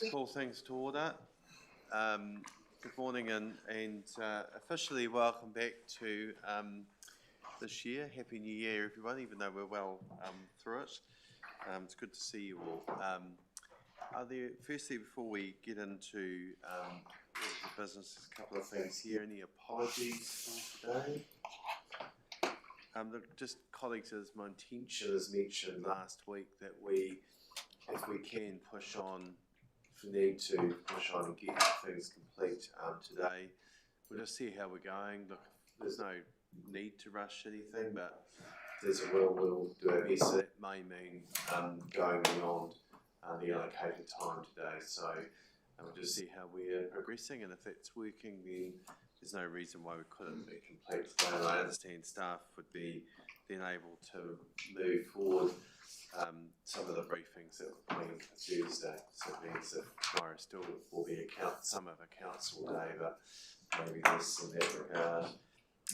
Call things to order. Good morning and officially welcome back to this year. Happy New Year, everyone, even though we're well through it. It's good to see you all. Firstly, before we get into the business, there's a couple of things here. Any apologies for today? Look, just colleagues, as my intention as mentioned last week, that we, if we can, push on, if we need to push on and get things complete today. We'll just see how we're going. Look, there's no need to rush anything, but if there's a will, we'll do our best. So that may mean going beyond the allocated time today. So we'll just see how we're progressing, and if that's working, then there's no reason why we couldn't be complete today. And I understand staff would be then able to move forward some of the briefings that were planned for Thursday. So it means that tomorrow still will be some of a council day, but maybe less in that regard.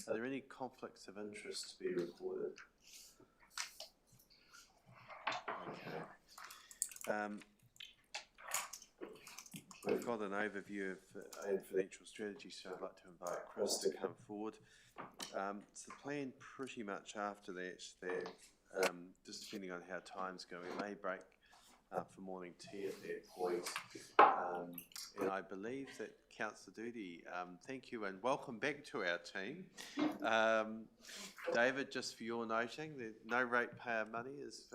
Are there any conflicts of interest to be reported? Okay. We've got an overview of financial strategy, so I'd like to invite Chris to come forward. So the plan pretty much after that, just depending on how time's go, we may break for morning tea at that point. And I believe that Councillor Doody, thank you and welcome back to our team. David, just for your noting, no ratepayer money is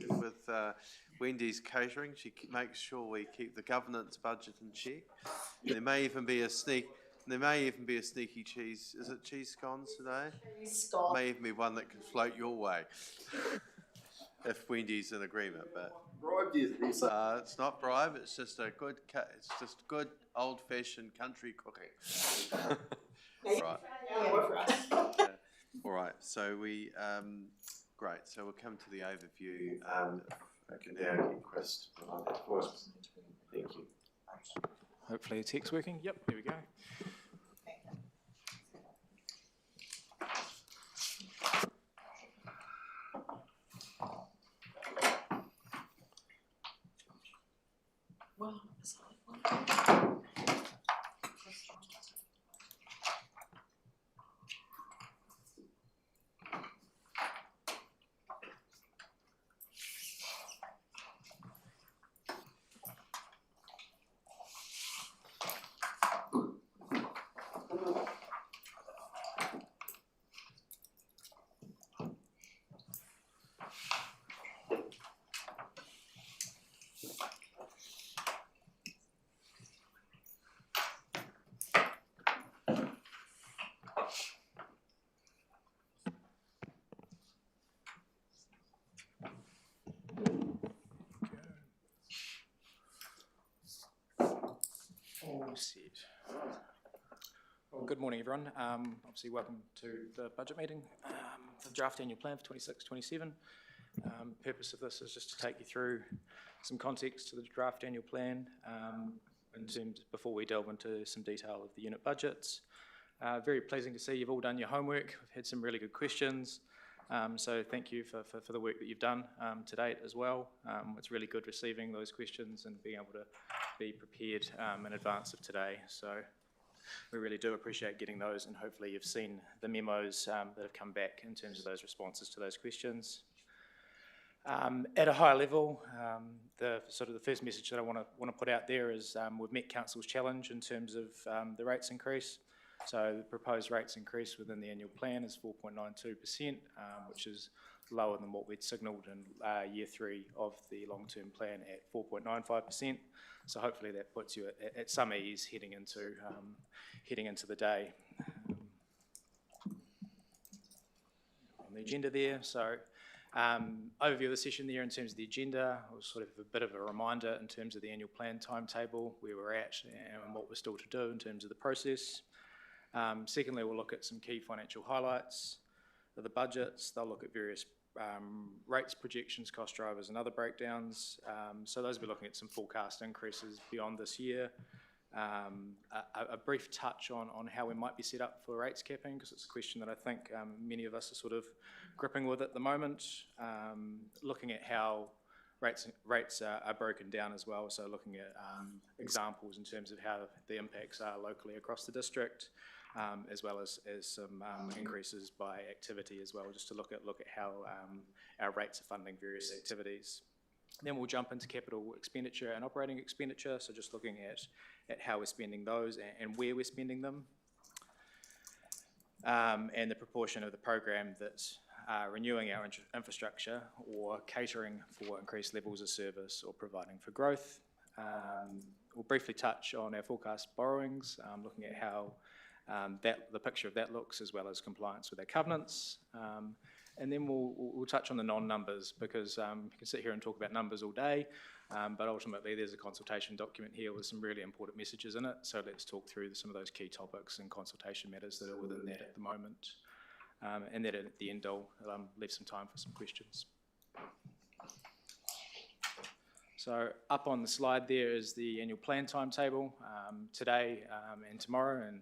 with Wendy's catering. She makes sure we keep the governance budget in check. There may even be a sneaky cheese. Is it cheese scones today? Cheese scones. May even be one that can float your way, if Wendy's in agreement. But it's not bribe. It's just good old-fashioned country cooking. Right. All right. So great. So we'll come to the overview. I can now get Chris to provide that for us. Thank you. Hopefully the tech's working. Yep, here we go. Well, good morning, everyone. Obviously, welcome to the budget meeting for the draft annual plan for 26-27. Purpose of this is just to take you through some context to the draft annual plan in terms before we delve into some detail of the unit budgets. Very pleasing to see you've all done your homework. We've had some really good questions. So thank you for the work that you've done to date as well. It's really good receiving those questions and being able to be prepared in advance of today. So we really do appreciate getting those, and hopefully you've seen the memos that have come back in terms of those responses to those questions. At a high level, the first message that I want to put out there is we've met Council's challenge in terms of the rates increase. So the proposed rates increase within the annual plan is 4.92%, which is lower than what we'd signalled in year 3 of the long-term plan at 4.95%. So hopefully that puts you at some ease heading into the day. On the agenda there, so overview of the session there in terms of the agenda. It was sort of a bit of a reminder in terms of the annual plan timetable, where we're at and what we're still to do in terms of the process. Secondly, we'll look at some key financial highlights of the budgets. They'll look at various rates, projections, cost drivers and other breakdowns. So those will be looking at some forecast increases beyond this year. A brief touch on how we might be set up for rates capping, because it's a question that I think many of us are sort of gripping with at the moment. Looking at how rates are broken down as well, so looking at examples in terms of how the impacts are locally across the district, as well as some increases by activity as well, just to look at how our rates are funding various activities. Then we'll jump into capital expenditure and operating expenditure, so just looking at how we're spending those and where we're spending them, and the proportion of the program that's renewing our infrastructure or catering for increased levels of service or providing for growth. We'll briefly touch on our forecast borrowings, looking at how the picture of that looks, as well as compliance with our covenants. And then we'll touch on the non-numbers, because you can sit here and talk about numbers all day, but ultimately there's a consultation document here with some really important messages in it. So let's talk through some of those key topics and consultation matters that are within that at the moment. And then at the end I'll leave some time for some questions. So up on the slide there is the annual plan timetable. Today and tomorrow, and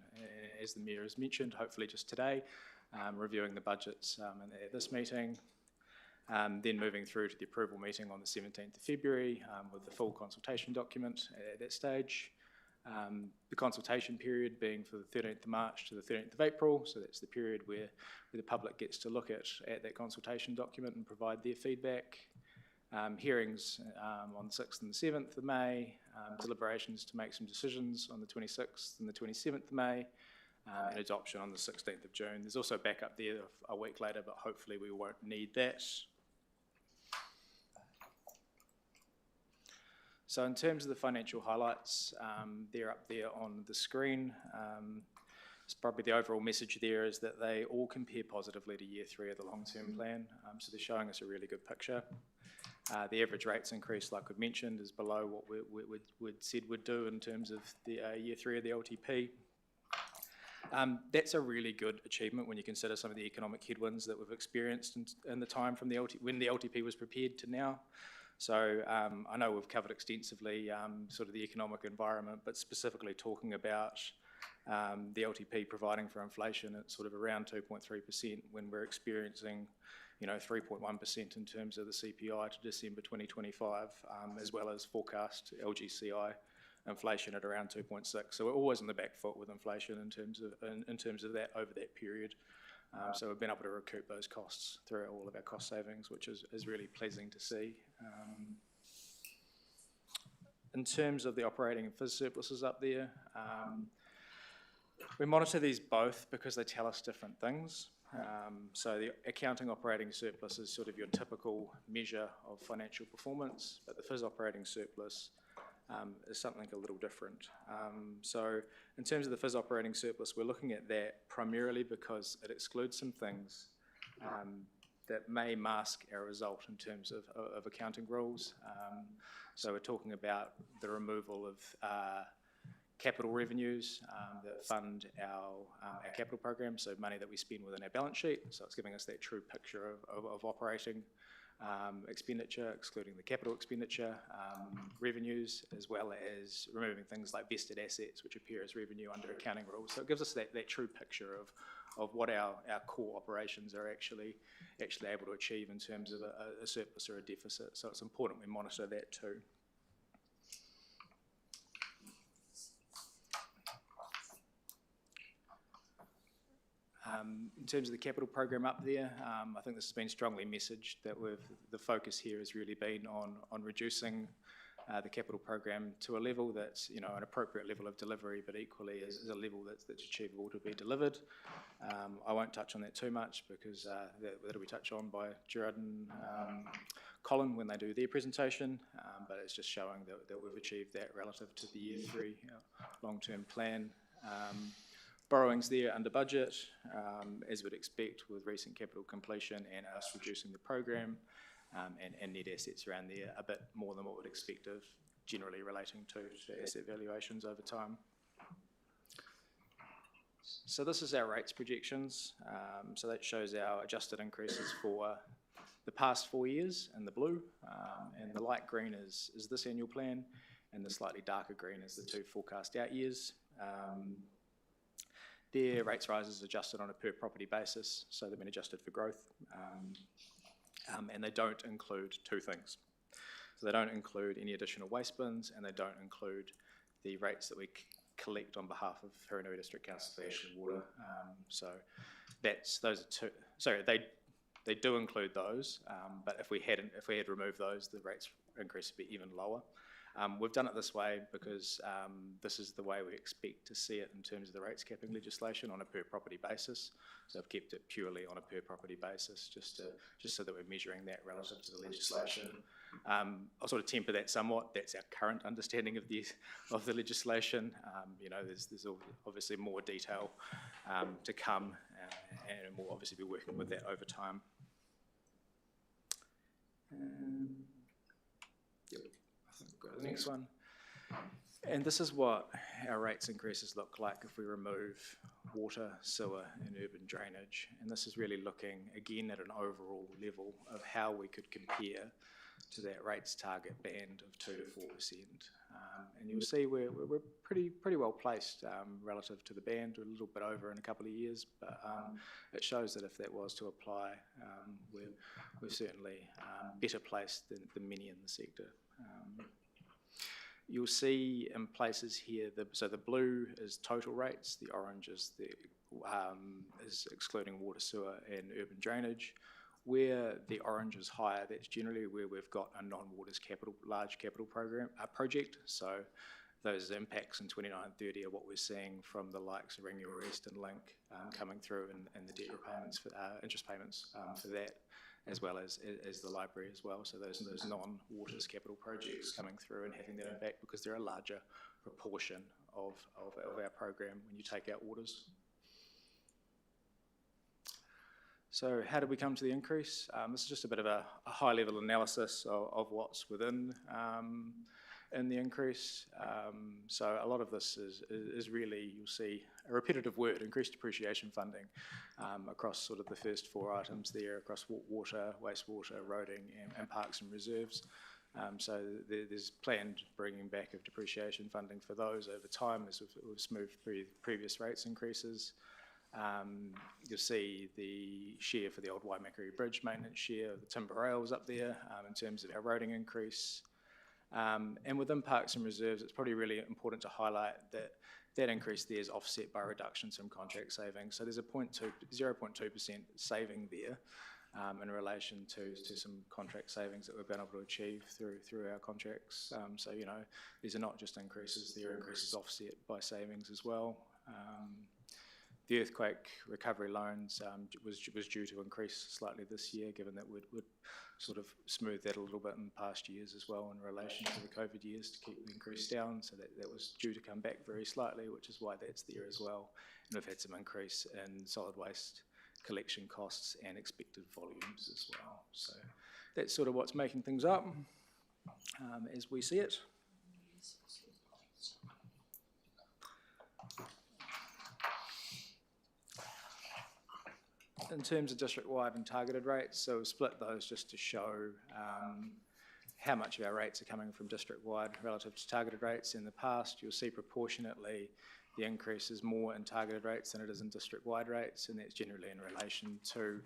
as the Mayor has mentioned, hopefully just today, reviewing the budgets at this meeting, then moving through to the approval meeting on the 17th of February with the full consultation document at that stage. The consultation period being for the 13th of March to the 13th of April, so that's the period where the public gets to look at that consultation document and provide their feedback. Hearings on the 6th and the 7th of May, deliberations to make some decisions on the 26th and the 27th of May, and adoption on the 16th of June. There's also a backup there a week later, but hopefully we won't need that. So in terms of the financial highlights, they're up there on the screen. It's probably the overall message there is that they all compare positively to year 3 of the long-term plan, so they're showing us a really good picture. The average rates increase, like we've mentioned, is below what we'd said we'd do in terms of the year 3 of the LTP. That's a really good achievement when you consider some of the economic headwinds that we've experienced in the time from when the LTP was prepared to now. So I know we've covered extensively sort of the economic environment, but specifically talking about the LTP providing for inflation at sort of around 2.3% when we're experiencing 3.1% in terms of the CPI to December 2025, as well as forecast LGCI inflation at around 2.6. So we're always on the back foot with inflation in terms of that over that period. So we've been able to recoup those costs through all of our cost savings, which is really pleasing to see. In terms of the operating and FIS surpluses up there, we monitor these both because they tell us different things. So the accounting operating surplus is sort of your typical measure of financial performance, but the FIS operating surplus is something a little different. So in terms of the FIS operating surplus, we're looking at that primarily because it excludes some things that may mask our result in terms of accounting rules. So we're talking about the removal of capital revenues that fund our capital program, so money that we spend within our balance sheet. So it's giving us that true picture of operating expenditure, excluding the capital expenditure, revenues, as well as removing things like vested assets, which appear as revenue under accounting rules. So it gives us that true picture of what our core operations are actually able to achieve in terms of a surplus or a deficit. So it's important we monitor that too. In terms of the capital program up there, I think this has been strongly messaged that the focus here has really been on reducing the capital program to a level that's an appropriate level of delivery, but equally is a level that's achievable to be delivered. I won't touch on that too much because that'll be touched on by Gerard and Colin when they do their presentation, but it's just showing that we've achieved that relative to the year 3 long-term plan. Borrowings there under budget, as we'd expect with recent capital completion and us reducing the program, and net assets around there a bit more than what we'd expect of generally relating to asset valuations over time. So this is our rates projections. So that shows our adjusted increases for the past 4 years in the blue, and the light green is this annual plan, and the slightly darker green is the 2 forecast out years. Their rates rises adjusted on a per property basis, so they've been adjusted for growth, and they don't include 2 things. So they don't include any additional waste bins, and they don't include the rates that we collect on behalf of Hurunui District Council for ash and water. So those are two. Sorry, they do include those, but if we had removed those, the rates increase would be even lower. We've done it this way because this is the way we expect to see it in terms of the rates capping legislation on a per property basis. So I've kept it purely on a per property basis, just so that we're measuring that relative to the legislation. I'll sort of temper that somewhat. That's our current understanding of the legislation. There's obviously more detail to come, and we'll obviously be working with that over time. Yep. I think we'll go to the next one. And this is what our rates increases look like if we remove water, sewer and urban drainage. And this is really looking again at an overall level of how we could compare to that rates target band of 2 to 4%. And you'll see we're pretty well placed relative to the band. We're a little bit over in a couple of years, but it shows that if that was to apply, we're certainly better placed than many in the sector. You'll see in places here, so the blue is total rates, the orange is excluding water, sewer and urban drainage. Where the orange is higher, that's generally where we've got a non-waters large capital project. So those impacts in 29-30 are what we're seeing from the likes of Ringua East and Link coming through, and the debt repayments, interest payments for that, as well as the library as well. So those non-waters capital projects coming through and having that impact because they're a larger proportion of our program when you take out waters. So how did we come to the increase? This is just a bit of a high-level analysis of what's within in the increase. So a lot of this is really, you'll see a repetitive word, increased depreciation funding across sort of the first 4 items there, across water, wastewater, roading and parks and reserves. So there's planned bringing back of depreciation funding for those over time as we've smoothed through previous rates increases. You'll see the share for the old Waimakariri Bridge maintenance share, the timber rails up there in terms of our roading increase. And within parks and reserves, it's probably really important to highlight that increase there is offset by reductions in contract savings. So there's a 0.2% saving there in relation to some contract savings that we've been able to achieve through our contracts. So, these are not just increases, they're increases offset by savings as well. The earthquake recovery loans was due to increase slightly this year, given that we'd sort of smoothed that a little bit in past years as well in relation to the COVID years to keep the increase down. So that was due to come back very slightly, which is why that's there as well. And we've had some increase in solid waste collection costs and expected volumes as well. So that's sort of what's making things up as we see it. In terms of district-wide and targeted rates, so we've split those just to show how much of our rates are coming from district-wide relative to targeted rates. In the past, you'll see proportionately the increase is more in targeted rates than it is in district-wide rates, and that's generally in relation to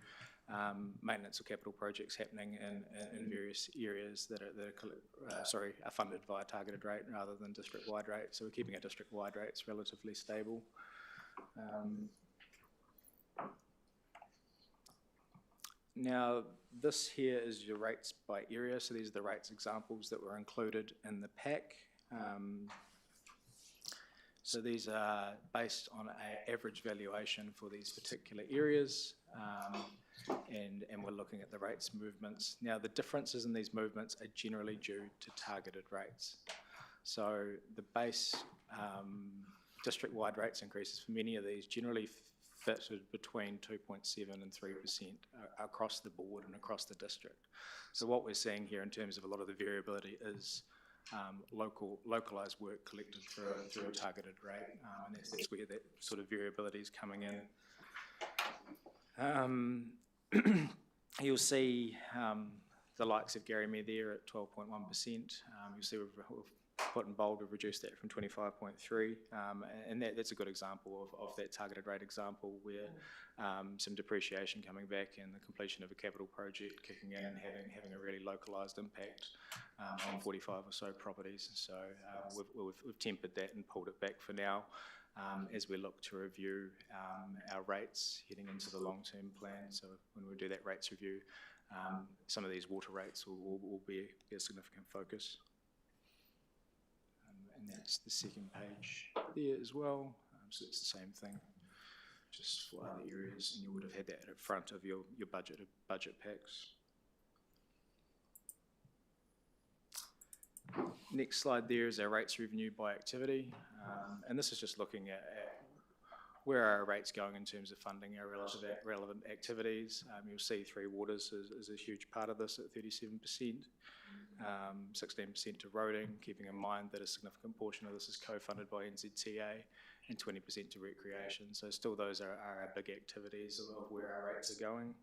maintenance or capital projects happening in various areas that are funded via targeted rate rather than district-wide rates. So we're keeping our district-wide rates relatively stable. Now, this here is your rates by area, so these are the rates examples that were included in the pack. So these are based on an average valuation for these particular areas, and we're looking at the rates movements. Now, the differences in these movements are generally due to targeted rates. So the base district-wide rates increases for many of these generally fitted between 2.7 and 3% across the board and across the district. So what we're seeing here in terms of a lot of the variability is localised work collected through a targeted rate, and that's where that sort of variability is coming in. You'll see the likes of Garrymere there at 12.1%. You'll see we've put in bold, we've reduced that from 25.3, and that's a good example of that targeted rate example where some depreciation coming back and the completion of a capital project kicking in and having a really localised impact on 45 or so properties. So we've tempered that and pulled it back for now as we look to review our rates heading into the long-term plan. So when we do that rates review, some of these water rates will be a significant focus. And that's the second page there as well. So it's the same thing, just for other areas, and you would have had that at front of your budget packs. Next slide there is our rates revenue by activity, and this is just looking at where are our rates going in terms of funding our relevant activities. You'll see Three Waters is a huge part of this at 37%, 16% to roading, keeping in mind that a significant portion of this is co-funded by NZTA, and 20% to recreation. So still those are our big activities of where our rates are going.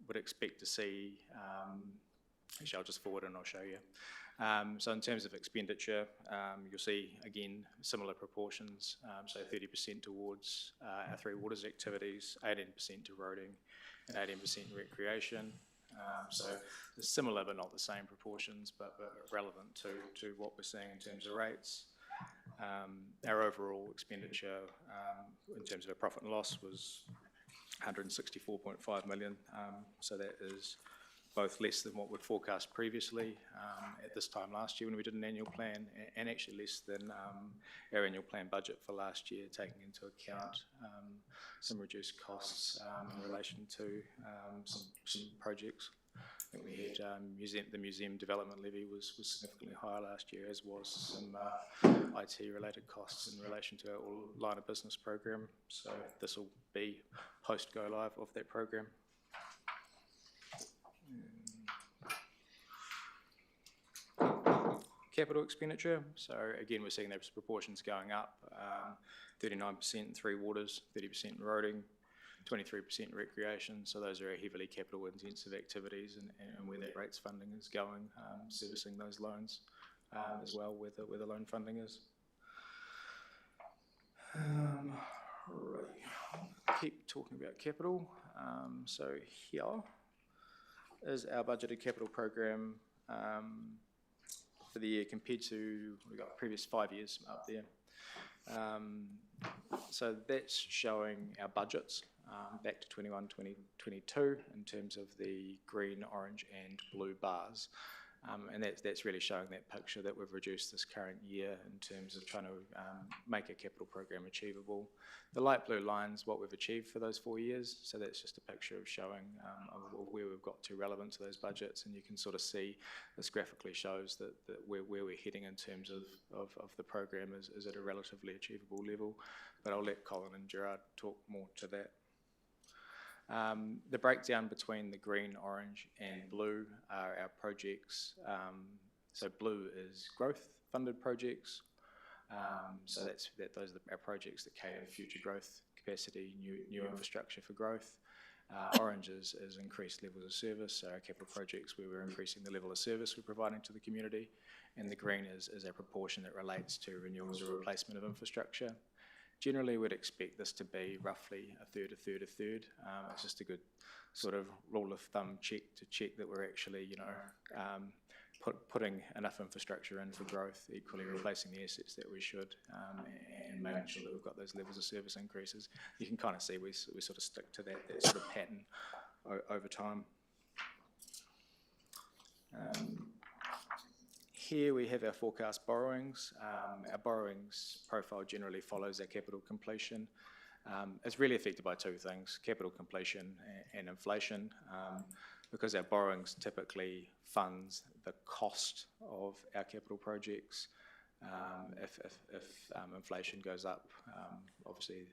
Would expect to see, actually I'll just forward and I'll show you. So in terms of expenditure, you'll see again similar proportions, so 30% towards our Three Waters activities, 18% to roading and 18% recreation. So similar but not the same proportions, but relevant to what we're seeing in terms of rates. Our overall expenditure in terms of our profit and loss was 164.5 million, so that is both less than what we'd forecast previously at this time last year when we did an annual plan, and actually less than our annual plan budget for last year, taking into account some reduced costs in relation to some projects. I think we had the museum development levy was significantly higher last year, as was some IT related costs in relation to our line of business program. So this will be post go live of that program. Capital expenditure, so again we're seeing those proportions going up, 39% in Three Waters, 30% in roading, 23% in recreation, so those are our heavily capital intensive activities and where that rates funding is going, servicing those loans as well where the loan funding is. Right. Keep talking about capital, so here is our budgeted capital program for the year compared to, we've got previous 5 years up there. So that's showing our budgets back to 21, 22 in terms of the green, orange and blue bars. And that's really showing that picture that we've reduced this current year in terms of trying to make a capital program achievable. The light blue line's what we've achieved for those 4 years, so that's just a picture of showing of where we've got to relevant to those budgets, and you can sort of see this graphically shows that where we're heading in terms of the program is at a relatively achievable level, but I'll let Colin and Gerard talk more to that. The breakdown between the green, orange and blue are our projects. So blue is growth funded projects. So those are our projects that cater for future growth capacity, new infrastructure for growth. Orange is increased levels of service, so our capital projects where we're increasing the level of service we're providing to the community. And the green is our proportion that relates to renewals or replacement of infrastructure. Generally, we'd expect this to be roughly a third, a third, a third. It's just a good sort of rule of thumb check that we're actually, putting enough infrastructure in for growth, equally replacing the assets that we should, and making sure that we've got those levels of service increases. You can kind of see we sort of stick to that sort of pattern over time. Here we have our forecast borrowings. Our borrowings profile generally follows our capital completion. It's really affected by two things, capital completion and inflation, because our borrowings typically funds the cost of our capital projects. If inflation goes up, obviously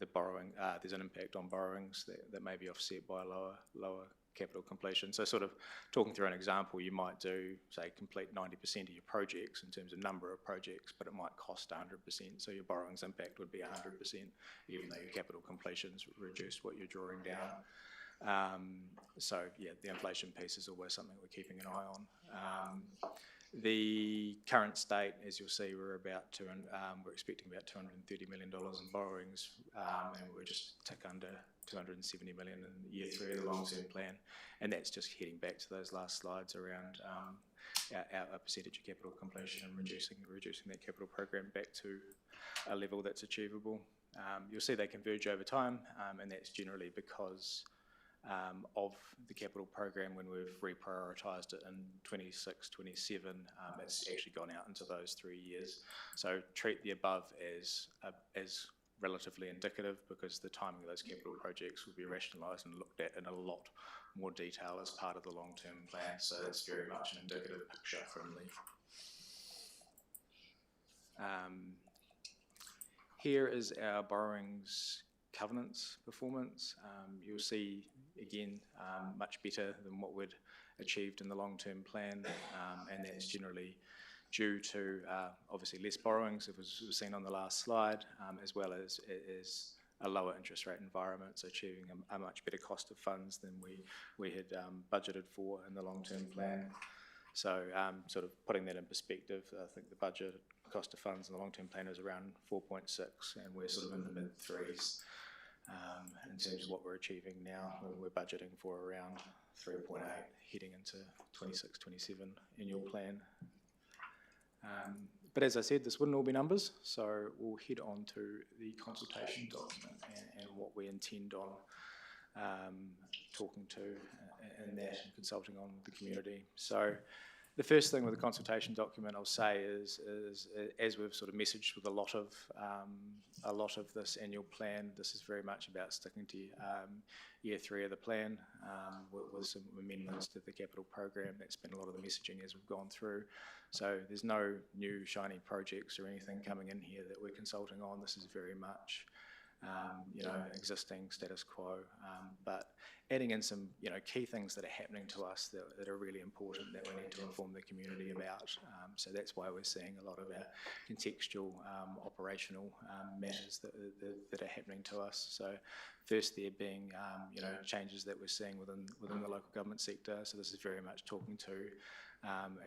there's an impact on borrowings that may be offset by lower capital completion. So sort of talking through an example, you might do, say, complete 90% of your projects in terms of number of projects, but it might cost 100%, so your borrowings impact would be 100%, even though your capital completion's reduced what you're drawing down. So yeah, the inflation piece is always something we're keeping an eye on. The current state, as you'll see, we're expecting about $230 million in borrowings, and we're just a tick under 270 million in year 3 of the long-term plan, and that's just heading back to those last slides around our percentage of capital completion and reducing that capital program back to a level that's achievable. You'll see they converge over time, and that's generally because of the capital program. When we've reprioritised it in 26, 27, it's actually gone out into those 3 years. So treat the above as relatively indicative, because the timing of those capital projects will be rationalised and looked at in a lot more detail as part of the long-term plan. So that's very much an indicative picture from Leaf. Here is our borrowings covenants performance. You'll see again much better than what we'd achieved in the long-term plan, and that's generally due to obviously less borrowings, as was seen on the last slide, as well as a lower interest rate environment, so achieving a much better cost of funds than we had budgeted for in the long-term plan. So sort of putting that in perspective, I think the budget cost of funds in the long-term plan is around 4.6, and we're sort of in the mid-3s in terms of what we're achieving now. We're budgeting for around 3.8 heading into 26, 27 annual plan. But as I said, this wouldn't all be numbers, so we'll head on to the consultation document and what we intend on talking to in that and consulting on the community. So the first thing with the consultation document I'll say is as we've sort of messaged with a lot of this annual plan, this is very much about sticking to year 3 of the plan with some amendments to the capital program. That's been a lot of the messaging as we've gone through. So there's no new shiny projects or anything coming in here that we're consulting on. This is very much existing status quo, but adding in some key things that are happening to us that are really important that we need to inform the community about. So that's why we're seeing a lot of our contextual operational matters that are happening to us. So first there being changes that we're seeing within the local government sector. So this is very much talking to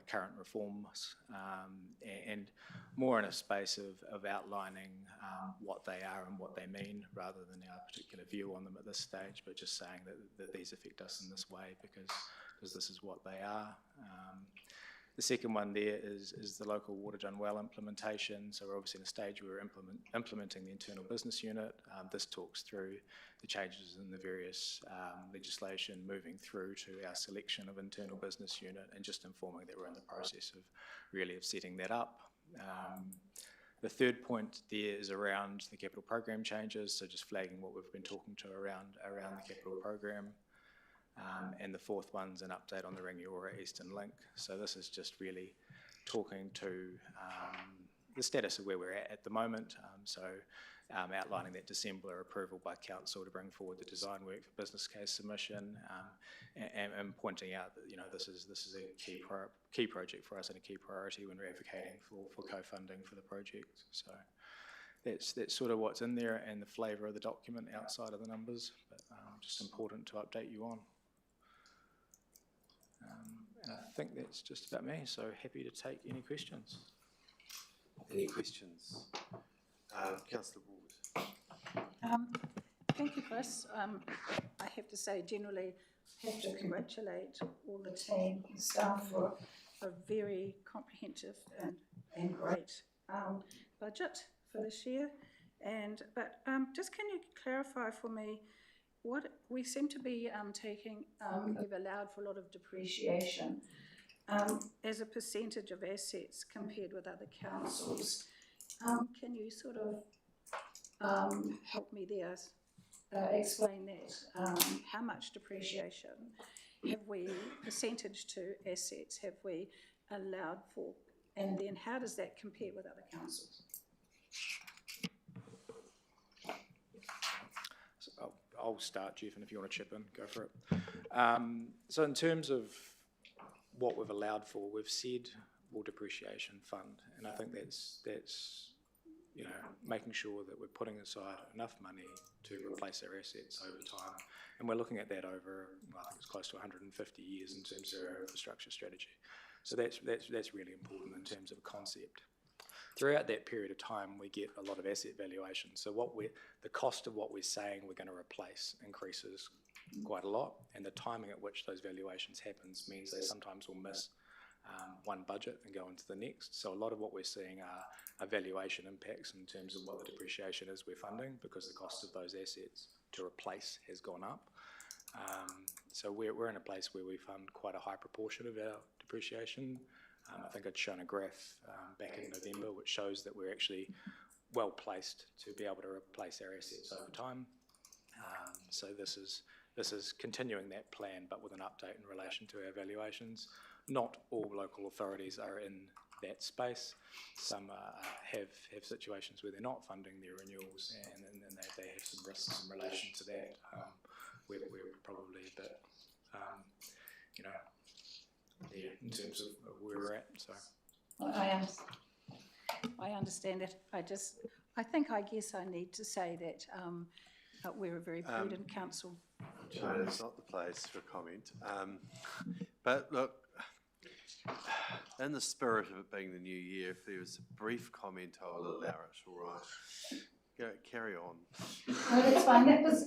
current reforms and more in a space of outlining what they are and what they mean, rather than our particular view on them at this stage, but just saying that these affect us in this way because this is what they are. The second one there is the local water done well implementation. So we're obviously in a stage where we're implementing the internal business unit. This talks through the changes in the various legislation moving through to our selection of internal business unit, and just informing that we're in the process of setting that up. The third point there is around the capital program changes, so just flagging what we've been talking to around the capital program. And the fourth one's an update on the Rangiora Eastern Link. So this is just really talking to the status of where we're at the moment. Outlining that December approval by council to bring forward the design work for business case submission, and pointing out that this is a key project for us and a key priority when we're advocating for co-funding for the project. So that's sort of what's in there and the flavour of the document outside of the numbers, but just important to update you on. And I think that's just about me, so happy to take any questions. Any questions? Councillor Ward. Thank you, Chris. I have to say, generally, have to congratulate all the team and staff for a very comprehensive and great budget for this year. But just can you clarify for me what we seem to be taking? We've allowed for a lot of depreciation as a percentage of assets compared with other councils. Can you sort of help me there? Explain that. How much depreciation have we, percentage to assets, have we allowed for? And then how does that compare with other councils? So I'll start, Jeff, and if you want to chip in, go for it. So in terms of what we've allowed for, we've said we'll depreciation fund, and I think that's making sure that we're putting aside enough money to replace our assets over time. And we're looking at that over, I think it's close to 150 years in terms of our infrastructure strategy. So that's really important in terms of a concept. Throughout that period of time, we get a lot of asset valuation. So the cost of what we're saying we're going to replace increases quite a lot, and the timing at which those valuations happens means they sometimes will miss one budget and go into the next. So a lot of what we're seeing are valuation impacts in terms of what the depreciation is we're funding, because the cost of those assets to replace has gone up. So we're in a place where we fund quite a high proportion of our depreciation. I think I'd shown a graph back in November which shows that we're actually well placed to be able to replace our assets over time. So this is continuing that plan, but with an update in relation to our valuations. Not all local authorities are in that space. Some have situations where they're not funding their renewals, and they have some risks in relation to that. We're probably a bit, there in terms of where we're at. So I understand it. I guess I need to say that we're a very prudent council. Joan, it's not the place for comment. But look, in the spirit of it being the new year, if there was a brief comment, I will allow it. All right. Go, carry on. No, that's fine. That was,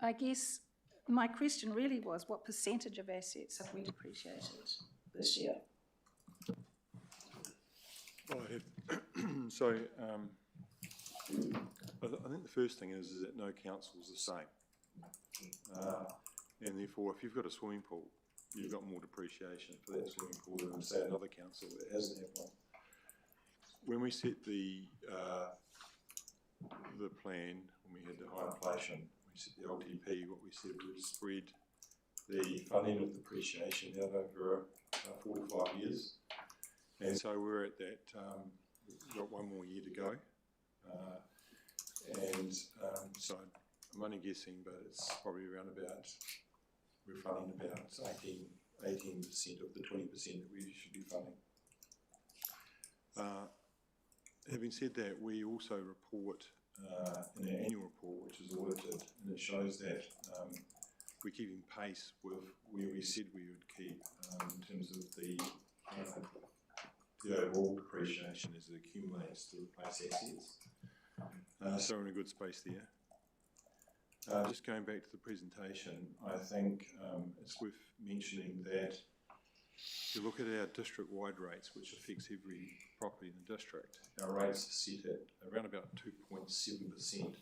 I guess my question really was, what percentage of assets have we depreciated this year? Well, so I think the first thing is that no council is the same, and therefore if you've got a swimming pool, you've got more depreciation for that swimming pool than say another council that hasn't had one. When we set the plan, when we had the high inflation, we set the LTP, what we said was spread the funding of depreciation out over 4 to 5 years. And so we're at that, we've got one more year to go. So I'm only guessing, but it's probably around about, we're funding about 18% of the 20% that we should be funding. Having said that, we also report in our annual report, which is audited, and it shows that we're keeping pace with where we said we would keep in terms of the overall depreciation as it accumulates to replace assets. So we're in a good space there. Just going back to the presentation, I think it's worth mentioning that if you look at our district-wide rates, which affects every property in the district, our rates are set at around about 2.7%.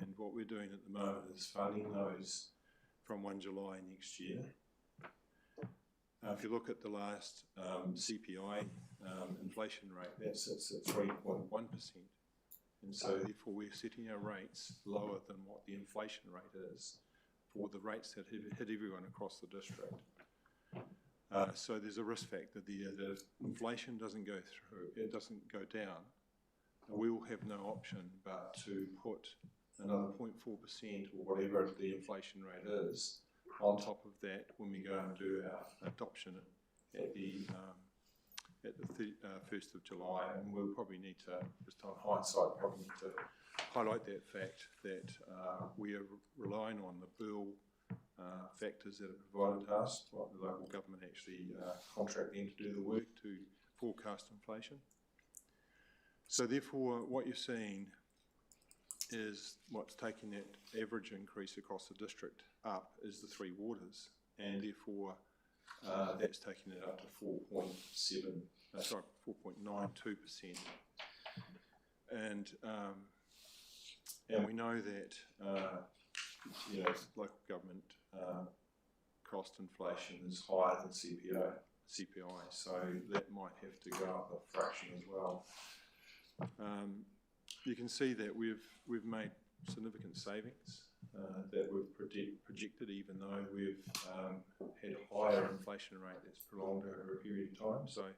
And what we're doing at the moment is funding those from 1 July next year. If you look at the last CPI inflation rate, that sits at 3.1%. And so therefore we're setting our rates lower than what the inflation rate is for the rates that hit everyone across the district. So there's a risk factor there that if inflation doesn't go through, it doesn't go down, we will have no option but to put another 0.4% or whatever the inflation rate is on top of that when we go and do our adoption at the 1st of July. And we'll probably need to, just on hindsight, probably need to highlight that fact that we are relying on the bill factors that are provided to us, like the local government actually contract them to do the work to forecast inflation. So therefore what you're seeing is what's taking that average increase across the district up is the 3 waters, and therefore that's taking it up to 4.92%. And we know that local government cost inflation is higher than CPI, so that might have to go up a fraction as well. You can see that we've made significant savings that we've projected, even though we've had higher inflation rate that's prolonged over a period of time. So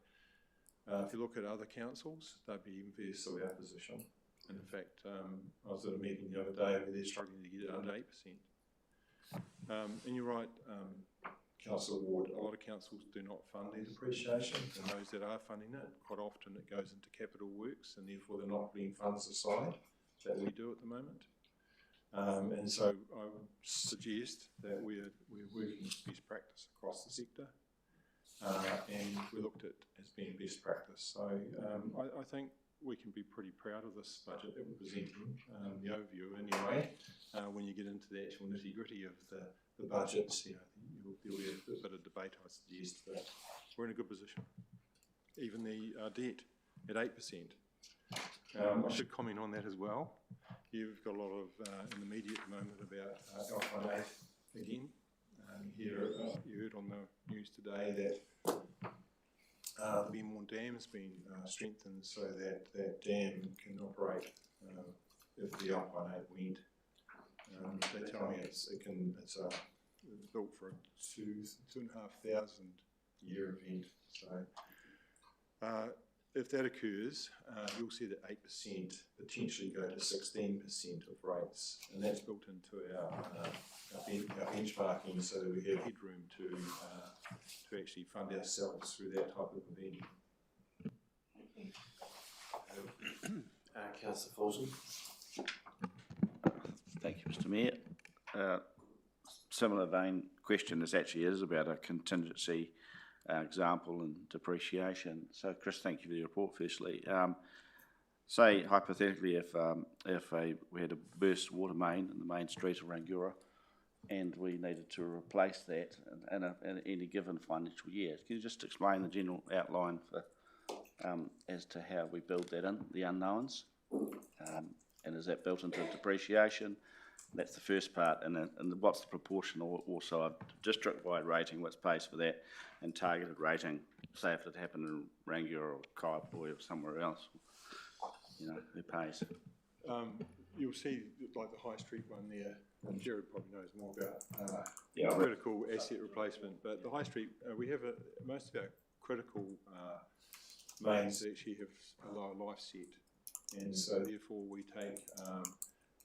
if you look at other councils, they'd be envious of our position. And in fact, I was at a meeting the other day where they're struggling to get it under 8%. And you're right, Councillor Ward, a lot of councils do not fund their depreciation, and those that are funding it, quite often it goes into capital works, and therefore they're not putting funds aside that we do at the moment. And so I would suggest that we're working with best practice across the sector, and we looked at as being best practice. So I think we can be pretty proud of this budget that we're presenting, the overview anyway. When you get into the actual nitty-gritty of the budgets, there'll be a bit of debate, I suggest, but we're in a good position. Even the debt at 8%. I should comment on that as well. You've got a lot of in the media at the moment about L18 again. You heard on the news today that the Benmore Dam has been strengthened so that that dam can operate if the L18 wind. They tell me it's built for a 2,500 year event. So if that occurs, you'll see that 8% potentially go to 16% of rates, and that's built into our benchmarking, so that we have headroom to actually fund ourselves through that type of event. Councillor Fulton. Thank you, Mr. Mayor. Similar vein question is about a contingency example and depreciation. So, Chris, thank you for the report. Firstly, say hypothetically, if we had a burst water main in the main street of Rangiora, and we needed to replace that in any given financial year, can you just explain the general outline for as to how we build that in, the unknowns, and is that built into depreciation? That's the first part, and what's the proportion also of district-wide rating, what pays for that, and targeted rating, say if it happened in Rangiora or Kaiapoi or somewhere else, who pays? You'll see, like the High Street one there, and Jared probably knows more about critical asset replacement, but the High Street, we have most of our critical mains actually have a lower life set, and so therefore we take,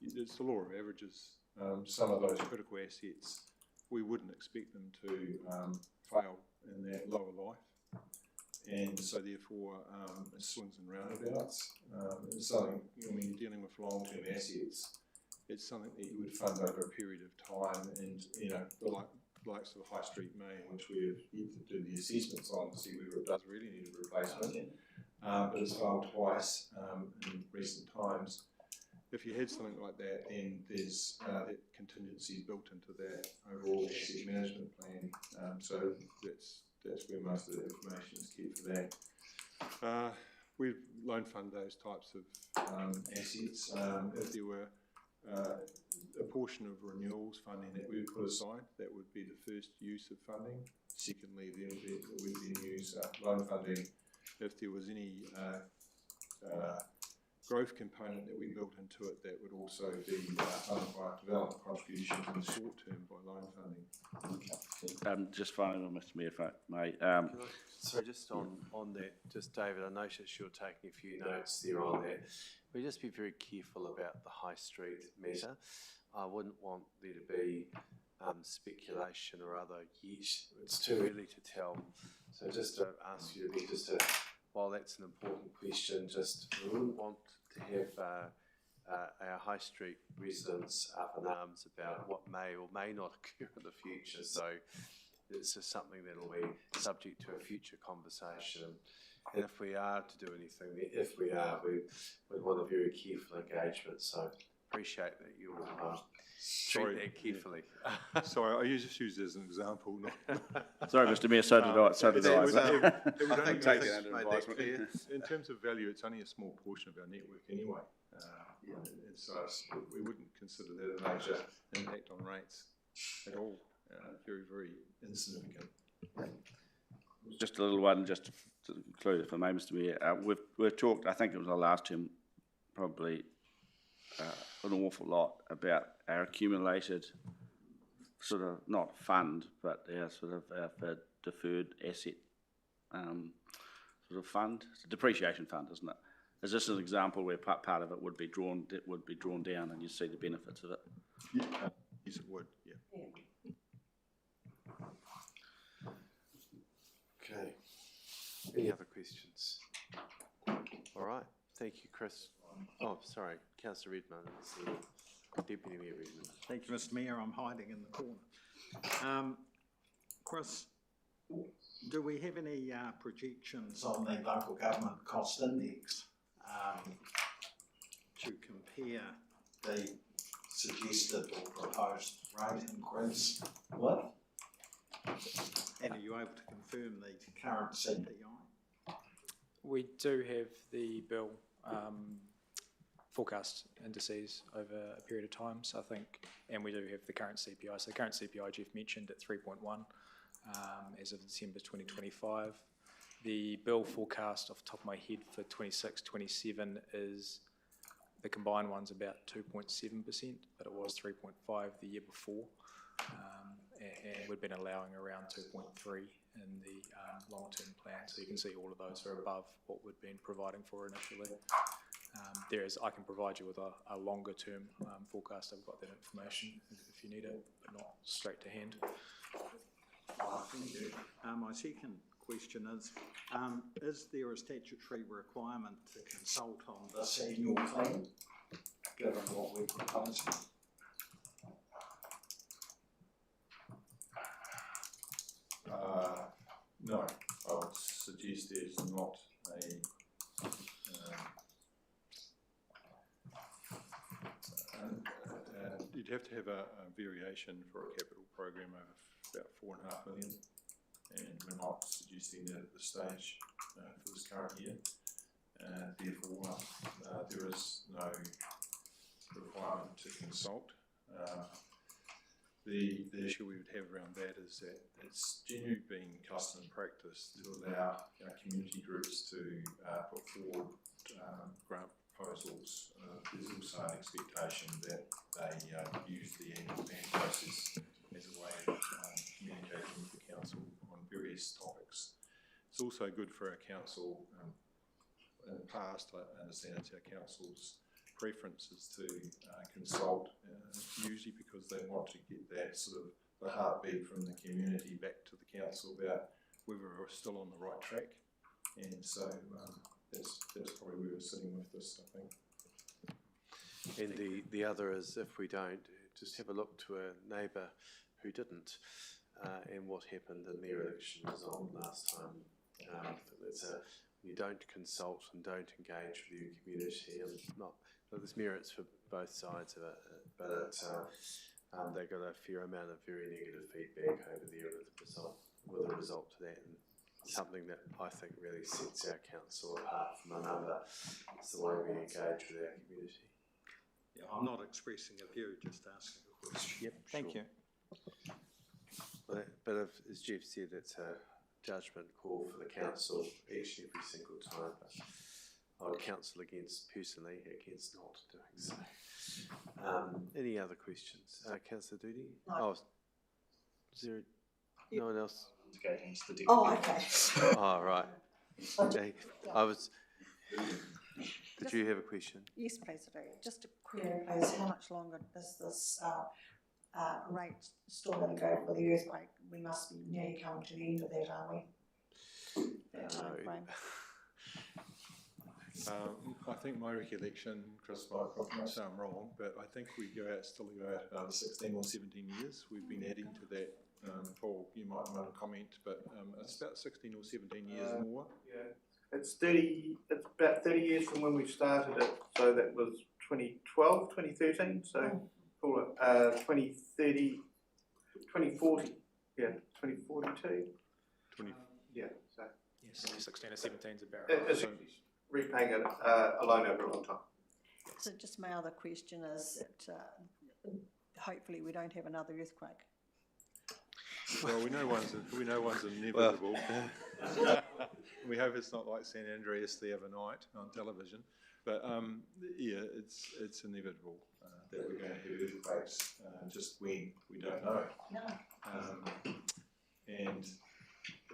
it's the law of averages, some of those critical assets, we wouldn't expect them to fail in that lower life, and so therefore it swings and roundabouts. It's something, when you're dealing with long-term assets, it's something that you would fund over a period of time, and the likes of the High Street main, which we've yet to do the assessments on to see whether it does really need a replacement, but it's failed twice in recent times. If you had something like that, then there's that contingency built into that overall asset management plan. So that's where most of the information is kept for that. We loan fund those types of assets. If there were a portion of renewals funding that we would put aside, that would be the first use of funding. Secondly, then we then use loan funding if there was any growth component that we built into it, that would also be funded by development contributions in the short term by loan funding. Just finally, Mr. Mayor, if I may. Sorry, just on that, just David, I noticed you're taking a few notes there on that. We just be very careful about the High Street matter. I wouldn't want there to be speculation or other yet. It's too early to tell. So just to ask you to be while that's an important question, we wouldn't want to have our High Street residents up in arms about what may or may not occur in the future. So it's just something that'll be subject to a future conversation. And if we are to do anything, we want a very careful engagement. So appreciate that you'll treat that carefully. Sorry, I just used it as an example. Sorry, Mr. Mayor, so did I. I think take it under advisement. In terms of value, it's only a small portion of our network anyway. And so we wouldn't consider that a major impact on rates at all. Very, very insignificant. Just a little one, just to conclude, if I may, Mr. Mayor. We've talked, I think it was our last term, probably an awful lot about our accumulated sort of, not fund, but our sort of our deferred asset sort of fund. It's a depreciation fund, isn't it? Is this an example where part of it would be drawn down and you see the benefits of it? Yeah. Yes, it would, yeah. Okay. Any other questions? All right. Thank you, Chris. Oh, sorry, Councillor Redmond. Deputy Mayor Redmond. Thank you, Mr Mayor. I'm hiding in the corner. Chris, do we have any projections on the local government cost index to compare the suggested or proposed rate increase with? And are you able to confirm the current CPI? We do have the bill forecast indices over a period of time, so I think, and we do have the current CPI. So the current CPI Jeff mentioned at 3.1 as of December 2025. The bill forecast off the top of my head for 26-27 is the combined one's about 2.7%, but it was 3.5 the year before, and we've been allowing around 2.3 in the long-term plan. So you can see all of those are above what we'd been providing for initially. I can provide you with a longer term forecast. I've got that information if you need it, but not straight to hand. Thank you. My second question is there a statutory requirement to consult on this annual plan, given what we're proposing? No, I would suggest there's not you'd have to have a variation for a capital program of about $4.5 million, and we're not suggesting that at this stage for this current year. Therefore, there is no requirement to consult. The issue we would have around that is that it's generally been custom and practice to allow community groups to put forward grant proposals. There's also an expectation that they use the annual plan process as a way of communicating with the council on various topics. It's also good for our council. In the past, I understand it's our council's preference is to consult, usually because they want to get that sort of the heartbeat from the community back to the council about whether we're still on the right track, and so that's probably where we're sitting with this, I think. And the other is, if we don't, just have a look to a neighbour who didn't, and what happened in their election result last time. You don't consult and don't engage with your community, and there's merits for both sides of it, but they got a fair amount of very negative feedback over there with a result to that, and something that I think really sets our council apart from another is the way we engage with our community. Yeah, I'm not expressing a view, just asking a question. Yep, Thank you. But as Jeff said, it's a judgment call for the council each and every single time. But I would counsel personally against not doing so. Any other questions? Councillor Doody? No. Oh, is there no one else? Oh, okay. Oh, right. Okay. Did you have a question? Yes, please, I do. Just to query, please, how much longer is this rate still going to go for the earthquake? We must be nearly coming to the end of that, aren't we? That time frame. I think my recollection, Chris, might say I'm wrong, but I think we still go out another 16 or 17 years. We've been adding to that. Paul, you might want to comment, but it's about 16 or 17 years or more. Yeah, it's about 30 years from when we started it, so that was 2012, 2013, so call it 2030, 2040, yeah, 2042. Yeah, so. Yes, 16 or 17 is about It's repaying a loan over a long time. So just my other question is that hopefully we don't have another earthquake. Well, we know one's inevitable. We hope it's not like San Andreas the other night on television, but yeah, it's inevitable that we're going to have earthquakes. Just when, we don't know. No. And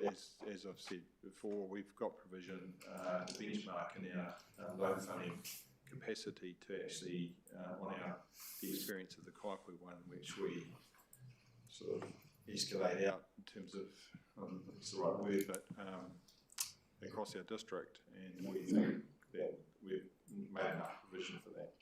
as I've said before, we've got provision, the benchmark in our loan funding capacity to actually, on the experience of the Kaipui one, which we sort of escalate out in terms of, it's the right word, but across our district, and we think that we've made enough provision for that.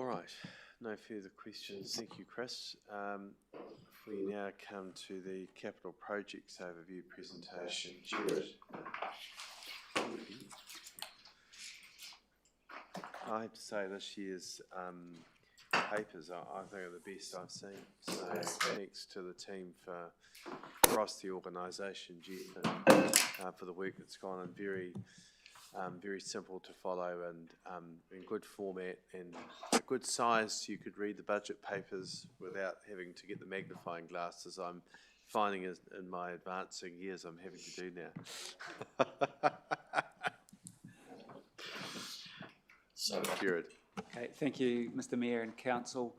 All right, no further questions. Thank you, Chris. If we now come to the capital projects overview presentation, Jared. I have to say this year's papers I think are the best I've seen. So thanks to the team across the organisation, for the work that's gone on. Very simple to follow and in good format and a good size, so you could read the budget papers without having to get the magnifying glasses. I'm finding in my advancing years I'm having to do now. So, Jared. Okay, thank you, Mr. Mayor and Council.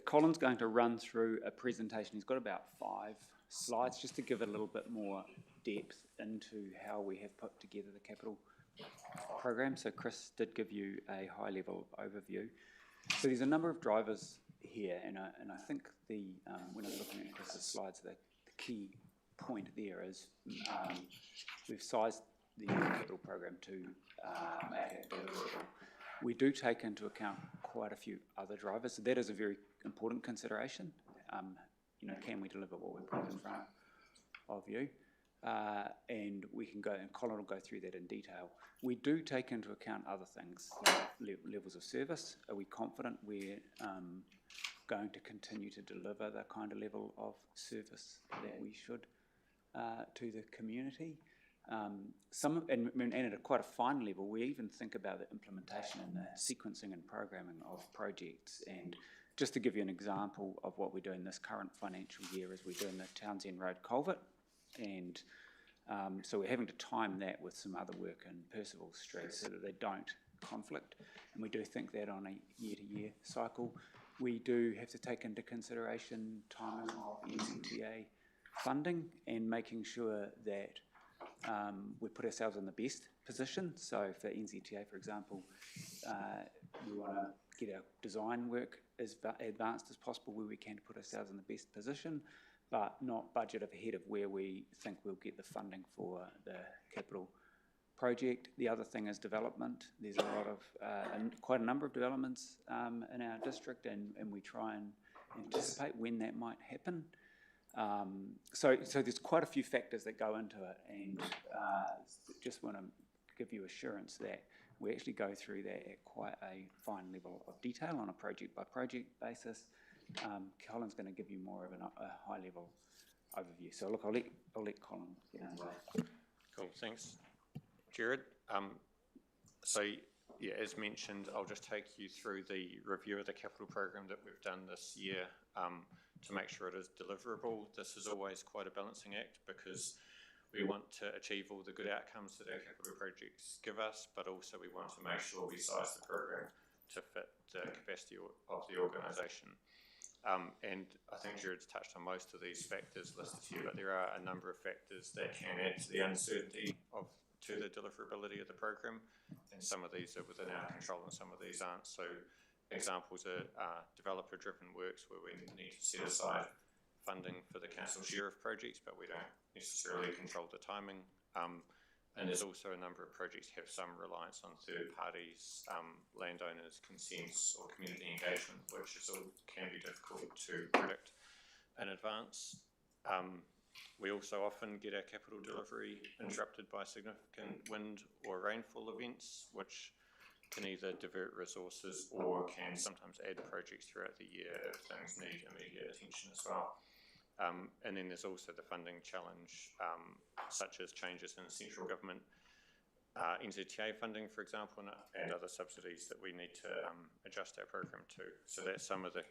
Colin's going to run through a presentation. He's got about 5 slides just to give a little bit more depth into how we have put together the capital program. So Chris did give you a high-level overview. So there's a number of drivers here, and I think when I was looking at Chris's slides, the key point there is we've sized the capital program to make it deliverable. We do take into account quite a few other drivers, so that is a very important consideration. Can we deliver what we put in front of you? And we can go, and Colin will go through that in detail. We do take into account other things, like levels of service. Are we confident we're going to continue to deliver the kind of level of service that we should to the community? And at quite a fine level, we even think about the implementation and the sequencing and programming of projects. And just to give you an example of what we're doing this current financial year is we're doing the Townsend Road culvert, and so we're having to time that with some other work in Percival Street so that they don't conflict. And we do think that on a year-to-year cycle. We do have to take into consideration timing of NZTA funding and making sure that we put ourselves in the best position. So for NZTA, for example, we want to get our design work as advanced as possible where we can to put ourselves in the best position, but not budget ahead of where we think we'll get the funding for the capital project. The other thing is development. There's a lot of, quite a number of developments in our district, and we try and anticipate when that might happen. So there's quite a few factors that go into it, and just want to give you assurance that we actually go through that at quite a fine level of detail on a project by project basis. Colin's going to give you more of a high level overview. So look, I'll let Colin get underway. Cool, thanks, Jared. So yeah, as mentioned, I'll just take you through the review of the capital program that we've done this year. To make sure it is deliverable. This is always quite a balancing act because we want to achieve all the good outcomes that our capital projects give us, but also we want to make sure we size the program to fit the capacity of the organisation. And I think Jared's touched on most of these factors listed here, but there are a number of factors that can add to the uncertainty to the deliverability of the program, and some of these are within our control and some of these aren't. So examples are developer-driven works where we need to set aside funding for the council share of projects, but we don't necessarily control the timing. And there's also a number of projects have some reliance on third parties, landowners, consents, or community engagement, which can be difficult to predict in advance. We also often get our capital delivery interrupted by significant wind or rainfall events, which can either divert resources or can sometimes add projects throughout the year if things need immediate attention as well. And then there's also the funding challenge, such as changes in central government NZTA funding, for example, and other subsidies that we need to adjust our program to. So that's some of the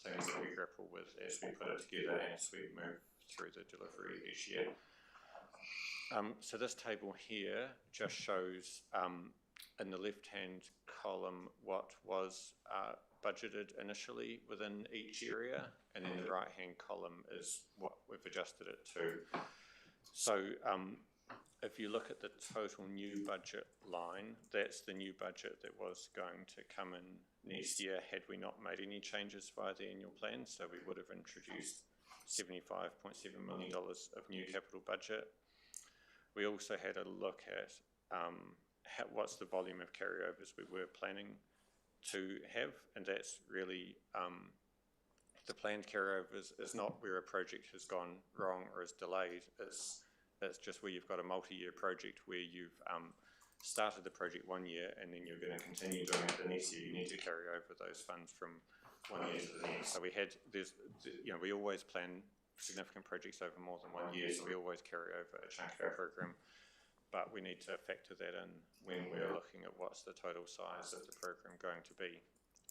things that we grapple with as we put it together and as we move through the delivery each year. So this table here just shows in the left-hand column what was budgeted initially within each area, and then the right-hand column is what we've adjusted it to. So if you look at the total new budget line, that's the new budget that was going to come in next year had we not made any changes via the annual plan. So we would have introduced $75.7 million of new capital budget. We also had a look at what's the volume of carryovers we were planning to have, and that's really the planned carryovers is not where a project has gone wrong or is delayed. It's just where you've got a multi-year project where you've started the project 1 year and then you're going to continue doing it the next year. You need to carry over those funds from 1 year to the next. So we always plan significant projects over more than 1 year, so we always carry over a chunk of our program, but we need to factor that in when we're looking at what's the total size of the program going to be.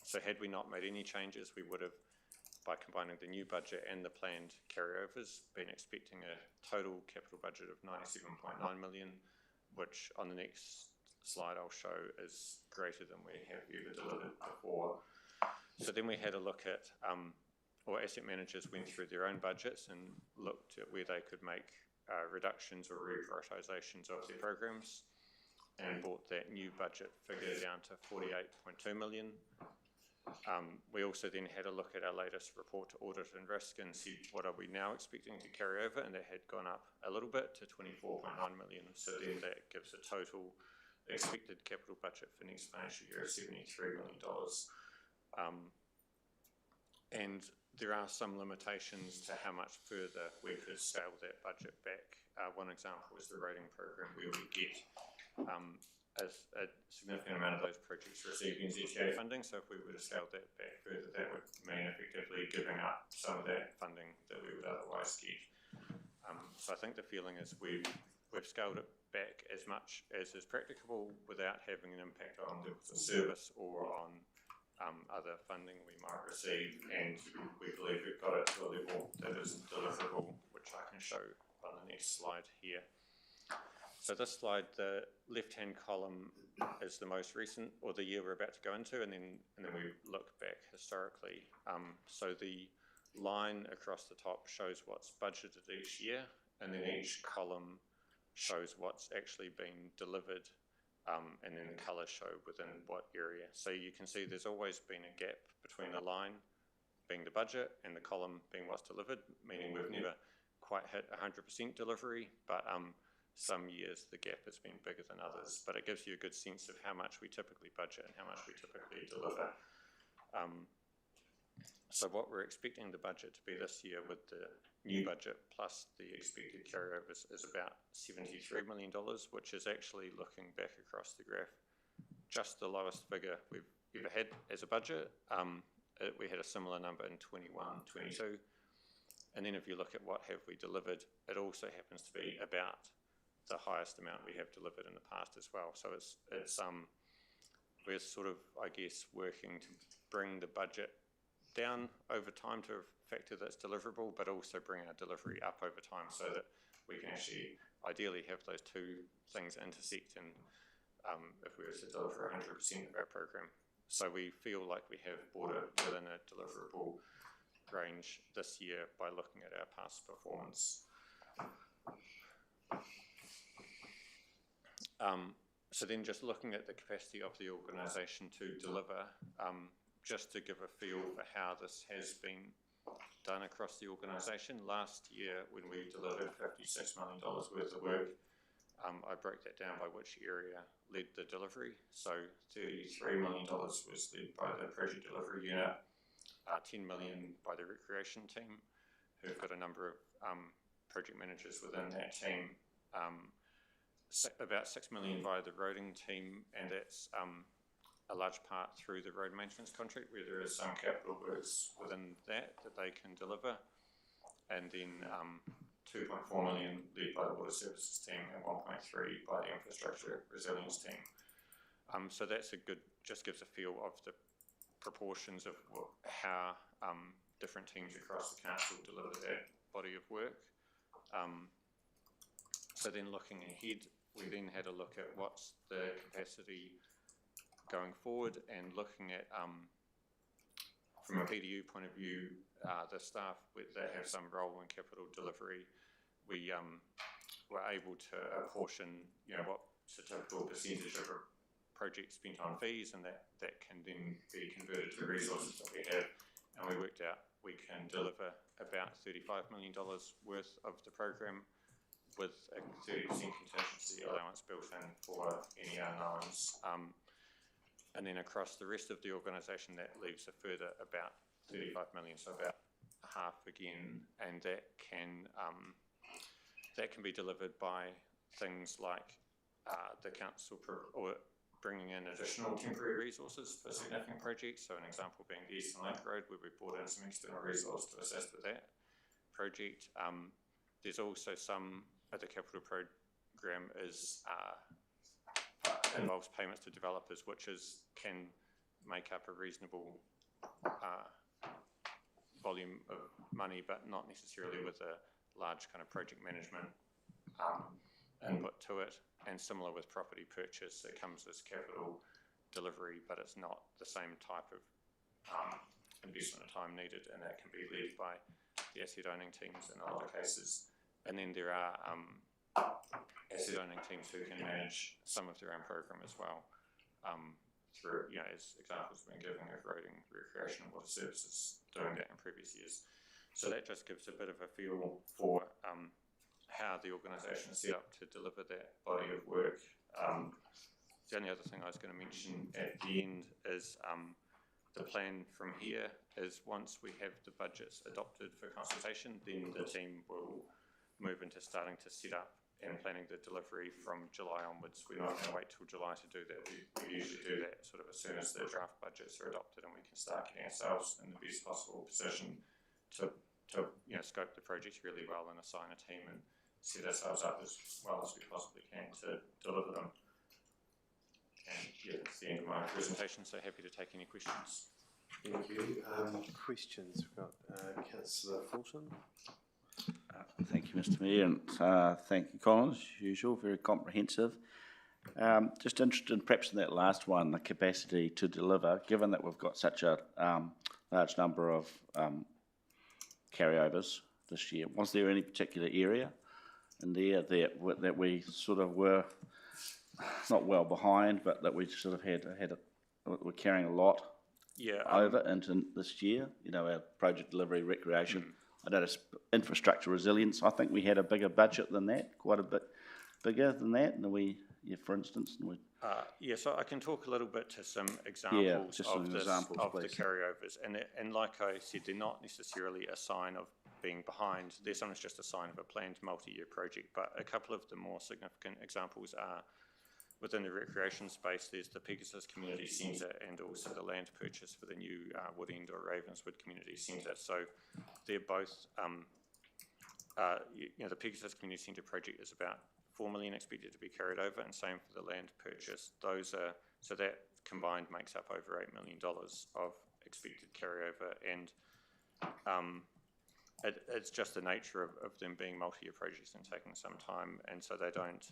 So had we not made any changes, we would have, by combining the new budget and the planned carryovers, been expecting a total capital budget of 97.9 million, which on the next slide I'll show is greater than we have ever delivered before. So then we had a look at, or asset managers went through their own budgets and looked at where they could make reductions or reprioritisations of their programs, and brought that new budget figure down to 48.2 million. We also then had a look at our latest report to audit and risk and see what are we now expecting to carry over, and that had gone up a little bit to 24.9 million. So then that gives a total expected capital budget for next financial year of $73 million. And there are some limitations to how much further we could scale that budget back. One example is the rating program, where we get a significant amount of those projects receiving ZTA funding. So if we were to scale that back further, that would mean effectively giving up some of that funding that we would otherwise get. So I think the feeling is we've scaled it back as much as is practicable without having an impact on the service or on other funding we might receive, and we believe we've got it to a level that is deliverable, which I can show on the next slide here. So this slide, the left-hand column is the most recent, or the year we're about to go into, and then we look back historically. So the line across the top shows what's budgeted each year, and then each column shows what's actually been delivered, and then the colours show within what area. So you can see there's always been a gap between the line being the budget and the column being what's delivered, meaning we've never quite hit 100% delivery, but some years the gap has been bigger than others. But it gives you a good sense of how much we typically budget and how much we typically deliver. So what we're expecting the budget to be this year with the new budget plus the expected carryovers is about $73 million, which is actually, looking back across the graph, just the lowest figure we've ever had as a budget. We had a similar number in 21, 22. And then if you look at what have we delivered, it also happens to be about the highest amount we have delivered in the past as well. So we're sort of, I guess, working to bring the budget down over time to a factor that's deliverable, but also bring our delivery up over time so that we can actually ideally have those two things intersect, and if we were to deliver 100% of our program. So we feel like we have brought it within a deliverable range this year by looking at our past performance. So then just looking at the capacity of the organisation to deliver, just to give a feel for how this has been done across the organisation. Last year, when we delivered $56 million worth of work, I broke that down by which area led the delivery. So $33 million was led by the project delivery unit, $10 million by the recreation team, who've got a number of project managers within that team, about $6 million by the roading team, and that's a large part through the road maintenance contract, where there is some capital works within that they can deliver, and then $2.4 million led by the water services team and $1.3 by the infrastructure resilience team. So that's just gives a feel of the proportions of how different teams across the council deliver that body of work. So then looking ahead, we then had a look at what's the capacity going forward, and looking at, from a PDU point of view, the staff that have some role in capital delivery, we were able to apportion, what's a typical percentage of a project spent on fees, and that can then be converted to resources that we have, and we worked out we can deliver about $35 million worth of the program with a 30% contingency allowance built in for any unknowns. And then across the rest of the organisation, that leaves a further about 35 million, so about half again, and that can be delivered by things like the council or bringing in additional temporary resources for significant projects. So an example being the Eastern Link Road, where we brought in some external resource to assist with that project. There's also some of the capital program involves payments to developers, which can make up a reasonable volume of money, but not necessarily with a large kind of project management input to it. And similar with property purchase, it comes as capital delivery, but it's not the same type of investment of time needed, and that can be led by the asset owning teams in a lot of cases. And then there are asset owning teams who can manage some of their own program as well, through, as examples have been given of roading, recreation and water services doing that in previous years. So that just gives a bit of a feel for how the organisation is set up to deliver that body of work. The only other thing I was going to mention at the end is the plan from here is once we have the budgets adopted for consultation, then the team will move into starting to set up and planning the delivery from July onwards. We're not going to wait till July to do that. We usually do that sort of as soon as the draft budgets are adopted, and we can start getting ourselves in the best possible position to scope the projects really well and assign a team and set ourselves up as well as we possibly can to deliver them. And that's the end of my presentation, so happy to take any questions. Thank you. Questions? We've got Councillor Fulton. Thank you, Mr Mayor, and thank you, Colin, as usual, very comprehensive. Just interested perhaps in that last one, the capacity to deliver, given that we've got such a large number of carryovers this year. Was there any particular area in there that we sort of were not well behind, but that we sort of we're carrying a lot over into this year? Our project delivery, recreation. I noticed infrastructure resilience. I think we had a bigger budget than that, quite a bit bigger than that. And for instance, so I can talk a little bit to some examples of the carryovers. And like I said, they're not necessarily a sign of being behind. They're sometimes just a sign of a planned multi-year project. But a couple of the more significant examples are within the recreation space. There's the Pegasus Community Centre and also the land purchase for the new Woodend or Ravenswood Community Centre. So they're both, the Pegasus Community Centre project is about 4 million expected to be carried over, and same for the land purchase. So that combined makes up over $8 million of expected carryover, and it's just the nature of them being multi-year projects and taking some time, and so they don't.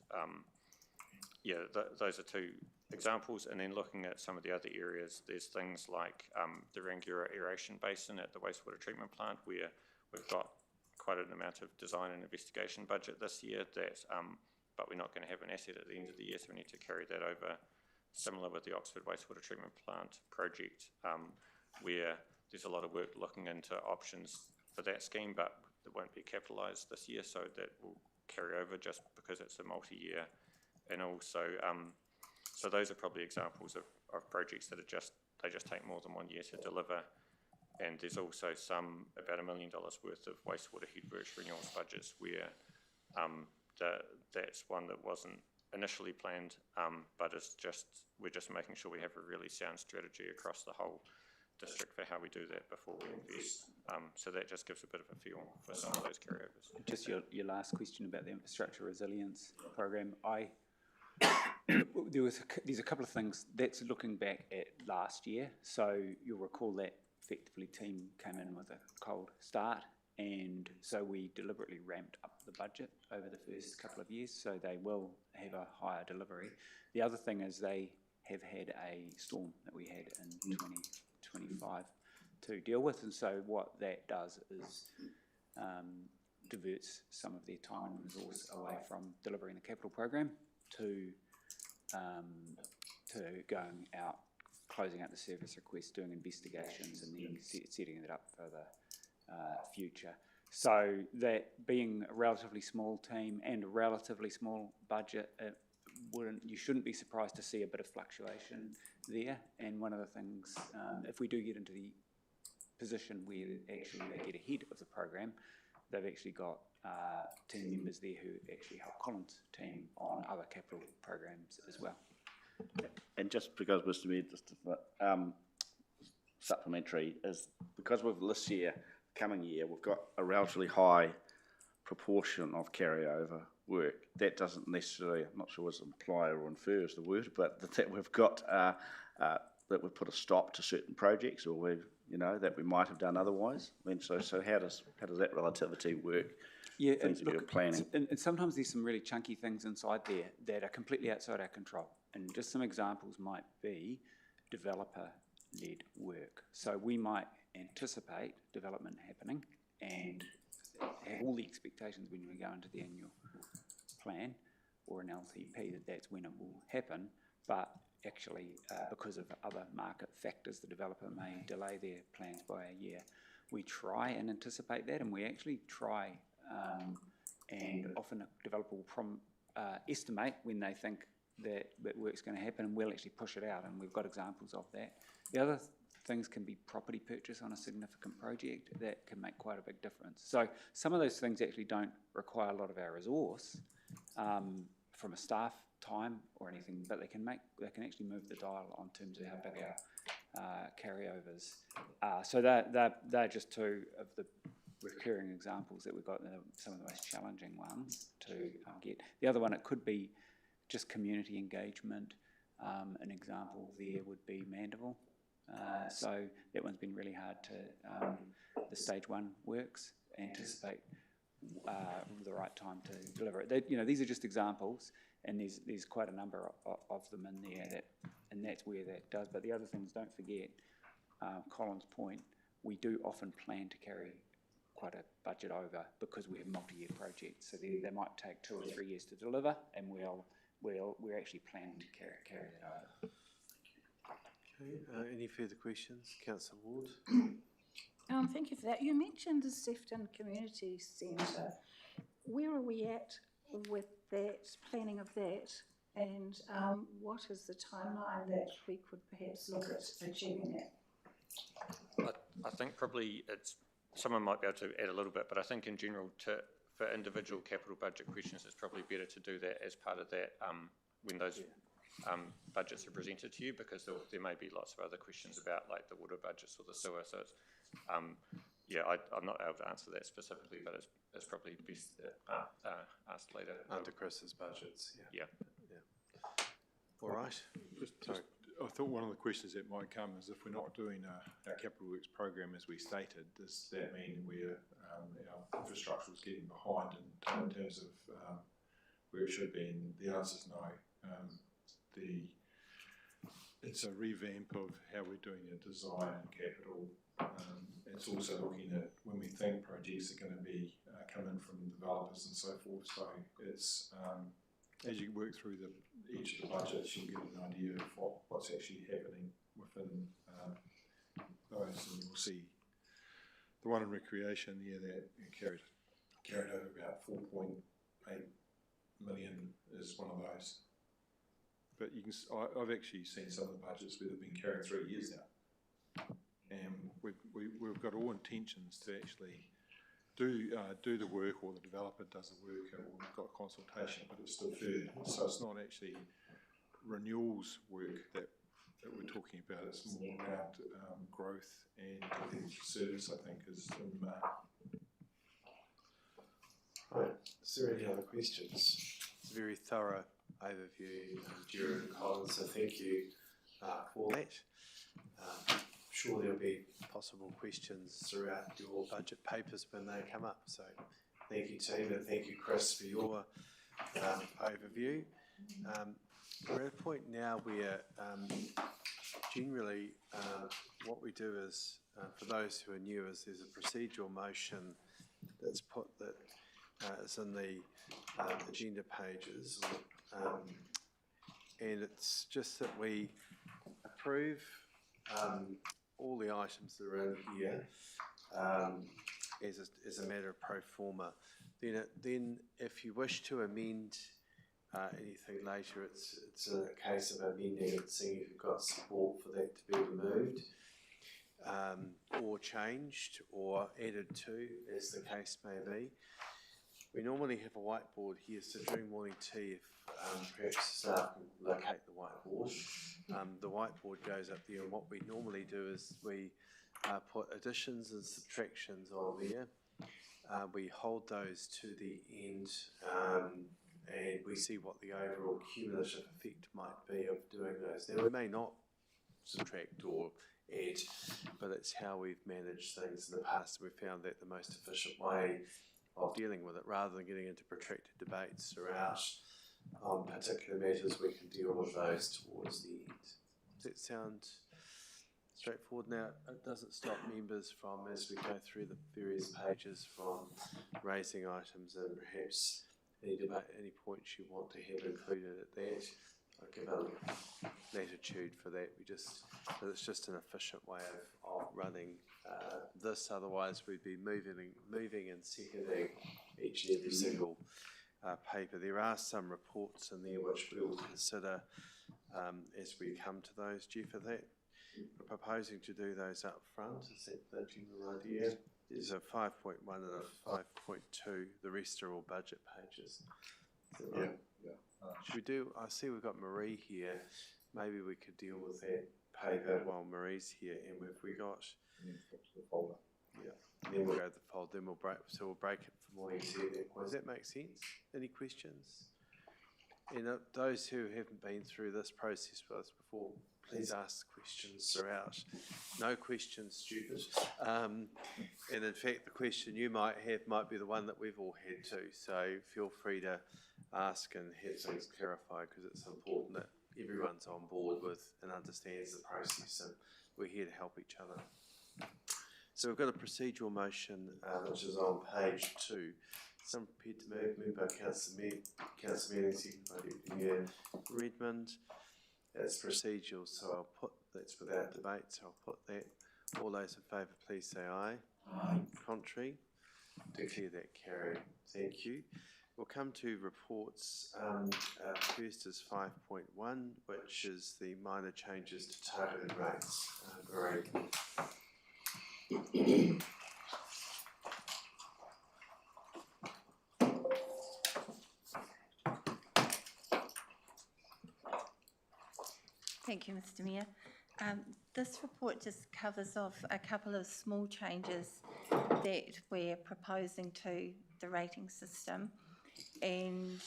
Those are two examples. And then looking at some of the other areas, there's things like the Rangiora aeration basin at the wastewater treatment plant, where we've got quite an amount of design and investigation budget this year, but we're not going to have an asset at the end of the year, so we need to carry that over. Similar with the Oxford wastewater treatment plant project, where there's a lot of work looking into options for that scheme, but it won't be capitalised this year, so that will carry over just because it's a multi-year. And also, so those are probably examples of projects that they just take more than 1 year to deliver. And there's also about $1 million worth of wastewater headworks renewals budgets where that's one that wasn't initially planned, but we're just making sure we have a really sound strategy across the whole district for how we do that before we invest. So that just gives a bit of a feel for some of those carryovers. Just your last question about the infrastructure resilience program. There's a couple of things that's looking back at last year. So you'll recall that effectively team came in with a cold start, and so we deliberately ramped up the budget over the first couple of years, so they will have a higher delivery. The other thing is they have had a storm that we had in 2025 to deal with, and so what that does is diverts some of their time and resource away from delivering the capital program to going out, closing out the service request, doing investigations, and then setting it up for the future. So that being a relatively small team and a relatively small budget, it you shouldn't be surprised to see a bit of fluctuation there. And one of the things, if we do get into the position where actually they get ahead of the program, they've actually got team members there who actually help Colin's team on other capital programs as well. And just because, Mr. Mayor, just supplementary, is because we've this year, coming year, we've got a relatively high proportion of carryover work. That doesn't necessarily, I'm not sure what's imply or infer is the word, but that we've got, that we've put a stop to certain projects, or we've, that we might have done otherwise. I mean, so how does that relativity work? Yeah, Things that you're planning. And sometimes there's some really chunky things inside there that are completely outside our control. And just some examples might be developer-led work. So we might anticipate development happening and have all the expectations when we go into the annual plan or an LTP that that's when it will happen, but actually because of other market factors, the developer may delay their plans by a year. We try and anticipate that, and we actually try and often a developer will estimate when they think that work's going to happen, and we'll actually push it out, and we've got examples of that. The other things can be property purchase on a significant project. That can make quite a big difference. So some of those things actually don't require a lot of our resource from a staff time or anything, but they can actually move the dial on terms of how big our carryovers are. So they're just two of the recurring examples that we've got, some of the most challenging ones to get. The other one, it could be just community engagement. An example there would be Mandeville. So that one's been really hard to, the stage 1 works, anticipate the right time to deliver it. These are just examples, and there's quite a number of them in there, and that's where that does. But the other things, don't forget, Colin's point, we do often plan to carry quite a budget over because we have multi-year projects. So they might take 2 or 3 years to deliver, and we're actually planning to carry that over. Okay, any further questions? Councillor Ward? Thank you for that. You mentioned the Sefton Community Centre. Where are we at with that, planning of that? And what is the timeline that we could perhaps look at achieving that? I think probably someone might be able to add a little bit, but I think in general for individual capital budget questions, it's probably better to do that as part of that when those budgets are presented to you, because there may be lots of other questions about like the water budgets or the sewer. So it's, I'm not able to answer that specifically, but it's probably best asked later. Under Chris's budgets, Yeah. All right. I thought one of the questions that might come is, if we're not doing our capital works program as we stated, does that mean our infrastructure is getting behind in terms of where it should be? And the answer is no. It's a revamp of how we're doing our design and capital. It's also looking at when we think projects are going to be coming from developers and so forth. So it's as you work through each of the budgets, you'll get an idea of what's actually happening within those, and you'll see the one in recreation, that carried over about 4.8 million is one of those. But I've actually seen some of the budgets where they've been carried 3 years now, and we've got all intentions to actually do the work, or the developer does the work, or we've got consultation, but it's still further. So it's not actually renewals work that we're talking about. It's more around growth and service, I think, is in the mark. Right. Is there any other questions? It's a very thorough overview, Jared and Colin, so thank you for that. I'm sure there'll be possible questions throughout your budget papers when they come up. So thank you, team, and thank you, Chris, for your overview. We're at a point now where generally what we do is, for those who are new, is there's a procedural motion that's put that is in the agenda pages, and it's just that we approve all the items that are in here as a matter of pro forma. Then if you wish to amend anything later, it's a case of amending it, seeing if you've got support for that to be removed, or changed, or added to, as the case may be. We normally have a whiteboard here, so during morning tea, if perhaps staff can locate the whiteboard, the whiteboard goes up there, and what we normally do is we put additions and subtractions on there. We hold those to the end, and we see what the overall cumulative effect might be of doing those. Now, we may not subtract or add, but it's how we've managed things in the past. We've found that the most efficient way of dealing with it, rather than getting into protracted debates throughout on particular matters, we can deal with those towards the end. Does that sound straightforward? Now, it doesn't stop members from, as we go through the various pages, from raising items and perhaps any debate, any points you want to have included at that. I'll give a latitude for that. It's just an efficient way of running this. Otherwise, we'd be moving and seconding each and every single paper. There are some reports in there which we'll consider as we come to those. Jeff, are that we're proposing to do those up front? Is that the general idea? There's a 5.1 and a 5.2. The rest are all budget pages. Is that right? Yeah. Should we do, I see we've got Marie here. Maybe we could deal with that paper while Marie's here. And if we got, The folder. yeah, then we'll go to the folder, then we'll break, so we'll break it for morning tea. Does that make sense? Any questions? And those who haven't been through this process with us before, please ask questions throughout. No questions, stupid. And in fact, the question you might have might be the one that we've all had too. So feel free to ask and have things clarified, because it's important that everyone's on board with and understands the process, and we're here to help each other. So we've got a procedural motion which is on page 2. Some prepared to move, moved by Councillor Manning, seconded by Deputy Mayor Redmond. It's procedural, so I'll put, that's without debate, so I'll put that. All those in favour, please say aye. Aye. Contrary? Declare that carried. Thank you. We'll come to reports. First is 5.1, which is the minor changes to targeted rates. Marie. Thank you, Mr. Mayor. This report just covers off a couple of small changes that we're proposing to the rating system, and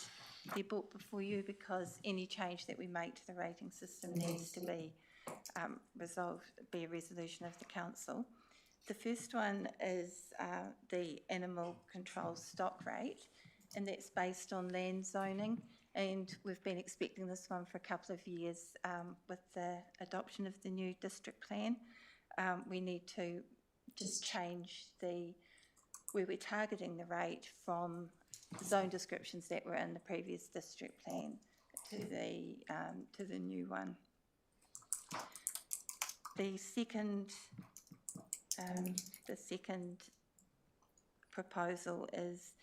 they're brought before you because any change that we make to the rating system needs to be resolved, be a resolution of the council. The first one is the animal control stock rate, and that's based on land zoning. And we've been expecting this one for a couple of years with the adoption of the new district plan. We need to just change where we're targeting the rate from zone descriptions that were in the previous district plan to the new one. The second proposal is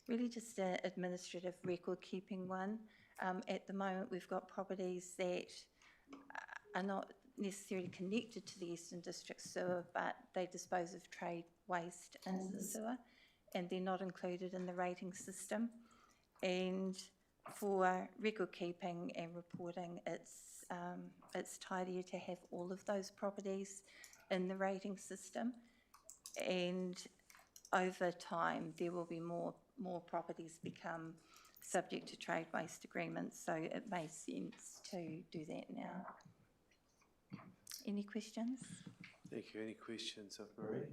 really just an administrative record keeping one. At the moment, we've got properties that are not necessarily connected to the Eastern District sewer, but they dispose of trade waste into the sewer, and they're not included in the rating system. And for record keeping and reporting, it's tidier to have all of those properties in the rating system. And over time, there will be more properties become subject to trade waste agreements, so it makes sense to do that now. Any questions? Thank you. Any questions of Marie?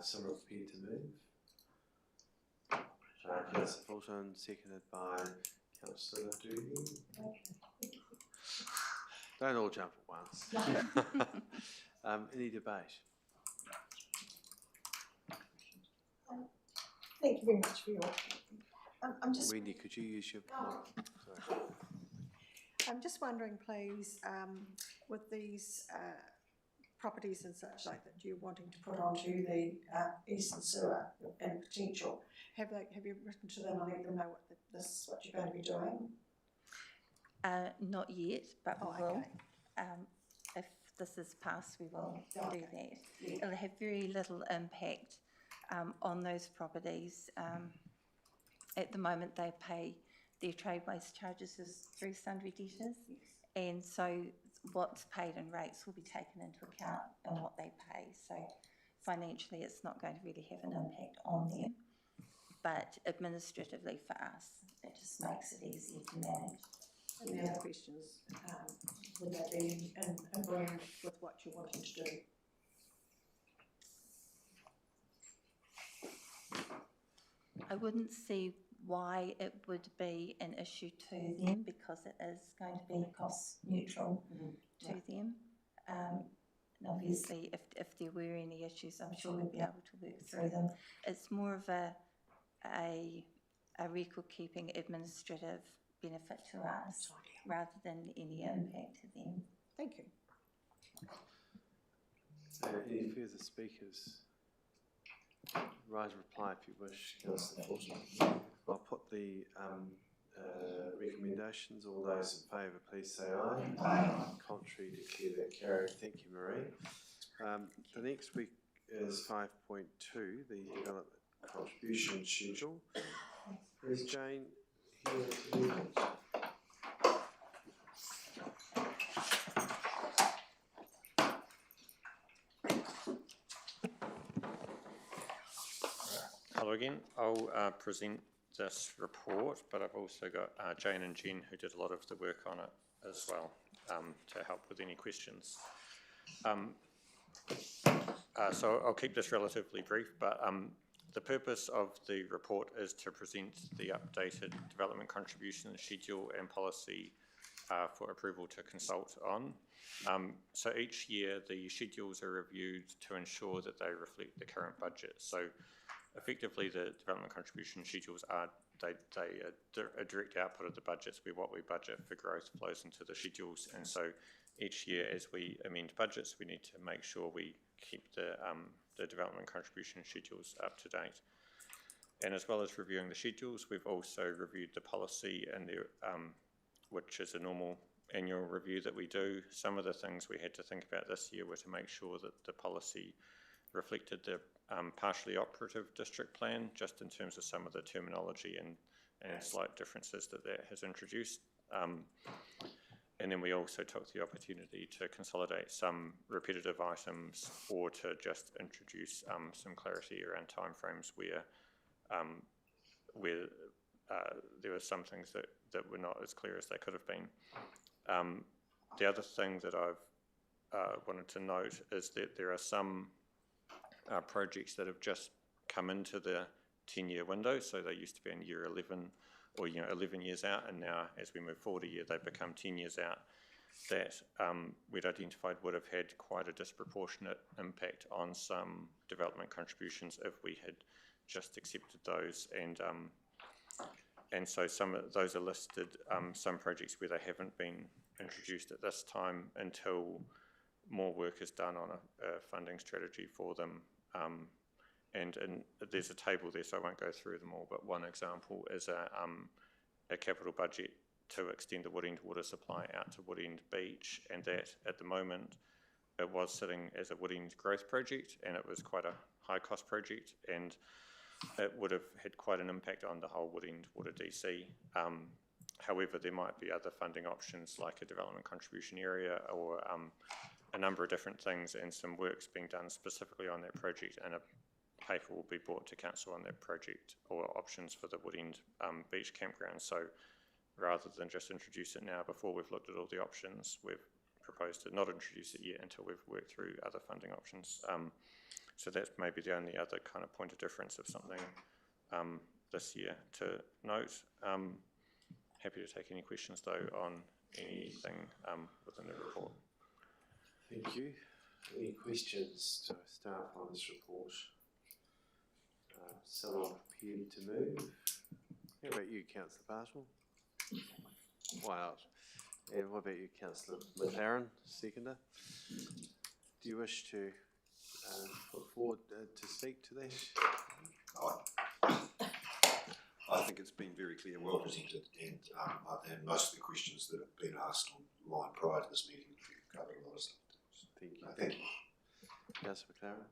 Someone prepared to move? Councillor Fulton, seconded by Councillor Dooley. Don't all jump at once. Any debate? Thank you very much for your. I'm just. Wendy, could you use your mic? Sorry. I'm just wondering, please, with these properties and such like that you're wanting to put onto the eastern sewer and potential, have you written to them and let them know what you're going to be doing? Not yet, but we will. Okay. If this is passed, we will do Okay. that. Yeah. It'll have very little impact on those properties. At the moment, they pay their trade waste charges through sundry debtors, and so what's paid in rates will be taken into account in what they pay. So financially, it's not going to really have an impact on them, but administratively for us, it just makes it easier to manage. And the other question is, would that be in agreement with what you're wanting to do? I wouldn't see why it would be an issue to them, because it is going to be cost neutral to them. And obviously, if there were any issues, I'm sure we'd be able to work through them. It's more of a record keeping administrative benefit to us rather than any impact to them. Thank you. Any further speakers? Rise and reply if you wish, Councillor Fulton. I'll put the recommendations. All those in favour, please say aye. Aye. Contrary, declare that carried. Thank you, Marie. The next week is 5.2, the development contribution schedule. Is Jane here to lead it? Hello again. I'll present this report, but I've also got Jane and Jen who did a lot of the work on it as well to help with any questions. So I'll keep this relatively brief, but the purpose of the report is to present the updated development contribution schedule and policy for approval to consult on. So each year the schedules are reviewed to ensure that they reflect the current budget. So effectively, the development contribution schedules are a direct output of the budgets, where what we budget for growth flows into the schedules. And so each year, as we amend budgets, we need to make sure we keep the development contribution schedules up to date. And as well as reviewing the schedules, we've also reviewed the policy, and which is a normal annual review that we do. Some of the things we had to think about this year were to make sure that the policy reflected the partially operative district plan, just in terms of some of the terminology and slight differences that has introduced. And then we also took the opportunity to consolidate some repetitive items, or to just introduce some clarity around timeframes where there were some things that were not as clear as they could have been. The other thing that I've wanted to note is that there are some projects that have just come into the 10-year window, so they used to be in year 11, or 11 years out, and now as we move forward a year, they become 10 years out, that we'd identified would have had quite a disproportionate impact on some development contributions if we had just accepted those. And so some of those are listed, some projects where they haven't been introduced at this time until more work is done on a funding strategy for them. And there's a table there, so I won't go through them all, but one example is a capital budget to extend the Woodend water supply out to Woodend Beach, and that at the moment it was sitting as a Woodend growth project, and it was quite a high cost project, and it would have had quite an impact on the whole Woodend water DC. However, there might be other funding options like a development contribution area, or a number of different things, and some work's being done specifically on that project, and a paper will be brought to council on that project, or options for the Woodend beach campground. So rather than just introduce it now before we've looked at all the options, we've proposed to not introduce it yet until we've worked through other funding options. So that's maybe the only other kind of point of difference of something this year to note. Happy to take any questions though on anything within the report. Thank you. Any questions to start on this report? Someone prepared to move? How about you, Councillor Bartle? Why not? And what about you, Councillor McLaren, seconder? do you wish to put forward to speak to that? I think it's been very clear, well presented, and most of the questions that have been asked online prior to this meeting have covered a lot of stuff. Thank you. Thank you. Councillor McLaren.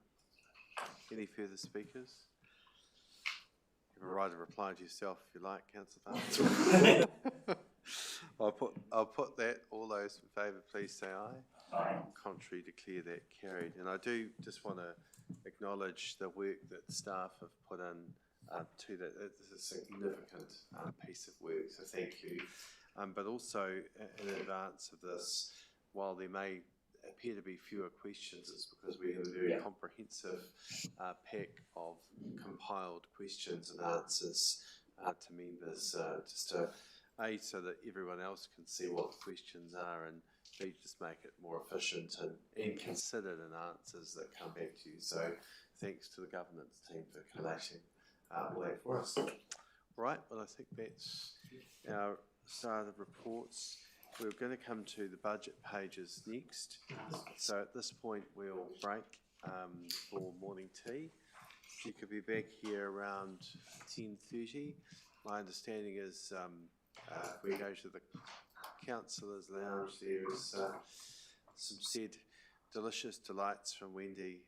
Any further speakers? You have a right to reply to yourself if you like, Councillor Farmer. I'll put that. All those in favour, please say aye. Aye. Contrary, declare that carried. And I do just want to acknowledge the work that staff have put in to that. It's a significant piece of work, so thank you. But also in advance of this, while there may appear to be fewer questions, it's because we have a very comprehensive pack of compiled questions and answers to members, just to A, so that everyone else can see what the questions are, and B, just make it more efficient and considered in answers that come back to you. So thanks to the governance team for collating all that for us. Right, well I think that's our start of reports. We're going to come to the budget pages next. So at this point we'll break for morning tea. You could be back here around 10:30. My understanding is if we go to the councillors' lounge, there is some said delicious delights from Wendy.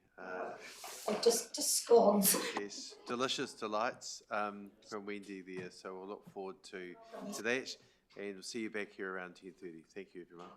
Just scones. Yes, delicious delights from Wendy there. So we'll look forward to that, and we'll see you back here around 10:30. Thank you, everyone.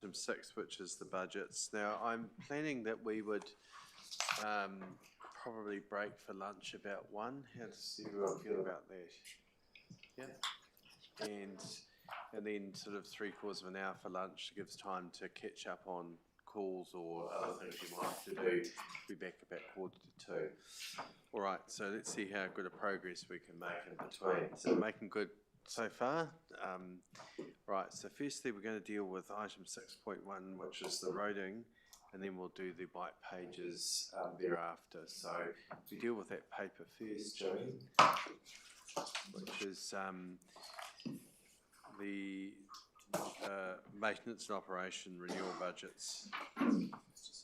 item 6, which is the budgets. Now, I'm planning that we would probably break for lunch about 1. How does everyone feel about that? Yeah. And then sort of 3/4 of an hour for lunch gives time to catch up on calls or other things you might have to do. Be back about 1:45. All right, so let's see how good a progress we can make in between. So making good so far. Right, so firstly we're going to deal with item 6.1, which is the roading, and then we'll do the white pages thereafter. So we deal with that paper first, Joey, which is the maintenance and operation renewal budgets,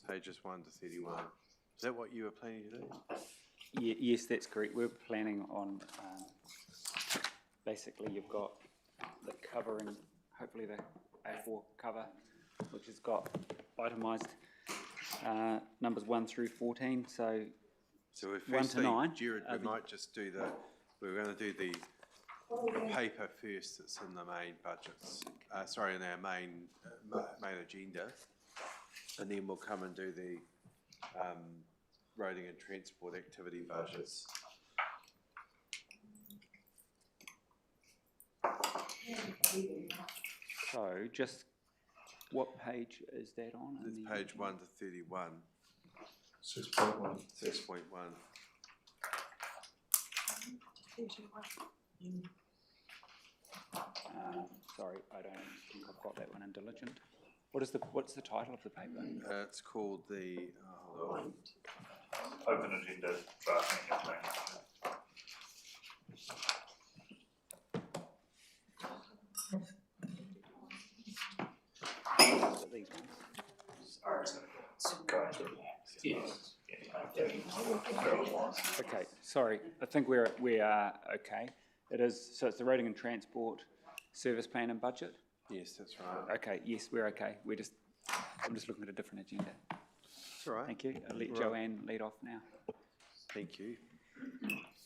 pages 1 to 31. Is that what you were planning to do? Yes, that's correct. We're planning on, basically you've got the covering, hopefully the A4 cover, which has got itemised numbers 1 through 14. So we're 1 to 9. Jared, we might just do we're going to do the paper first that's in the main budgets, in our main agenda, and then we'll come and do the roading and transport activity budgets. So just what page is that on? It's page 1 to 31. 6.1. 6.1. Sorry, I don't think I've got that one in diligent. What's the title of the paper? It's called the. Hold on. Open agenda drafting and planning. Is it these ones? Okay, sorry. I think we are okay. It is. So it's the roading and transport service plan and budget. Yes, that's right. Okay. Yes, we're okay. I'm just looking at a different agenda. That's all right. Thank you. I'll let Joanne lead off now. Thank you.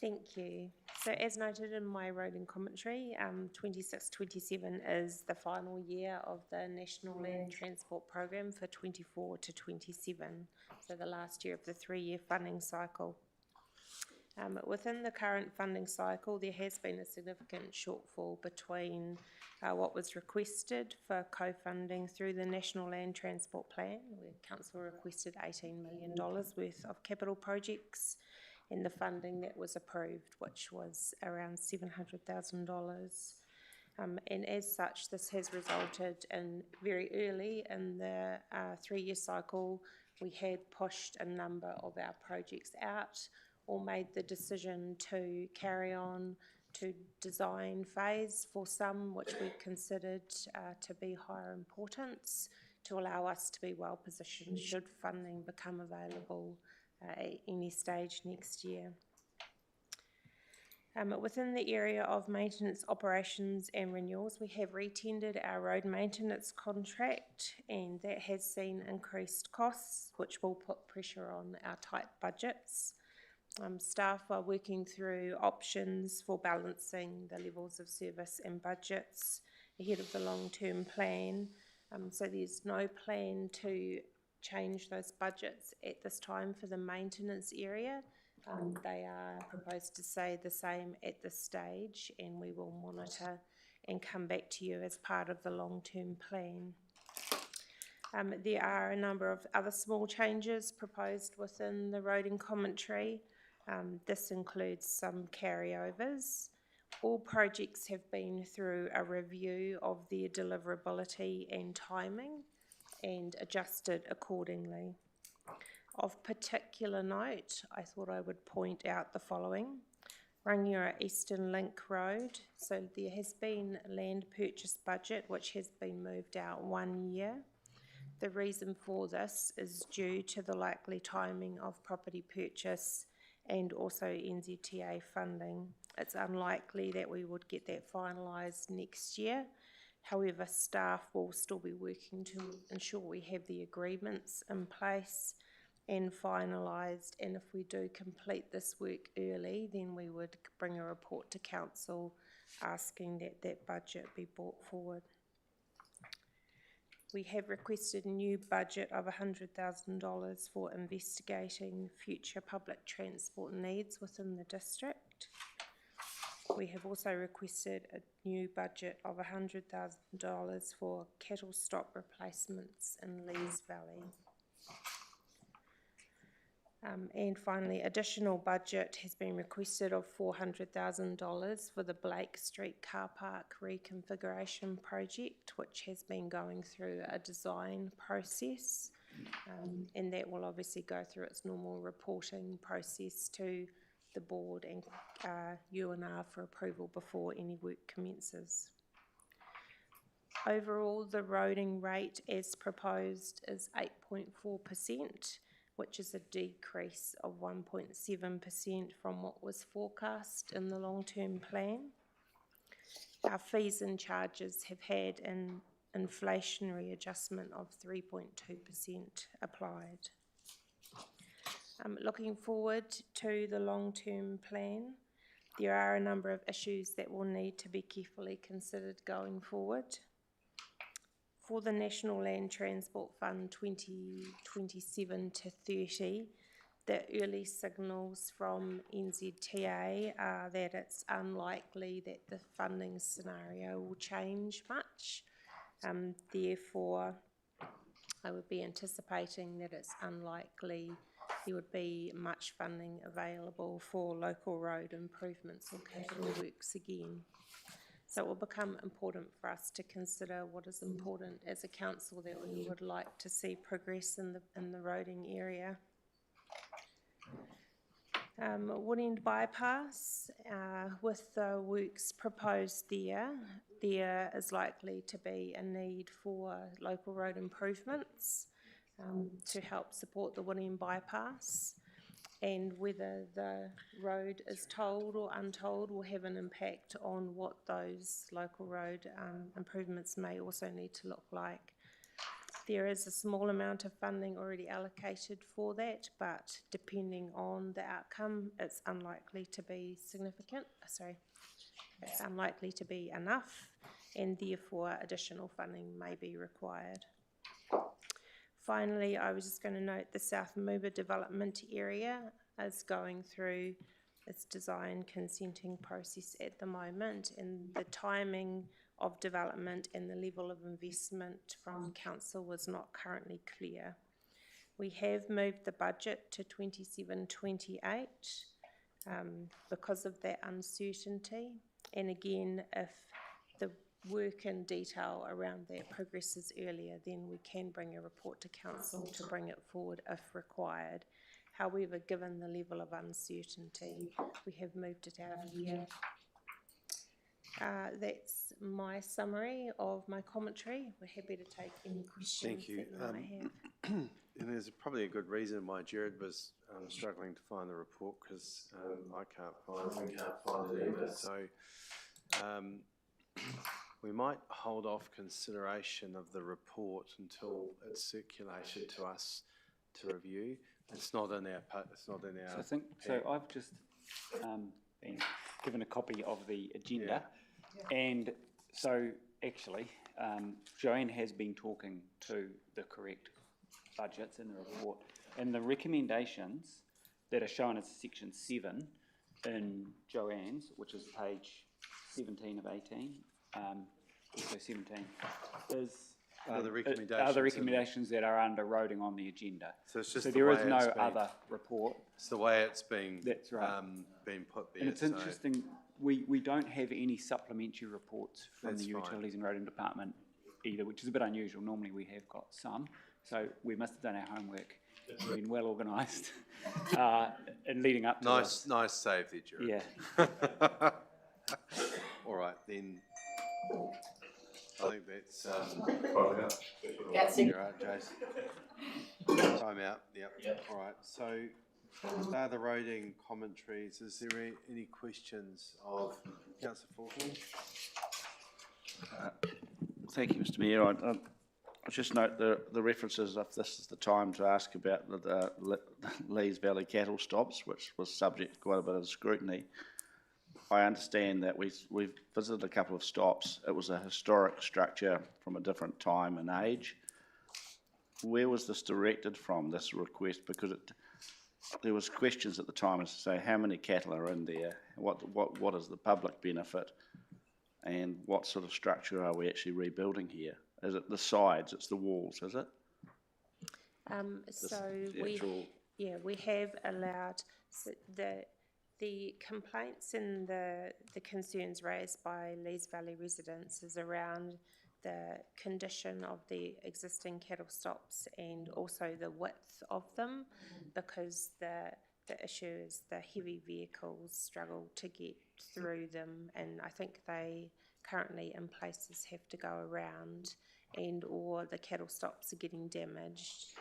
Thank you. So as noted in my roading commentary, 26-27 is the final year of the National Land Transport Program for 24 to 27, so the last year of the 3-year funding cycle. Within the current funding cycle, there has been a significant shortfall between what was requested for co-funding through the National Land Transport Plan, where Council requested $18 million worth of capital projects, and the funding that was approved, which was around $700,000. And as such, this has resulted in very early in the 3-year cycle, we had pushed a number of our projects out or made the decision to carry on to design phase for some which we considered to be higher importance to allow us to be well positioned should funding become available at any stage next year. Within the area of maintenance, operations and renewals, we have retendered our road maintenance contract, and that has seen increased costs, which will put pressure on our tight budgets. Staff are working through options for balancing the levels of service and budgets ahead of the long-term plan. So there's no plan to change those budgets at this time for the maintenance area. They are proposed to stay the same at this stage, and we will monitor and come back to you as part of the long-term plan. There are a number of other small changes proposed within the roading commentary. This includes some carryovers. All projects have been through a review of their deliverability and timing and adjusted accordingly. Of particular note, I thought I would point out the following. Rangiora Eastern Link Road, so there has been a land purchase budget which has been moved out 1 year. The reason for this is due to the likely timing of property purchase and also NZTA funding. It's unlikely that we would get that finalised next year. However, staff will still be working to ensure we have the agreements in place and finalised, and if we do complete this work early, then we would bring a report to council asking that that budget be brought forward. We have requested a new budget of $100,000 for investigating future public transport needs within the district. We have also requested a new budget of $100,000 for cattle stop replacements in Lees Valley. And finally, additional budget has been requested of $400,000 for the Blake Street car park reconfiguration project, which has been going through a design process, and that will obviously go through its normal reporting process to the board and UNR for approval before any work commences. Overall, the roading rate as proposed is 8.4%, which is a decrease of 1.7% from what was forecast in the long-term plan. Our fees and charges have had an inflationary adjustment of 3.2% applied. Looking forward to the long-term plan, there are a number of issues that will need to be carefully considered going forward. For the National Land Transport Fund 2027 to 30, the early signals from NZTA are that it's unlikely that the funding scenario will change much. Therefore, I would be anticipating that it's unlikely there would be much funding available for local road improvements or capital works again. So it will become important for us to consider what is important as a council that we would like to see progress in the roading area. Woodend Bypass, with the works proposed there is likely to be a need for local road improvements to help support the Woodend Bypass. And whether the road is tolled or untolled will have an impact on what those local road improvements may also need to look like. There is a small amount of funding already allocated for that, but depending on the outcome, it's unlikely to be it's unlikely to be enough, and therefore additional funding may be required. Finally, I was just going to note the South Mooba development area is going through its design consenting process at the moment, and the timing of development and the level of investment from council was not currently clear. We have moved the budget to 27-28 because of that uncertainty, and again, if the work in detail around that progresses earlier, then we can bring a report to council to bring it forward if required. However, given the level of uncertainty, we have moved it out a year. That's my summary of my commentary. We're happy to take any questions that you might have. And there's probably a good reason why Jared was struggling to find the report, because we can't find it either. So we might hold off consideration of the report until it's circulated to us to review. It's not in our. So I've just been given a copy of the agenda, and so actually, Joanne has been talking to the correct budgets in the report, and the recommendations that are shown as section 7 in Joanne's, which is page 17 of 18. So 17 is the recommendations that are under roading on the agenda. So it's just so there is no other report. It's the way it's being That's right. Being put there. And it's interesting, we don't have any supplementary reports from the Utilities and Roading Department either, which is a bit unusual. Normally we have got some, so we must have done our homework. We've been well organised and leading up to this. Nice save there, Jared. Yeah. All right, then. I think that's That's it. you're right, Jace. Time out. Yep. All right. So, are the roading commentaries? Is there any questions of Councillor Fulton? Thank you, Mr. Mayor. I just note the references, if this is the time to ask about the Lees Valley cattle stops, which was subject to quite a bit of scrutiny. I understand that we've visited a couple of stops. It was a historic structure from a different time and age. Where was this directed from, this request? Because there was questions at the time as to say how many cattle are in there, what is the public benefit, and what sort of structure are we actually rebuilding here? Is it the sides, it's the walls, is it? We have allowed the complaints and the concerns raised by Lees Valley residents is around the condition of the existing cattle stops and also the width of them, because the issue is the heavy vehicles struggle to get through them, and I think they currently in places have to go around, and or the cattle stops are getting damaged.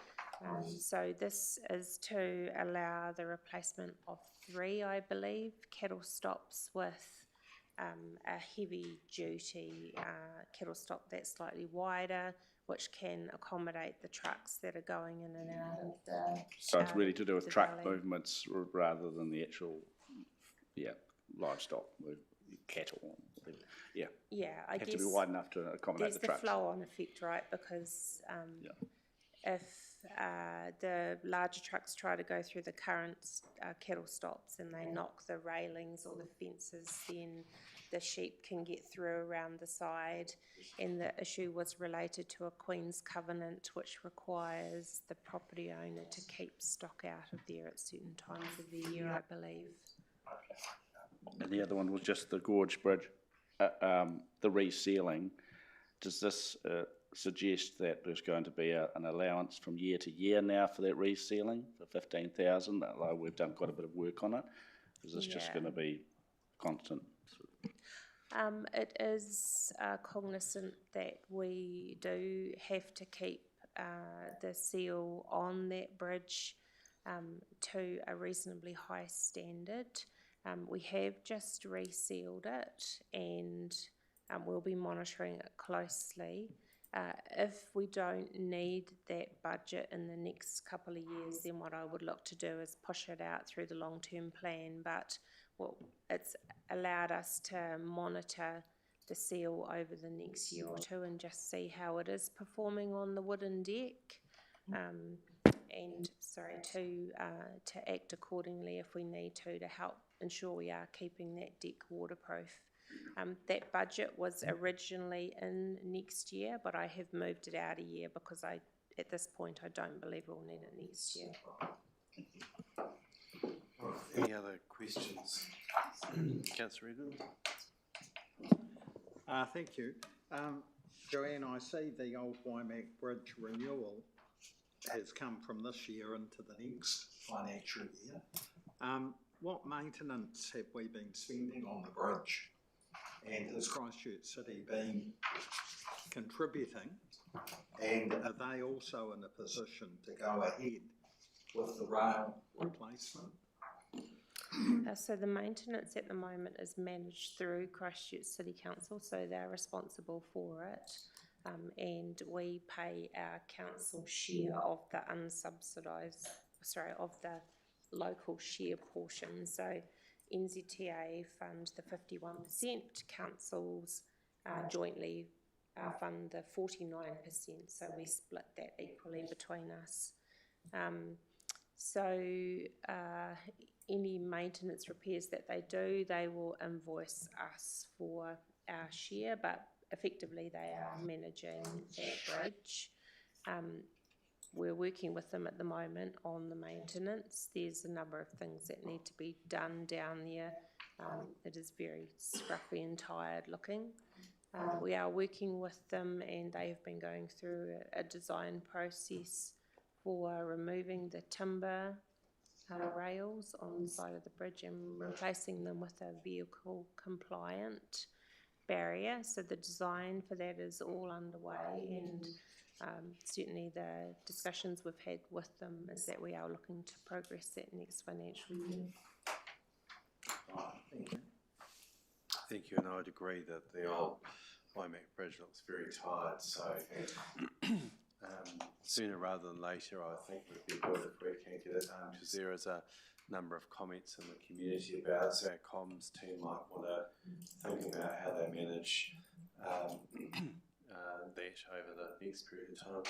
So this is to allow the replacement of 3, I believe, cattle stops with a heavy duty cattle stop that's slightly wider, which can accommodate the trucks that are going in and out of the So it's really to do with truck valley. movements rather than the actual, livestock, cattle. I Have guess to be wide enough to accommodate there's the trucks. the flow-on effect, right? Because if the larger trucks try to go through the current cattle stops and they knock the railings or the fences, then the sheep can get through around the side. And the issue was related to a Queen's Covenant, which requires the property owner to keep stock out of there at certain times of the year, I believe. And the other one was just the gorge bridge, the resealing. Does this suggest that there's going to be an allowance from year to year now for that resealing for 15,000? Although we've done quite a bit of work on it, is this just going to be constant? It is cognizant that we do have to keep the seal on that bridge to a reasonably high standard. We have just resealed it, and we'll be monitoring it closely. If we don't need that budget in the next couple of years, then what I would look to do is push it out through the long-term plan. But it's allowed us to monitor the seal over the next year or two and just see how it is performing on the wooden deck. To act accordingly if we need to help ensure we are keeping that deck waterproof. That budget was originally in next year, but I have moved it out a year because at this point I don't believe we'll need it next year. Any other questions? Councillor Edwards? Thank you. Joanne, I see the old Waimak Bridge renewal has come from this year into the next financial year. What maintenance have we been spending on the bridge? And has Christchurch City been contributing? And are they also in a position to go ahead with the rail replacement? So the maintenance at the moment is managed through Christchurch City Council, so they're responsible for it. And we pay our council share of the of the local share portion. So NZTA fund the 51%, councils jointly fund the 49%, so we split that equally between us. Any maintenance repairs that they do, they will invoice us for our share, but effectively they are managing that bridge. We're working with them at the moment on the maintenance. There's a number of things that need to be done down there. It is very scruffy and tired looking. We are working with them, and they have been going through a design process for removing the timber rails on the side of the bridge and replacing them with a vehicle compliant barrier. So the design for that is all underway, and certainly the discussions we've had with them is that we are looking to progress that next financial year. Thank you. Thank you, and I would agree that the old Waimak Bridge looks very tired, so sooner rather than later I think would be good if we can get it, because there is a number of comments in the community about it, so our comms team might want to think about how they manage that over the next period of time.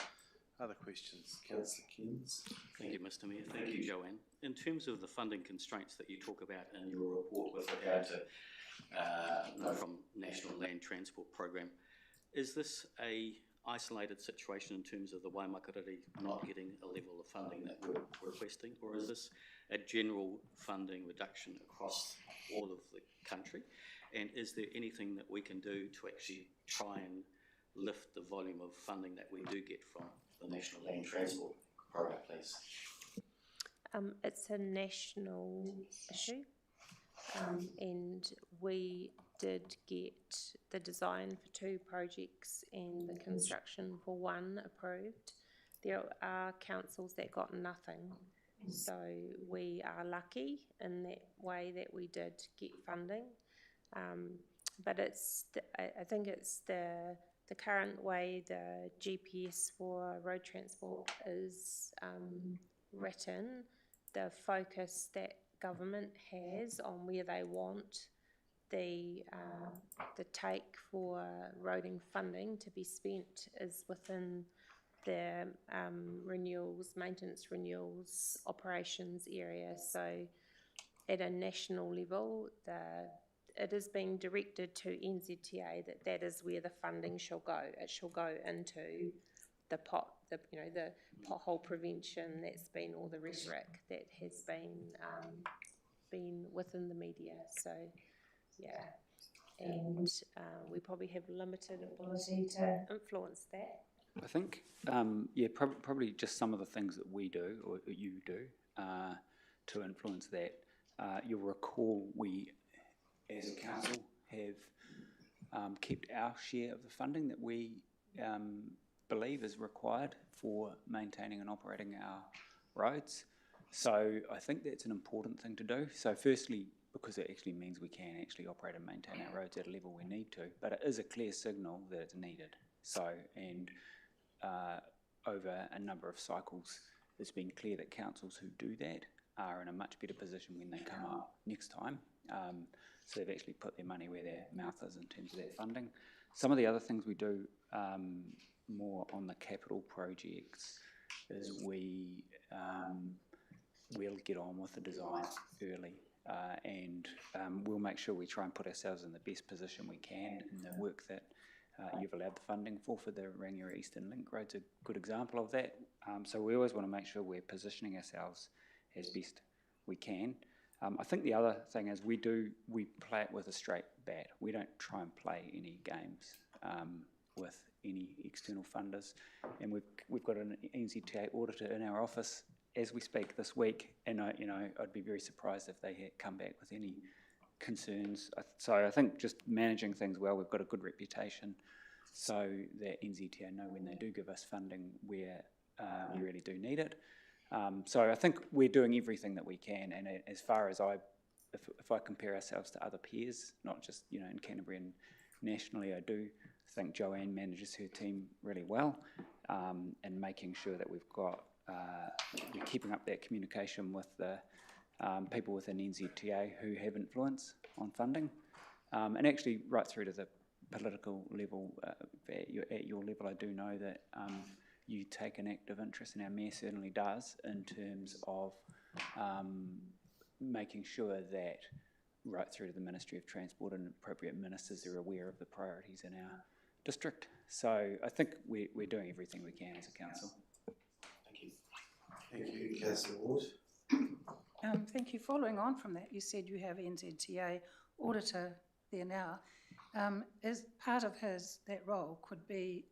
Other questions? Councillor Keynes? Thank you, Mr Mayor. Thank you, Joanne. In terms of the funding constraints that you talk about in your report with regard to from National Land Transport Program, is this a isolated situation in terms of the waimakariri not getting a level of funding that we're requesting, or is this a general funding reduction across all of the country? And is there anything that we can do to actually try and lift the volume of funding that we do get from the National Land Transport Program, please? It's a national issue, and we did get the design for 2 projects and the construction for 1 approved. There are councils that got nothing, so we are lucky in that way that we did get funding. But I think it's the current way the GPS for road transport is written, the focus that government has on where they want the take for roading funding to be spent is within the maintenance renewals operations area. So at a national level, it is being directed to NZTA that is where the funding shall go. It shall go into the pothole prevention that's been all the rhetoric that has been within the media. So yeah, and we probably have limited ability to influence that. I think, probably just some of the things that we do, or you do, to influence that. You'll recall we, as a council, have kept our share of the funding that we believe is required for maintaining and operating our roads. So I think that's an important thing to do. So firstly, because it actually means we can actually operate and maintain our roads at a level we need to, but it is a clear signal that it's needed. So, and over a number of cycles, it's been clear that councils who do that are in a much better position when they come up next time. So they've actually put their money where their mouth is in terms of that funding. Some of the other things we do more on the capital projects is we'll get on with the design early and we'll make sure we try and put ourselves in the best position we can in the work that you've allowed the funding for the Rangiora Eastern Link Road's a good example of that. So we always want to make sure we're positioning ourselves as best we can. I think the other thing is we play it with a straight bat. We don't try and play any games with any external funders, and we've got an NZTA auditor in our office as we speak this week, and I'd be very surprised if they had come back with any concerns. So I think just managing things well, we've got a good reputation, so that NZTA know when they do give us funding where we really do need it. So I think we're doing everything that we can, and as far as if I compare ourselves to other peers, not just in Canterbury and nationally, I do think Joanne manages her team really well, and making sure that we're keeping up that communication with the people within NZTA who have influence on funding, and actually right through to the political level. At your level, I do know that you take an active interest, and our Mayor certainly does, in terms of making sure that right through to the Ministry of Transport and appropriate ministers are aware of the priorities in our district. So I think we're doing everything we can as a council. Thank you. Thank you, Councillor Ward. Thank you. Following on from that, you said you have NZTA auditor there now. As part of that role could be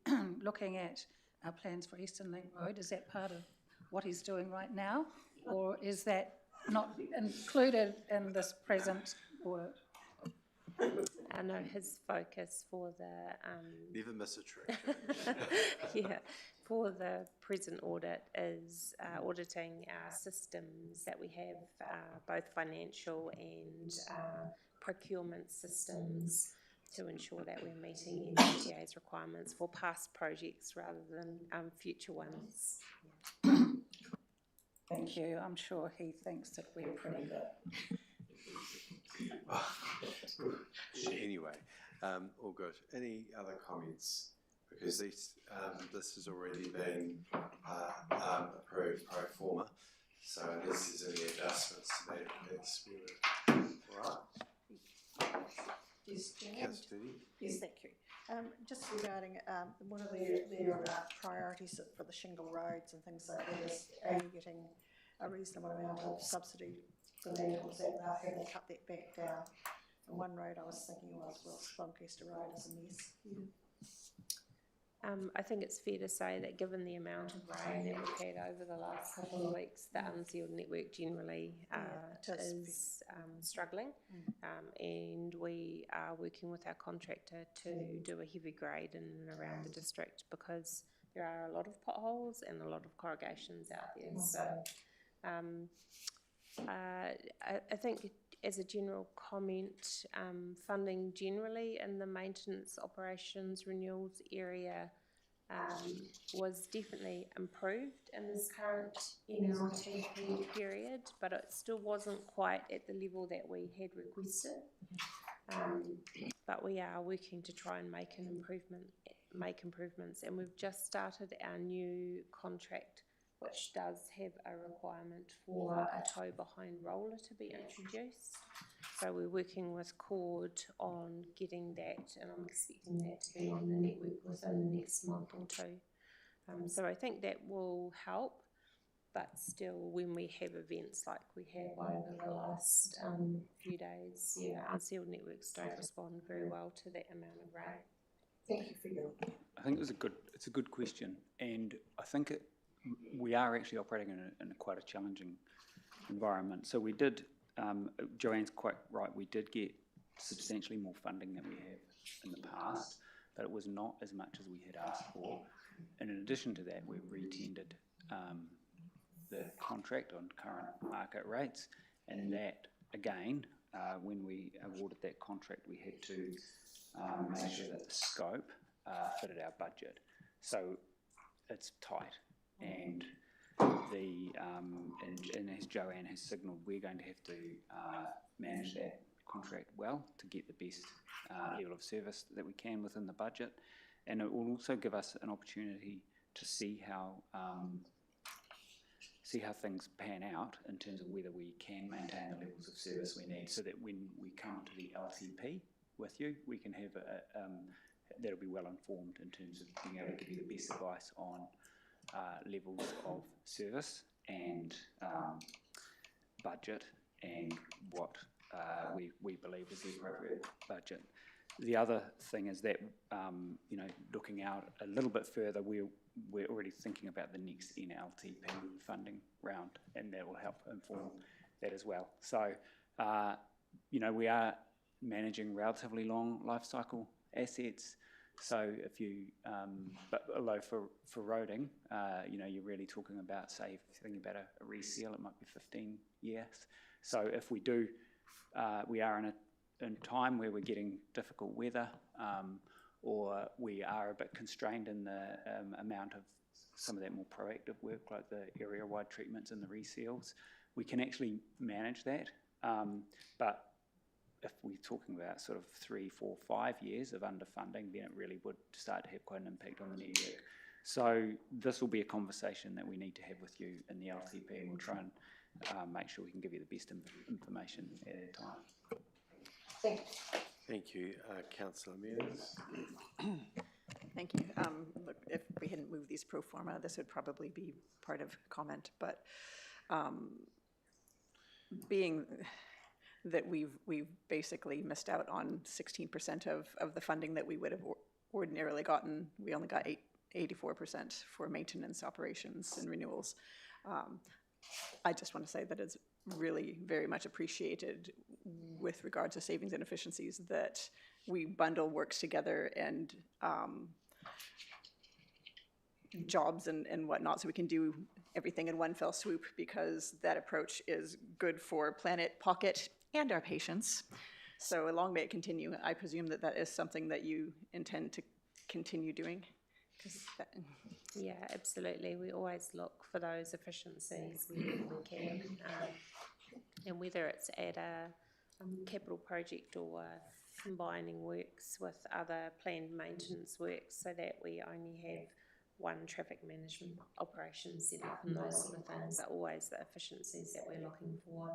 looking at our plans for Eastern Link Road. Is that part of what he's doing right now, or is that not included in this present audit? I know his focus for the never miss a trick. yeah, for the present audit is auditing our systems that we have, both financial and procurement systems, to ensure that we're meeting NZTA's requirements for past projects rather than future ones. Thank you. I'm sure he thinks that we're pretty good. Anyway, all good. Any other comments? Because this has already been approved pro forma, so unless there's any adjustments to that, that's all right. Yes, Jan? Councillor Dudi? Yes, thank you. Just regarding one of their priorities for the shingle roads and things like that is, are you getting a reasonable amount of subsidy for that, or is that they're having to cut that back down? And one road I was thinking was Doncaster Road is a mess. I think it's fair to say that given the amount of rain that we've had over the last couple of weeks, the unsealed network generally is struggling, and we are working with our contractor to do a heavy grade in and around the district because there are a lot of potholes and a lot of corrugations out there. So I think as a general comment, funding generally in the maintenance operations renewals area was definitely improved in this current NLTP period, but it still wasn't quite at the level that we had requested. But we are working to try and make improvements, and we've just started our new contract, which does have a requirement for a tow behind roller to be introduced. So we're working with Cord on getting that, and I'm expecting that to be on the network within the next month or two. So I think that will help, but still when we have events like we have over the last few days, unsealed networks don't respond very well to that amount of rain. Thank you for your... I think it's a good question, and I think we are actually operating in quite a challenging environment. So we did, Joanne's quite right, we did get substantially more funding than we have in the past, but it was not as much as we had asked for. And in addition to that, we've re-tendered the contract on current market rates, and that, again, when we awarded that contract, we had to make sure that the scope fitted our budget. So it's tight. And and as Joanne has signalled, we're going to have to manage that contract well to get the best level of service that we can within the budget, and it will also give us an opportunity to see how things pan out in terms of whether we can maintain the levels of service we need, so that when we come to the LTP with you, we can have that'll be well informed in terms of being able to give you the best advice on levels of service and budget and what we believe is the appropriate budget. The other thing is that, looking out a little bit further, we're already thinking about the next NLTP funding round, and that will help inform that as well. So, we are managing relatively long life cycle assets. So if you, but although for roading, you're really talking about, say, if you're thinking about a reseal, it might be 15 years. So if we do, we are in time where we're getting difficult weather, or we are a bit constrained in the amount of some of that more proactive work, like the area-wide treatments and the reseals, we can actually manage that. But if we're talking about sort of 3, 4, 5 years of underfunding, then it really would start to have quite an impact on the network. So this will be a conversation that we need to have with you in the LTP, and we'll try and make sure we can give you the best information at that time. Thank you. Thank you. Councillor Mears. Thank you. Look, if we hadn't moved these pro forma, this would probably be part of comment, but being that we've basically missed out on 16% of the funding that we would have ordinarily gotten. We only got 84% for maintenance, operations, and renewals. I just want to say that it's really very much appreciated with regard to savings and efficiencies that we bundle works together and jobs and whatnot, so we can do everything in one fell swoop, because that approach is good for planet, pocket, and our patients. So long may it continue. I presume that that is something that you intend to continue doing, Yeah, absolutely. We always look for those efficiencies whenever we can. And whether it's at a capital project or combining works with other planned maintenance works so that we only have one traffic management operation set up, and those sort of things are always the efficiencies that we're looking for.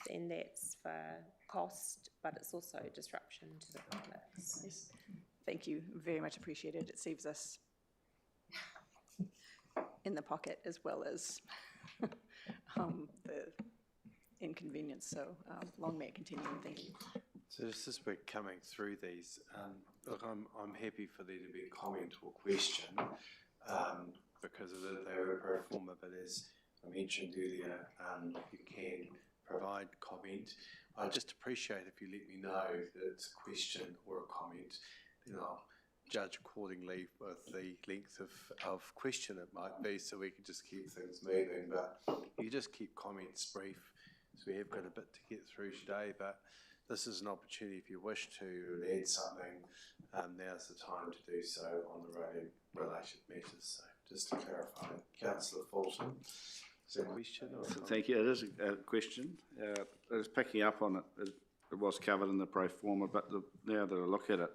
And that's for cost, but it's also disruption to the public. So. Thank you, very much appreciated. It saves us in the pocket as well as the inconvenience. So long may it continue. Thank you. So just as we're coming through these, look, I'm happy for there to be a comment or question because of they're a pro forma, but as I mentioned earlier, you can provide comment. I just appreciate if you let me know that it's a question or a comment, then I'll judge accordingly with the length of question it might be, so we can just keep things moving. But you just keep comments brief, so we have got a bit to get through today, but this is an opportunity if you wish to add something, now's the time to do so on the road related matters. So just to clarify, Councillor Fulton, is there a question? Or thank you. It is a question. It is picking up on it. It was covered in the pro forma, but now that I look at it,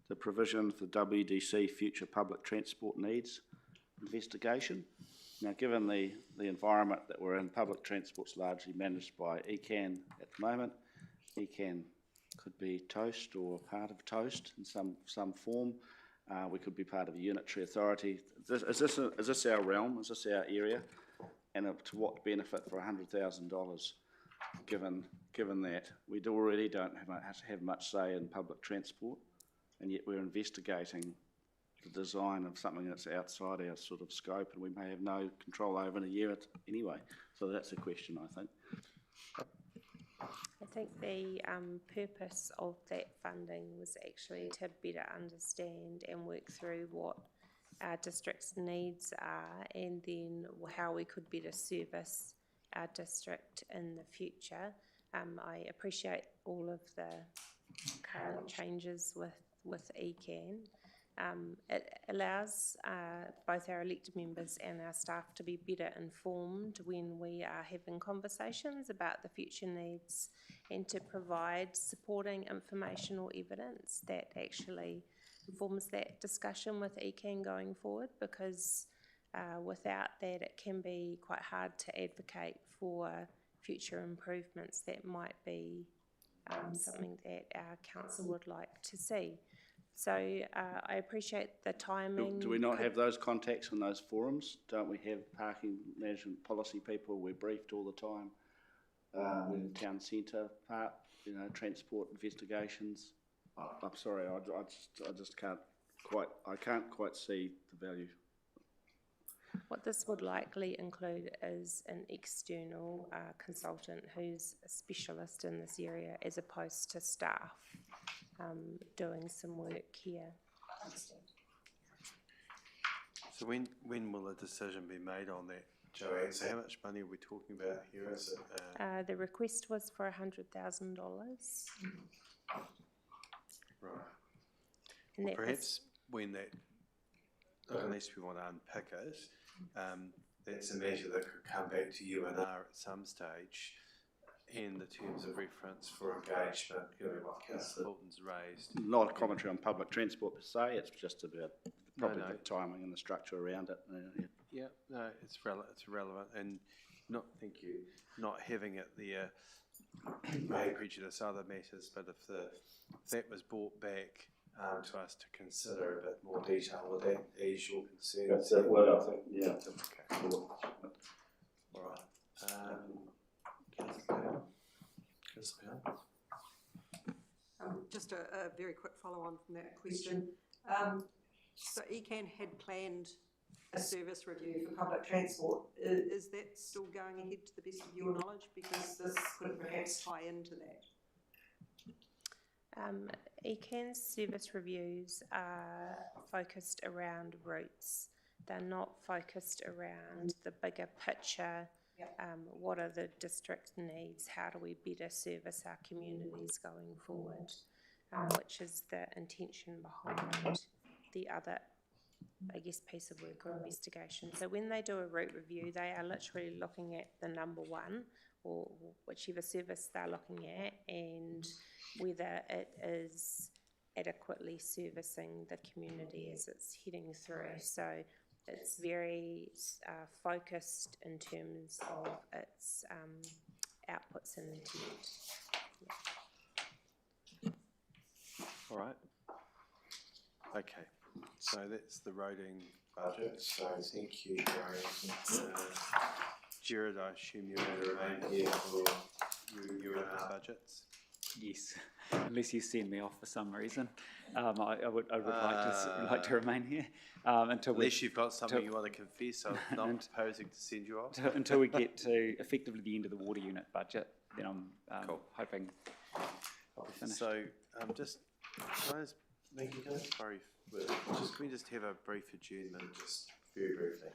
the provision for WDC future public transport needs investigation. Now, given the environment that we're in, public transport's largely managed by ECAN at the moment. ECAN could be TOAST or part of TOAST in some form. We could be part of a unitary authority. Is this our realm? Is this our area? And to what benefit for $100,000? Given that we already don't have much say in public transport, and yet we're investigating the design of something that's outside our sort of scope, and we may have no control over in a year anyway. So that's a question, I think. I think the purpose of that funding was actually to better understand and work through what our district's needs are, and then how we could better service our district in the future. I appreciate all of the current changes with ECAN. It allows both our elected members and our staff to be better informed when we are having conversations about the future needs, and to provide supporting information or evidence that actually informs that discussion with ECAN going forward, because without that it can be quite hard to advocate for future improvements that might be something that our council would like to see. So I appreciate the timing. Do we not have those contacts in those forums? Don't we have parking management policy people? We're briefed all the time. With town centre part, transport investigations. I'm sorry, I just can't quite see the value. What this would likely include is an external consultant who's a specialist in this area, as opposed to staff doing some work here. So when will a decision be made on that, Joanne? So how much money are we talking about here? Is it, the request was for $100,000. right. And that Perhaps when that, unless we want to unpick it, that's a matter that could come back to UNR at some stage, and the terms of reference for engagement, what Councillor Fulton's raised. Not a commentary on public transport per se, it's just about probably the timing and the structure around it. Yeah, no, it's relevant, and not having it there may prejudice other matters, but if that was brought back to us to consider a bit more detail, would that ease your concerns? That's it, well, I think, yeah. Okay. All right. Just a very quick follow-on from that question. So ECAN had planned a service review for public transport. Is that still going ahead to the best of your knowledge? Because this could perhaps tie into that. ECAN's service reviews are focused around routes. They're not focused around the bigger picture. What are the district needs? How do we better service our communities going forward? Which is the intention behind the other I guess, piece of work or investigation. So when they do a route review, they are literally looking at the number one, or whichever service they're looking at, and whether it is adequately servicing the community as it's heading through. So it's very focused in terms of its outputs and intent. All right. Okay, so that's the roading budget, so thank you, Gary. Jared, I assume you're going to remain here for your budgets? Yes, unless you send me off for some reason. I would like to remain here unless you've got something you want to confess. I'm not proposing to send you off. Until we get to effectively the end of the water unit budget, then I'm hoping I'll be finished. So just, Nikki, sorry, can we just have a brief adjournment, just very briefly?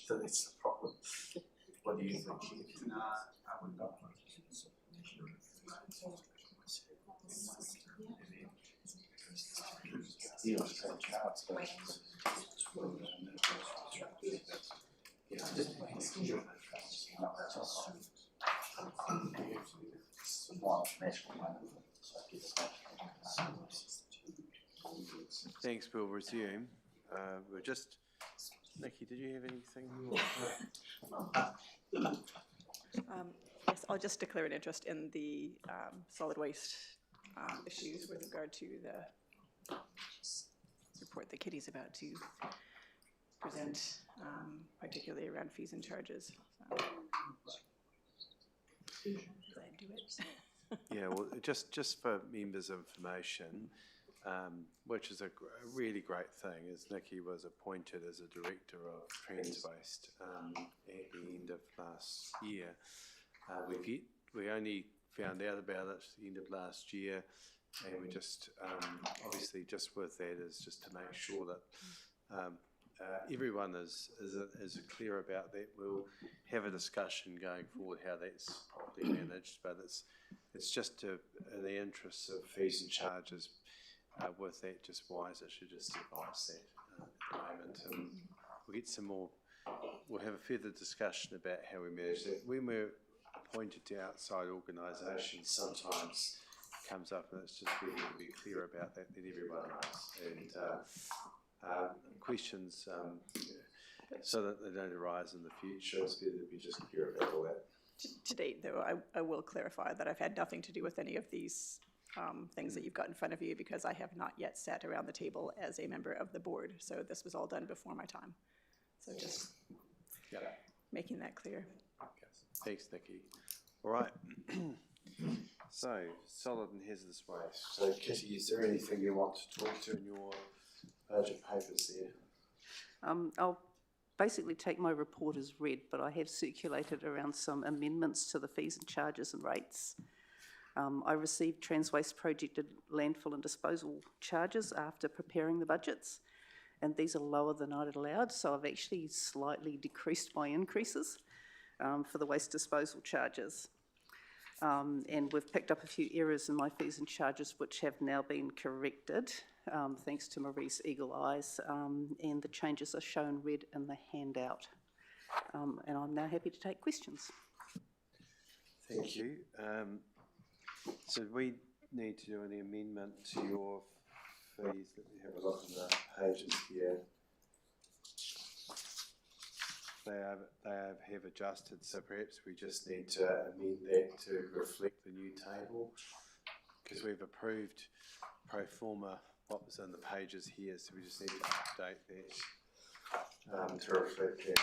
So that's the problem. What do you think? Thanks, we'll resume. We're just, Nikki, did you have anything? Yes, I'll just declare an interest in the solid waste issues with regard to the report that Kitty's about to present, particularly around fees and charges. So. Did I do it? Yeah, well, just for members' information, which is a really great thing, is Nikki was appointed as a director of Transwaste at the end of last year. We only found out about it at the end of last year, and we just obviously just with that is just to make sure that everyone is clear about that. We'll have a discussion going forward how that's properly managed, but it's just in the interests of fees and charges. With that, just wise, it should just advise that at the moment. We'll get some more. We'll have a further discussion about how we manage that. When we're appointed to outside organisations, sometimes comes up, and it's just better to be clear about that, then everyone knows. And questions, so that they don't arise in the future, it's better to be just clear about all that. To date, though, I will clarify that I've had nothing to do with any of these things that you've got in front of you, because I have not yet sat around the table as a member of the board. So this was all done before my time. So just making that clear. Thanks, Nikki. All right. So, solid and hazardous waste. So, Kitty, is there anything you want to talk to in your budget papers there? I'll basically take my report as read, but I have circulated around some amendments to the fees and charges and rates. I received Transwaste projected landfill and disposal charges after preparing the budgets, and these are lower than I'd allowed, so I've actually slightly decreased my increases for the waste disposal charges. And we've picked up a few errors in my fees and charges which have now been corrected, thanks to Marie's eagle eyes, and the changes are shown red in the handout. And I'm now happy to take questions. Thank you. So we need to do an amendment to your fees. Let me have a look at the pages here. They have adjusted, so perhaps we just need to amend that to reflect the new table, because we've approved pro forma what was in the pages here, so we just need to update that to reflect that.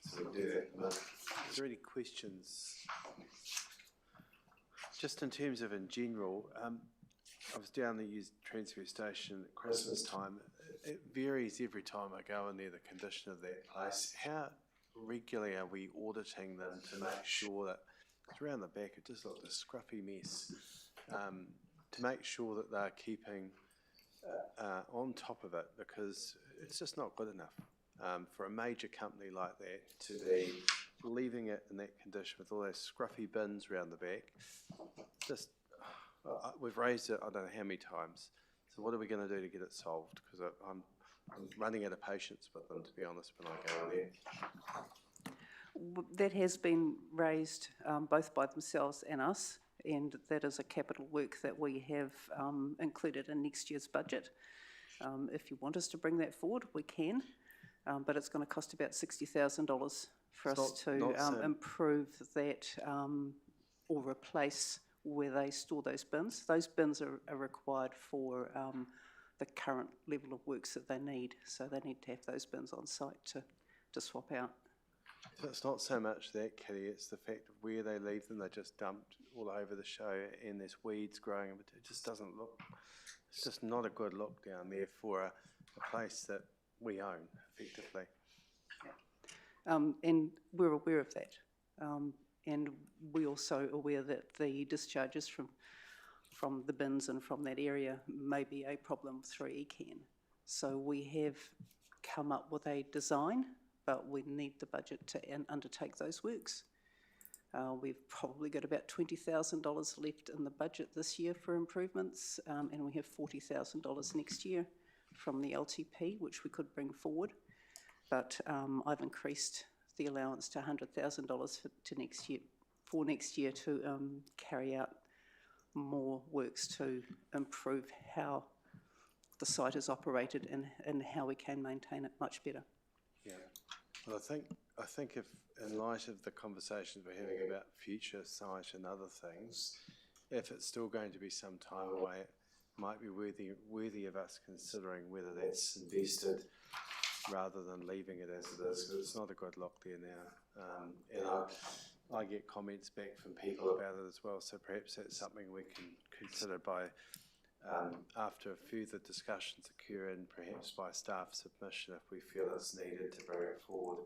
So we'll do that. Is there any questions? Just in terms of in general, I was down the used transfer station at Christmas time. It varies every time I go in there, the condition of that place. How regularly are we auditing them to make sure that, it's around the back, it just looked a scruffy mess, to make sure that they're keeping on top of it, because it's just not good enough for a major company like that to be leaving it in that condition with all those scruffy bins around the back. Just, we've raised it I don't know how many times, so what are we going to do to get it solved? Because I'm running out of patience with them, to be honest, when I go in there. That has been raised both by themselves and us, and that is a capital work that we have included in next year's budget. If you want us to bring that forward, we can, but it's going to cost about $60,000 for us to improve that or replace where they store those bins. Those bins are required for the current level of works that they need, so they need to have those bins on site to swap out. So it's not so much that, Kitty, it's the fact of where they leave them. They're just dumped all over the show, and there's weeds growing. It just doesn't look, it's just not a good look down there for a place that we own, effectively. And we're aware of that. And we're also aware that the discharges from the bins and from that area may be a problem through ECAN. So we have come up with a design, but we need the budget to undertake those works. We've probably got about $20,000 left in the budget this year for improvements, and we have $40,000 next year from the LTP, which we could bring forward. But I've increased the allowance to $100,000 for next year to carry out more works to improve how the site is operated and how we can maintain it much better. Yeah, well, I think if, in light of the conversations we're having about future site and other things, if it's still going to be some time away, it might be worthy of us considering whether that's invested rather than leaving it as it is, because it's not a good look there now. And I get comments back from people about it as well, so perhaps that's something we can consider by after further discussions occur, and perhaps by staff submission if we feel it's needed to bring it forward.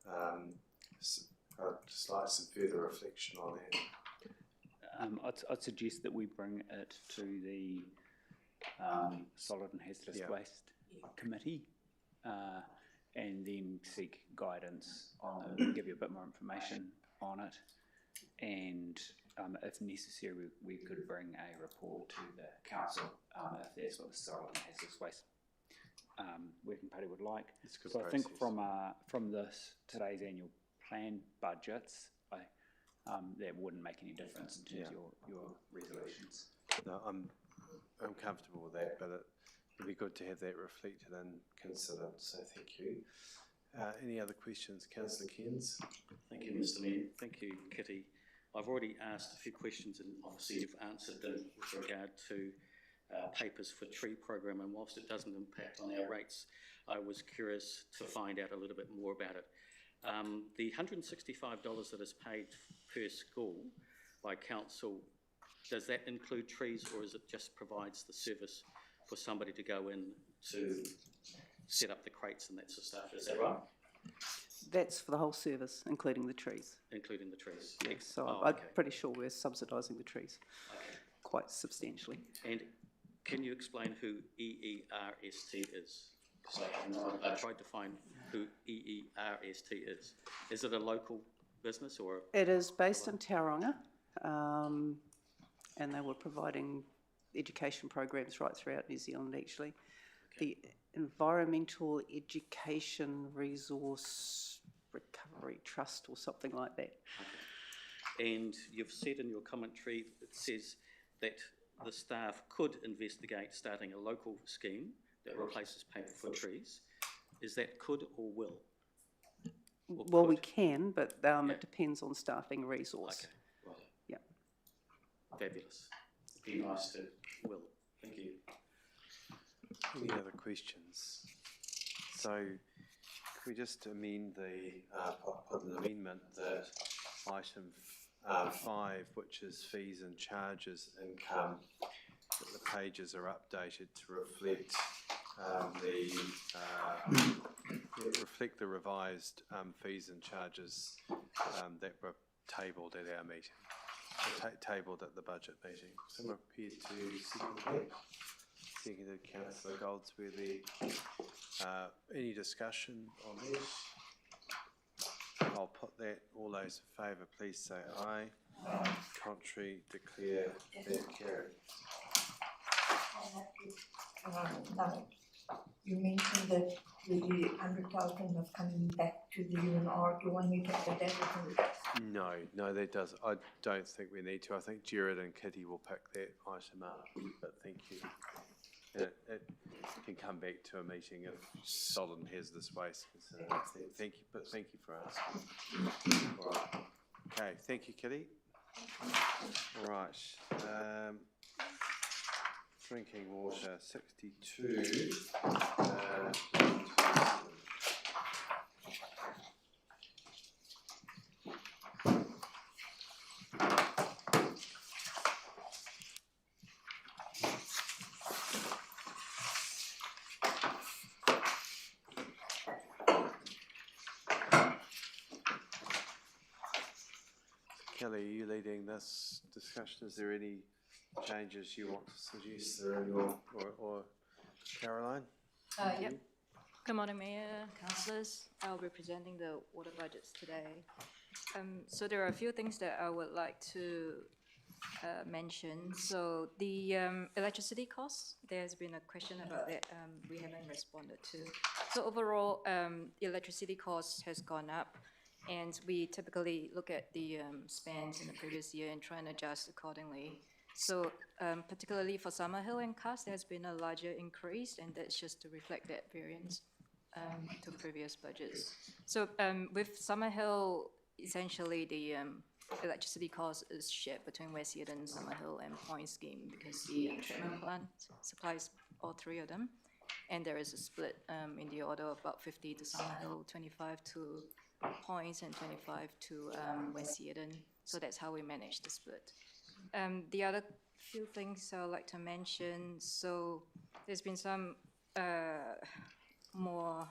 I'd just like some further reflection on that. I'd suggest that we bring it to the Solid and Hazardous Waste Committee and then seek guidance on it, give you a bit more information on it, and if necessary we could bring a report to the council if that's what the Solid and Hazardous Waste Working Party would like. So I think from today's annual plan budgets, that wouldn't make any difference in terms of your resolutions. No, I'm comfortable with that, but it would be good to have that reflected and considered, so thank you. Any other questions? Councillor Cairns? Thank you, Mr Mayor. Thank you, Kitty. I've already asked a few questions, and obviously you've answered them with regard to papers for tree program, and whilst it doesn't impact on our rates, I was curious to find out a little bit more about it. The $165 that is paid per school by council, does that include trees, or is it just provides the service for somebody to go in to set up the crates and that sort of stuff? Is that right? That's for the whole service, including the trees. Including the trees? Yes, so Oh, I'm okay. pretty sure we're subsidising the trees Okay. quite substantially. And can you explain who EERST is? So I tried to find who EERST is. Is it a local business or? It is based in Tauranga, and they were providing education programs right throughout New Zealand, actually. Okay. The Environmental Education Resource Recovery Trust or something like that. Okay. And you've said in your commentary, it says that the staff could investigate starting a local scheme that replaces paper for trees. Is that could or will? Or Well, we could? can, but it depends on staffing resource. Okay, right. Yeah. Fabulous. Be nice to will. Thank you. Any other questions? So, could we just amend the, put an amendment that item 5, which is fees and charges income, that the pages are updated to reflect reflect the revised fees and charges that were tabled at our meeting, tabled at the budget meeting. Someone prepared to second that? Seconded Councillor Goldsworthy. Any discussion on that? I'll put that. All those in favour, please say aye. Contrary, declare that carried. Now, you mentioned that the 100,000 was coming back to the UNR. Do you want me to put that in? No, that does. I don't think we need to. I think Jared and Kitty will pick that item up. But thank you. It can come back to a meeting if solid hazardous waste concerns. Thank you, but thank you for asking. All right. Okay, thank you, Kitty. All right. Drinking water, 62. Kelly, are you leading this discussion? Is there any changes you want to suggest there in your, or Caroline? Yep. Good morning, Mayor, councillors. I'll be presenting the water budgets today. So there are a few things that I would like to mention. So the electricity costs, there's been a question about that we haven't responded to. So overall, electricity costs has gone up, and we typically look at the spends in the previous year and try and adjust accordingly. So particularly for Summerhill and Cass, there's been a larger increase, and that's just to reflect that variance to previous budgets. So with Summerhill, essentially the electricity cost is shared between West Eden, Summerhill and Point Scheme, because the treatment plant supplies all three of them. And there is a split in the order of about 50 to Summerhill, 25 to Points, and 25 to West Eden. So that's how we manage the split. The other few things I would like to mention, so there's been some more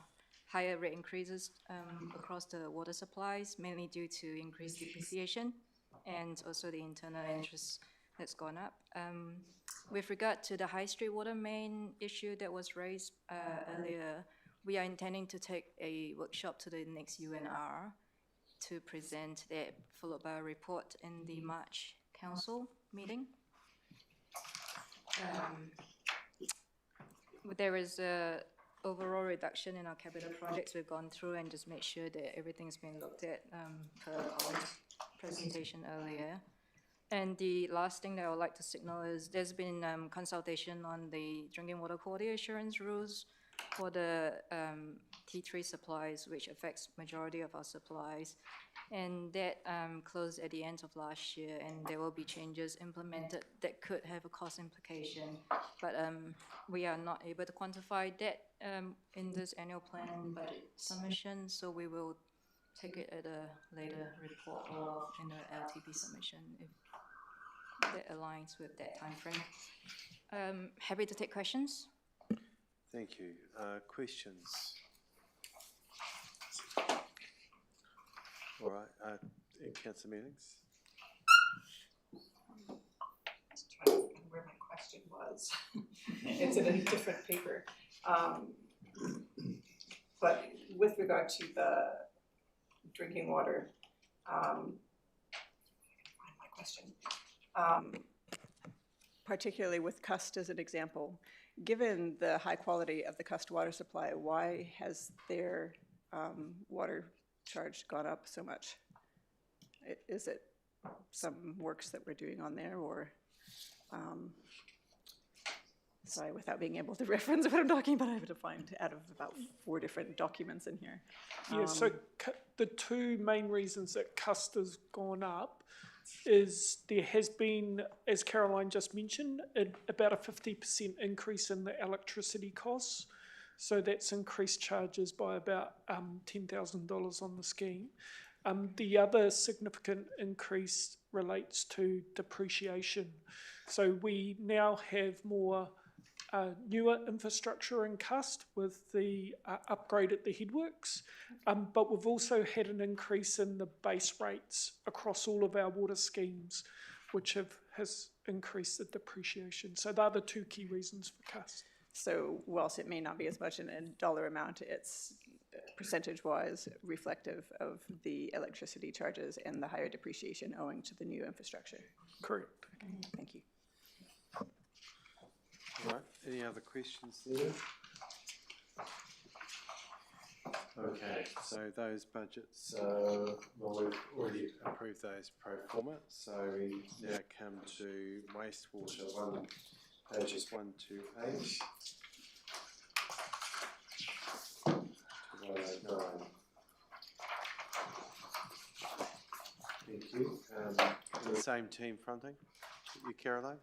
higher rate increases across the water supplies, mainly due to increased depreciation and also the internal interest that's gone up. With regard to the High Street water main issue that was raised earlier, we are intending to take a workshop to the next UNR to present that, followed by a report in the March Council meeting. There is a overall reduction in our capital projects we've gone through, and just make sure that everything's been looked at per Colin's presentation earlier. And the last thing that I would like to signal is there's been consultation on the drinking water quality assurance rules for the T3 supplies, which affects majority of our supplies. And that closed at the end of last year, and there will be changes implemented that could have a cost implication. But we are not able to quantify that in this annual plan budget submission, so we will take it at a later report or in the LTP submission if that aligns with that timeframe. Happy to take questions. Thank you. Questions? All right, Councillor Meetings. Just trying to think where my question was. It's in a different paper. But with regard to the drinking water, find my question. Particularly with Cust as an example, given the high quality of the Cust water supply, why has their water charge gone up so much? Is it some works that we're doing on there, or sorry, without being able to reference what I'm talking about, I have to find out of about 4 different documents in here. Yeah, so the 2 main reasons that Cust has gone up is there has been, as Caroline just mentioned, about a 50% increase in the electricity costs. So that's increased charges by about $10,000 on the scheme. The other significant increase relates to depreciation. So we now have more newer infrastructure in Cust with the upgrade at the headworks, but we've also had an increase in the base rates across all of our water schemes, which has increased the depreciation. So they're the 2 key reasons for Cust. So whilst it may not be as much in a dollar amount, it's percentage-wise reflective of the electricity charges and the higher depreciation owing to the new infrastructure. Correct. Thank you. All right, any other questions there? Okay, so those budgets, well, we've already approved those pro forma, so we now come to wastewater, pages 1 to 8. To 109. Thank you. The same team fronting, you, Caroline?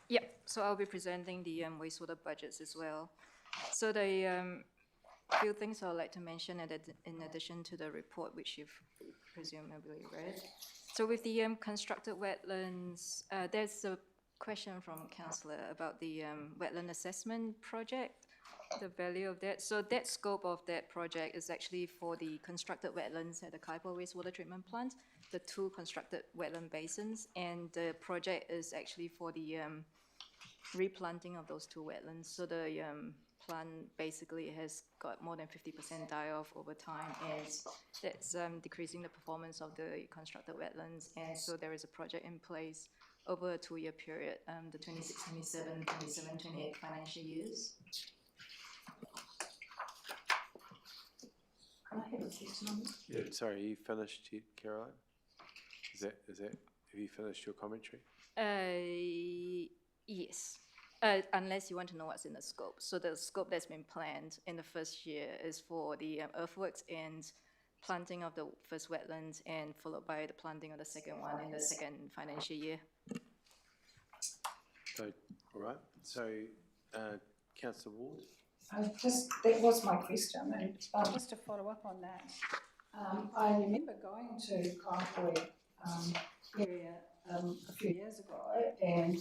Yeah, so I'll be presenting the wastewater budgets as well. So the few things I'd like to mention in addition to the report, which you've presumably read. So with the constructed wetlands, there's a question from Councillor about the wetland assessment project, the value of that. So that scope of that project is actually for the constructed wetlands at the Kaipo wastewater treatment plant, the 2 constructed wetland basins, and the project is actually for the replanting of those 2 wetlands. So the plant basically has got more than 50% die-off over time, and that's decreasing the performance of the constructed wetlands. And so there is a project in place over a 2-year period, the 26-27, 27-28 financial years. Yeah, sorry, you finished it, Caroline? Have you finished your commentary? Yes. Unless you want to know what's in the scope. So the scope that's been planned in the first year is for the earthworks and planting of the first wetlands, and followed by the planting of the second one in the second financial year. So, all right. So, Councillor Ward? That was my question, and just to follow up on that, I remember going to Kaipoi area a few years ago, and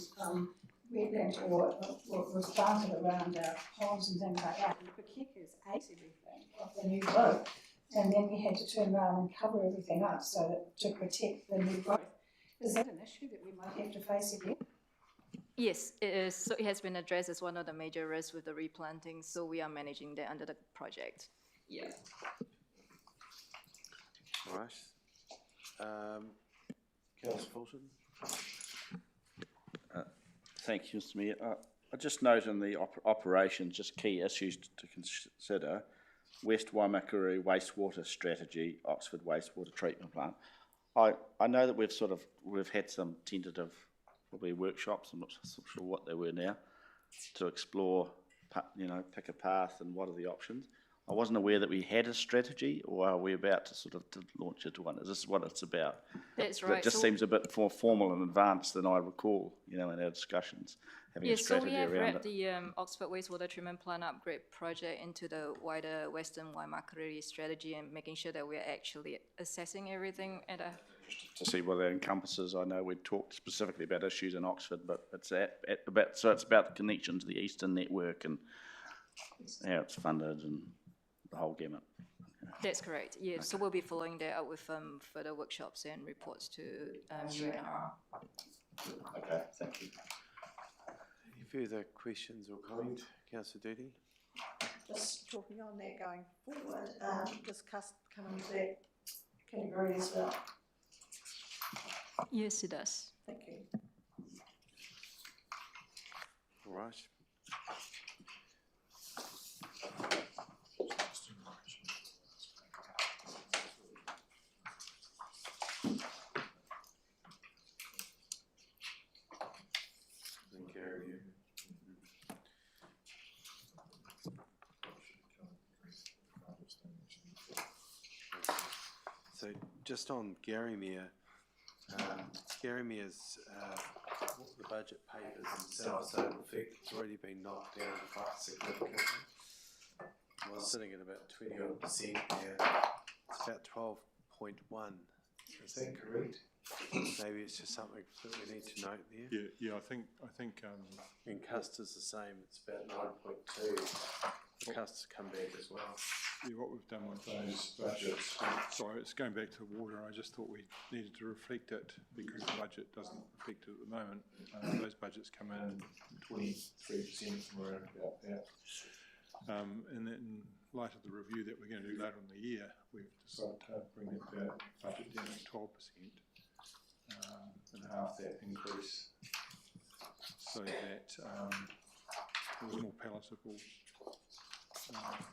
wetland was planted around our homes and things like that, and the pakikas ate everything of the new growth, and then we had to turn around and cover everything up so that to protect the new growth. Is that an issue that we might have to face again? Yes, it is. So it has been addressed as one of the major risks with the replanting, so we are managing that under the project. Yeah. All right. Councillor Fulton? Thank you, Mr Mayor. I just note in the operations, just key issues to consider: West Waimakariri wastewater strategy, Oxford wastewater treatment plant. I know that we've had some tentative probably workshops. I'm not sure what they were now. to explore, pick a path and what are the options. I wasn't aware that we had a strategy, or are we about to sort of to launch into one? Is this what it's about? That's right. It just seems a bit more formal and advanced than I recall, in our discussions, having a strategy around it. So we have wrapped the Oxford Wastewater Treatment Plant Upgrade project into the wider Western Waimakariri strategy and making sure that we're actually assessing everything at a... To see what that encompasses. I know we talked specifically about issues in Oxford, but it's it's about the connection to the Eastern network and how it's funded and the whole gamut. That's correct, yeah. Okay. So we'll be following that up with further workshops and reports to UNR. Okay, thank you. Any further questions or comment, Councillor Doody? Just talking on that going forward, does CUST come into that category as well? Yes, it does. Thank you. All right. So just on Garrymere, Garrymere's the budget papers themselves, so in fact it's already been knocked down quite significantly. I was sitting at about 20% there. It's about 12.1. Is that correct? Maybe it's just something that we need to note there. Yeah. I think. And Custer's the same. It's about 9.2. The Custer's come back as well. Yeah, what we've done with those budgets. Sorry, it's going back to water. I just thought we needed to reflect it because the budget doesn't reflect it at the moment. Those budgets come in 23% from around about that. And in light of the review that we're going to do later in the year, we've decided to bring that budget down to 12%, and half that increase, so that it was more palatable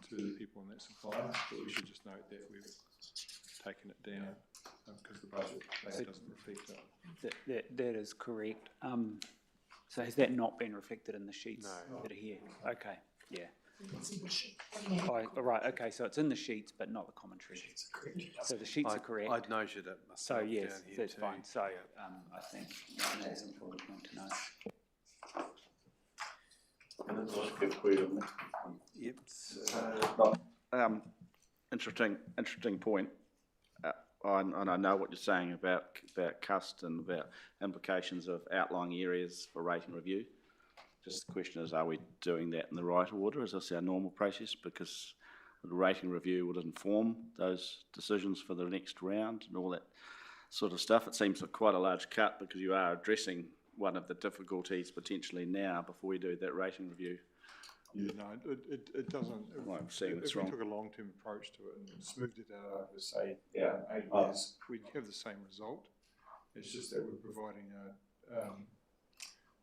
to the people in that supply. But we should just note that we've taken it down because the budget doesn't reflect it. That is correct. So has that not been reflected in the sheets that are here? Okay, yeah. Right, okay, so it's in the sheets but not the commentary. So the sheets are correct. I'd noted it myself. So yes, down here that's too. fine. So I think that's an important point to know. Yep. Interesting point. And I know what you're saying about CUST and about implications of outlying areas for rating review. Just the question is, are we doing that in the right order? Is this our normal process? Because the rating review will inform those decisions for the next round and all that sort of stuff. It seems like quite a large cut because you are addressing one of the difficulties potentially now before we do that rating review. Yeah, no, it doesn't. If we took a long-term approach to it and smoothed it out over, say, 8 years, we'd have the same result. It's just that we're providing a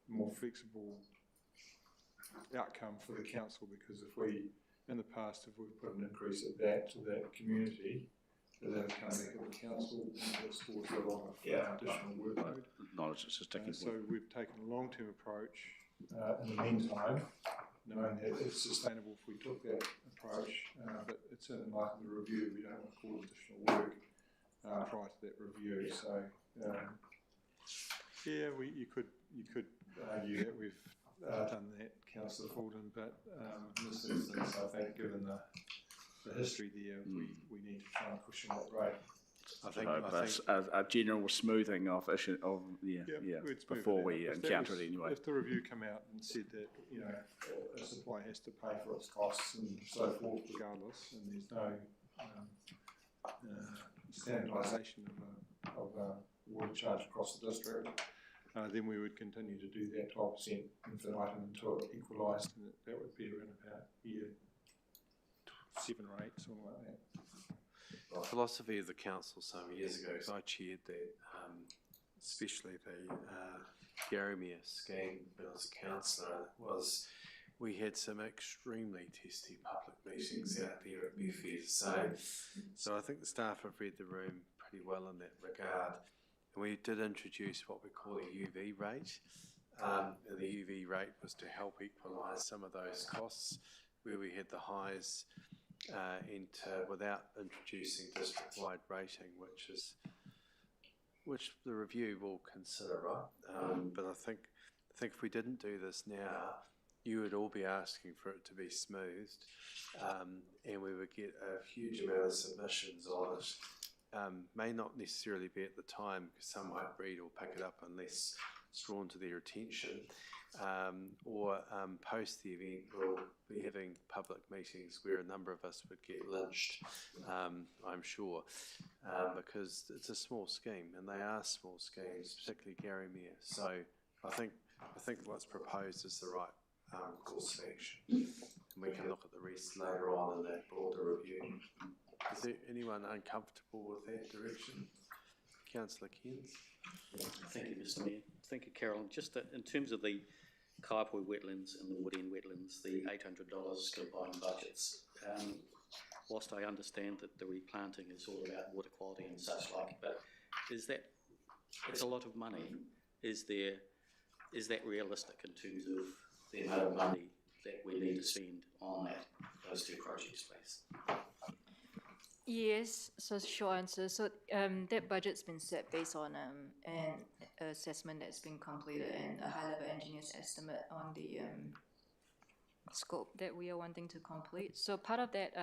more flexible outcome for the council, because if we, in the past, if we've put an increase at that to that community, they'll come back to the council and that's caused a lot of additional workload. Knowledge is just So we've taken a long-term approach in the meantime, knowing that it's sustainable if we took that approach, but it's in light of the review, we don't want to cause additional work prior to that review. So yeah, you could argue that we've done that, Councillor Fulton, but in this instance, I think given the history there, we need to try and push in that rate. I think a general smoothing of issue before we encounter it anyway. If the review come out and said that a supply has to pay for its costs and so forth regardless, and there's no standardisation of a water charge across the district, then we would continue to do that 12% infinitum until it equalised, and that would be around about year 7 or 8, something like that. The philosophy of the council some years ago, because I chaired that, especially the Garrymere scheme when I was a councillor, was we had some extremely testy public meetings out there, it'd be fair to say. So I think the staff have read the room pretty well in that regard. And we did introduce what we call a UV rate, and the UV rate was to help equalise some of those costs where we had the highs, and without introducing district-wide rating, which the review will consider, right? But I think if we didn't do this now, you would all be asking for it to be smoothed, and we would get a huge amount of submissions on it. May not necessarily be at the time, because some might read or pick it up unless it's drawn to their attention, or post the event we'll be having public meetings where a number of us would get lynched, I'm sure, because it's a small scheme, and they are small schemes, particularly Garrymere. So I think what's proposed is the right course of action. And we can look at the rest later on in that broader review. Is there anyone uncomfortable with that direction? Councillor Cairns? Thank you, Mr Mayor. Thank you, Carolyn. Just in terms of the Kaipoi wetlands and the wood end wetlands, the $800 combined budgets, whilst I understand that the replanting is all about water quality and such like, but it's a lot of money. Is that realistic in terms of the amount of money that we need to spend on those two projects, please? Yes, so short answer. So that budget's been set based on an assessment that's been completed and a high-level engineer's estimate on the scope that we are wanting to complete. So part of that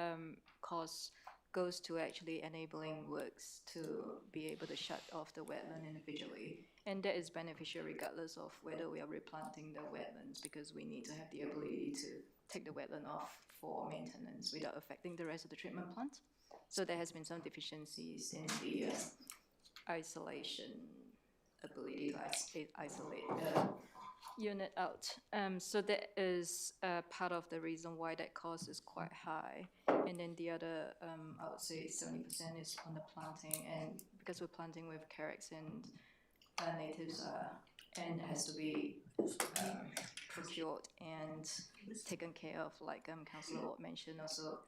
cost goes to actually enabling works to be able to shut off the wetland individually. And that is beneficial regardless of whether we are replanting the wetlands, because we need to have the ability to take the wetland off for maintenance without affecting the rest of the treatment plant. So there has been some deficiencies in the isolation ability to isolate the unit out. So that is part of the reason why that cost is quite high. And then the other, I would say 70% is on the planting, and because we're planting with carex and natives, and it has to be procured and taken care of, like Councillor Watt mentioned, also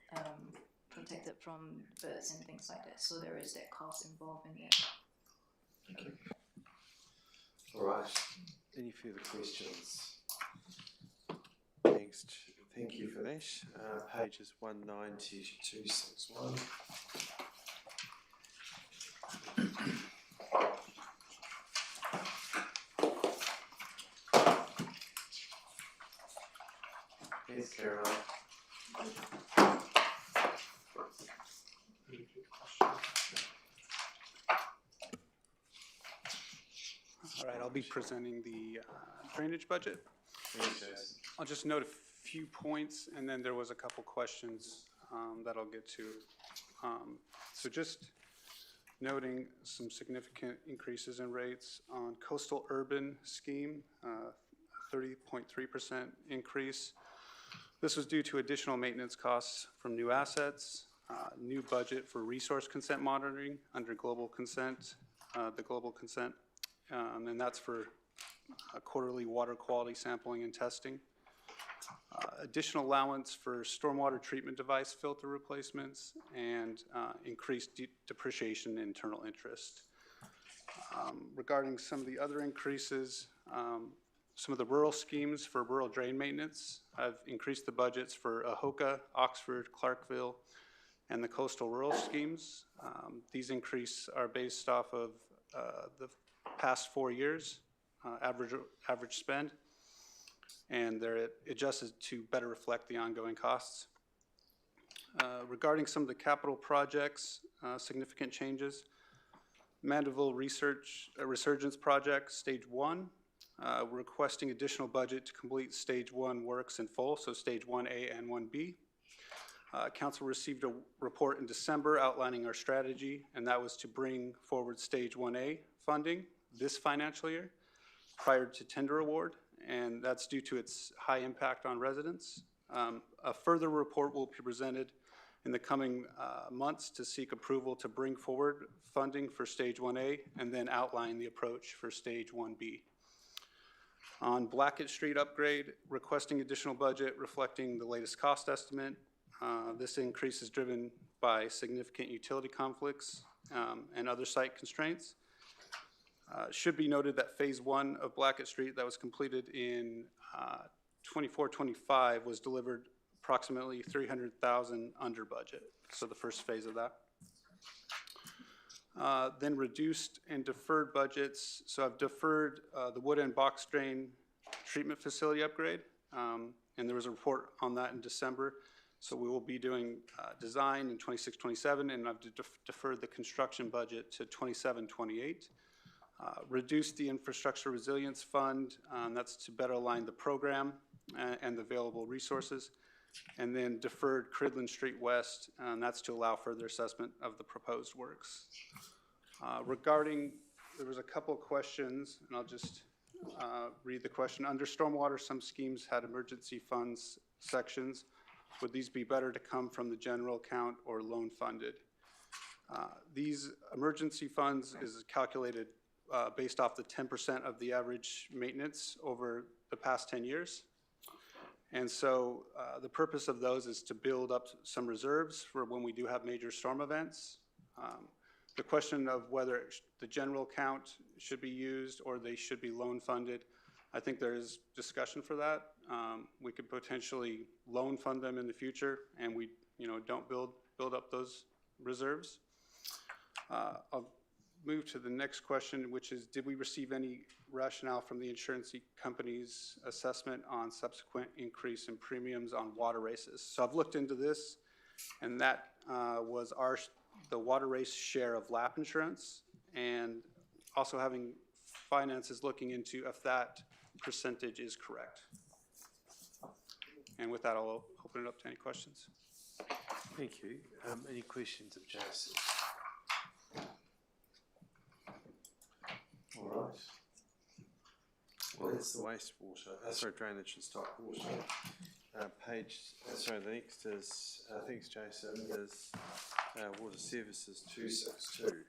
protected from birds and things like that. So there is that cost involved in there. Thank you. All right. Any further questions? Thanks. Thank you for that. Pages 190 to 261. Yes, Caroline. All right, I'll be presenting the drainage budget. I'll just note a few points, and then there was a couple questions that I'll get to. So just noting some significant increases in rates on coastal urban scheme, 30.3% increase. This was due to additional maintenance costs from new assets, new budget for resource consent monitoring under global consent, the global consent, and that's for quarterly water quality sampling and testing. Additional allowance for stormwater treatment device filter replacements, and increased depreciation and internal interest. Regarding some of the other increases, some of the rural schemes for rural drain maintenance, I've increased the budgets for Ahoka, Oxford, Clarkville, and the coastal rural schemes. These increases are based off of the past 4 years, average spend, and they're adjusted to better reflect the ongoing costs. Regarding some of the capital projects, significant changes. Mandeville Resurgence Project, Stage 1. We're requesting additional budget to complete Stage 1 works in full, so Stage 1A and 1B. Council received a report in December outlining our strategy, and that was to bring forward Stage 1A funding this financial year prior to tender award, and that's due to its high impact on residents. A further report will be presented in the coming months to seek approval to bring forward funding for Stage 1A and then outline the approach for Stage 1B. On Blackett Street upgrade, requesting additional budget reflecting the latest cost estimate. This increase is driven by significant utility conflicts and other site constraints. Should be noted that phase 1 of Blackett Street that was completed in 24-25 was delivered approximately 300,000 under budget. So the first phase of that. Then reduced and deferred budgets. So I've deferred the wood and box drain treatment facility upgrade. And there was a report on that in December. So we will be doing design in 26-27, and I've deferred the construction budget to 27-28. Reduced the infrastructure resilience fund. That's to better align the program and the available resources. And then deferred Cridland Street West, and that's to allow further assessment of the proposed works. Regarding, there was a couple questions, and I'll just read the question. Under stormwater, some schemes had emergency funds sections. Would these be better to come from the general account or loan funded? These emergency funds is calculated based off the 10% of the average maintenance over the past 10 years. And so the purpose of those is to build up some reserves for when we do have major storm events. The question of whether the general account should be used or they should be loan funded, I think there is discussion for that. We could potentially loan fund them in the future, and we, don't build up those reserves. I'll move to the next question, which is, did we receive any rationale from the insurance company's assessment on subsequent increase in premiums on water races? So I've looked into this, and that was the water race share of LAP insurance, and also having finances looking into if that percentage is correct. And with that, I'll open it up to any questions. Thank you. Any questions of Jason? All right. Well, that's the wastewater, drainage and stock water. The next is, thanks Jason, is water services 262.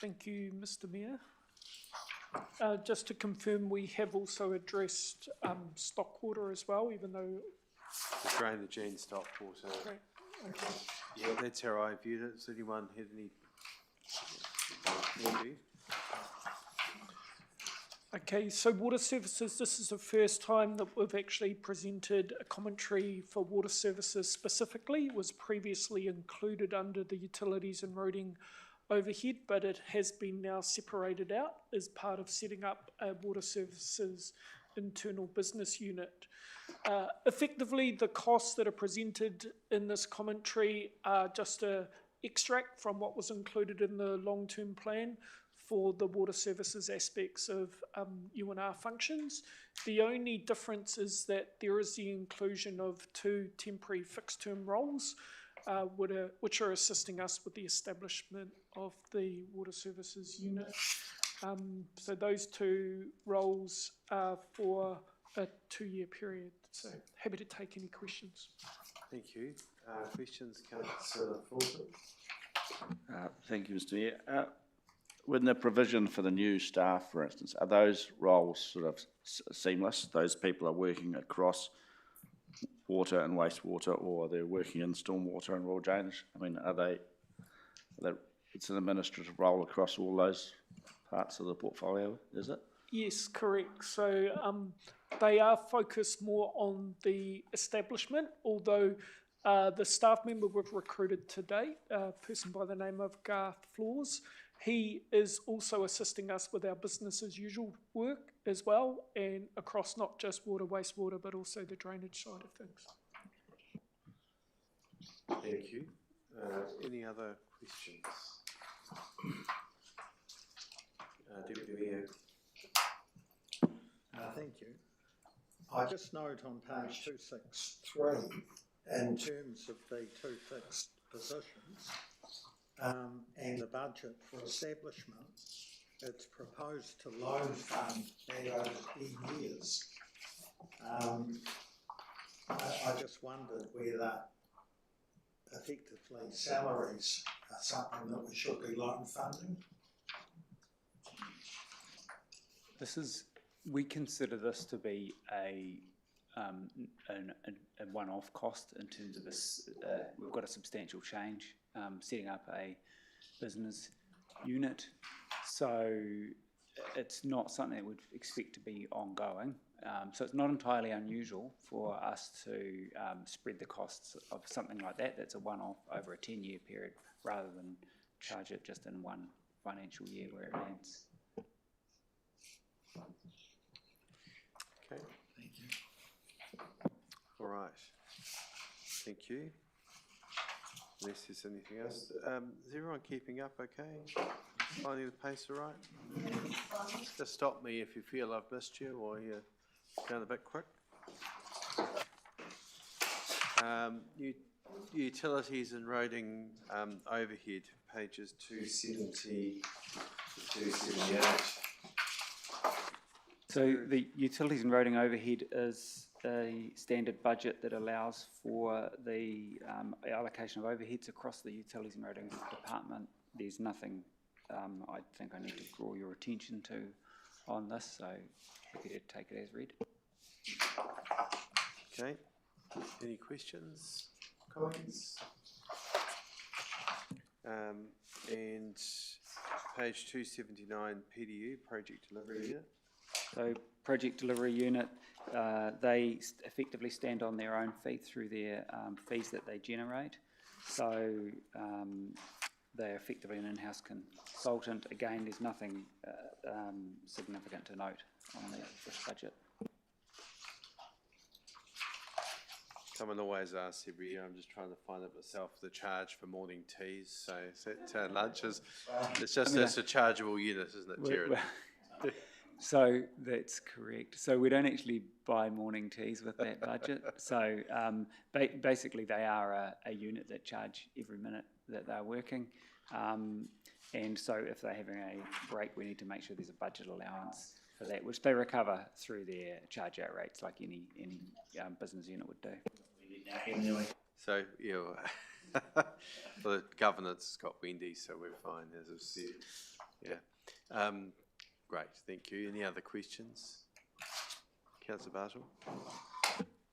Thank you, Mr. Mayor. Just to confirm, we have also addressed stock water as well, even though... The drainage and stock water. Okay. Okay. Yeah, that's how I viewed it. Does anyone have any? Okay, so water services, this is the first time that we've actually presented a commentary for water services specifically. It was previously included under the utilities and roading overhead, but it has been now separated out as part of setting up a water services internal business unit. Effectively, the costs that are presented in this commentary are just an extract from what was included in the long-term plan for the water services aspects of UNR functions. The only difference is that there is the inclusion of 2 temporary fixed-term roles, which are assisting us with the establishment of the water services unit. So those 2 roles are for a 2-year period. So happy to take any questions. Thank you. Questions, Councillor Fulton? Thank you, Mr. Mayor. With the provision for the new staff, for instance, are those roles sort of seamless? Those people are working across water and wastewater, or they're working in stormwater and rural drainage? I mean, are they it's an administrative role across all those parts of the portfolio, is it? Yes, correct. So they are focused more on the establishment, although the staff member we've recruited today, a person by the name of Garth Floors, he is also assisting us with our business as usual work as well, and across not just water, wastewater, but also the drainage side of things. Thank you. Any other questions? Deputy Mayor. Thank you. I just note on page 263, in terms of the 2 fixed positions and the budget for establishment, it's proposed to loan fund that over 10 years. I just wondered whether effectively salaries are something that we should be loan funding. we consider this to be a one-off cost in terms of this. We've got a substantial change, setting up a business unit, so it's not something that we'd expect to be ongoing. So it's not entirely unusual for us to spread the costs of something like that. That's a one-off over a 10-year period, rather than charge it just in one financial year where it lands. Okay. Thank you. All right. Thank you. Unless there's anything else. Is everyone keeping up okay? Finding the pace all right? Just stop me if you feel I've missed you or you're going a bit quick. Utilities and roading overhead, pages 270 to 278. So the utilities and roading overhead is a standard budget that allows for the allocation of overheads across the utilities and roading department. There's nothing I think I need to draw your attention to on this, so happy to take it as read. Okay. Any questions, comments? And page 279, PDU, Project Delivery Unit. So Project Delivery Unit, they effectively stand on their own feet through their fees that they generate. So they're effectively an in-house consultant. Again, there's nothing significant to note on this budget. Someone always asks every year, I'm just trying to find it myself, the charge for morning teas. So lunches, it's just it's a chargeable unit, isn't it, Jared? So that's correct. So we don't actually buy morning teas with that budget. So basically they are a unit that charge every minute that they're working. And so if they're having a break, we need to make sure there's a budget allowance for that, which they recover through their charge out rates like any business unit would do. So, yeah, for the governance, it's got windy, so we're fine, as I've said. Yeah. Great, thank you. Any other questions? Councillor Bartle.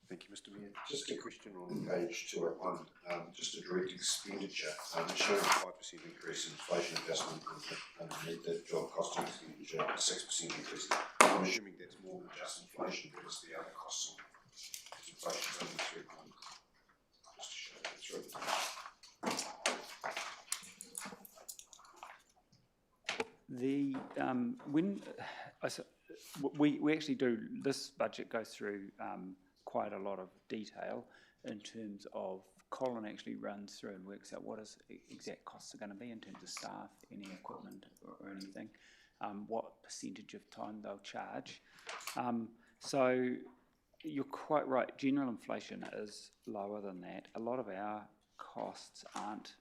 Thank you, Mr. Mayor. Just a question on page 281, just a direct expenditure. It's showing a 5% increase in inflation adjustment underneath that job cost expenditure, a 6% increase. I'm assuming that's more than just inflation because the other costs on inflation is only 3 points. Just to show that's right. We actually do, this budget goes through quite a lot of detail in terms of Colin actually runs through and works out what his exact costs are going to be in terms of staff, any equipment or anything, what percentage of time they'll charge. So you're quite right, general inflation is lower than that. A lot of our costs aren't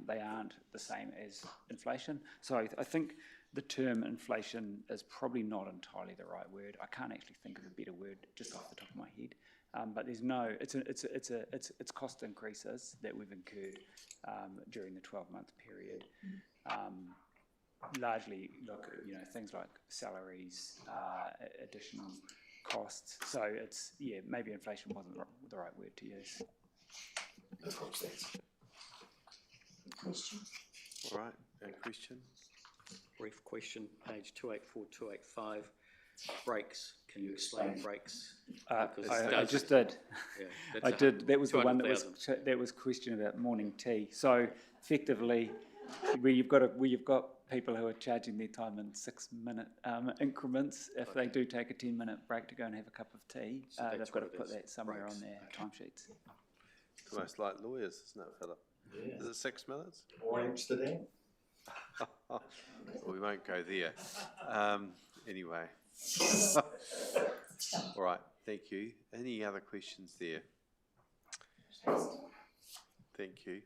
the same as inflation. So I think the term inflation is probably not entirely the right word. I can't actually think of a better word just off the top of my head. But there's no, it's cost increases that we've incurred during the 12-month period. Largely, look, things like salaries, additional costs. So it's, yeah, maybe inflation wasn't the right word to use. No problem, thanks. Question? All right, a question? Brief question, page 284, 285, brakes. Can you explain brakes? I just did. Yeah, I did. That was the one that was question about morning tea. So effectively, where you've got people who are charging their time in 6-minute increments. If they do take a 10-minute break to go and have a cup of tea, they've got to put that somewhere on their timesheets. It's almost like lawyers, isn't it, Philip? Yeah. Is it 6 minutes? Or Amsterdam. Well, we won't go there. Anyway. All right, thank you. Any other questions there? Thank you.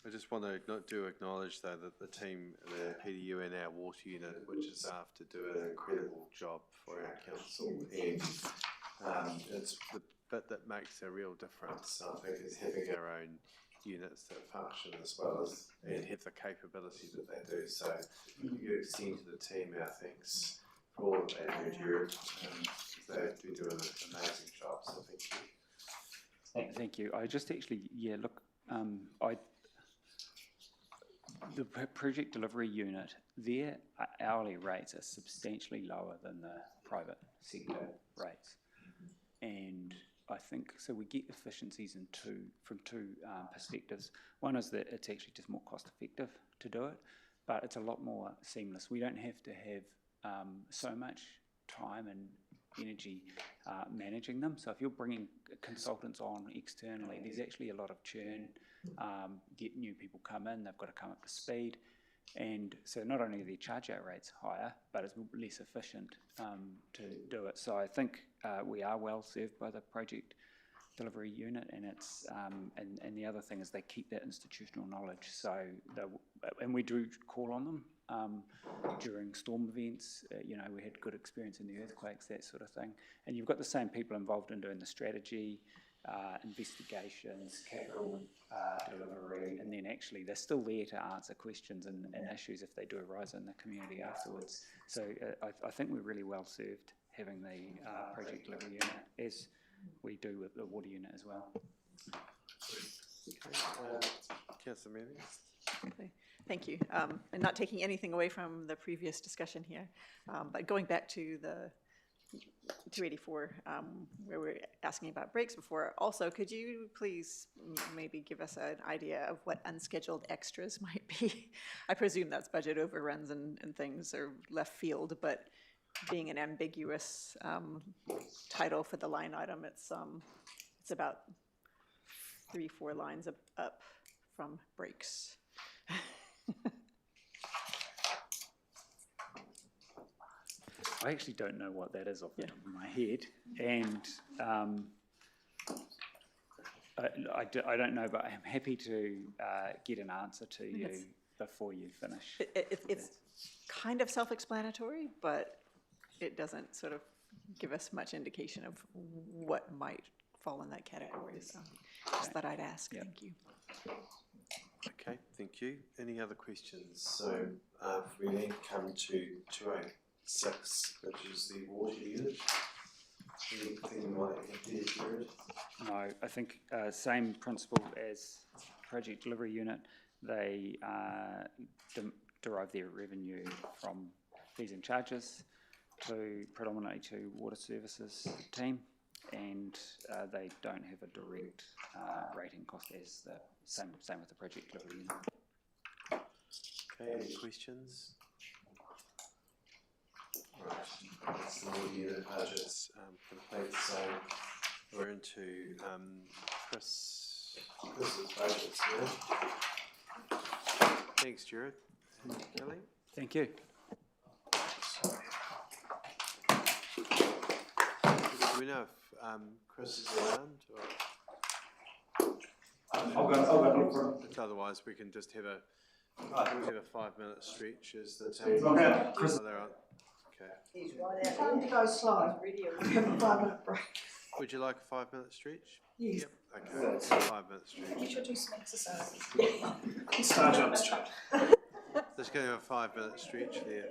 I just want to acknowledge, though, that the team, the PDU and our water unit, which is after, do an incredible job for our council, and it's the bit that makes a real difference. I think it's having our own units that function as well as and have the capability that they do. So you extend to the team our thanks for all of that, Jared. They do an amazing job. So thank you. Thank you. I just actually, look, the project delivery unit, their hourly rates are substantially lower than the private sector rates. And I think, so we get efficiencies from two perspectives. One is that it's actually just more cost effective to do it, but it's a lot more seamless. We don't have to have so much time and energy managing them. So if you're bringing consultants on externally, there's actually a lot of churn. Get new people come in, they've got to come up to speed. And so not only are their charge out rates higher, but it's less efficient to do it. So I think we are well served by the project delivery unit, and it's and the other thing is they keep that institutional knowledge. So and we do call on them during storm events. We had good experience in the earthquakes, that sort of thing. And you've got the same people involved in doing the strategy, investigations, capital delivery, and then actually they're still there to answer questions and issues if they do arise in the community afterwards. So I think we're really well served having the project delivery unit, as we do with the water unit as well. Councillor Meares. Okay. Thank you. And not taking anything away from the previous discussion here, but going back to the 284, where we're asking about breaks before, also, could you please maybe give us an idea of what unscheduled extras might be? I presume that's budget overruns and things or left field, but being an ambiguous title for the line item, it's about 3-4 lines up from breaks. I actually don't know what that is off the top of my head, and I don't know, but I'm happy to get an answer to you before you finish. It's kind of self-explanatory, but it doesn't sort of give us much indication of what might fall in that category. So just thought I'd ask. Thank you. Okay, thank you. Any other questions? So we then come to 286, which is the water unit. Anything you want to add there, Jared? No, I think same principle as project delivery unit. They derive their revenue from fees and charges predominantly to water services team, and they don't have a direct rating cost as the same with the project delivery unit. Okay, any questions? Right, that's the water unit budget's complete, so we're into Chris's budgets now. Thanks, Jared. Kelly? Thank you. Do we know if Chris is around? I'll go. Otherwise, we can just have a 5-minute stretch as the team. Oh, they're on. Okay. He's right out. Time to go slow. We'll have a 5-minute break. Would you like a 5-minute stretch? Yes. Yep. Okay. It's a 5-minute stretch. We should do some exercises. Star jumps, Chuck. Just going to have a 5-minute stretch there.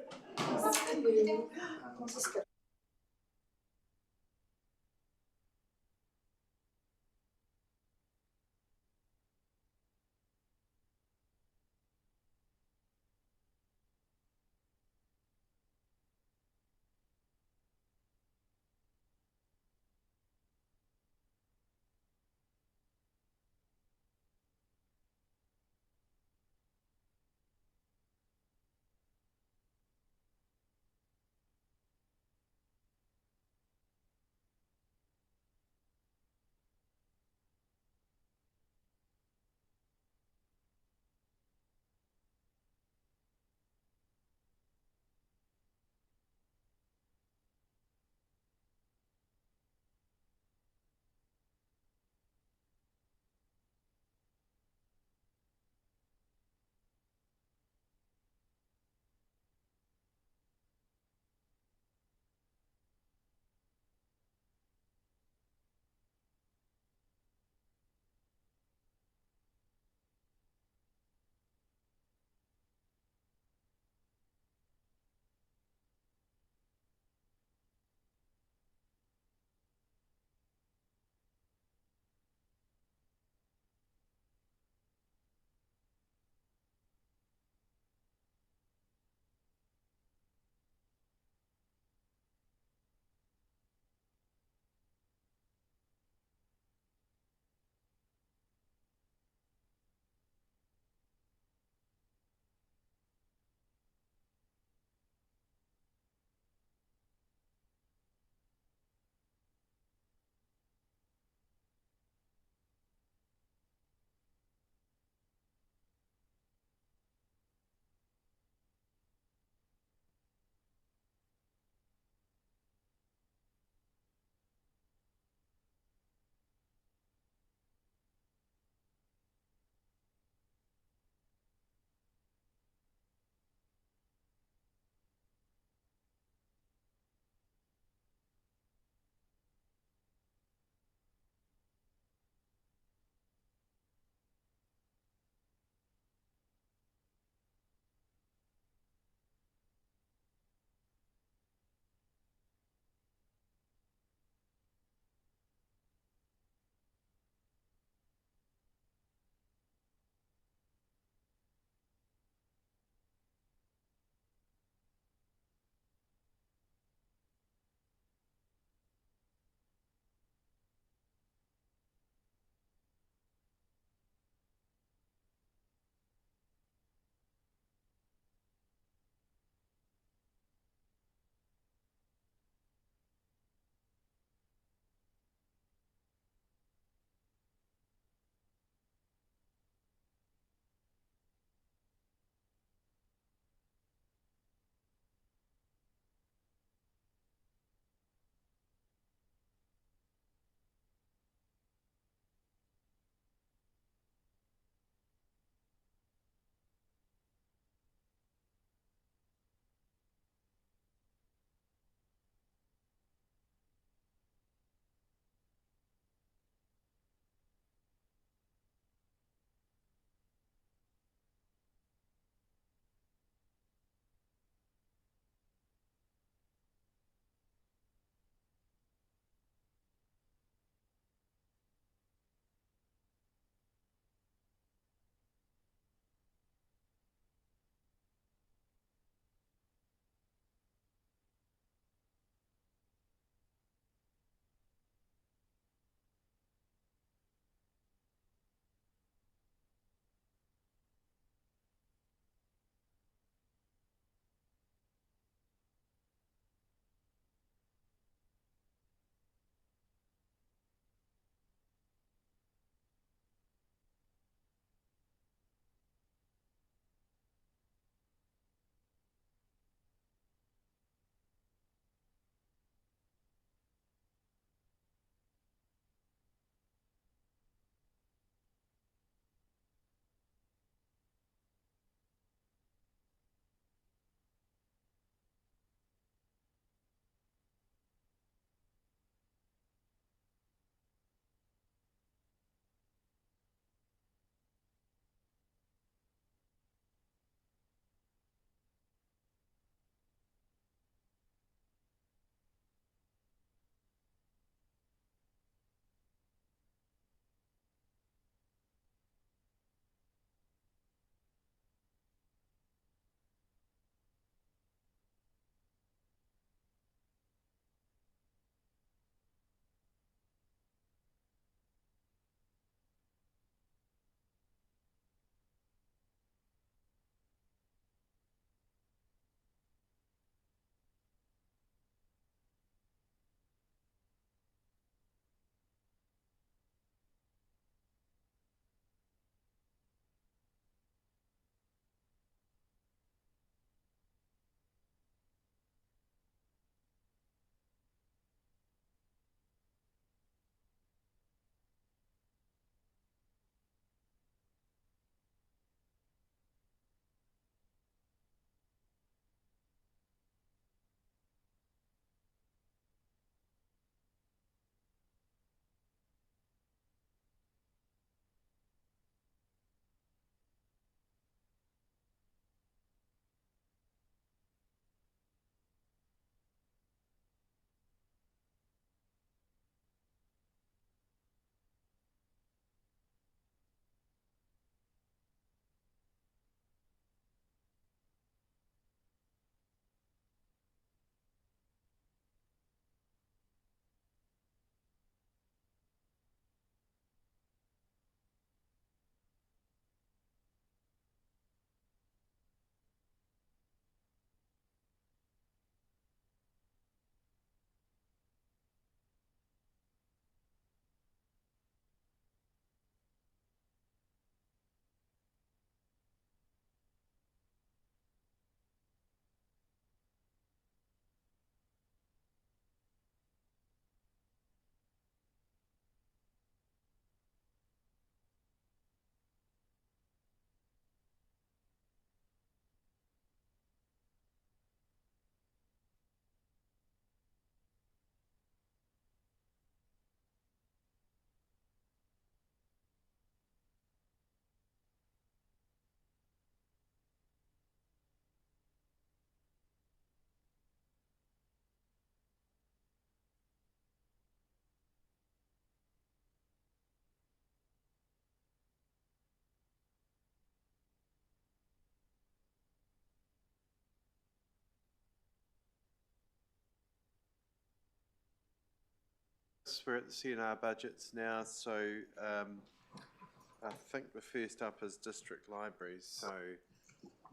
We're at the CNR budgets now, so I think the first up is district libraries. So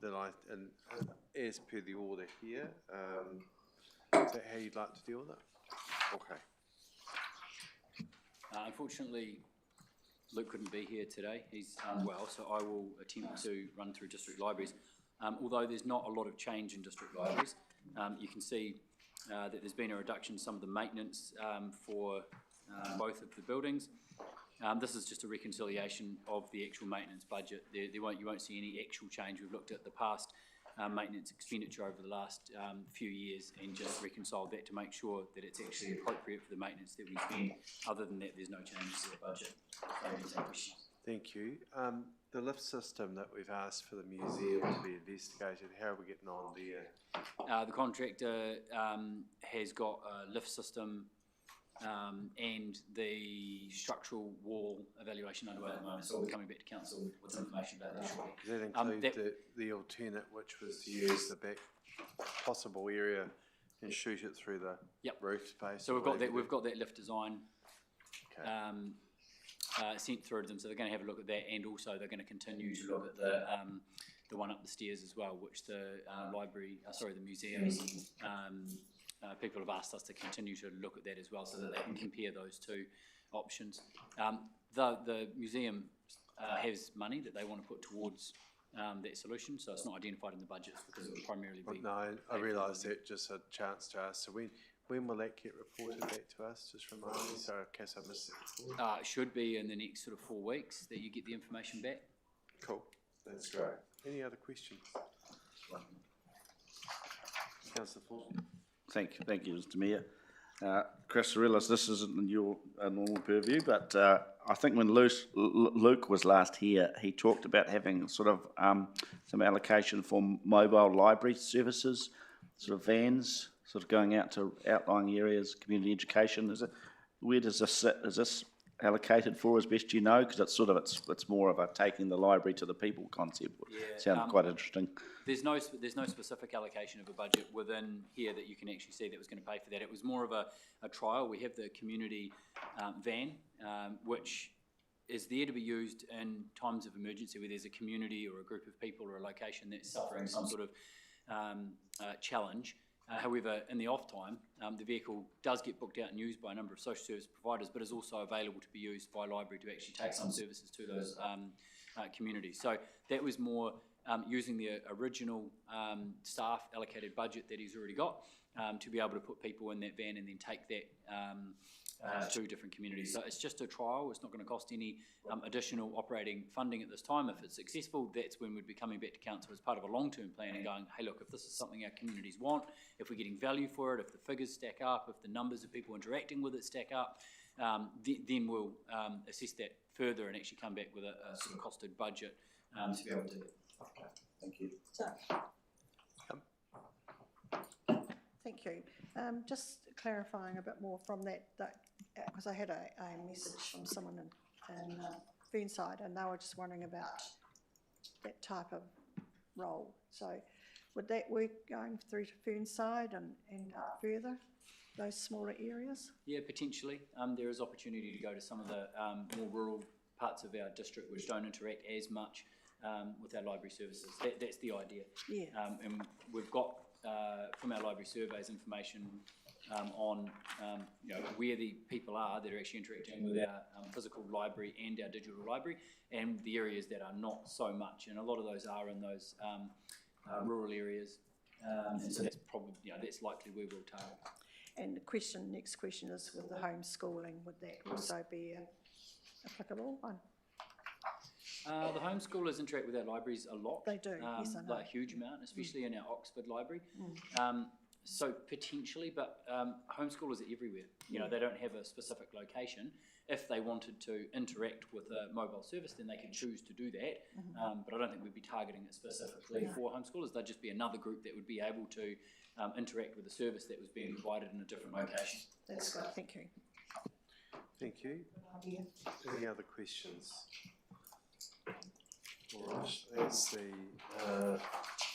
and as per the order here, is that how you'd like to deal with it? Okay. Unfortunately, Luke couldn't be here today. He's unwell, so I will attempt to run through district libraries. Although there's not a lot of change in district libraries, you can see that there's been a reduction in some of the maintenance for both of the buildings. This is just a reconciliation of the actual maintenance budget. You won't see any actual change. We've looked at the past maintenance expenditure over the last few years and just reconciled that to make sure that it's actually appropriate for the maintenance that we spend. Other than that, there's no changes to the budget. Thank you. The lift system that we've asked for the museum to be investigated, how are we getting on there? The contractor has got a lift system and the structural wall evaluation underway at the moment, so we're coming back to council with information about that shortly. Does that include the alternate, which was to use the back possible area and shoot it through the roof space? So we've got that lift design sent through to them, so they're going to have a look at that, and also they're going to continue to look at the one up the stairs as well, which the the museums people have asked us to continue to look at that as well, so that they can compare those two options. The museum has money that they want to put towards that solution, so it's not identified in the budgets because it will primarily be... No, I realise that, just a chance to ask. So when will that get reported back to us? Just remind me, so in case I missed it before. It should be in the next sort of 4 weeks that you get the information back. Cool, that's great. Any other questions? Councillor Fulton. Thank you, Mr. Mayor. Chris, I realise this isn't in your normal purview, but I think when Luke was last here, he talked about having sort of some allocation for mobile library services, sort of vans, sort of going out to outlying areas, community education. Where does this sit? Is this allocated for, as best you know? Because it's more of a taking the library to the people concept. Yeah, sounded quite interesting. There's no specific allocation of a budget within here that you can actually see that was going to pay for that. It was more of a trial. We have the community van, which is there to be used in times of emergency where there's a community or a group of people or a location that's suffering some sort of challenge. However, in the off time, the vehicle does get booked out and used by a number of social service providers, but is also available to be used by library to actually take some services to those communities. So that was more using the original staff allocated budget that he's already got to be able to put people in that van and then take that to different communities. So it's just a trial. It's not going to cost any additional operating funding at this time. If it's successful, that's when we'd be coming back to council as part of a long-term plan and going, hey, look, if this is something our communities want, if we're getting value for it, if the figures stack up, if the numbers of people interacting with it stack up, then we'll assess that further and actually come back with a sort of costed budget to be able to. Okay, thank you. Thank you. Just clarifying a bit more from that, because I had a message from someone in Fernside, and they were just wondering about that type of role. So would that work going through to Fernside and further, those smaller areas? Yeah, potentially. There is opportunity to go to some of the more rural parts of our district which don't interact as much with our library services. That's the idea. Yeah. And we've got from our library surveys information on where the people are that are actually interacting with our physical library and our digital library, and the areas that are not so much. And a lot of those are in those rural areas. And so that's probably that's likely where we'll target. And the next question is with the homeschooling, would that also be an applicable one? The homeschoolers interact with our libraries a lot. They do, yes, I know. Like a huge amount, especially in our Oxford library. So potentially, but homeschoolers are everywhere. They don't have a specific location. If they wanted to interact with a mobile service, then they can choose to do that. But I don't think we'd be targeting it specifically for homeschoolers. They'd just be another group that would be able to interact with a service that was being provided in a different location. That's good, thank you. Thank you. Any other questions? All right, that's the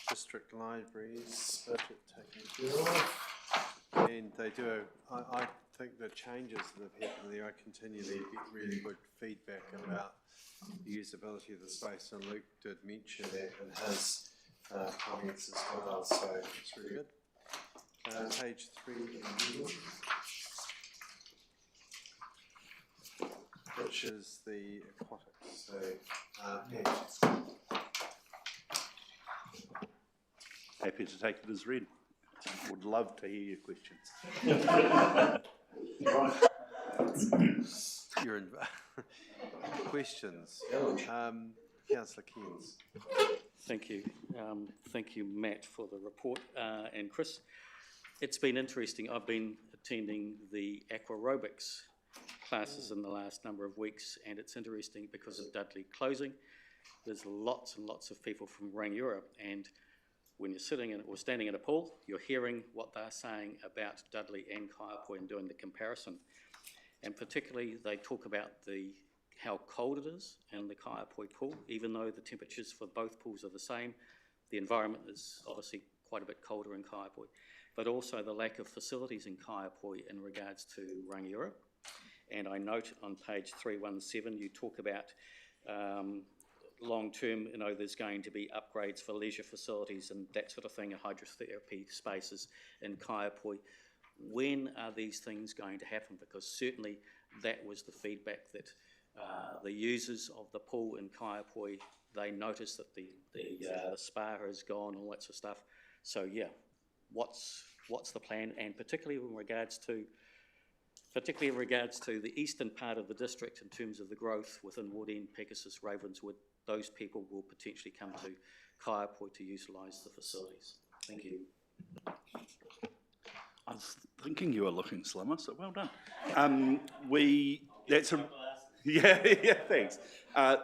district libraries budget taken care of. And they do, I think the changes that have happened there, I continually get really good feedback about the usability of the space, and Luke did mention that in his comments as well, so it's really good. Page 3, which is the aquatics. So, Pam. Happy to take it as read. Would love to hear your questions. You're in questions. Councillor Cairns. Thank you. Thank you, Matt, for the report, and Chris. It's been interesting. I've been attending the aquarobics classes in the last number of weeks, and it's interesting because of Dudley closing. There's lots and lots of people from Rangiora, and when you're sitting in or standing in a pool, you're hearing what they're saying about Dudley and Kaiapoi and doing the comparison. And particularly, they talk about how cold it is in the Kaiapoi pool, even though the temperatures for both pools are the same. The environment is obviously quite a bit colder in Kaiapoi, but also the lack of facilities in Kaiapoi in regards to Rangiora. And I note on page 317, you talk about long-term, there's going to be upgrades for leisure facilities and that sort of thing, and hydrotherapy spaces in Kaiapoi. When are these things going to happen? Because certainly that was the feedback that the users of the pool in Kaiapoi, they noticed that the spa has gone, all that sort of stuff. So yeah, what's the plan? And particularly in regards to the eastern part of the district in terms of the growth within Woodend, Pegasus, Ravenswood, those people will potentially come to Kaiapoi to utilise the facilities. Thank you. I was thinking you were looking slimmer, so well done. Thanks.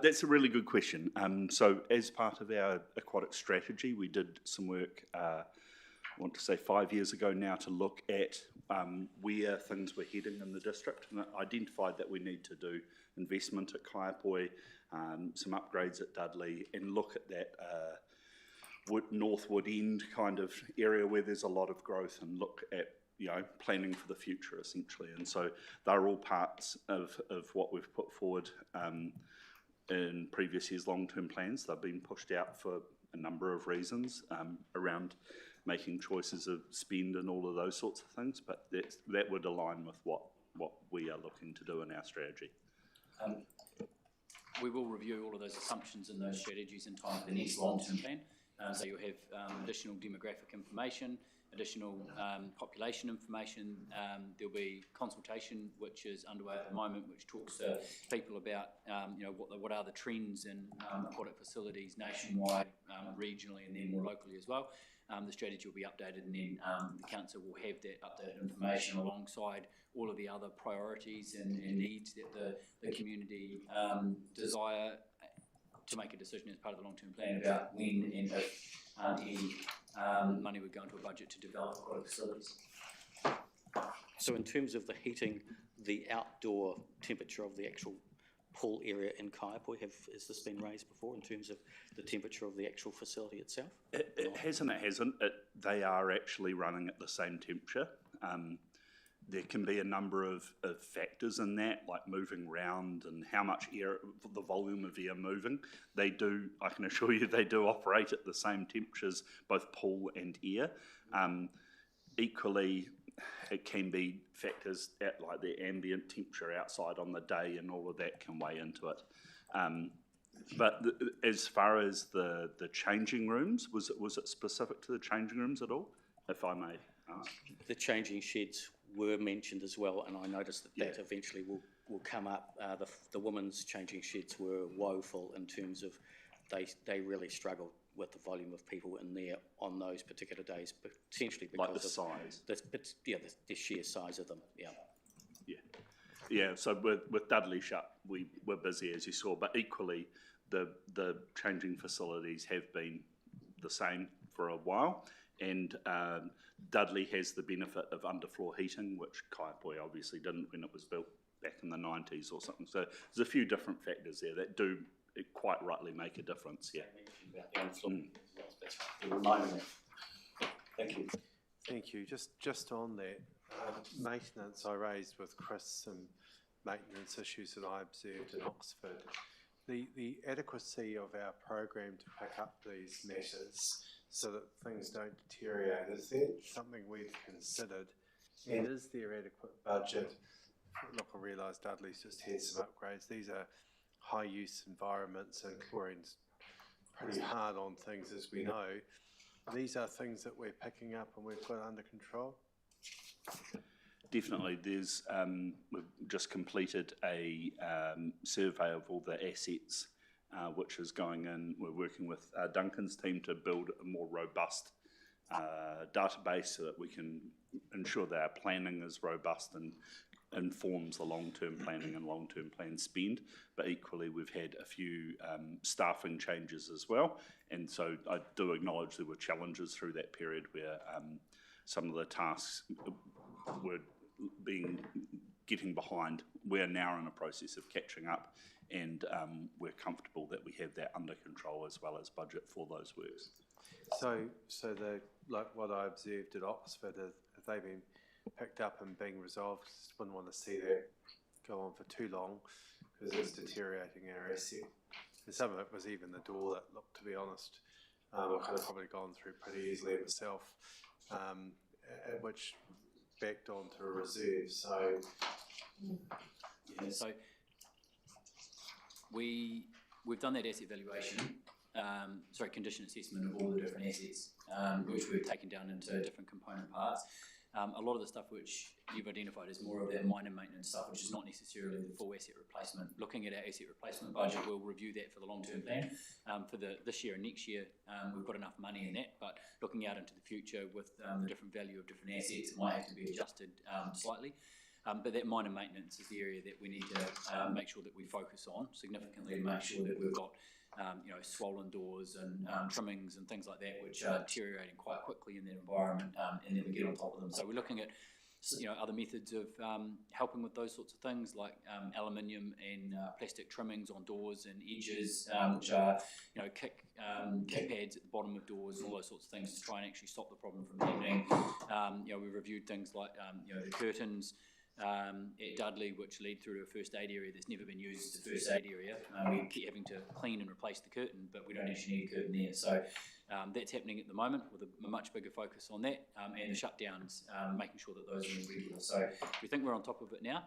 That's a really good question. So as part of our aquatic strategy, we did some work, I want to say 5 years ago now, to look at where things were heading in the district, and identified that we need to do investment at Kaiapoi, some upgrades at Dudley, and look at that North Woodend kind of area where there's a lot of growth, and look at planning for the future essentially. And so they're all parts of what we've put forward in previous years' long-term plans. They've been pushed out for a number of reasons around making choices of spend and all of those sorts of things, but that would align with what we are looking to do in our strategy. We will review all of those assumptions and those strategies in time for the next long-term plan. So you'll have additional demographic information, additional population information. There'll be consultation which is underway at the moment, which talks to people about what are the trends in aquatic facilities nationwide, regionally, and then more locally as well. The strategy will be updated, and then the council will have that updated information alongside all of the other priorities and needs that the community desire to make a decision as part of the long-term plan about when and if any money would go into a budget to develop aquatic facilities. So in terms of the heating, the outdoor temperature of the actual pool area in Kaiapoi, has this been raised before in terms of the temperature of the actual facility itself? It hasn't. They are actually running at the same temperature. There can be a number of factors in that, like moving around and how much air, the volume of air moving. They do, I can assure you, they do operate at the same temperatures, both pool and air. Equally, it can be factors at like the ambient temperature outside on the day, and all of that can weigh into it. But as far as the changing rooms, was it specific to the changing rooms at all, if I may ask? The changing sheds were mentioned as well, and I noticed that eventually will come up. The women's changing sheds were woeful in terms of they really struggled with the volume of people in there on those particular days, potentially because like the size. The sheer size of them. Yeah. So with Dudley shut, we were busy, as you saw, but equally the changing facilities have been the same for a while, and Dudley has the benefit of underfloor heating, which Kaiapoi obviously didn't when it was built back in the 90s or something. So there's a few different factors there that do quite rightly make a difference. Thank you. Thank you. Just on that, Maintenance, I raised with Chris some maintenance issues that I observed in Oxford. The adequacy of our program to pick up these matters so that things don't deteriorate, is that something we've considered? And is there adequate budget? Look, I realise Dudley's just had some upgrades. These are high use environments and chlorine's pretty hard on things, as we know. These are things that we're picking up and we've got under control. Definitely, we've just completed a survey of all the assets, which is going in. We're working with Duncan's team to build a more robust database so that we can ensure that our planning is robust and informs the long-term planning and long-term plan spend. But equally, we've had a few staffing changes as well, and so I do acknowledge there were challenges through that period where some of the tasks were getting behind. We're now in a process of catching up, and we're comfortable that we have that under control as well as budget for those works. So like what I observed at Oxford, have they been picked up and being resolved? Just wouldn't want to see that go on for too long because it's deteriorating our asset. And some of it was even the door that looked, to be honest, I could have probably gone through pretty easily myself, which backed onto a reserve. So yeah, so we've done that asset valuation, condition assessment of all the different assets, which we've taken down into different component parts. A lot of the stuff which you've identified is more of that minor maintenance stuff, which is not necessarily the full asset replacement. Looking at our asset replacement budget, we'll review that for the long-term plan. For this year and next year, we've got enough money in that, but looking out into the future with the different value of different assets, it might have to be adjusted slightly. But that minor maintenance is the area that we need to make sure that we focus on significantly to make sure that we've got swollen doors and trimmings and things like that, which are deteriorating quite quickly in that environment, and then we get on top of them. So we're looking at other methods of helping with those sorts of things, like aluminium and plastic trimmings on doors and edges, which are kick pads at the bottom of doors, all those sorts of things to try and actually stop the problem from happening. We reviewed things like the curtains at Dudley, which lead through to a first aid area that's never been used as a first aid area. We keep having to clean and replace the curtain, but we don't actually need a curtain there. So that's happening at the moment with a much bigger focus on that, and the shutdowns, making sure that those are regular. So we think we're on top of it now.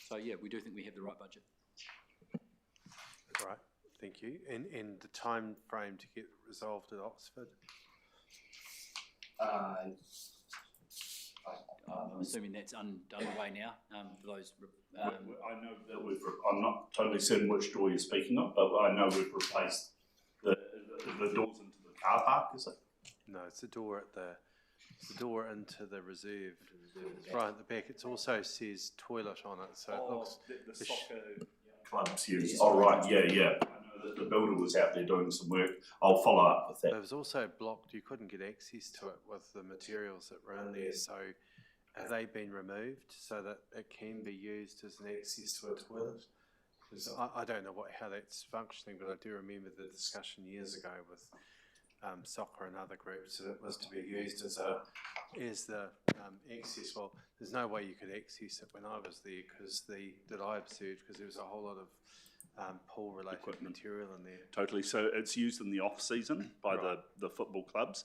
So yeah, we do think we have the right budget. Right, thank you. And the time frame to get resolved at Oxford? I'm assuming that's underway now for those. I know that I'm not totally certain which door you're speaking of, but I know we've replaced the doors into the car park, is it? No, it's the door into the reserve. Right at the back. It also says toilet on it, so it looks. The soccer clubs use. Oh right, yeah. I know that the builder was out there doing some work. I'll follow up with that. It was also blocked. You couldn't get access to it with the materials that were in there. So have they been removed so that it can be used as an access to a toilet? Because I don't know how that's functioning, but I do remember the discussion years ago with soccer and other groups that it was to be used as the access. Well, there's no way you could access it when I was there that I observed, because there was a whole lot of pool-related material in there. Totally. So it's used in the off-season by the football clubs.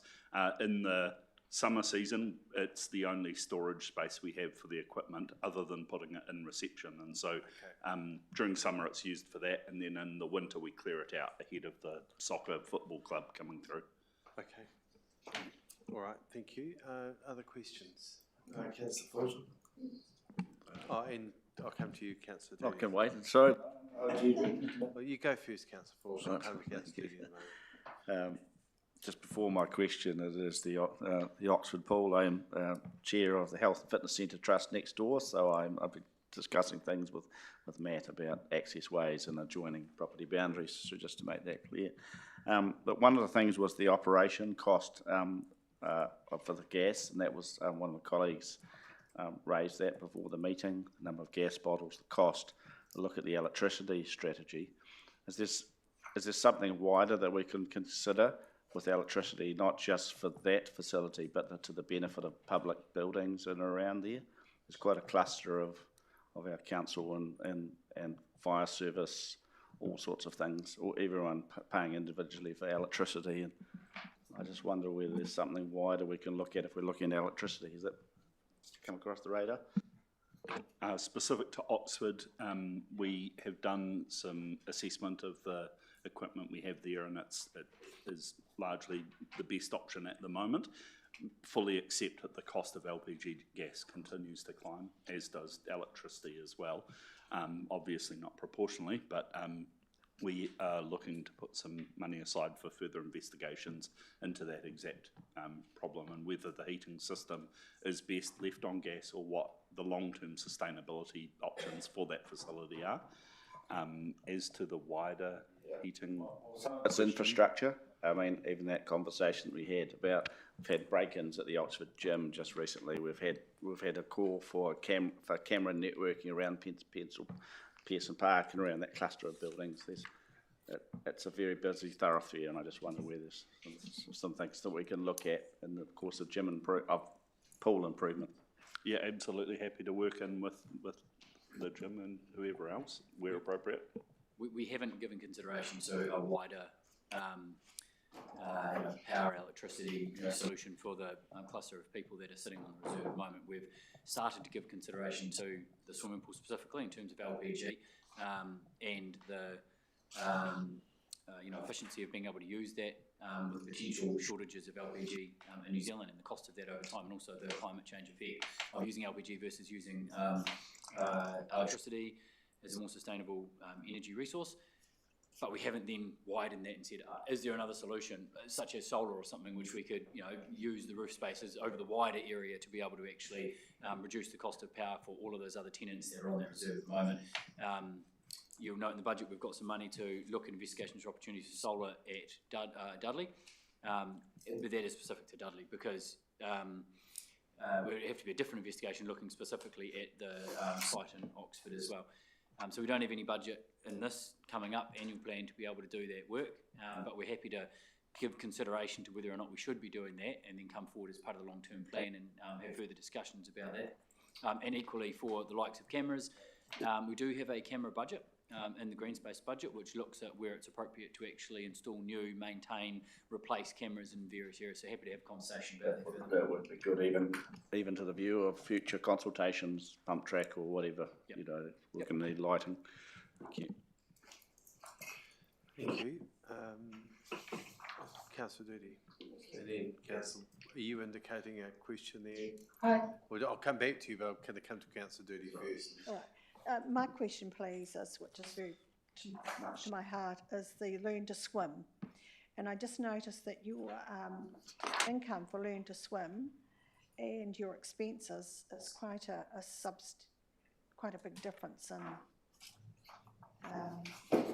In the summer season, it's the only storage space we have for the equipment other than putting it in reception. And so during summer it's used for that, and then in the winter we clear it out ahead of the soccer football club coming through. Okay. All right, thank you. Other questions? Councillor Fulton. And I'll come to you, Councillor Davies. I can wait. Sorry. Well, you go first, Councillor Fulton. I'll come to Councillor Davies in a moment. Just before my question, it is the Oxford Pool. I am chair of the Health and Fitness Centre Trust next door, so I've been discussing things with Matt about access ways and adjoining property boundaries, so just to make that clear. But one of the things was the operation cost for the gas, and that was one of the colleagues raised that before the meeting, the number of gas bottles, the cost, a look at the electricity strategy. Is there something wider that we can consider with electricity, not just for that facility, but to the benefit of public buildings in and around there. There's quite a cluster of our council and fire service, all sorts of things, or everyone paying individually for electricity. And I just wonder whether there's something wider we can look at if we're looking at electricity. Has that come across the radar? Specific to Oxford, we have done some assessment of the equipment we have there, and it is largely the best option at the moment. Fully accept that the cost of LPG gas continues to climb, as does electricity as well. Obviously not proportionally, but we are looking to put some money aside for further investigations into that exact problem, and whether the heating system is best left on gas or what the long-term sustainability options for that facility are. As to the wider heating... It's infrastructure. I mean, even that conversation we had about, we've had break-ins at the Oxford gym just recently. We've had a call for camera networking around Pearson Park and around that cluster of buildings. It's a very busy thoroughfare, and I just wonder where there's some things that we can look at in the course of pool improvement. Yeah, absolutely happy to work in with the gym and whoever else, where appropriate. We haven't given consideration to a wider power, electricity solution for the cluster of people that are sitting on the reserve at the moment. We've started to give consideration to the swimming pool specifically in terms of LPG and the efficiency of being able to use that with potential shortages of LPG in New Zealand and the cost of that over time, and also the climate change effect of using LPG versus using electricity as a more sustainable energy resource. But we haven't then widened that and said, is there another solution, such as solar or something, which we could use the roof spaces over the wider area to be able to actually reduce the cost of power for all of those other tenants that are on that reserve at the moment. You'll note in the budget we've got some money to look at investigations for opportunities for solar at Dudley, but that is specific to Dudley because it would have to be a different investigation looking specifically at the site in Oxford as well. So we don't have any budget in this coming up annual plan to be able to do that work, but we're happy to give consideration to whether or not we should be doing that and then come forward as part of the long-term plan and have further discussions about that. And equally for the likes of cameras, we do have a camera budget in the green space budget, which looks at where it's appropriate to actually install new, maintain, replace cameras in various areas. So happy to have a conversation about that. That would be good, even to the view of future consultations, pump track or whatever. Yep. We're going to need lighting. Thank you. Thank you. Councillor Doody. And then Councillor, are you indicating a question there? Hi. Well, I'll come back to you, but I'm going to come to Councillor Doody first. All right. My question, please, is, which is very much to my heart, is the Learn to Swim. And I just noticed that your income for Learn to Swim and your expenses is quite a big difference in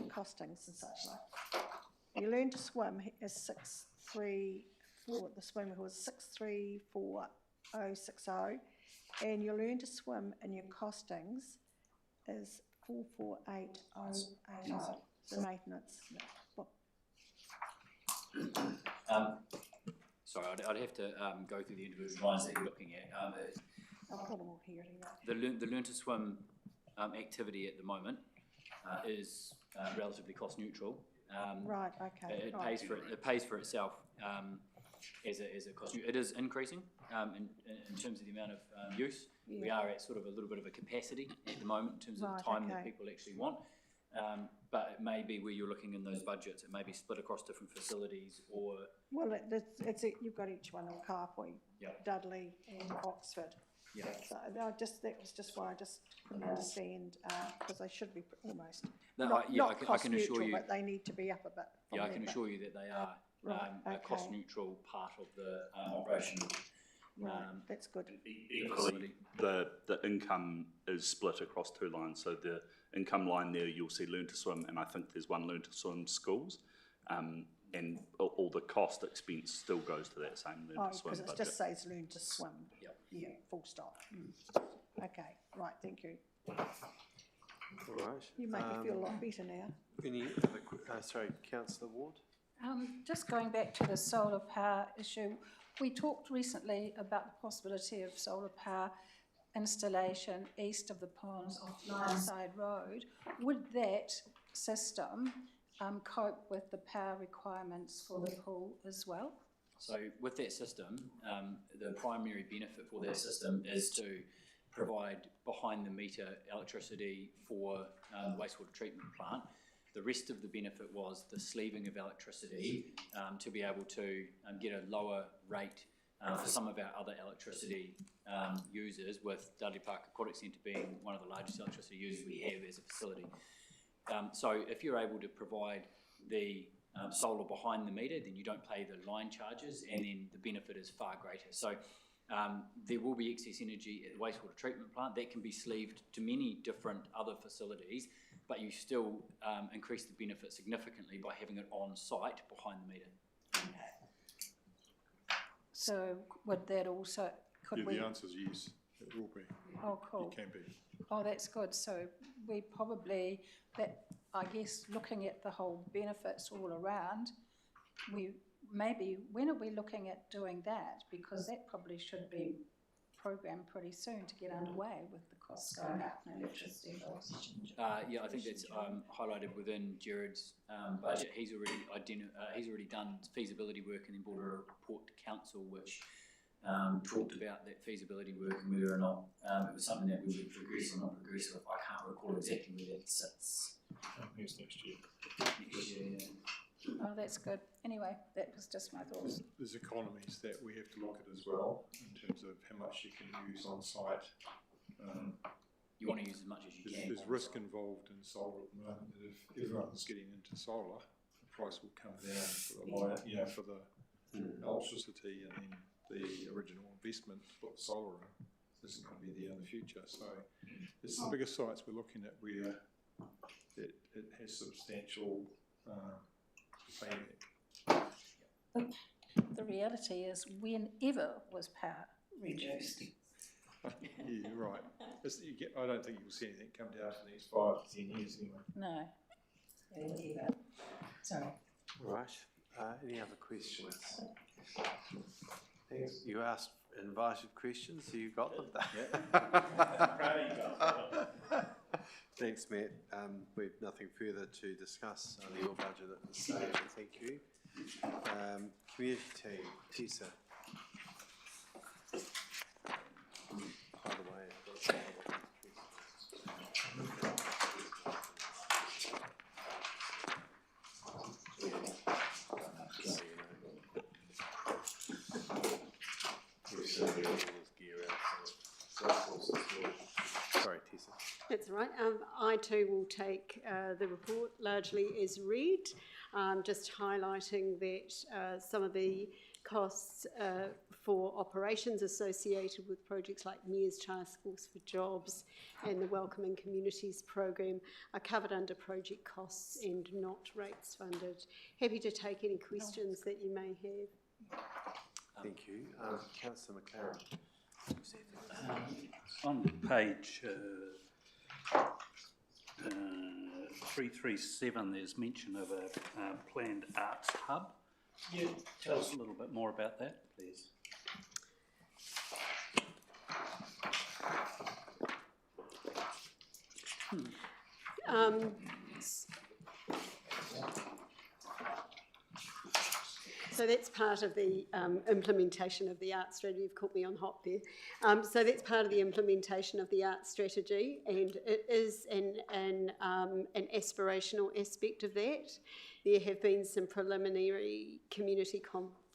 costings and such like. You Learn to Swim is 634, the swimming pool is 634060, and you Learn to Swim and your costings is 448080, the maintenance. Sorry, I'd have to go through the individual lines that you're looking at. I'll put them all here. The Learn to Swim activity at the moment is relatively cost neutral. Right, okay. It pays for itself as a cost. It is increasing in terms of the amount of use. Yeah. We are at sort of a little bit of a capacity at the moment in terms of the time that people actually want. But it may be where you're looking in those budgets, it may be split across different facilities or... Well, you've got each one on Carpoy, yep. Dudley and Oxford. Yeah. So that was just why I just couldn't understand, because they should be almost not cost neutral, but they need to be up a bit. Yeah, I can assure you that they are a cost neutral part of the operation. That's good. Equally, the income is split across two lines. So the income line there, you'll see Learn to Swim, and I think there's one Learn to Swim schools, and all the cost expense still goes to that same Learn to Swim budget. Because it just says Learn to Swim. Yep. Yeah, full stop. Okay, right, thank you. All right. You make me feel a lot better now. Any other, sorry, Councillor Ward? Just going back to the solar power issue, we talked recently about the possibility of solar power installation east of the ponds off Lionside Road. Would that system cope with the power requirements for the pool as well? So with that system, the primary benefit for that system is to provide behind-the-meter electricity for the wastewater treatment plant. The rest of the benefit was the sleeving of electricity to be able to get a lower rate for some of our other electricity users, with Dudley Park Aquatic Centre being one of the largest electricity users we have as a facility. So if you're able to provide the solar behind the meter, then you don't pay the line charges, and then the benefit is far greater. So there will be excess energy at the wastewater treatment plant that can be sleeved to many different other facilities, but you still increase the benefit significantly by having it on site behind the meter. So would that also, could we? The answer is yes, it will be. Oh, cool. It can be. Oh, that's good. So we probably, that, I guess, looking at the whole benefits all around, we maybe, when are we looking at doing that? Because that probably should be programmed pretty soon to get underway with the costs going up and electricity bills. Yeah, I think that's highlighted within Jared's budget. He's already done feasibility work and then brought a report to council which talked about that feasibility work and whether or not it was something that we would progress or not progress with. I can't recall exactly where that sits. It's next year. Next year, yeah. Oh, that's good. Anyway, that was just my thoughts. There's economies that we have to look at as well in terms of how much you can use on site. You want to use as much as you can. There's risk involved in solar at the moment. That if everyone's getting into solar, the price will come down for the light, for the electricity, and then the original investment to put the solar in isn't going to be there in the future. So it's the biggest sites we're looking at where it has substantial payback. The reality is, whenever was power reduced? Yeah, right. I don't think you'll see anything come down for the next 5 to 10 years anyway. No. Either. Sorry. Right. Any other questions? Thanks. You asked invited questions, so you got them. Thanks, Matt. We have nothing further to discuss on your budget at this stage, so thank you. Community team, Tessa. By the way, I've got Sorry, Tessa. That's right. I too will take the report largely as read, just highlighting that some of the costs for operations associated with projects like Mayor's Task Force for Jobs and the Welcoming Communities program are covered under project costs and not rates funded. Happy to take any questions that you may have. Thank you. Councillor McLaren. On page 337, there's mention of a planned arts hub. Can you tell us a little bit more about that, please? So that's part of the implementation of the art strategy. You've caught me on hop there. So that's part of the implementation of the art strategy, and it is an aspirational aspect of that. There have been some preliminary community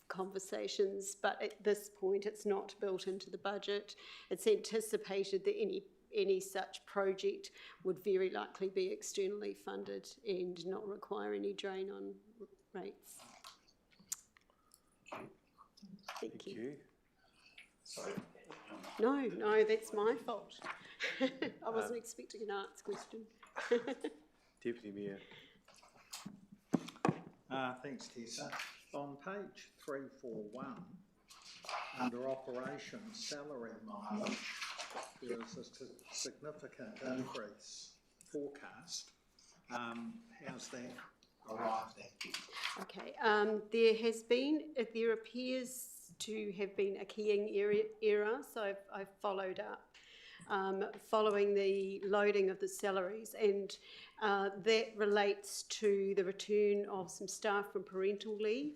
conversations, but at this point it's not built into the budget. It's anticipated that any such project would very likely be externally funded and not require any drain on rates. Thank you. Sorry. No, that's my fault. I wasn't expecting an arts question. Deputy Mayor. Thanks, Tessa. On page 341, under operations salary mileage, there is a significant increase forecast. How's that arrived at? Okay, there appears to have been a keying error, so I've followed up. Following the loading of the salaries, and that relates to the return of some staff from parental leave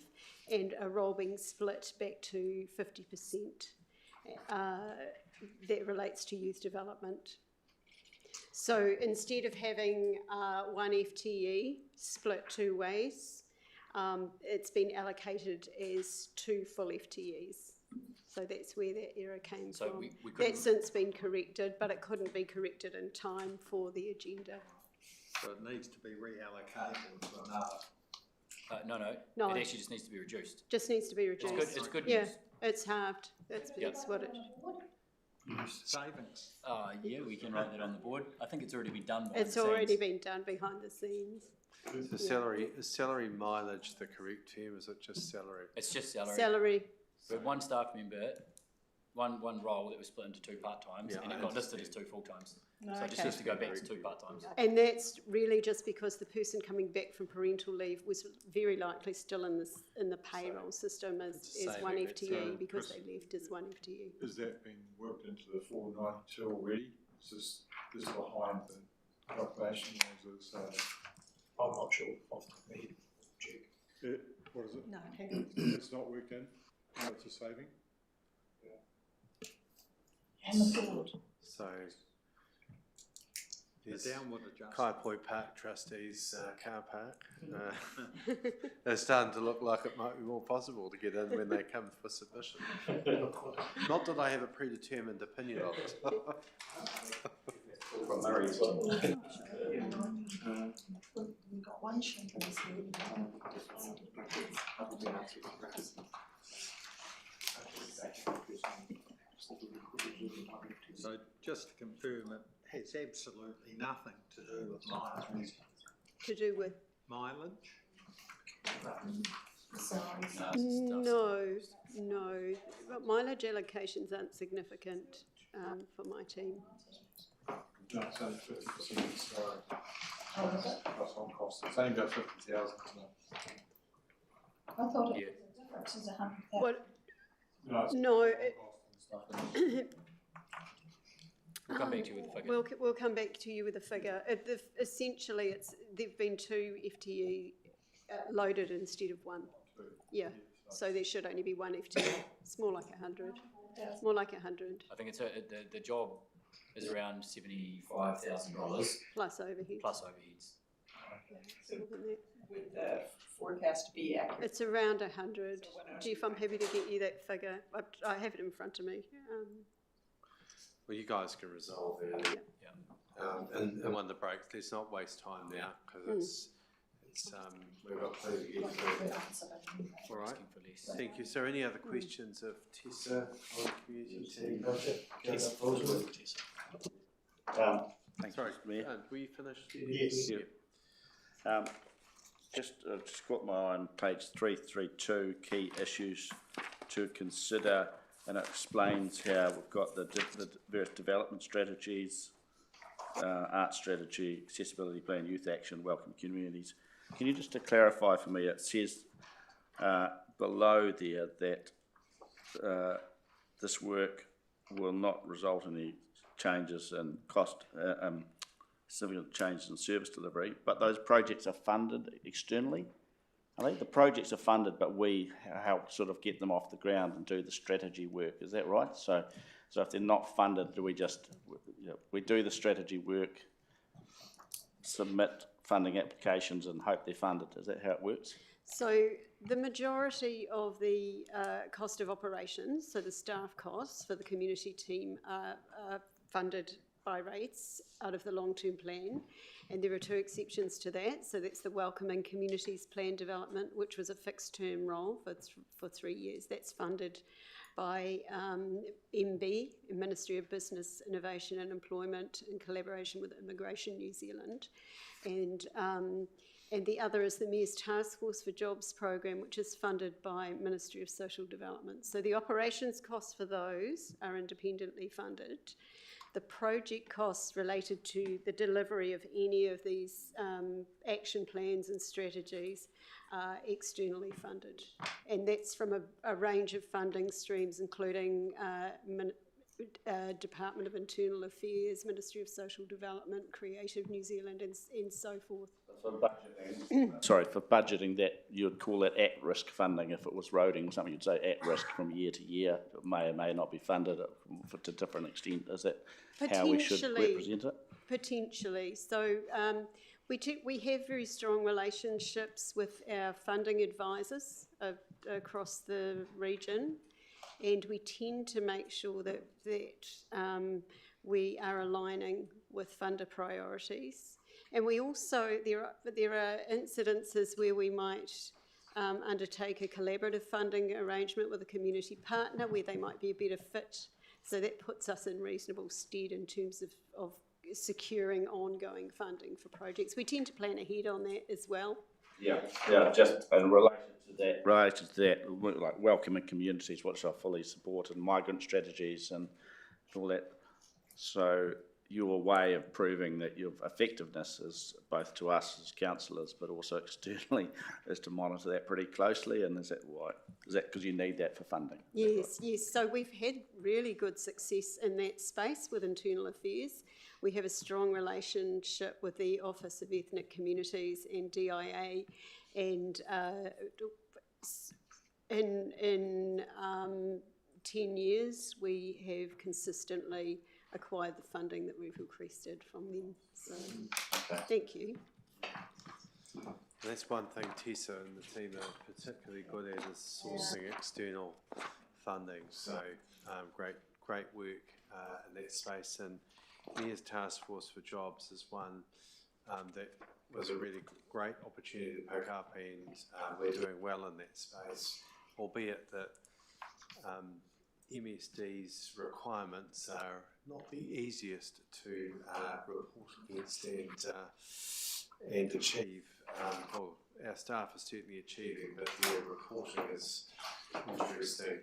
and a role being split back to 50%. That relates to youth development. So instead of having one FTE split two ways, it's been allocated as two full FTEs. So that's where that error came from. That's since been corrected, but it couldn't be corrected in time for the agenda. So it needs to be reallocated to another? No, it actually just needs to be reduced. Just needs to be reduced. It's good yeah, news. It's halved. That's what it... Savings? Yeah, we can write that on the board. I think it's already been done. It's already been done behind the scenes. So salary, is salary mileage the correct term? Is it just salary? It's just salary. Salary. We had one staff member, one role that was split into two part-times, and it got listed as two full-times. So it just has to go back to two part-times. And that's really just because the person coming back from parental leave was very likely still in the payroll system as one FTE because they left as one FTE. Has that been worked into the 492 already? Is this behind the calculation, or is it I'm not sure off the top of my head. Check. What is it? No, It's not worked in? No, it's a saving? And the board. So The downward adjustment. Kai Point Park trustees car park. They're starting to look like it might be more possible to get in when they come for submission. Not that I have a predetermined opinion of it. From Murray as well. We've got one sheet of this here. So just to confirm, it has absolutely nothing to do with mileage. To do with? Mileage? No. But mileage allocations aren't significant for my team. No, it's only 50% of the salary. Plus on cost. It's only about 50,000, isn't it? I thought it was a difference is 100,000. What? No. We'll come back to you with the figure. We'll come back to you with a figure. Essentially, there've been two FTE loaded instead of one. Yeah, so there should only be one FTE. It's more like 100. More like 100. I think it's the job is around $75,000 plus overheads. With the forecast to be accurate. It's around 100. Jeff, I'm happy to get you that figure. I have it in front of me. Well, you guys can resolve it. And one of the breaks, let's not waste time now because we've got plenty to get through. All right. Thank you. So, any other questions of Tessa on the community team budget? Thanks, Sorry, Mr. Mayor. were you finished? Yes. Yep. Just got my eye on page 332, key issues to consider, and it explains how we've got the various development strategies, art strategy, accessibility plan, youth action, welcome communities. Can you just to clarify for me, it says below there that this work will not result in any changes in cost, significant changes in service delivery, but those projects are funded externally. I think the projects are funded, but we help sort of get them off the ground and do the strategy work. Is that right? So if they're not funded, do we just we do the strategy work, submit funding applications, and hope they're funded? Is that how it works? So the majority of the cost of operations, so the staff costs for the community team, are funded by rates out of the long-term plan, and there are two exceptions to that. So that's the Welcoming Communities Plan Development, which was a fixed-term role for 3 years. That's funded by MB, Ministry of Business, Innovation and Employment, in collaboration with Immigration New Zealand, and the other is the Mayor's Task Force for Jobs program, which is funded by Ministry of Social Development. So the operations costs for those are independently funded. the project costs related to the delivery of any of these action plans and strategies are externally funded. And that's from a range of funding streams, including Department of Internal Affairs, Ministry of Social Development, Creative New Zealand, and so forth. For budgeting, sorry, for budgeting that, you'd call that at-risk funding. If it was roading, something you'd say at-risk from year to year. It may or may not be funded to different extent. Is that how we should represent it? Potentially. So we have very strong relationships with our funding advisors across the region, and we tend to make sure that we are aligning with funder priorities. And we also, there are incidences where we might undertake a collaborative funding arrangement with a community partner where they might be a better fit. So that puts us in reasonable stead in terms of securing ongoing funding for projects. We tend to plan ahead on that as well. Yeah, just in related to that, like welcoming communities, which I fully support, and migrant strategies and all that. So your way of proving that your effectiveness is both to us as councillors, but also externally, is to monitor that pretty closely. And is that why? Is that because you need that for funding? Yes, yes. So we've had really good success in that space with Internal Affairs. We have a strong relationship with the Office of Ethnic Communities and DIA, and in 10 years we have consistently acquired the funding that we've requested from them. So, thank you. That's one thing Tessa and the team are particularly good at, is sourcing external funding. So great work in that space. And Mayor's Task Force for Jobs is one that was a really great opportunity to pick up, and we're doing well in that space, albeit that MSD's requirements are not the easiest to report against and achieve. Well, our staff is certainly achieving, but their reporting is interesting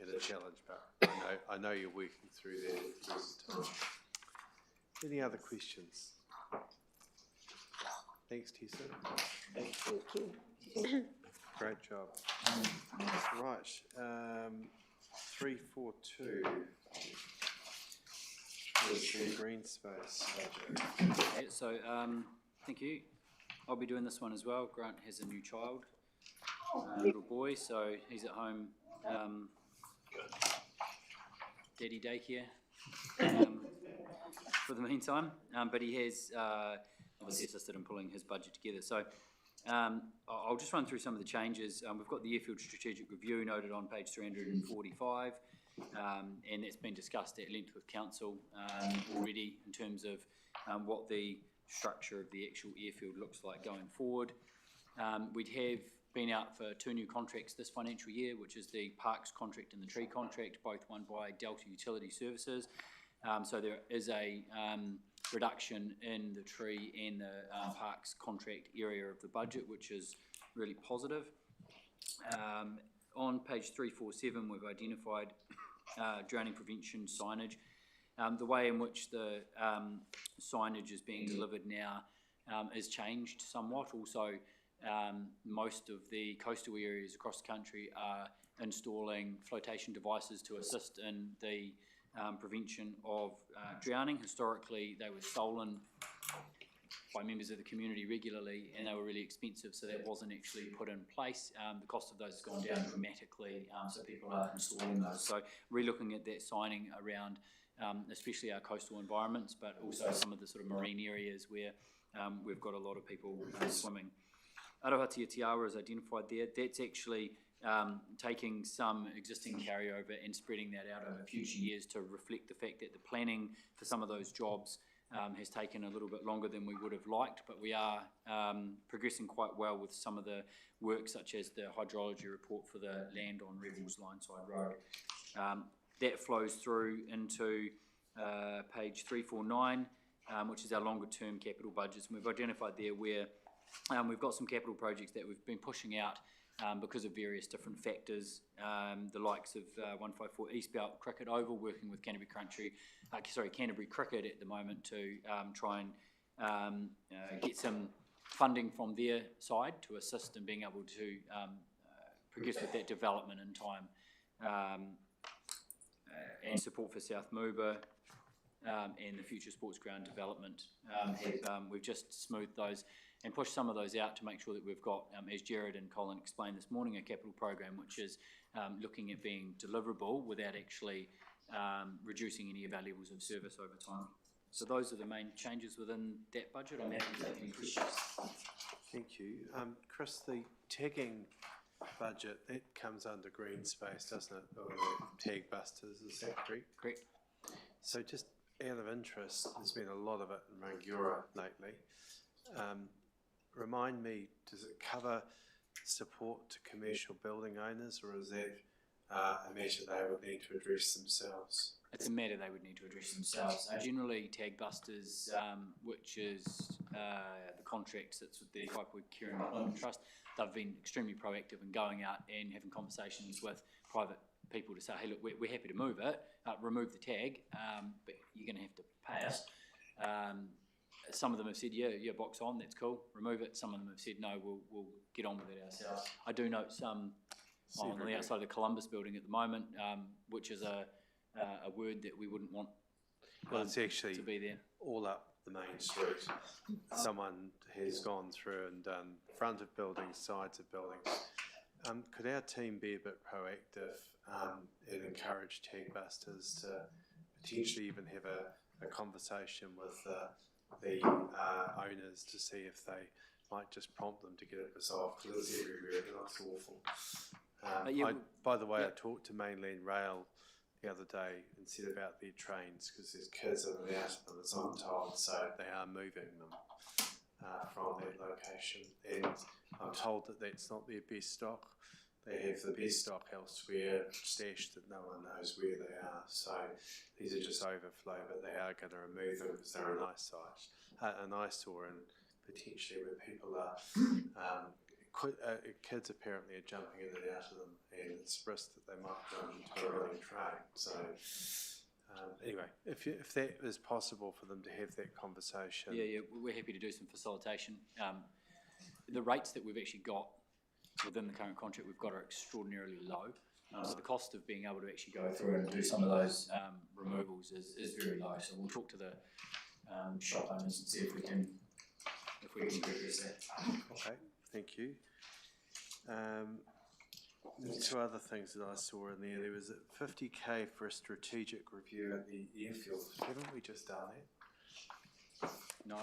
and a challenge. But I know you're working through that at the present time. Any other questions? Thanks, Tessa. Thank you. Great job. Right, 342. The green space budget. Yeah, so, thank you. I'll be doing this one as well. Grant has a new child, little boy, so he's at home, daddy daycare for the meantime. But he has obviously assisted in pulling his budget together. So I'll just run through some of the changes. We've got the Airfield Strategic Review noted on page 345. And that's been discussed at length with council already in terms of what the structure of the actual airfield looks like going forward. We'd have been out for 2 new contracts this financial year, which is the Parks contract and the Tree contract, both won by Delta Utility Services. So there is a reduction in the Tree and the Parks contract area of the budget, which is really positive. On page 347, we've identified drowning prevention signage. The way in which the signage is being delivered now has changed somewhat. Also, most of the coastal areas across the country are installing flotation devices to assist in the prevention of drowning. Historically, they were stolen by members of the community regularly, and they were really expensive, so that wasn't actually put in place. The cost of those has gone down dramatically, so people are installing those. So re-looking at that signing around especially our coastal environments, but also some of the sort of marine areas where we've got a lot of people swimming. Arohatia Tiawa is identified there. That's actually taking some existing carryover and spreading that out over future years to reflect the fact that the planning for some of those jobs has taken a little bit longer than we would have liked, but we are progressing quite well with some of the work, such as the hydrology report for the land on Revels Lineside Road. That flows through into page 349, which is our longer term capital budgets. And we've identified there where we've got some capital projects that we've been pushing out because of various different factors, the likes of 154 Eastbelt Cricket Oval working with Canterbury Cricket at the moment to try and get some funding from their side to assist in being able to progress with that development in time, and support for South Mooba and the future sports ground development. We've just smoothed those and pushed some of those out to make sure that we've got, as Jared and Colin explained this morning, a capital program which is looking at being deliverable without actually reducing any of our levels of service over time. So those are the main changes within that budget. I'm happy to take any questions. Thank you. Chris, the tagging budget, that comes under green space, doesn't it? Or tag busters, is that correct? Correct. So just out of interest, there's been a lot of it in Rangiora lately. Remind me, does it cover support to commercial building owners, or is that a matter they would need to address themselves? It's a matter they would need to address themselves. Generally, Tag Busters, which is the contract sits with the Waipuhi Care and Employment Trust, they've been extremely proactive in going out and having conversations with private people to say, hey, look, we're happy to move it, remove the tag, but you're going to have to pay us. Some of them have said, yeah, box on, that's cool, remove it. Some of them have said, no, we'll get on with it ourselves. I do note some on the outside of the Columbus building at the moment, which is a word that we wouldn't want it's actually to be there. All up the main street. Someone has gone through and done front of buildings, sides of buildings. Could our team be a bit proactive and encourage tag busters to potentially even have a conversation with the owners to see if they might just prompt them to get it resolved, because it's everywhere, it looks awful. By the way, I talked to Mainland Rail the other day and said about their trains, because there's kids in and out of them, as I'm told, so they are moving them from that location. And I'm told that that's not their best stock. They have the best stock elsewhere, stashed that no one knows where they are. So these are just overflow, but they are going to remove them because they're an eyesore, and potentially where people are, kids apparently are jumping in and out of them, and it's risk that they might run into a running train. So anyway, if that is possible for them to have that conversation. Yeah, we're happy to do some facilitation. The rates that we've actually got within the current contract we've got are extraordinarily low. So the cost of being able to actually go through and do some of those removals is very low. So we'll talk to the shop owners and see if we can progress that. Okay, thank you. There's two other things that I saw in there. There was a 50K for a strategic review at the airfield. Haven't we just done that? No.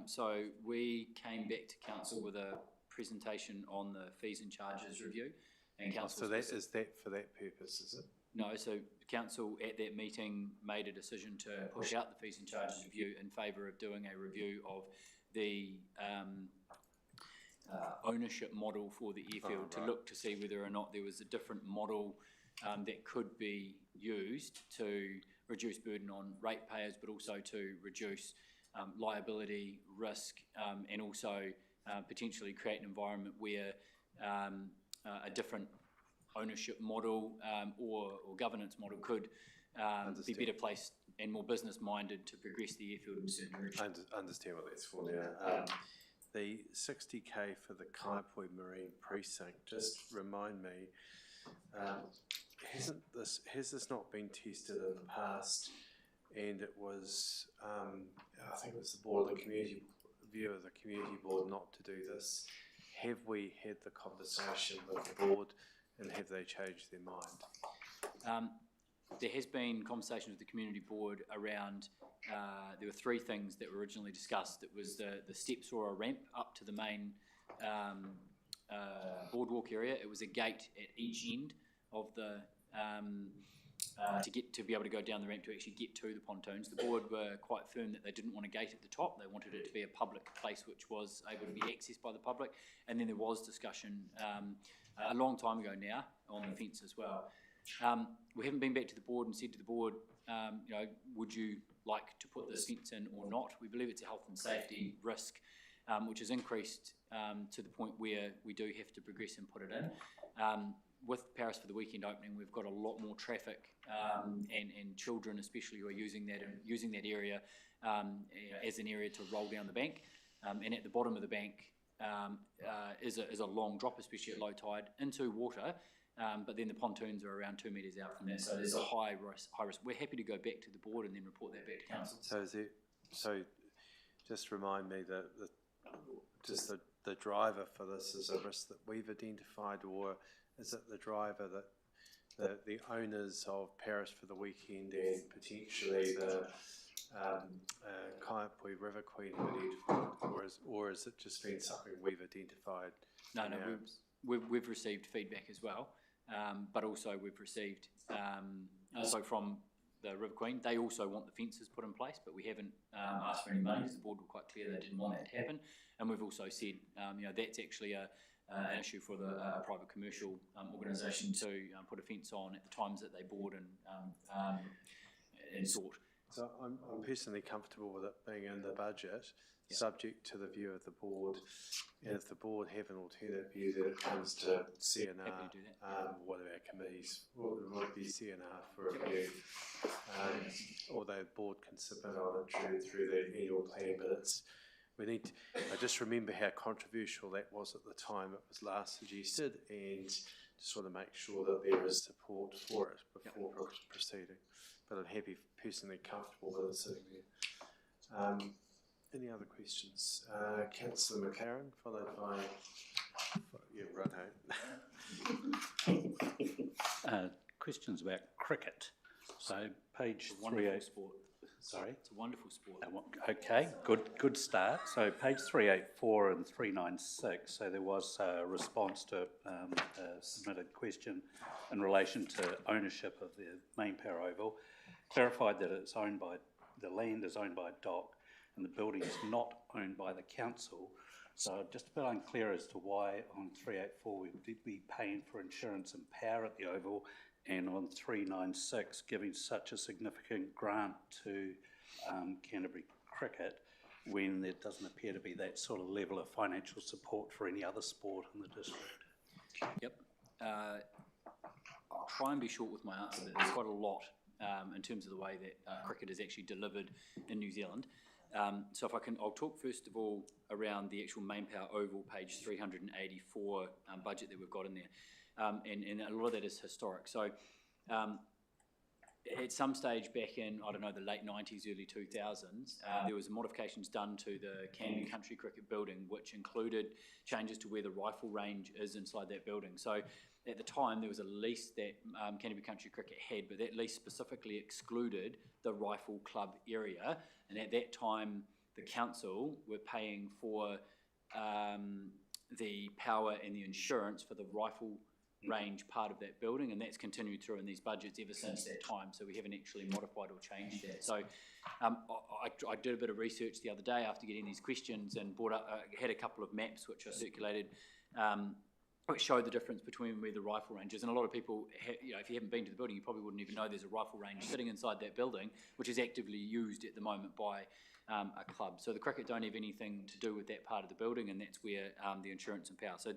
So we came back to council with a presentation on the fees and charges review, and council. So that is that for that purpose, is it? No. So council at that meeting made a decision to push out the fees and charges review in favour of doing a review of the ownership model for the airfield, to look to see whether or not there was a different model that could be used to reduce burden on ratepayers, but also to reduce liability, risk, and also potentially create an environment where a different ownership model or governance model could be better placed and more business minded to progress the airfield in certain directions. I understand what that's for now. The 60K for the Kaipoi Marine Precinct, just remind me, has this not been tested in the past? And it was, I think it was the board of the community view of the community board not to do this. Have we had the conversation with the board, and have they changed their mind? There has been conversation with the community board around, there were three things that were originally discussed. It was the steps or a ramp up to the main boardwalk area. It was a gate at each end of the, to be able to go down the ramp to actually get to the pontoons. The board were quite firm that they didn't want a gate at the top. They wanted it to be a public place which was able to be accessed by the public. And then there was discussion a long time ago now on the fence as well. We haven't been back to the board and said to the board, would you like to put this fence in or not? We believe it's a health and safety risk which has increased to the point where we do have to progress and put it in. With Paris for the Weekend opening, we've got a lot more traffic and children especially who are using that area as an area to roll down the bank. And at the bottom of the bank is a long drop, especially at low tide, into water. But then the pontoons are around 2 metres out from that, so there's a high risk. We're happy to go back to the board and then report that back to council. So just remind me that the driver for this is a risk that we've identified, or is it the driver that the owners of Paris for the Weekend and potentially the Kaiapoi River Queen have identified, or is it just been something we've identified? No, we've received feedback as well, but also we've received so from the River Queen, they also want the fences put in place, but we haven't asked for any money because the board were quite clear they didn't want that to happen. And we've also said, that's actually an issue for the private commercial organisation to put a fence on at the times that they board and sort. So I'm personally comfortable with it being in the budget, subject to the view of the board. And if the board have an alternate view that it comes to CNR, one of our committees would be CNR for review, although the board can submit on it through the annual plan, but I just remember how controversial that was at the time it was last suggested, and just want to make sure that there is support for it before proceeding. But I'm personally comfortable with it sitting there. Any other questions? Councillor McLaren, followed by Questions about cricket. So page 384. Sport. Sorry? It's a wonderful sport. Okay, good start. So page 384 and 396, so there was a response to a submitted question in relation to ownership of the main power oval. Clarified that the land is owned by DOC and the building is not owned by the council. So just a bit unclear as to why on 384 we would be paying for insurance and power at the oval, and on 396 giving such a significant grant to Canterbury Cricket when there doesn't appear to be that sort of level of financial support for any other sport in the district. Yep. I'll try and be short with my answer, but there's quite a lot in terms of the way that cricket is actually delivered in New Zealand. So if I'll talk first of all around the actual main power oval, page 384 budget that we've got in there. And a lot of that is historic. So at some stage back in, I don't know, the late 90s, early 2000s, there was modifications done to the Canterbury Country Cricket building, which included changes to where the rifle range is inside that building. So at the time, there was a lease that Canterbury Country Cricket had, but that lease specifically excluded the rifle club area. And at that time, the council were paying for the power and the insurance for the rifle range part of that building, and that's continued through in these budgets ever since that time, so we haven't actually modified or changed that. So I did a bit of research the other day after getting these questions and had a couple of maps which I circulated which showed the difference between where the rifle range is. And a lot of people, if you haven't been to the building, you probably wouldn't even know there's a rifle range sitting inside that building, which is actively used at the moment by a club. So the cricket don't have anything to do with that part of the building, and that's where the insurance and power. So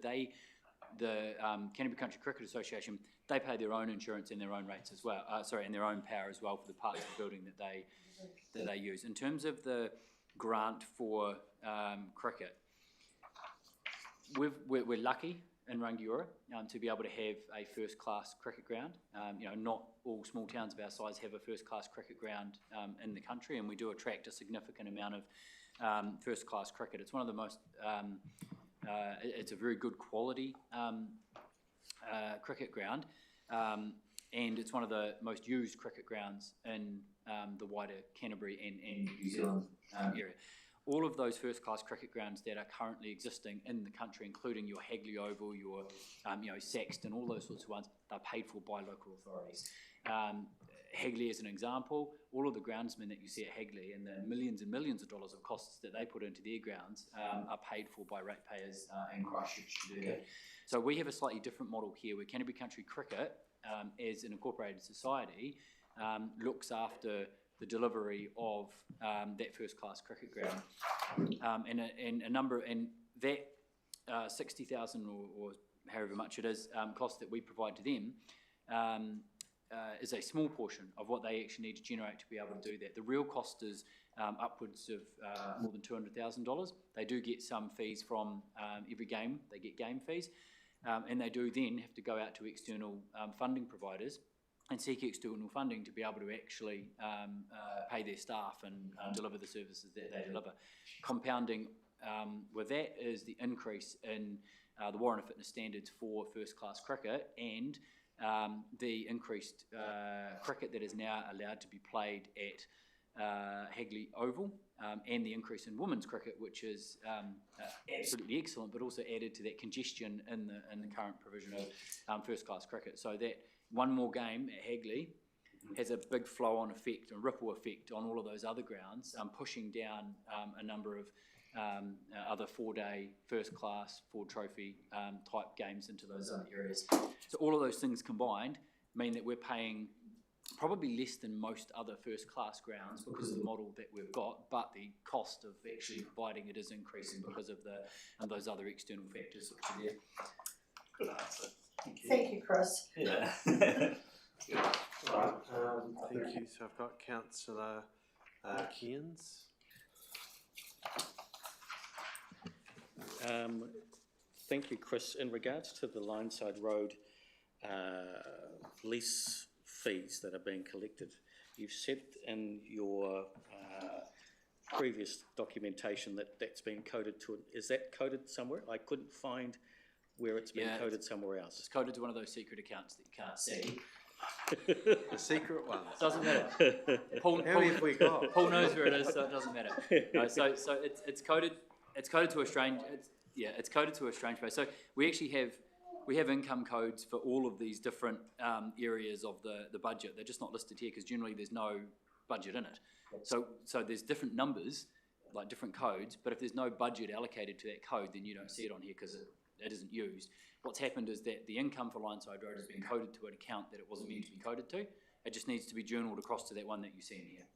the Canterbury Country Cricket Association, they pay their own insurance and their own rates as well, and their own power as well for the parts of the building that they use. In terms of the grant for cricket, we're lucky in Rangiora to be able to have a first-class cricket ground. Not all small towns of our size have a first-class cricket ground in the country, and we do attract a significant amount of first-class cricket. It's one of the most it's a very good quality cricket ground, and it's one of the most used cricket grounds in the wider Canterbury and New Zealand area. All of those first-class cricket grounds that are currently existing in the country, including your Hagley Oval, your Saxton, all those sorts of ones, they're paid for by local authorities. Hagley, as an example, all of the groundsmen that you see at Hagley and the millions and millions of dollars of costs that they put into their grounds are paid for by ratepayers and Christchurch to do that. So we have a slightly different model here where Canterbury Country Cricket, as an incorporated society, looks after the delivery of that first-class cricket ground, and a number, and that 60,000 or however much it is cost that we provide to them is a small portion of what they actually need to generate to be able to do that. The real cost is upwards of more than $200,000. They do get some fees from every game. They get game fees, and they do then have to go out to external funding providers and seek external funding to be able to actually pay their staff and deliver the services that they deliver. Compounding with that is the increase in the Warrant of Fitness standards for first-class cricket and the increased cricket that is now allowed to be played at Hagley Oval, and the increase in women's cricket, which is absolutely excellent, but also added to that congestion in the current provision of first-class cricket. So that one more game at Hagley has a big flow-on effect and ripple effect on all of those other grounds, pushing down a number of other four-day first-class, Ford Trophy type games into those other areas. So all of those things combined mean that we're paying probably less than most other first-class grounds because of the model that we've got, but the cost of actually providing it is increasing because of those other external factors which are there. Good answer. Thank you, Chris. Yeah. Right. Thank you. So I've got Councillor Cairns. Thank you, Chris. In regards to the Lineside Road lease fees that are being collected, you've said in your previous documentation that that's been coded to, is that coded somewhere? I couldn't find where it's been coded somewhere else. It's coded to one of those secret accounts that you can't see. The secret ones. Doesn't matter. How many have we got? Paul knows where it is, so it doesn't matter. No, so it's coded. It's coded to a strange. It's coded to a strange place. So we actually have income codes for all of these different areas of the budget. They're just not listed here because generally there's no budget in it. So there's different numbers, like different codes. But if there's no budget allocated to that code, then you don't see it on here because it isn't used. What's happened is that the income for Lineside Road has been coded to an account that it wasn't meant to be coded to. It just needs to be journaled across to that one that you see in here.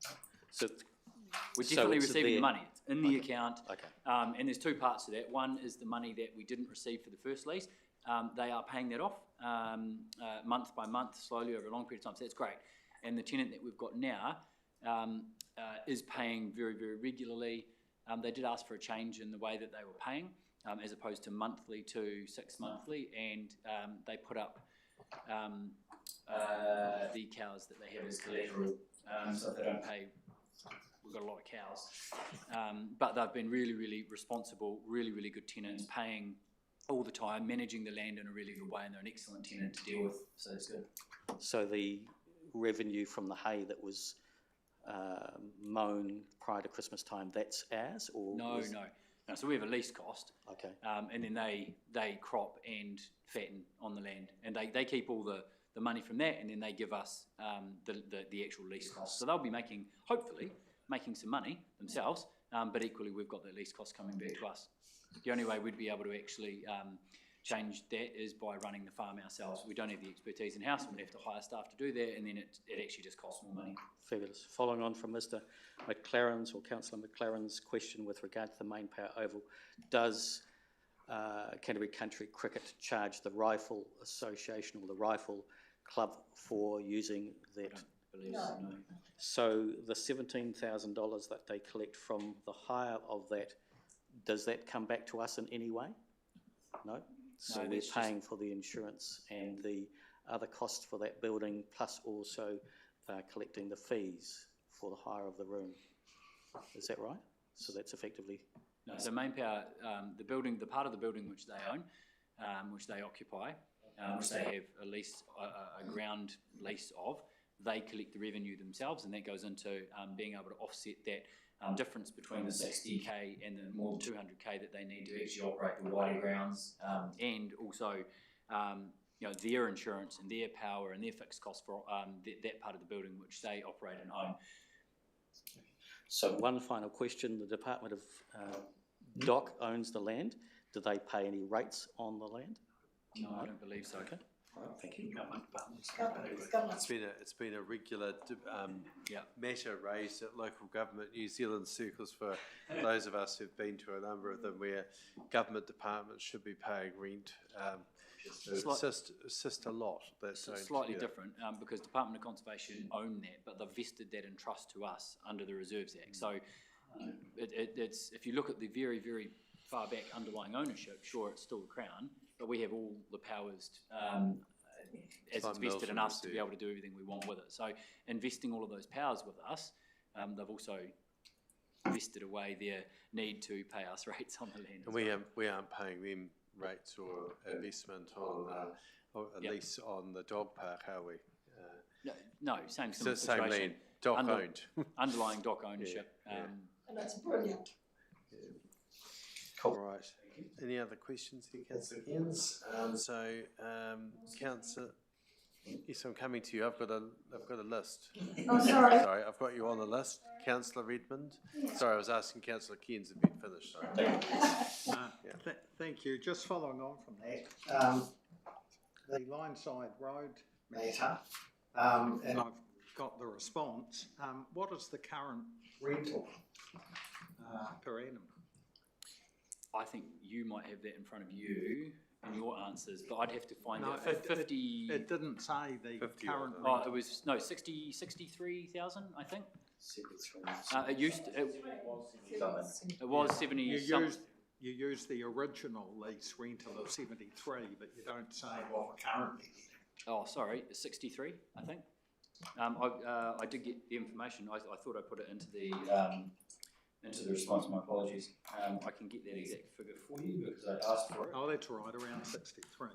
So we're definitely receiving there. the money. It's in the account. Okay. And there's two parts to that. One is the money that we didn't receive for the first lease. They are paying that off month by month, slowly over a long period of time. So that's great. And the tenant that we've got now is paying very, very regularly. They did ask for a change in the way that they were paying, as opposed to monthly to 6 monthly, and they put up the cows that they have as collateral, so if they don't pay, we've got a lot of cows. But they've been really, really responsible, really, really good tenants, paying all the time, managing the land in a really good way, and they're an excellent tenant to deal with, so it's good. So the revenue from the hay that was mown prior to Christmas time, that's ours, or No. So we have a lease cost. Okay. And then they crop and fatten on the land, and they keep all the money from that, and then they give us the actual lease cost. So they'll be hopefully making some money themselves, but equally we've got that lease cost coming back to us. The only way we'd be able to actually change that is by running the farm ourselves. We don't have the expertise in-house, we'd have to hire staff to do that, and then it actually just costs more money. Fabulous. Following on from Mr. McLaren's or Councillor McLaren's question with regard to the main power oval, does Canterbury Country Cricket charge the Rifle Association or the Rifle Club for using that? I don't believe so, no. So the $17,000 that they collect from the hire of that, does that come back to us in any way? No? So we're paying for the insurance and the other costs for that building, plus also collecting the fees for the hire of the room. Is that right? So that's effectively... No, so main power, the part of the building which they own, which they occupy, which they have a ground lease of, they collect the revenue themselves, and that goes into being able to offset that difference between the 60k and the more than 200k that they need to actually operate the wider grounds, and also their insurance and their power and their fixed costs for that part of the building which they operate and own. So one final question, the Department of Dock owns the land. Do they pay any rates on the land? No, I don't believe so. Okay. Thank you. It's been a regular matter raised at local government New Zealand circles for those of us who've been to a number of them, where government departments should be paying rent. It's just a lot. That's slightly different because Department of Conservation own that, but they've vested that in trust to us under the Reserves Act. So it's if you look at the very, very far back underlying ownership, sure, it's still the Crown, but we have all the powers as it's vested in us to be able to do everything we want with it. So investing all of those powers with us, they've also vested away their need to pay us rates on the land. And we aren't paying them rates or investment on, or at least on the dog park, are we? No, same Same situation. land, dock owned. Underlying dock ownership. And that's brilliant. Cool. Right. Any other questions here, Councillor Cairns? Councillor, yes, I'm coming to you. I've got a list. Oh, sorry. Sorry, I've got you on the list. Councillor Redmond. Sorry, I was asking Councillor Cairns if he'd finished. Sorry. Thank you. Just following on from that, the Lineside Road matter, and I've got the response. What is the current rental per annum? I think you might have that in front of you in your answers, but I'd have to find No, out. 50. It didn't say the current. Oh, it was 63,000, I think. It used to, it was 70. You used the original lease rental of 73, but you don't say what we're currently. Oh, sorry, 63, I think. I did get the information. I thought I put it into the response. My apologies. I can get that exact figure for you because I asked for it. Oh, that's right, around 63.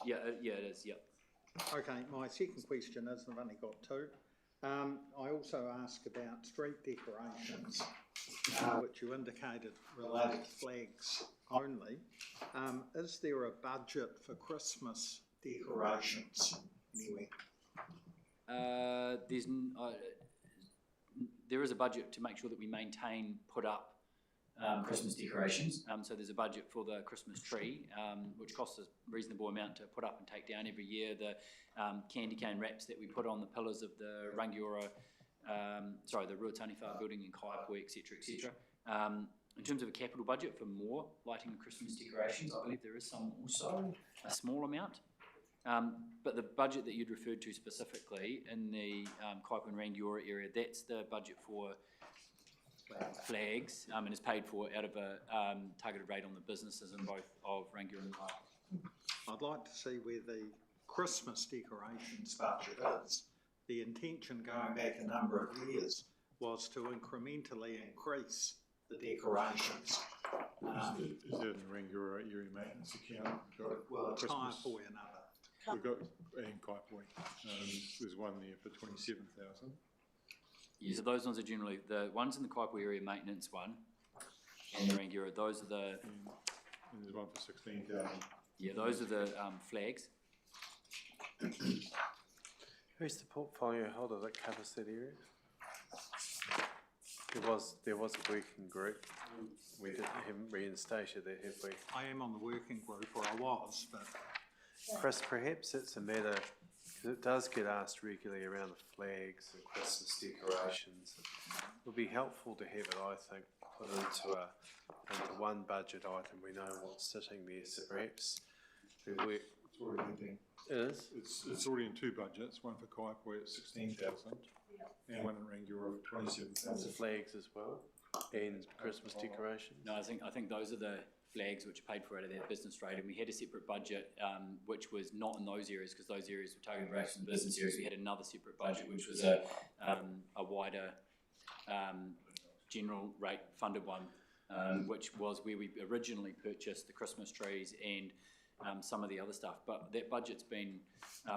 Yeah, it is. Yeah. Okay, my second question is, I've only got two. I also asked about street decorations, which you indicated related to flags only. Is there a budget for Christmas decorations anywhere? There is a budget to make sure that we maintain, put up Christmas decorations. So there's a budget for the Christmas tree, which costs a reasonable amount to put up and take down every year. The candy cane wraps that we put on the pillars of the Rangiora, the Ruataniwha building in Kaiapoi, etc., etc. In terms of a capital budget for more lighting and Christmas decorations, I believe there is some also, a small amount. But the budget that you'd referred to specifically in the Kaiapoi and Rangiora area, that's the budget for flags, and is paid for out of a targeted rate on the businesses in both of Rangiora and Kaiapoi. I'd like to see where the Christmas decorations budget is. The intention going back a number of years was to incrementally increase the decorations. Is that in the Rangiora area maintenance account? Well, it's Kaiapoi and other. We've got, and Kaiapoi, there's one there for 27,000. Yeah, so those ones are generally, the ones in the Kaiapoi area maintenance one, and the Rangiora, those are the... And there's one for 16,000. Yeah, those are the flags. Who's the portfolio holder that covers that area? There was a working group. We haven't reinstated that, have we? I am on the working group, or I was, but... Chris, perhaps it's a matter, because it does get asked regularly around the flags and Christmas decorations. It would be helpful to have it, I think, put into one budget item. We know what's sitting there, so perhaps we work. It's already been. It is? It's already in two budgets, one for Kaiapoi at 16,000 and one in Rangiora for 27,000. Flags as well, and Christmas decorations? No, I think those are the flags which are paid for out of that business rate, and we had a separate budget which was not in those areas because those areas were targeted rates in the business areas. We had another separate budget which was a wider general rate funded one, which was where we originally purchased the Christmas trees and some of the other stuff, but that budget's been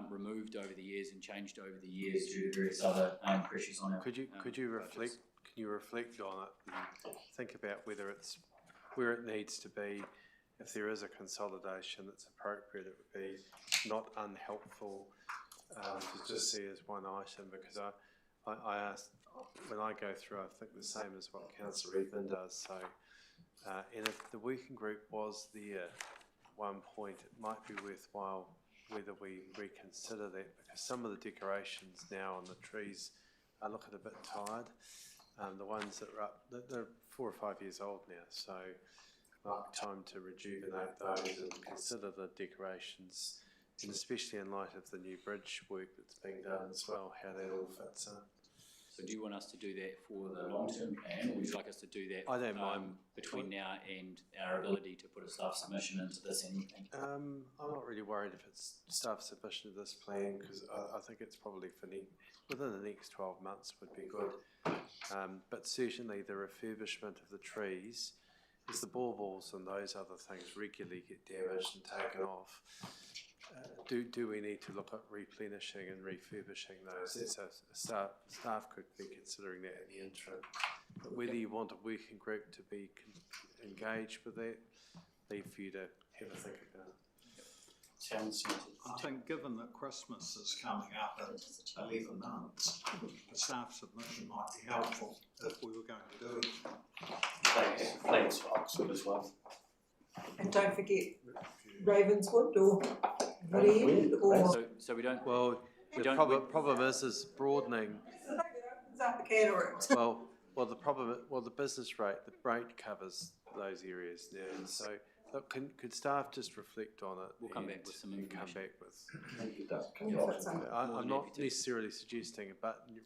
removed over the years and changed over the years due to various other pressures on it. Could you reflect? Can you reflect on it and think about whether it's where it needs to be? If there is a consolidation that's appropriate, it would be not unhelpful to just see as one item, because I asked when I go through, I think the same as what Councillor Redmond does. So, and if the working group was there, one point, it might be worthwhile whether we reconsider that, because some of the decorations now on the trees are looking a bit tired. The ones that are up, they're 4 or 5 years old now, so might be time to rejuvenate those and consider the decorations, and especially in light of the new bridge work that's being done as well, how that all fits in. So do you want us to do that for the long-term plan, or would you like us to do that I don't mind. Between now and our ability to put a staff submission into this anything? I'm not really worried if it's staff submission of this plan, because I think it's probably within the next 12 months would be good. But certainly the refurbishment of the trees, as the baubles and those other things regularly get damaged and taken off, do we need to look at replenishing and refurbishing those? That's staff could be considering that in the interim. But whether you want a working group to be engaged with that, leave for you to have a think about it. Sounds I think given that Christmas is coming up in 11 months, a staff submission might be helpful if we were going to do it. Flags for Oxford as well. And don't forget Ravenswood or Woodend or... So we don't... Well, the problem is broadening. It opens up a can of worms. Well, the business rate, the rate covers those areas now. So, look, could staff just reflect on it? We'll come back with some information. I'm not necessarily suggesting a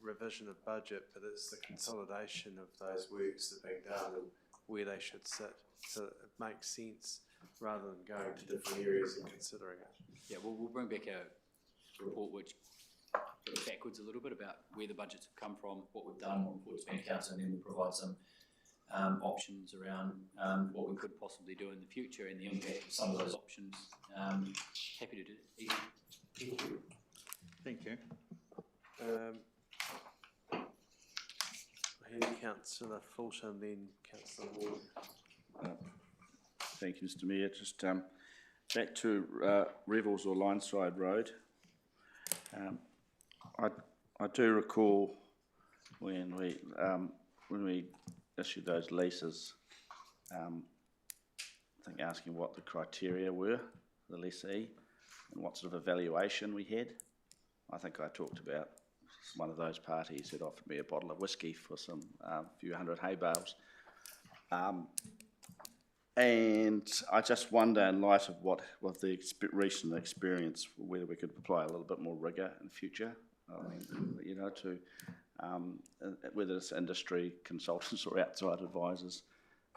revision of budget, but it's the consolidation of those works that are being done and where they should sit. So it makes sense rather than going to different areas and considering it. Yeah, we'll bring back a report which goes backwards a little bit about where the budgets have come from, what we've done, what we've spent council, and then we'll provide some options around what we could possibly do in the future and the impact of some of those options. Happy to do it. Thank you. Thank you. Councillor Fulton, then Councillor Ward. Thank you, Mr Mayor. Just back to Revels or Lineside Road. I do recall when we issued those leases, I think asking what the criteria were for the lessee and what sort of evaluation we had. I think I talked about one of those parties had offered me a bottle of whiskey for some few hundred hay bales. And I just wonder, in light of what the recent experience, whether we could apply a little bit more rigour in future. I mean, you know, to whether it's industry consultants or outside advisors,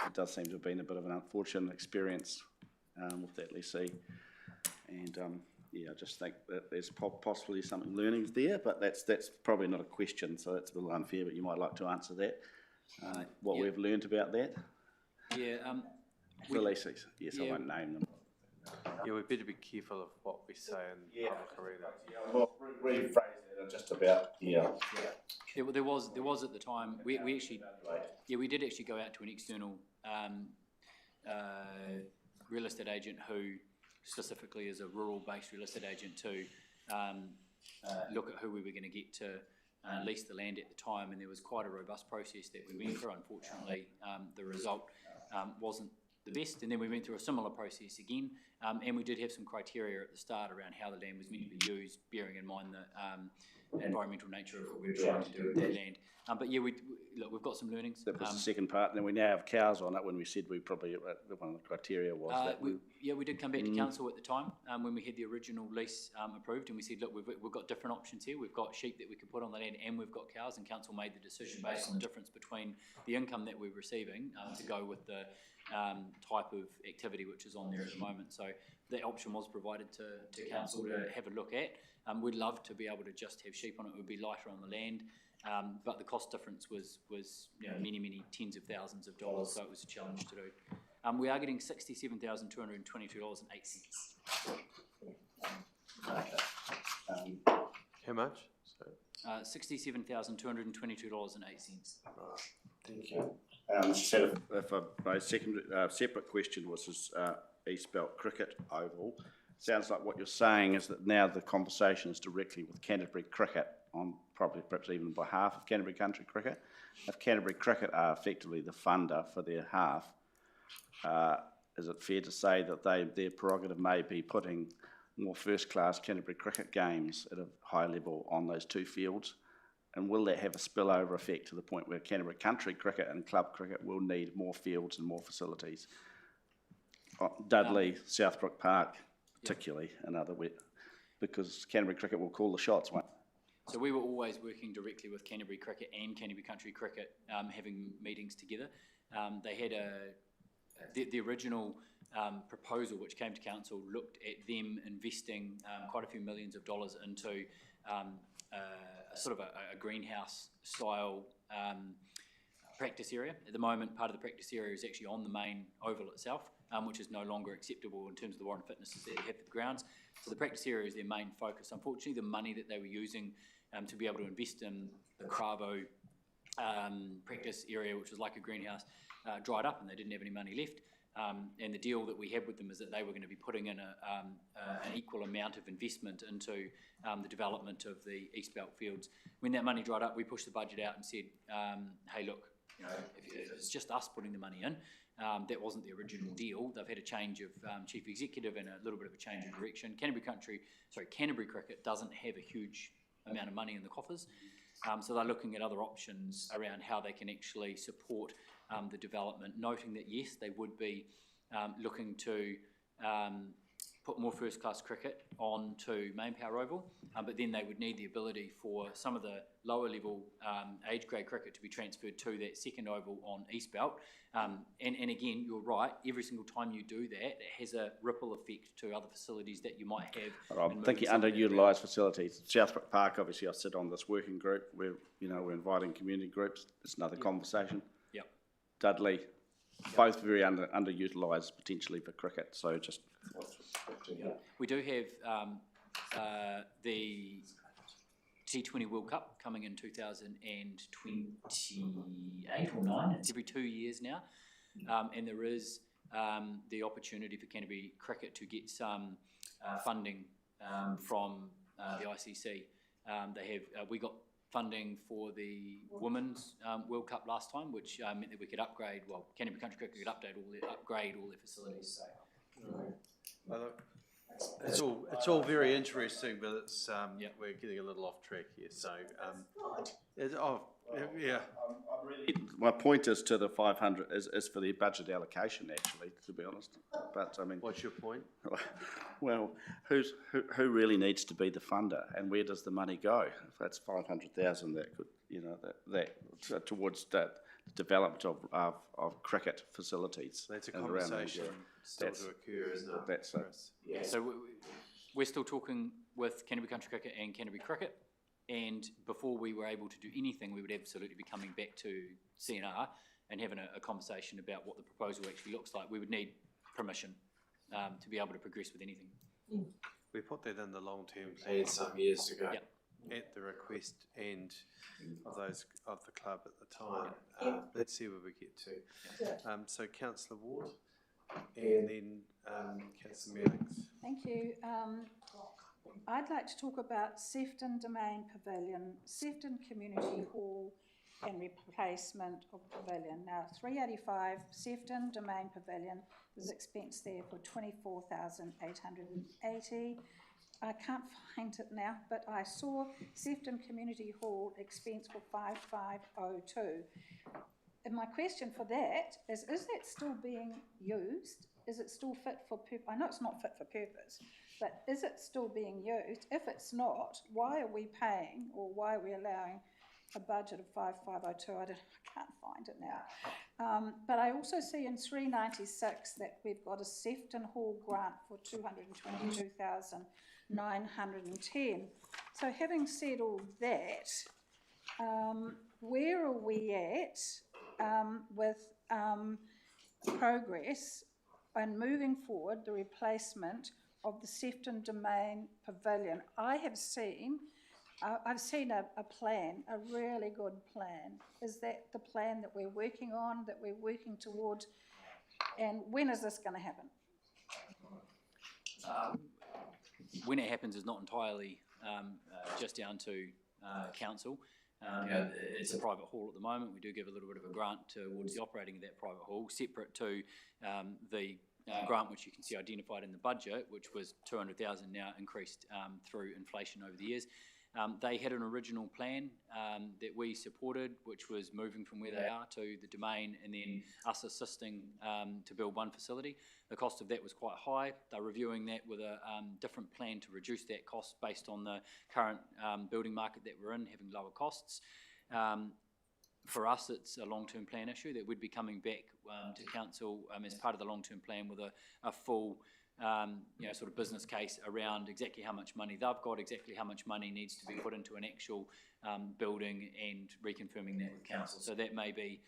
it does seem to have been a bit of an unfortunate experience with that lessee. And yeah, I just think that there's possibly some learnings there, but that's probably not a question, so that's a little unfair. But you might like to answer that. What we've learned about that. Yeah. The lessees, yes, yeah. I won't name them. Yeah, we better be careful of what we say in public arena. Well, rephrase that just about, yeah. There was at the time, we actually, we did actually go out to an external real estate agent who specifically is a rural-based real estate agent to look at who we were going to get to lease the land at the time, and there was quite a robust process that we went through. Unfortunately, the result wasn't the best, and then we went through a similar process again, and we did have some criteria at the start around how the land was meant to be used, bearing in mind the environmental nature of what we were trying to do with that land. But yeah, we've got some learnings. That was the second part, and then we now have cows on it when we said we probably, one of the criteria was that we did come back to council at the time when we had the original lease approved, and we said, look, we've got different options here. We've got sheep that we can put on the land, and we've got cows, and council made the decision based on the difference between the income that we're receiving to go with the type of activity which is on there at the moment. So that option was provided to council to have a look at. We'd love to be able to just have sheep on it. It would be lighter on the land, but the cost difference was many tens of thousands of dollars, so it was a challenge to do. We are getting $67,222.08. How much? $67,222.08. Thank you. My second separate question was this East Belt Cricket Oval. Sounds like what you're saying is that now the conversation is directly with Canterbury Cricket on perhaps even on behalf of Canterbury Country Cricket. If Canterbury Cricket are effectively the funder for their half, is it fair to say that their prerogative may be putting more first-class Canterbury cricket games at a high level on those two fields? And will that have a spillover effect to the point where Canterbury country cricket and club cricket will need more fields and more facilities? Dudley, Southbrook Park, particularly, another way, because Canterbury cricket will call the shots, won't it? So we were always working directly with Canterbury Cricket and Canterbury Country Cricket, having meetings together. They had the original proposal which came to council looked at them investing quite a few millions of dollars into a sort of a greenhouse style practice area. At the moment, part of the practice area is actually on the main oval itself, which is no longer acceptable in terms of the warrant fitnesses that they have for the grounds. So the practice area is their main focus. Unfortunately, the money that they were using to be able to invest in the Cravo practice area, which was like a greenhouse, dried up and they didn't have any money left. And the deal that we had with them is that they were going to be putting in an equal amount of investment into the development of the East Belt fields. When that money dried up, we pushed the budget out and said, hey, look, if it's just us putting the money in, that wasn't the original deal. They've had a change of chief executive and a little bit of a change of direction. Canterbury Cricket doesn't have a huge amount of money in the coffers. So they're looking at other options around how they can actually support the development, noting that yes, they would be looking to put more first-class cricket onto Main Power Oval, but then they would need the ability for some of the lower-level age-grade cricket to be transferred to that second oval on East Belt. And again, you're right, every single time you do that, it has a ripple effect to other facilities that you might have. I'm thinking underutilised facilities. Southbrook Park, obviously, I sit on this working group where, we're inviting community groups. It's another conversation. Yep. Dudley, both very underutilised potentially for cricket, so just... We do have the T20 World Cup coming in 2028 or 9. It's every 2 years now. And there is the opportunity for Canterbury Cricket to get some funding from the ICC. We got funding for the Women's World Cup last time, which meant that we could upgrade, Canterbury Country Cricket could upgrade all their facilities. So. Well, look, it's all very interesting, but it's we're getting a little off track here. So my point is to the 500 is for the budget allocation, actually, to be honest. But I mean, what's your point? Well, who really needs to be the funder, and where does the money go? If that's 500,000, that could that towards the development of cricket facilities. That's a conversation still to occur, isn't it? That's yeah. So we're still talking with Canterbury Country Cricket and Canterbury Cricket, and before we were able to do anything, we would absolutely be coming back to CNR and having a conversation about what the proposal actually looks like. We would need permission to be able to progress with anything. We put that in the long-term plan some years ago at the request and of the club at the time. Let's see where we get to. So Councillor Ward and then Councillor Mealings. Thank you. I'd like to talk about Sefton Domain Pavilion, Sefton Community Hall and replacement of pavilion. Now, 385 Sefton Domain Pavilion, there's expense there for 24,880. I can't find it now, but I saw Sefton Community Hall expense for 5502. And my question for that is that still being used? Is it still fit for purpose? I know it's not fit for purpose, but is it still being used? If it's not, why are we paying, or why are we allowing a budget of 5502? I can't find it now. But I also see in 396 that we've got a Sefton Hall grant for 222,910. So having said all that, where are we at with progress and moving forward the replacement of the Sefton Domain Pavilion? I've seen a plan, a really good plan. Is that the plan that we're working on, that we're working towards? And when is this going to happen? When it happens is not entirely just down to council. It's a private hall at the moment. We do give a little bit of a grant towards the operating of that private hall, separate to the grant, which you can see identified in the budget, which was 200,000, now increased through inflation over the years. They had an original plan that we supported, which was moving from where they are to the domain and then us assisting to build one facility. The cost of that was quite high. They're reviewing that with a different plan to reduce that cost based on the current building market that we're in, having lower costs. For us, it's a long-term plan issue that we'd be coming back to council as part of the long-term plan with a full sort of business case around exactly how much money they've got, exactly how much money needs to be put into an actual building, and reconfirming that with council. So that may be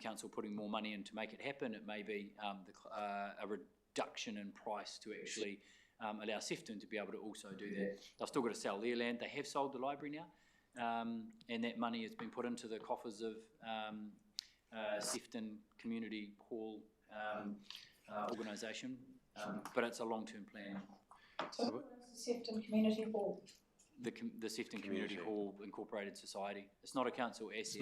council putting more money in to make it happen. It may be a reduction in price to actually allow Sefton to be able to also do that. They've still got to sell their land. They have sold the library now, and that money has been put into the coffers of Sefton Community Hall organisation. But it's a long-term plan. So what is the Sefton Community Hall? The Sefton Community Hall Incorporated Society. It's not a council asset.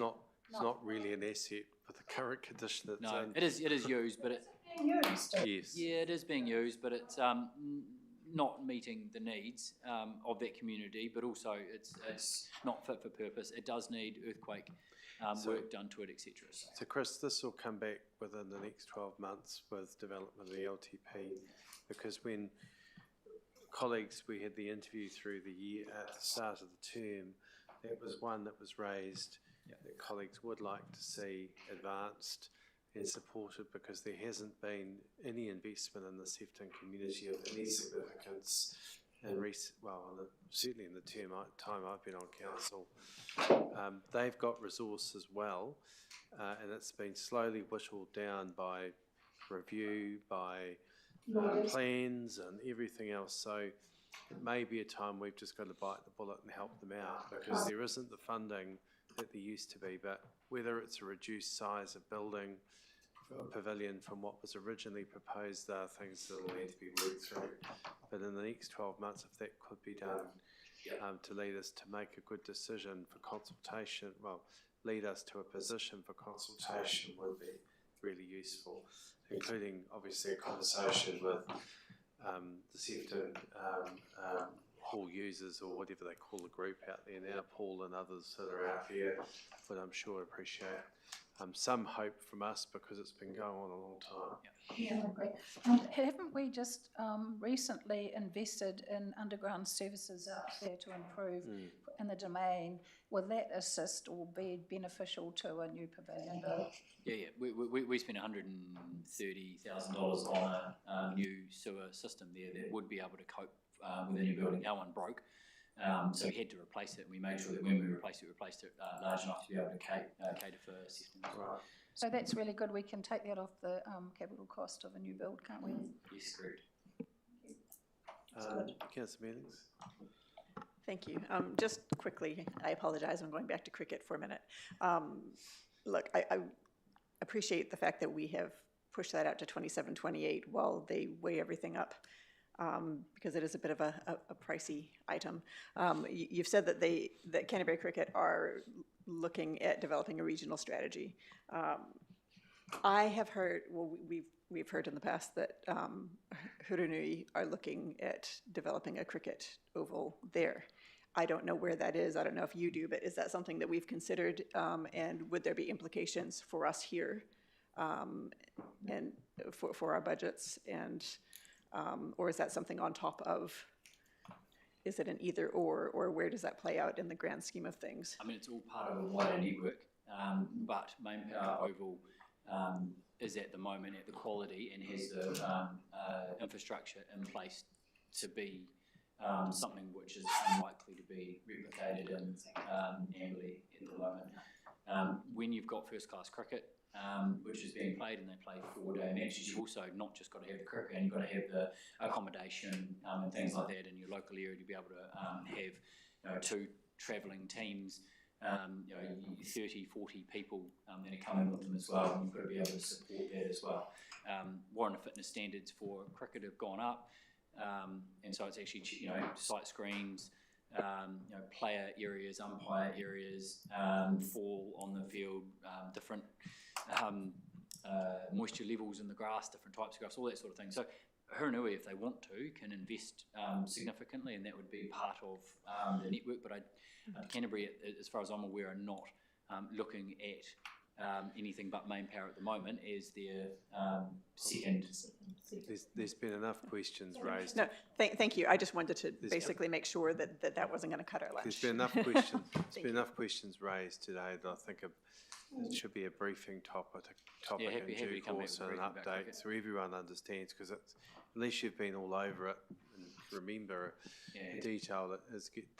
It's not really an asset for the current condition it's in. It is used, but Is it being used? Yes. Yeah, it is being used, but it's not meeting the needs of that community, but also it's not fit for purpose. It does need earthquake work done to it, etc. So Chris, this will come back within the next 12 months with development of the LTP, because when colleagues, we had the interview through the year at the start of the term, that was one that was raised that colleagues would like to see advanced and supported, because there hasn't been any investment in the Sefton community of any significance in certainly in the time I've been on council. They've got resource as well, and it's been slowly whittled down by review, by plans and everything else. So it may be a time we've just got to bite the bullet and help them out, because there isn't the funding that there used to be. But whether it's a reduced size of building, a pavilion from what was originally proposed, there are things that will need to be worked through. But in the next 12 months, if that could be done, to lead us to make a good decision for consultation, lead us to a position for consultation would be really useful, including obviously a conversation with the Sefton hall users, or whatever they call the group out there now, Paul and others that are out here, but I'm sure appreciate some hope from us, because it's been going on a long time. Yeah, I agree. Haven't we just recently invested in underground services out there to improve in the domain? Will that assist or be beneficial to a new pavilion build? Yeah. We spent $130,000 on a new sewer system there that would be able to cope with a new building. Our one broke. So we had to replace it, and we made sure that when we replaced it large enough to be able to cater for systems. Right. So that's really good. We can take that off the capital cost of a new build, can't we? Yes, correct. Councillor Mealings. Thank you. Just quickly, I apologise, I'm going back to cricket for a minute. Look, I appreciate the fact that we have pushed that out to 27, 28 while they weigh everything up. Because it is a bit of a pricey item. You've said that Canterbury Cricket are looking at developing a regional strategy. I have heard, we've heard in the past that Hurunui are looking at developing a cricket oval there. I don't know where that is. I don't know if you do, but is that something that we've considered? And would there be implications for us here and for our budgets? And or is that something on top of, is it an either or where does that play out in the grand scheme of things? I mean, it's all part of a wider network, but Main Power Oval is at the moment at the quality and has the infrastructure in place to be something which is unlikely to be replicated in Amberley at the moment. When you've got first-class cricket, which is being played, and they play 4-day matches, you've also not just got to have the cricket, and you've got to have the accommodation and things like that in your local area to be able to have 2 travelling teams, 30, 40 people that are coming with them as well, and you've got to be able to support that as well. Warrant fitness standards for cricket have gone up, and so it's actually sight screens, player areas, umpire areas, fall on the field, different moisture levels in the grass, different types of grass, all that sort of thing. So Hiranui, if they want to, can invest significantly, and that would be part of the network. But Canterbury, as far as I'm aware, are not looking at anything but main power at the moment as their second. There's been enough questions raised. No, thank you. I just wanted to basically make sure that wasn't going to cut our lunch. There's been enough questions. There's been enough questions raised today that I think it should be a briefing topic in due course and an update, so everyone understands, because at least you've been all over it and remember in detail that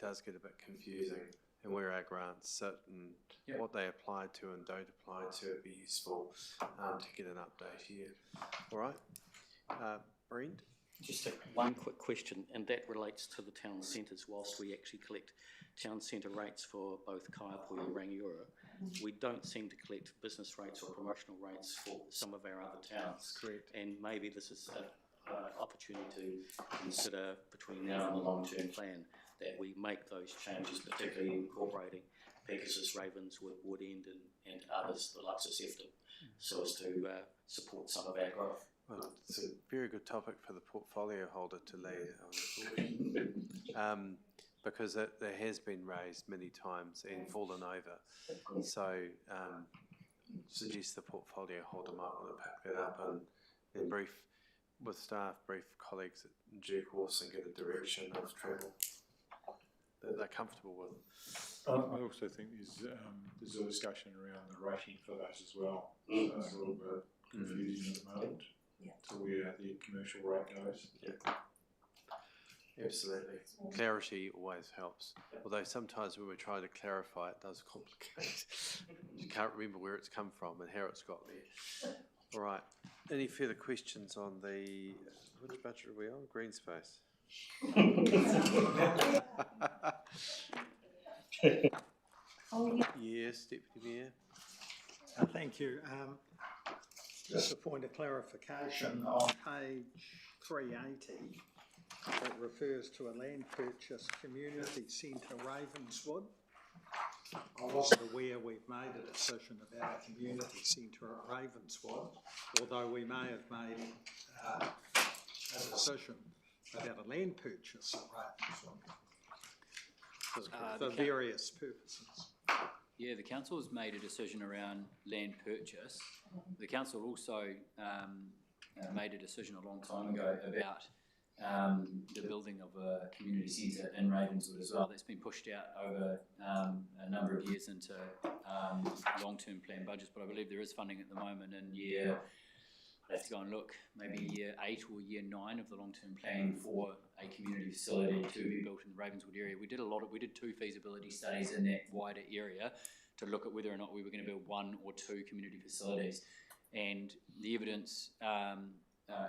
does get a bit confusing, and where our grants sit and what they apply to and don't apply to. It'd be useful to get an update here. All right, Brent? Just one quick question, and that relates to the town centres. Whilst we actually collect town centre rates for both Kaiapoi and Rangiora, we don't seem to collect business rates or promotional rates for some of our other towns. Correct. And maybe this is an opportunity to consider between now and the long-term plan that we make those changes, particularly incorporating Pegasus, Ravenswood, Wood End and others, the Luxus Efton, so as to support some of our growth. Well, it's a very good topic for the portfolio holder to lead, because it has been raised many times and fallen over. So suggest the portfolio holder might want to pick that up and brief with staff, brief colleagues in due course, and get a direction of travel that they're comfortable with. I also think there's a discussion around the rating for that as well. So it's a little bit confusing at the moment to where the commercial rate goes. Yeah. Absolutely. Clarity always helps. Although sometimes when we try to clarify, it does complicate. You can't remember where it's come from and how it's got there. All right. Any further questions on which budget are we on? Green space. Yes, Deputy Mayor. Thank you. Just a point of clarification, on page 380, it refers to a land purchase community centre Ravenswood. I wasn't aware we've made a decision about a community centre at Ravenswood, although we may have made a decision about a land purchase at Ravenswood for various purposes. Yeah, the council has made a decision around land purchase. The council also made a decision a long time ago about the building of a community centre in Ravenswood as well. That's been pushed out over a number of years into long-term plan budgets, but I believe there is funding at the moment in year, I'd have to go and look, maybe year 8 or year 9 of the long-term plan for a community facility to be built in the Ravenswood area. We did 2 feasibility studies in that wider area to look at whether or not we were going to build 1 or 2 community facilities, and the evidence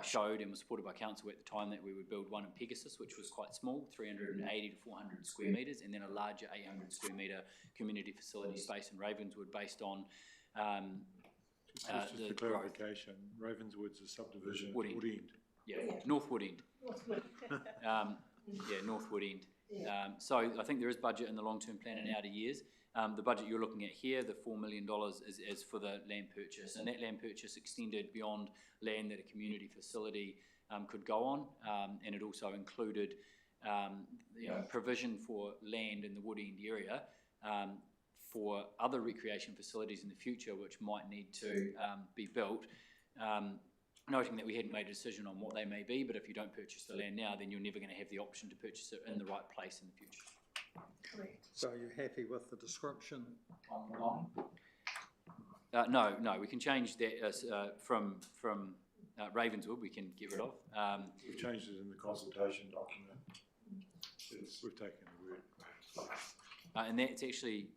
showed and was supported by council at the time that we would build one in Pegasus, which was quite small, 380 to 400 square metres, and then a larger 800 square metre community facility space in Ravenswood based on just for clarification, Ravenswood's a subdivision at Wood End. Yeah, North Wood End. North Wood End. So I think there is budget in the long-term plan in outer years. The budget you're looking at here, the $4 million, is for the land purchase, and that land purchase extended beyond land that a community facility could go on, and it also included provision for land in the Wood End area for other recreation facilities in the future which might need to be built, noting that we hadn't made a decision on what they may be, but if you don't purchase the land now, then you're never going to have the option to purchase it in the right place in the future. Correct. So you're happy with the description on the line? No, we can change that from Ravenswood, we can get rid of. We've changed it in the consultation document. We've taken the word. And that's actually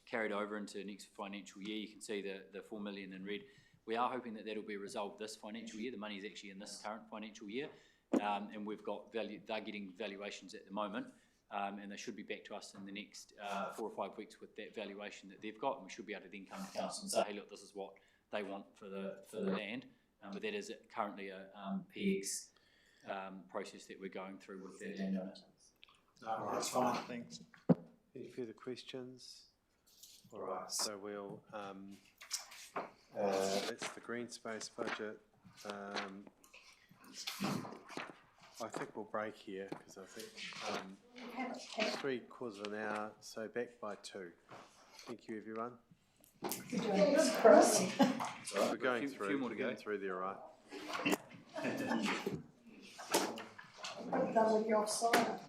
carried over into next financial year. You can see the 4 million in red. We are hoping that that'll be resolved this financial year. The money is actually in this current financial year, and we've got they're getting valuations at the moment, and they should be back to us in the next 4 or 5 weeks with that valuation that they've got, and we should be able to then come to council and say, hey, look, this is what they want for the land. But that is currently a PX process that we're going through with their landowner. No, that's fine, thanks. Any further questions? All right, so we'll That's the green space budget. I think we'll break here because I think 3/4 of an hour, so back by 2. Thank you, everyone. Chris. We're going Few through. more to We're go. going through there, right? Done with your side.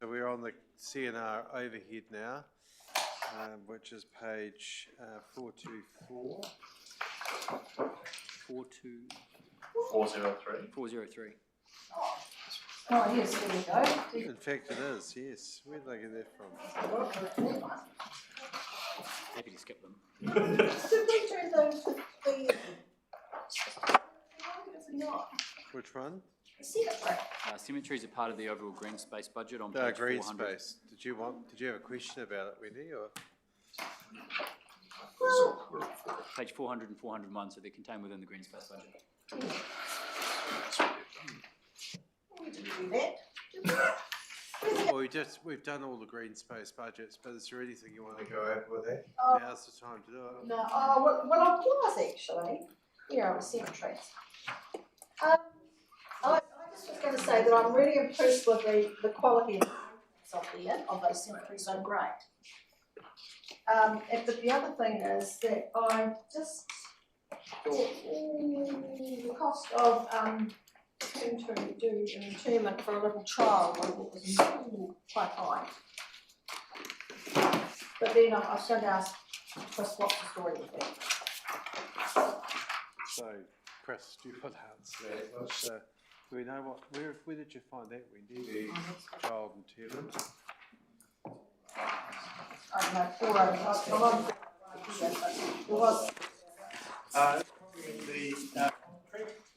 So we're on the CNR overhead now, which is page 424. 403. 403. Oh, yes, there we go. In fact, it is, yes. Where did I get that from? Happy to skip them. Did we do those with Which one? the cemetery? Cemeteries are part of the overall green space budget on No, page green 400. space. Did you have a question about it, Wendy, or? Page 400 and 401, so they're contained within the green space budget. We didn't do that. Well, we've done all the green space budgets, but is there anything you want to go over with that? Now's the time to do it. No, what I was actually, here are the cemeteries. I just was going to say that I'm really impressed with the quality of those cemeteries are great. But the other thing is that I just thought, the cost of having to do an interment for a little child was quite high. But then I was going to ask Chris what's the story with that. So, Chris, do you want to answer that? Do we know where did you find that, Wendy? The child interment? I don't know, 400, it was.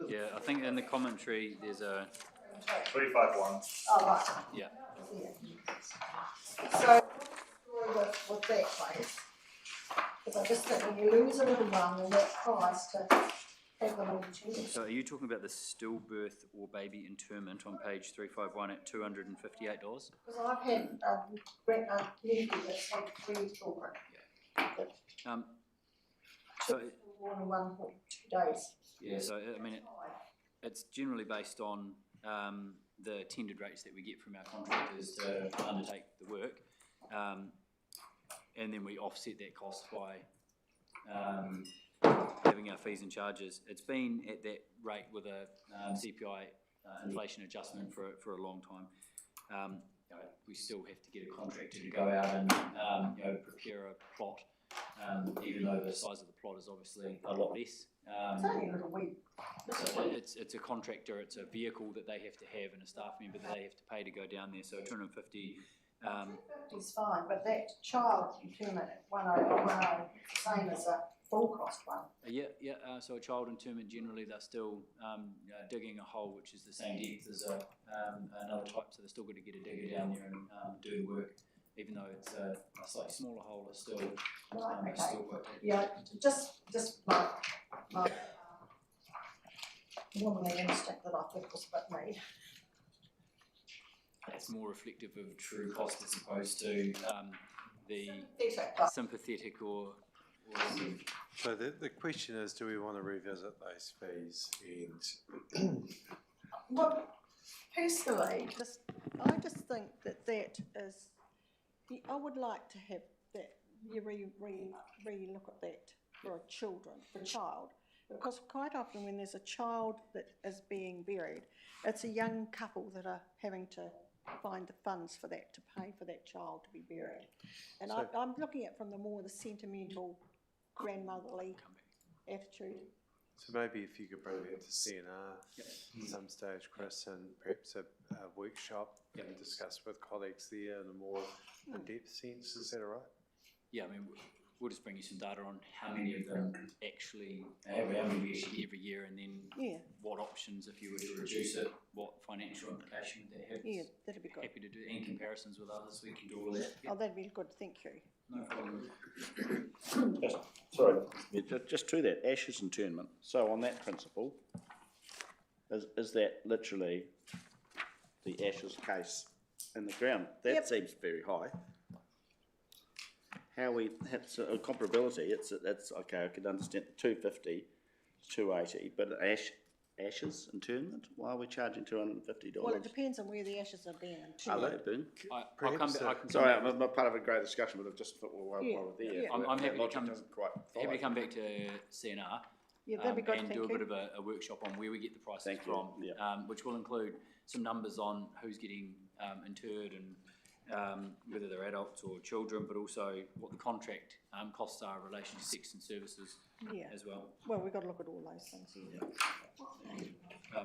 Yeah, I think in the commentary there's a 351. Oh, right. Yeah. So, with that place, because I just think when you lose a little one, and that price to have a little children. So are you talking about the stillbirth or baby interment on page 351 at $258? Because I've had a nephew that's had 3 children. So Born in 1.2 days. yeah, so I mean it's generally based on the tendered rates that we get from our contractors to undertake the work, and then we offset that cost by having our fees and charges. It's been at that rate with a CPI inflation adjustment for a long time. We still have to get a contractor to go out and prepare a plot, even though the size of the plot is obviously a lot less. It's only a little wee. So it's a contractor, it's a vehicle that they have to have and a staff member that they have to pay to go down there. So 250. 250 is fine, but that child interment at 101, same as a full cost one. So a child interment, generally they're still digging a hole which is the same depth as another type, so they're still going to get a digger down there and do the work. Even though it's a slightly smaller hole, it's still Right, it's still quite deep. Yeah, just my womanly instinct that I thought was a bit mean. It's more reflective of true cost as opposed to the sympathetic or So the question is, do we want to revisit those fees? And Well, personally, I just think that is, I would like to have that, you re-look at that for a child, because quite often when there's a child that is being buried, it's a young couple that are having to find the funds for that, to pay for that child to be buried. And I'm looking at it from the sentimental, grandmotherly attitude. so maybe if you could bring that to CNR at some stage, Chris, and perhaps a workshop and discuss with colleagues there in a more in-depth sense. Is that all right? Yeah, I mean, we'll just bring you some data on how many of them actually, how many we actually get every year, and then what options, if you were to reduce it, what financial implication would that have? Yeah, that'd be good. Happy to do, in comparisons with others, we can do all that. Oh, that'd be good, thank you. No problem. Just to that, ashes interment. So on that principle, is that literally the ashes case in the ground? That seems very high. It's a comparability, it's okay, I could understand 250, 280, but ashes interment, why are we charging $250? Well, it depends on where the ashes are being Are interred. they being? I'll come back. Sorry, I'm not part of a great discussion, but I've just thought, well, why were there? I'm happy to come back to CNR. Yeah, that'd be good, and do a bit of a workshop on where we get the prices from, which will include some numbers on who's getting interred and whether they're adults or children, but also what the contract costs are in relation to sex and services Yeah. as well. Well, we've got to look at all those things, yeah.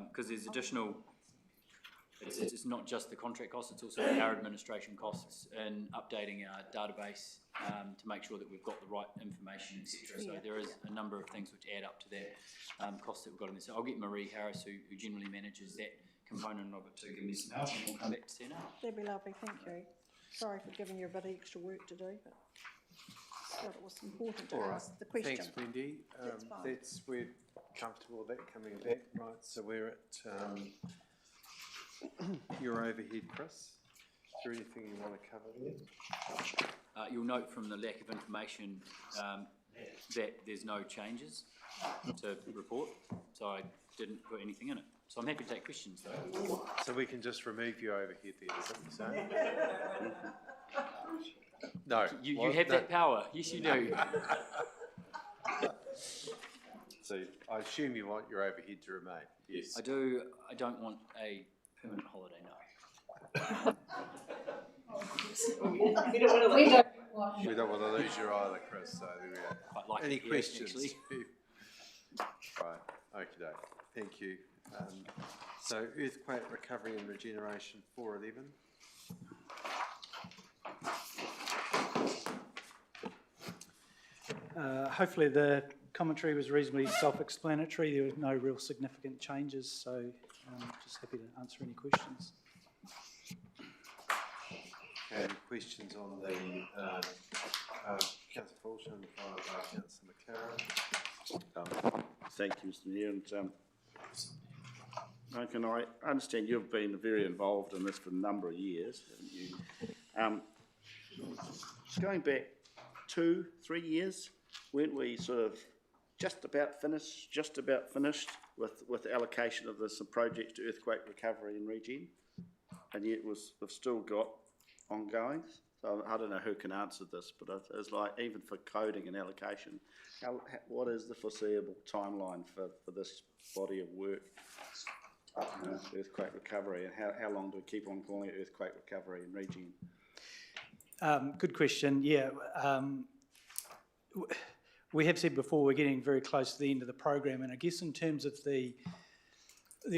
Because there's additional, it's not just the contract costs, it's also our administration costs and updating our database to make sure that we've got the right information, etc. So there is a number of things which add up to that cost that we've got in this. So I'll get Marie Harris, who generally manages that component of it, to give me some help, and we'll come back to see now. That'd be lovely, thank you. Sorry for giving you a bit of extra work to do, but thought it was important to ask the question. Thanks, Wendy. That's fine. We're comfortable with that coming back, right? So we're at your overhead, Chris. Is there anything you want to cover there? You'll note from the lack of information that there's no changes to report, so I didn't put anything in it. So I'm happy to take questions though. So we can just remove your overhead there, is that what you're saying? No. You have that power, yes you do. So I assume you want your overhead to remain? Yes. I do. I don't want a permanent holiday, no. We don't want to lose you either, Chris, so there we go. Quite like Any it here, questions? actually. Right, okay, thank you. So earthquake recovery and regeneration 411. Hopefully the commentary was reasonably self-explanatory. There were no real significant changes, so just happy to answer any questions. Okay, any questions on the Councillor Fulton, followed by Councillor McLaren? Thank you, Mr Mayor. And can I understand you've been very involved in this for a number of years, haven't you? Going back 2-3 years, weren't we sort of just about finished with allocation of some projects to earthquake recovery and regen? And yet we've still got ongoing. So I don't know who can answer this, but it's like, even for coding and allocation, what is the foreseeable timeline for this body of work? Earthquake recovery, and how long do we keep on calling it earthquake recovery and regen? Good question. Yeah, we have said before we're getting very close to the end of the program, and I guess in terms of the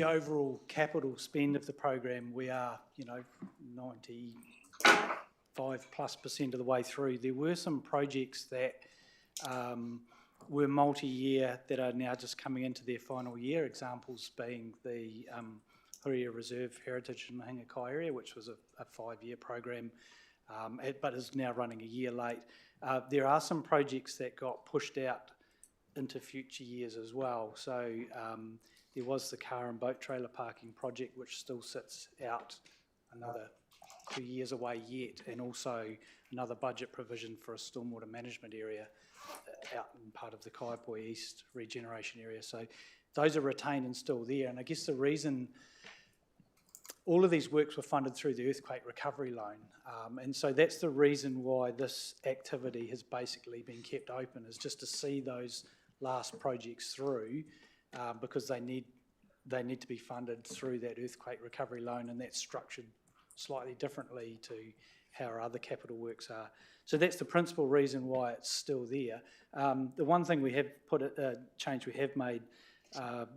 overall capital spend of the program, we are 95+% of the way through. There were some projects that were multi-year that are now just coming into their final year, examples being the Huria Reserve Heritage in the Hingakai area, which was a 5-year program, but is now running a year late. There are some projects that got pushed out into future years as well. So there was the car and boat trailer parking project, which still sits out another 2 years away yet, and also another budget provision for a stormwater management area out in part of the Kaiapoi East regeneration area. So those are retained and still there. And I guess the reason all of these works were funded through the earthquake recovery loan. And so that's the reason why this activity has basically been kept open, is just to see those last projects through, because they need to be funded through that earthquake recovery loan, and that's structured slightly differently to how our other capital works are. So that's the principal reason why it's still there. The one thing we have change we have made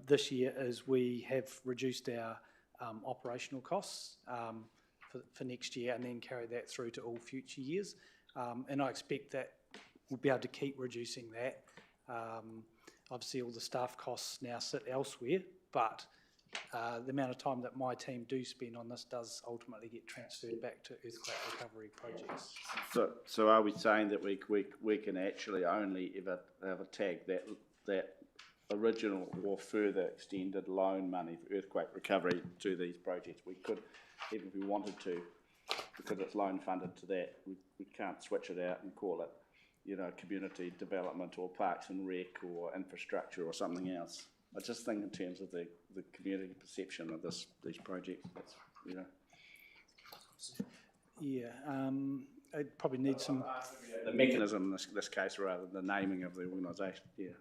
this year is we have reduced our operational costs for next year, and then carry that through to all future years. And I expect that we'll be able to keep reducing that. Obviously all the staff costs now sit elsewhere, but the amount of time that my team do spend on this does ultimately get transferred back to earthquake recovery projects. So are we saying that we can actually only ever tag that original or further extended loan money for earthquake recovery to these projects? We could, even if we wanted to, because it's loan funded to that, we can't switch it out and call it, community development or parks and rec or infrastructure or something else. I just think in terms of the community perception of these projects, that's, Yeah, it probably needs some. The mechanism in this case rather than the naming of the organisation, yeah.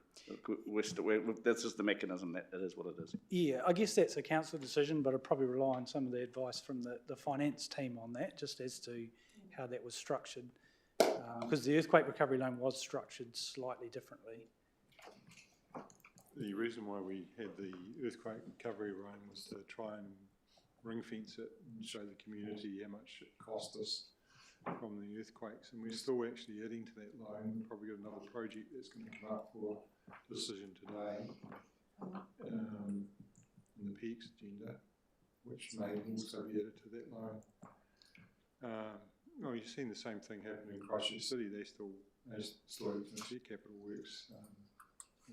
This is the mechanism, that it is what it is. Yeah, I guess that's a council decision, but I'd probably rely on some of the advice from the finance team on that, just as to how that was structured. Because the earthquake recovery loan was structured slightly differently. The reason why we had the earthquake recovery loan was to try and ring fence it and show the community how much it cost us from the earthquakes, and we're still actually adding to that loan. We've probably got another project that's going to come up for decision today in the PX agenda, which may also be added to that loan. Well, you've seen the same thing happen in Christchurch City. They still haven't finished their capital works.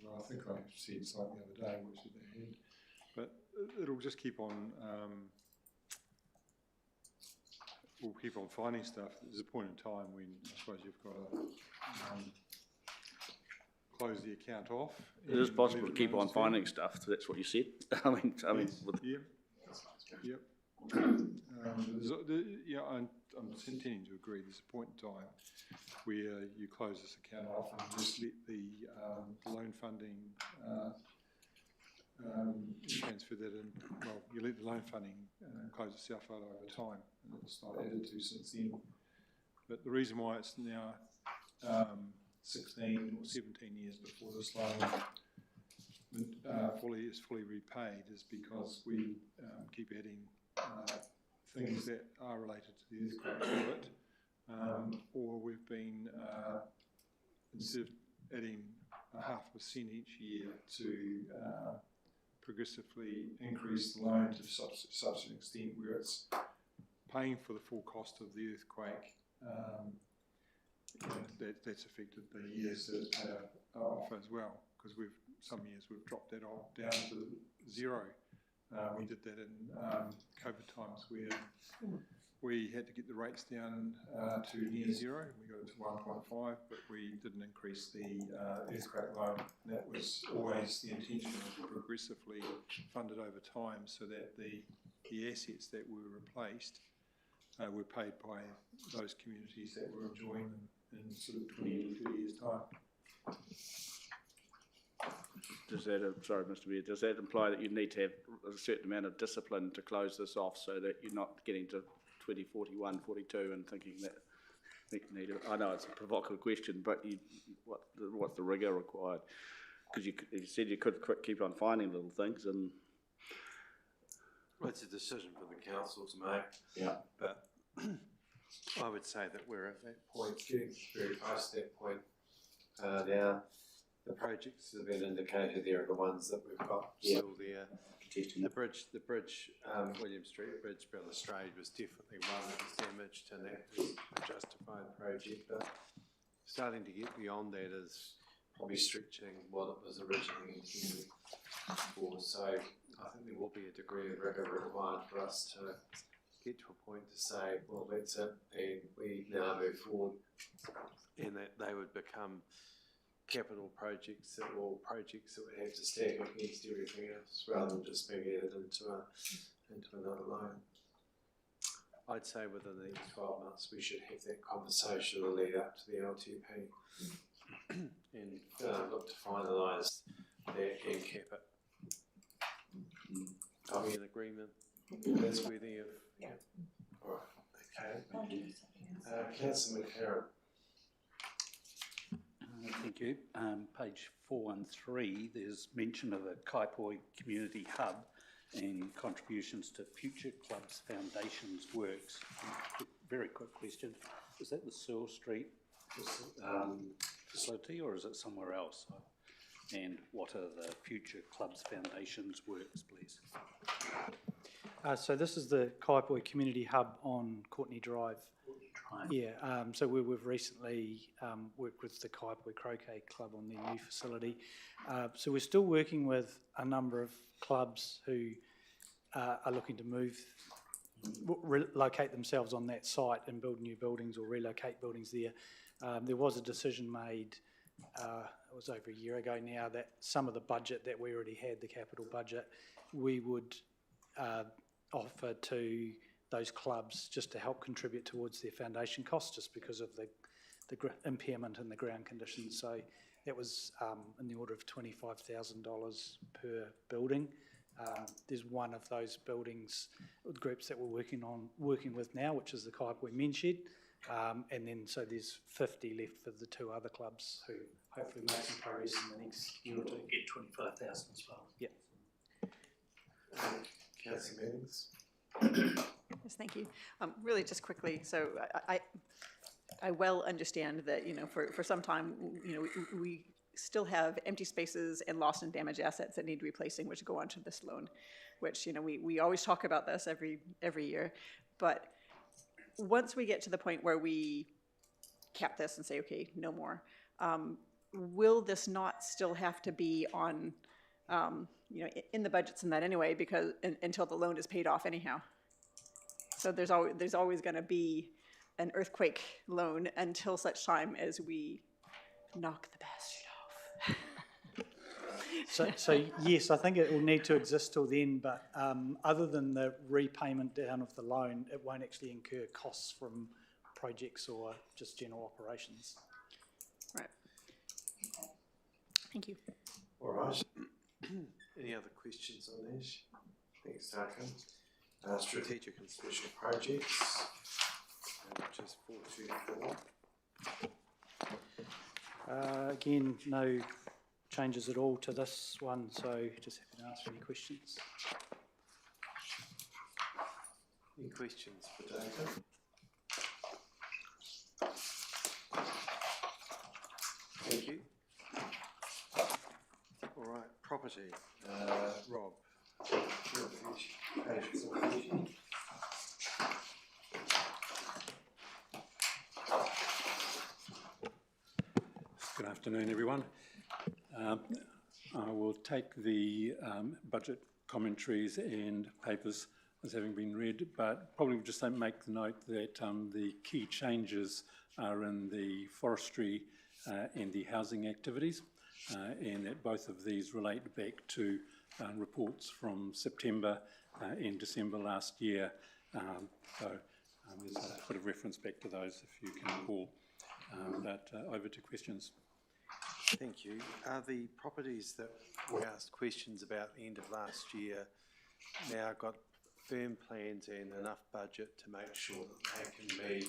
Well, I think I said something the other day, which they had, but it'll just keep on. We'll keep on finding stuff. There's a point in time when I suppose you've got to close the account off. It is possible to keep on finding stuff. That's what you said. I mean, Yep. Yep. Yeah, I'm intending to agree. There's a point in time where you close this account off and just let the loan funding transfer that in. Well, you let the loan funding close itself out over time, and it's not added to since then. But the reason why it's now 16 or 17 years before this loan is fully repaid is because we keep adding things that are related to the earthquake to it, or we've been instead of adding 0.5% each year to progressively increase the loan to such an extent where it's paying for the full cost of the earthquake. That's affected the years that it's paid off as well, because some years we've dropped that off down to zero. We did that in COVID times where we had to get the rates down to near zero. We got it to 1.5, but we didn't increase the earthquake loan. And that was always the intention, to progressively fund it over time so that the assets that were replaced were paid by those communities that were enjoying them in sort of 20 to 30 years' time. Does that, sorry, Mr. Mayor, does that imply that you need to have a certain amount of discipline to close this off so that you're not getting to 2041, 42 and thinking that I know it's a provocative question, but what's the rigour required? Because you said you could keep on finding little things, and well, it's a decision for the council to make. Yeah. But I would say that we're at that point, getting very close to that point. Now, the projects that have been indicated there are the ones that we've got still there. The bridge, William Street Bridge, Balustrade was definitely one that was damaged, and that was a justified project. But starting to get beyond that is probably stretching what it was originally intended for. So I think there will be a degree of rigour required for us to get to a point to say, well, that's it, and we now move forward, and that they would become capital projects that would have to stack up against everything else rather than just being added into another loan. I'd say within the next 12 months we should have that conversation to lead up to the LTP and look to finalise that and cap it. Are we in agreement? That's where they have. Yeah. All right. Okay. Councillor McCarran. Thank you. Page 413, there's mention of a Kaipoi Community Hub and contributions to Future Clubs Foundations works. Very quick question, is that the Searle Street facility or is it somewhere else? And what are the Future Clubs Foundations works, please? So this is the Kaipoi Community Hub on Courtney Drive. Yeah, so we've recently worked with the Kaipoi Croquet Club on their new facility. So we're still working with a number of clubs who are looking to relocate themselves on that site and build new buildings or relocate buildings there. There was a decision made, it was over a year ago now, that some of the budget that we already had, the capital budget, we would offer to those clubs just to help contribute towards their foundation costs, just because of the impairment in the ground conditions. So that was in the order of $25,000 per building. There's one of those buildings groups that we're working with now, which is the Kaipoi Men's Shed. And then so there's 50 left for the two other clubs who hopefully make some progress in the next year or two. Get 25,000 as well. Yeah. Councillor Meetings. Yes, thank you. Really just quickly, so I well understand that, you know, for some time, you know, we still have empty spaces and lost and damaged assets that need replacing, which go onto this loan, which, you know, we always talk about this every year. But once we get to the point where we cap this and say, okay, no more, will this not still have to be on, you know, in the budgets and that anyway, because until the loan is paid off anyhow? So there's always going to be an earthquake loan until such time as we knock the bastard off. So yes, I think it will need to exist till then, but other than the repayment down of the loan, it won't actually incur costs from projects or just general operations. Right. Thank you. All right. Any other questions on that? Thanks, Duncan. Strategic and special projects, which is 424. Again, no changes at all to this one, so just happy to answer any questions. Any questions for Duncan? Thank you. All right, property. Rob. Good afternoon, everyone. I will take the budget commentaries and papers as having been read, but probably just make the note that the key changes are in the forestry and the housing activities, and that both of these relate back to reports from September and December last year. So there's a bit of reference back to those if you can recall. But over to questions. Thank you. Are the properties that we asked questions about at the end of last year now got firm plans and enough budget to make sure that they can be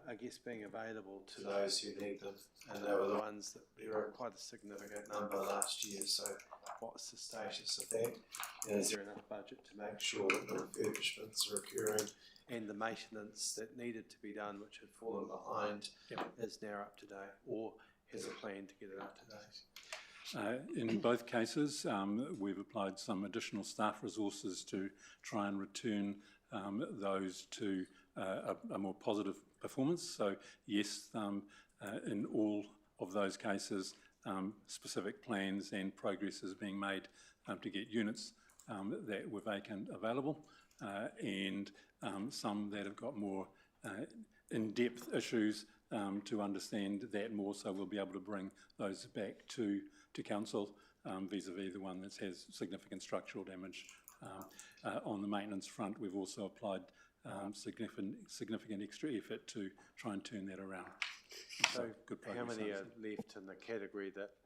I guess being available to those who need them? And they were the ones that there were quite a significant number last year, so what's the status of that? And is there enough budget to make sure that the refurbishments are occurring and the maintenance that needed to be done, which had fallen behind, is now up to date, or has a plan to get it up to date? In both cases, we've applied some additional staff resources to try and return those to a more positive performance. So yes, in all of those cases, specific plans and progress is being made to get units that were vacant available, and some that have got more in-depth issues to understand that more, so we'll be able to bring those back to council vis-a-vis the one that has significant structural damage. On the maintenance front, we've also applied significant extra effort to try and turn that around. So good progress. How many are left in the category that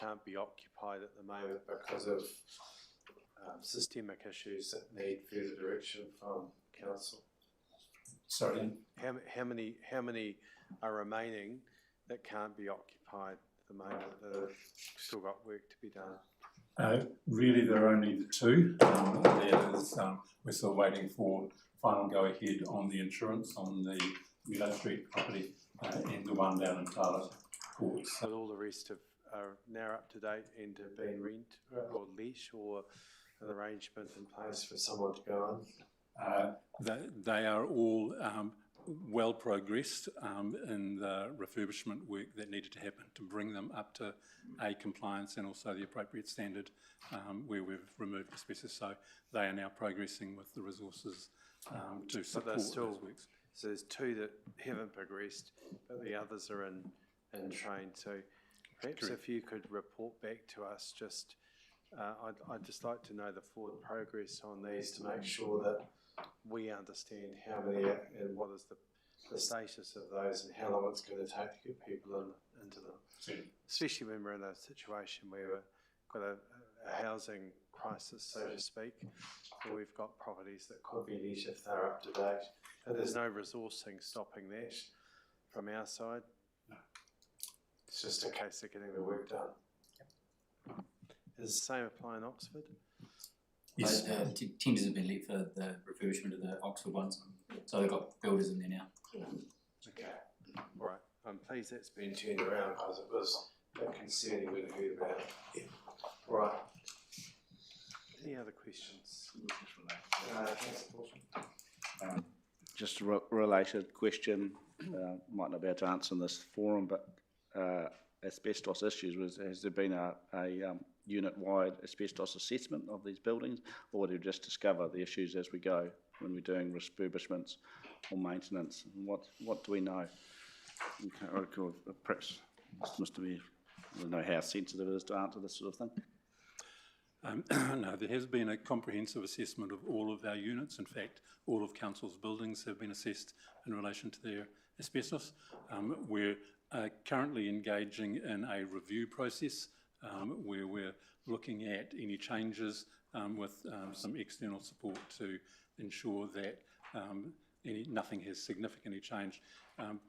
can't be occupied at the moment because of systemic issues that need further direction from council? Sorry? How many are remaining that can't be occupied at the moment that have still got work to be done? Really, there are only the two. We're still waiting for final go-ahead on the insurance on the Willow Street property and the one down in Tala Court. So all the rest are now up to date and have been rent or lease, or an arrangement in place for someone to go on? They are all well progressed in the refurbishment work that needed to happen to bring them up to A, compliance, and also the appropriate standard where we've removed asbestos. So they are now progressing with the resources to support those works. So there's two that haven't progressed, but the others are in train. So perhaps if you could report back to us just I'd just like to know the forward progress on these to make sure that we understand how many and what is the status of those and how long it's going to take to get people into them. Especially when we're in a situation where we've got a housing crisis, so to speak, where we've got properties that could be let if they're up to date. And there's no resourcing stopping that from our side. It's just a case of getting the work done. Does the same apply in Oxford? Yes. Tenders have been let for the refurbishment of the Oxford ones, so they've got builders in there now. Okay, all right. I'm pleased that's been turned around because it was a bit concerning when I heard about it. Yeah. All right. Any other questions? Just a related question, might not be able to answer in this forum, but asbestos issues, has there been a unit-wide asbestos assessment of these buildings, or do we just discover the issues as we go when we're doing refurbishments or maintenance? And what do we know? Okay, perhaps Mr. Mayor, I don't know how sensitive it is to answer this sort of thing. No, there has been a comprehensive assessment of all of our units. In fact, all of Council's buildings have been assessed in relation to their asbestos. We're currently engaging in a review process where we're looking at any changes with some external support to ensure that nothing has significantly changed.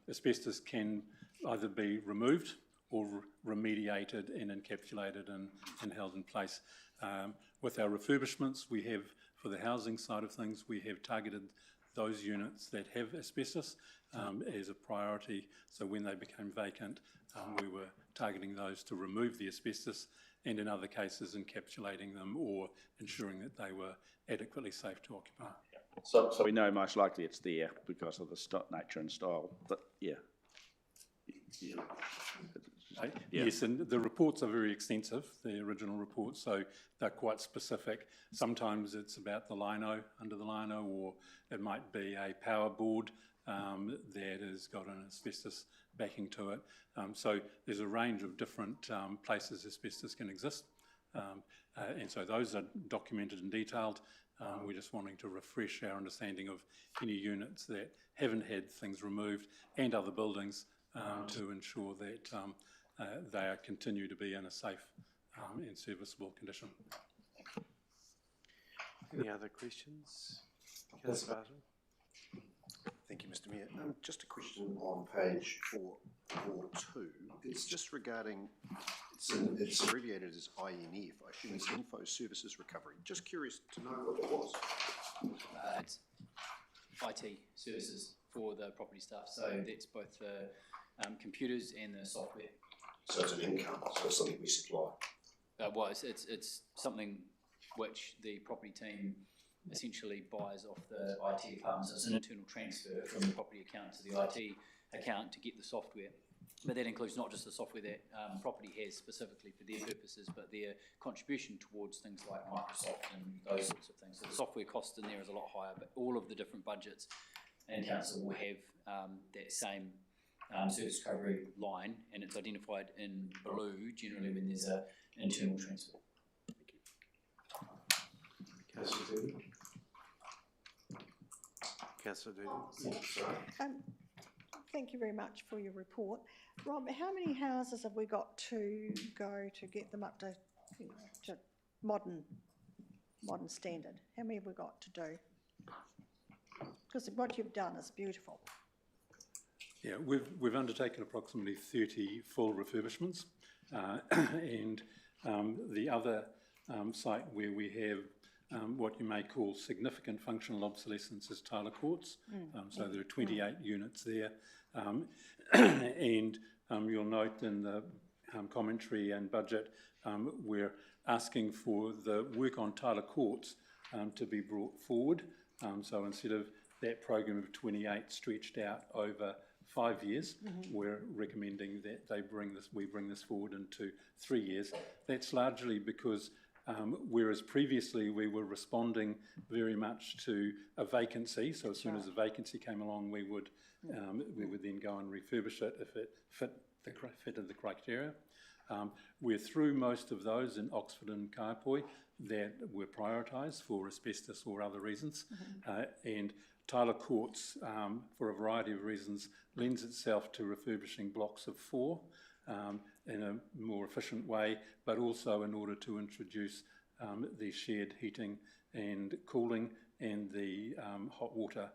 Asbestos can either be removed or remediated and encapsulated and held in place. With our refurbishments, we have, for the housing side of things, we have targeted those units that have asbestos as a priority. So when they became vacant, we were targeting those to remove the asbestos, and in other cases encapsulating them or ensuring that they were adequately safe to occupy. So we know most likely it's there because of the nature and style, but yeah. Yes, and the reports are very extensive, the original reports, so they're quite specific. Sometimes it's about the lino, under the lino, or it might be a power board that has got an asbestos backing to it. So there's a range of different places asbestos can exist, and so those are documented and detailed. We're just wanting to refresh our understanding of any units that haven't had things removed and other buildings to ensure that they continue to be in a safe and serviceable condition. Any other questions? Councillor Barton? Thank you, Mr. Mayor. Just a question on page 4.2. It's just regarding, it's abbreviated as INF. I assume it's Info Services Recovery. Just curious to know what it was. It's IT services for the property staff, so that's both the computers and the software. So it's an income, so it's something we supply? Well, it's something which the property team essentially buys off the IT department. So it's an internal transfer from the property account to the IT account to get the software. But that includes not just the software that property has specifically for their purposes, but their contribution towards things like Microsoft and those sorts of things. So the software cost in there is a lot higher, but all of the different budgets and council will have that same service recovery line, and it's identified in blue generally when there's an internal transfer. Councillor Dooley? Councillor Dooley? Sorry. Thank you very much for your report. Rob, how many houses have we got to go to get them up to, to modern standard? How many have we got to do? Because what you've done is beautiful. Yeah, we've undertaken approximately 30 full refurbishments, and the other site where we have what you may call significant functional obsolescence is Tyler Courts. So there are 28 units there, and you'll note in the commentary and budget we're asking for the work on Tyler Courts to be brought forward. So instead of that program of 28 stretched out over 5 years, we're recommending that we bring this forward into 3 years. That's largely because whereas previously we were responding very much to a vacancy, so as soon as a vacancy came along, we would then go and refurbish it if it fitted the criteria. We're through most of those in Oxford and Kaiapoi that were prioritised for asbestos or other reasons. And Tyler Courts, for a variety of reasons, lends itself to refurbishing blocks of 4 in a more efficient way, but also in order to introduce the shared heating and cooling and the hot water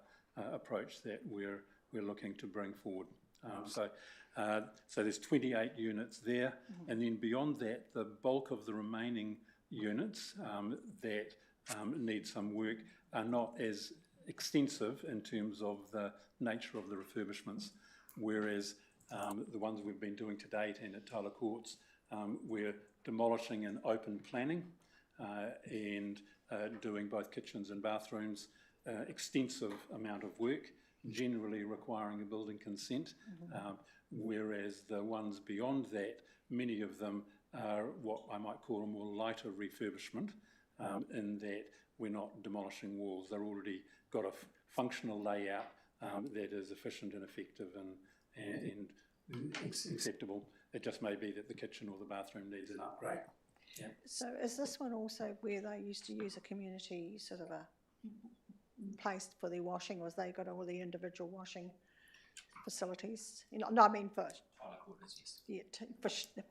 approach that we're looking to bring forward. So there's 28 units there, and then beyond that, the bulk of the remaining units that need some work are not as extensive in terms of the nature of the refurbishments, whereas the ones we've been doing to date and at Tyler Courts, we're demolishing and open planning and doing both kitchens and bathrooms, extensive amount of work, generally requiring a building consent, whereas the ones beyond that, many of them are what I might call a more lighter refurbishment, in that we're not demolishing walls. They're already got a functional layout that is efficient and effective and acceptable. It just may be that the kitchen or the bathroom needs an upgrade. Yeah. So is this one also where they used to use a community sort of a place for their washing? Was they got all the individual washing facilities? You know, no, I mean for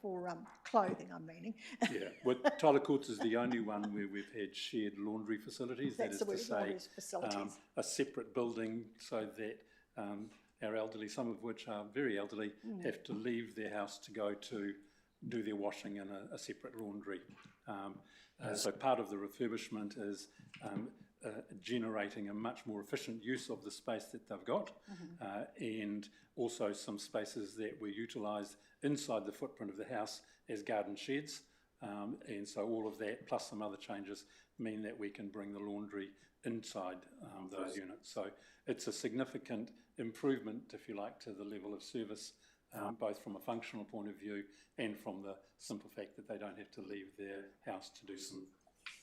for clothing, I'm meaning. Yeah, well, Tyler Courts is the only one where we've had shared laundry facilities. That's that is to say, facilities. A separate building so that our elderly, some of which are very elderly, have to leave their house to go to do their washing in a separate laundry. So part of the refurbishment is generating a much more efficient use of the space that they've got, and also some spaces that were utilised inside the footprint of the house as garden sheds. And so all of that, plus some other changes, mean that we can bring the laundry inside those units. So it's a significant improvement, if you like, to the level of service, both from a functional point of view and from the simple fact that they don't have to leave their house to do some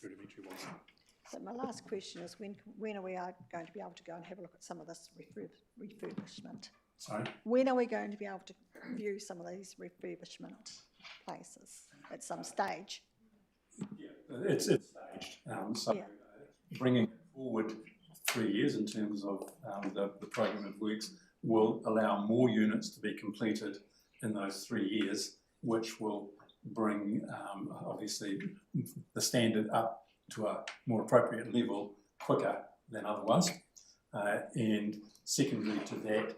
rudimentary washing. So my last question is, when are we going to be able to go and have a look at some of this refurbishment? Sorry? When are we going to be able to view some of these refurbishment places at some stage? Yeah, it's staged. Bringing it forward 3 years in terms of the program of works will allow more units to be completed in those 3 years, which will bring obviously the standard up to a more appropriate level quicker than otherwise. And secondly to that,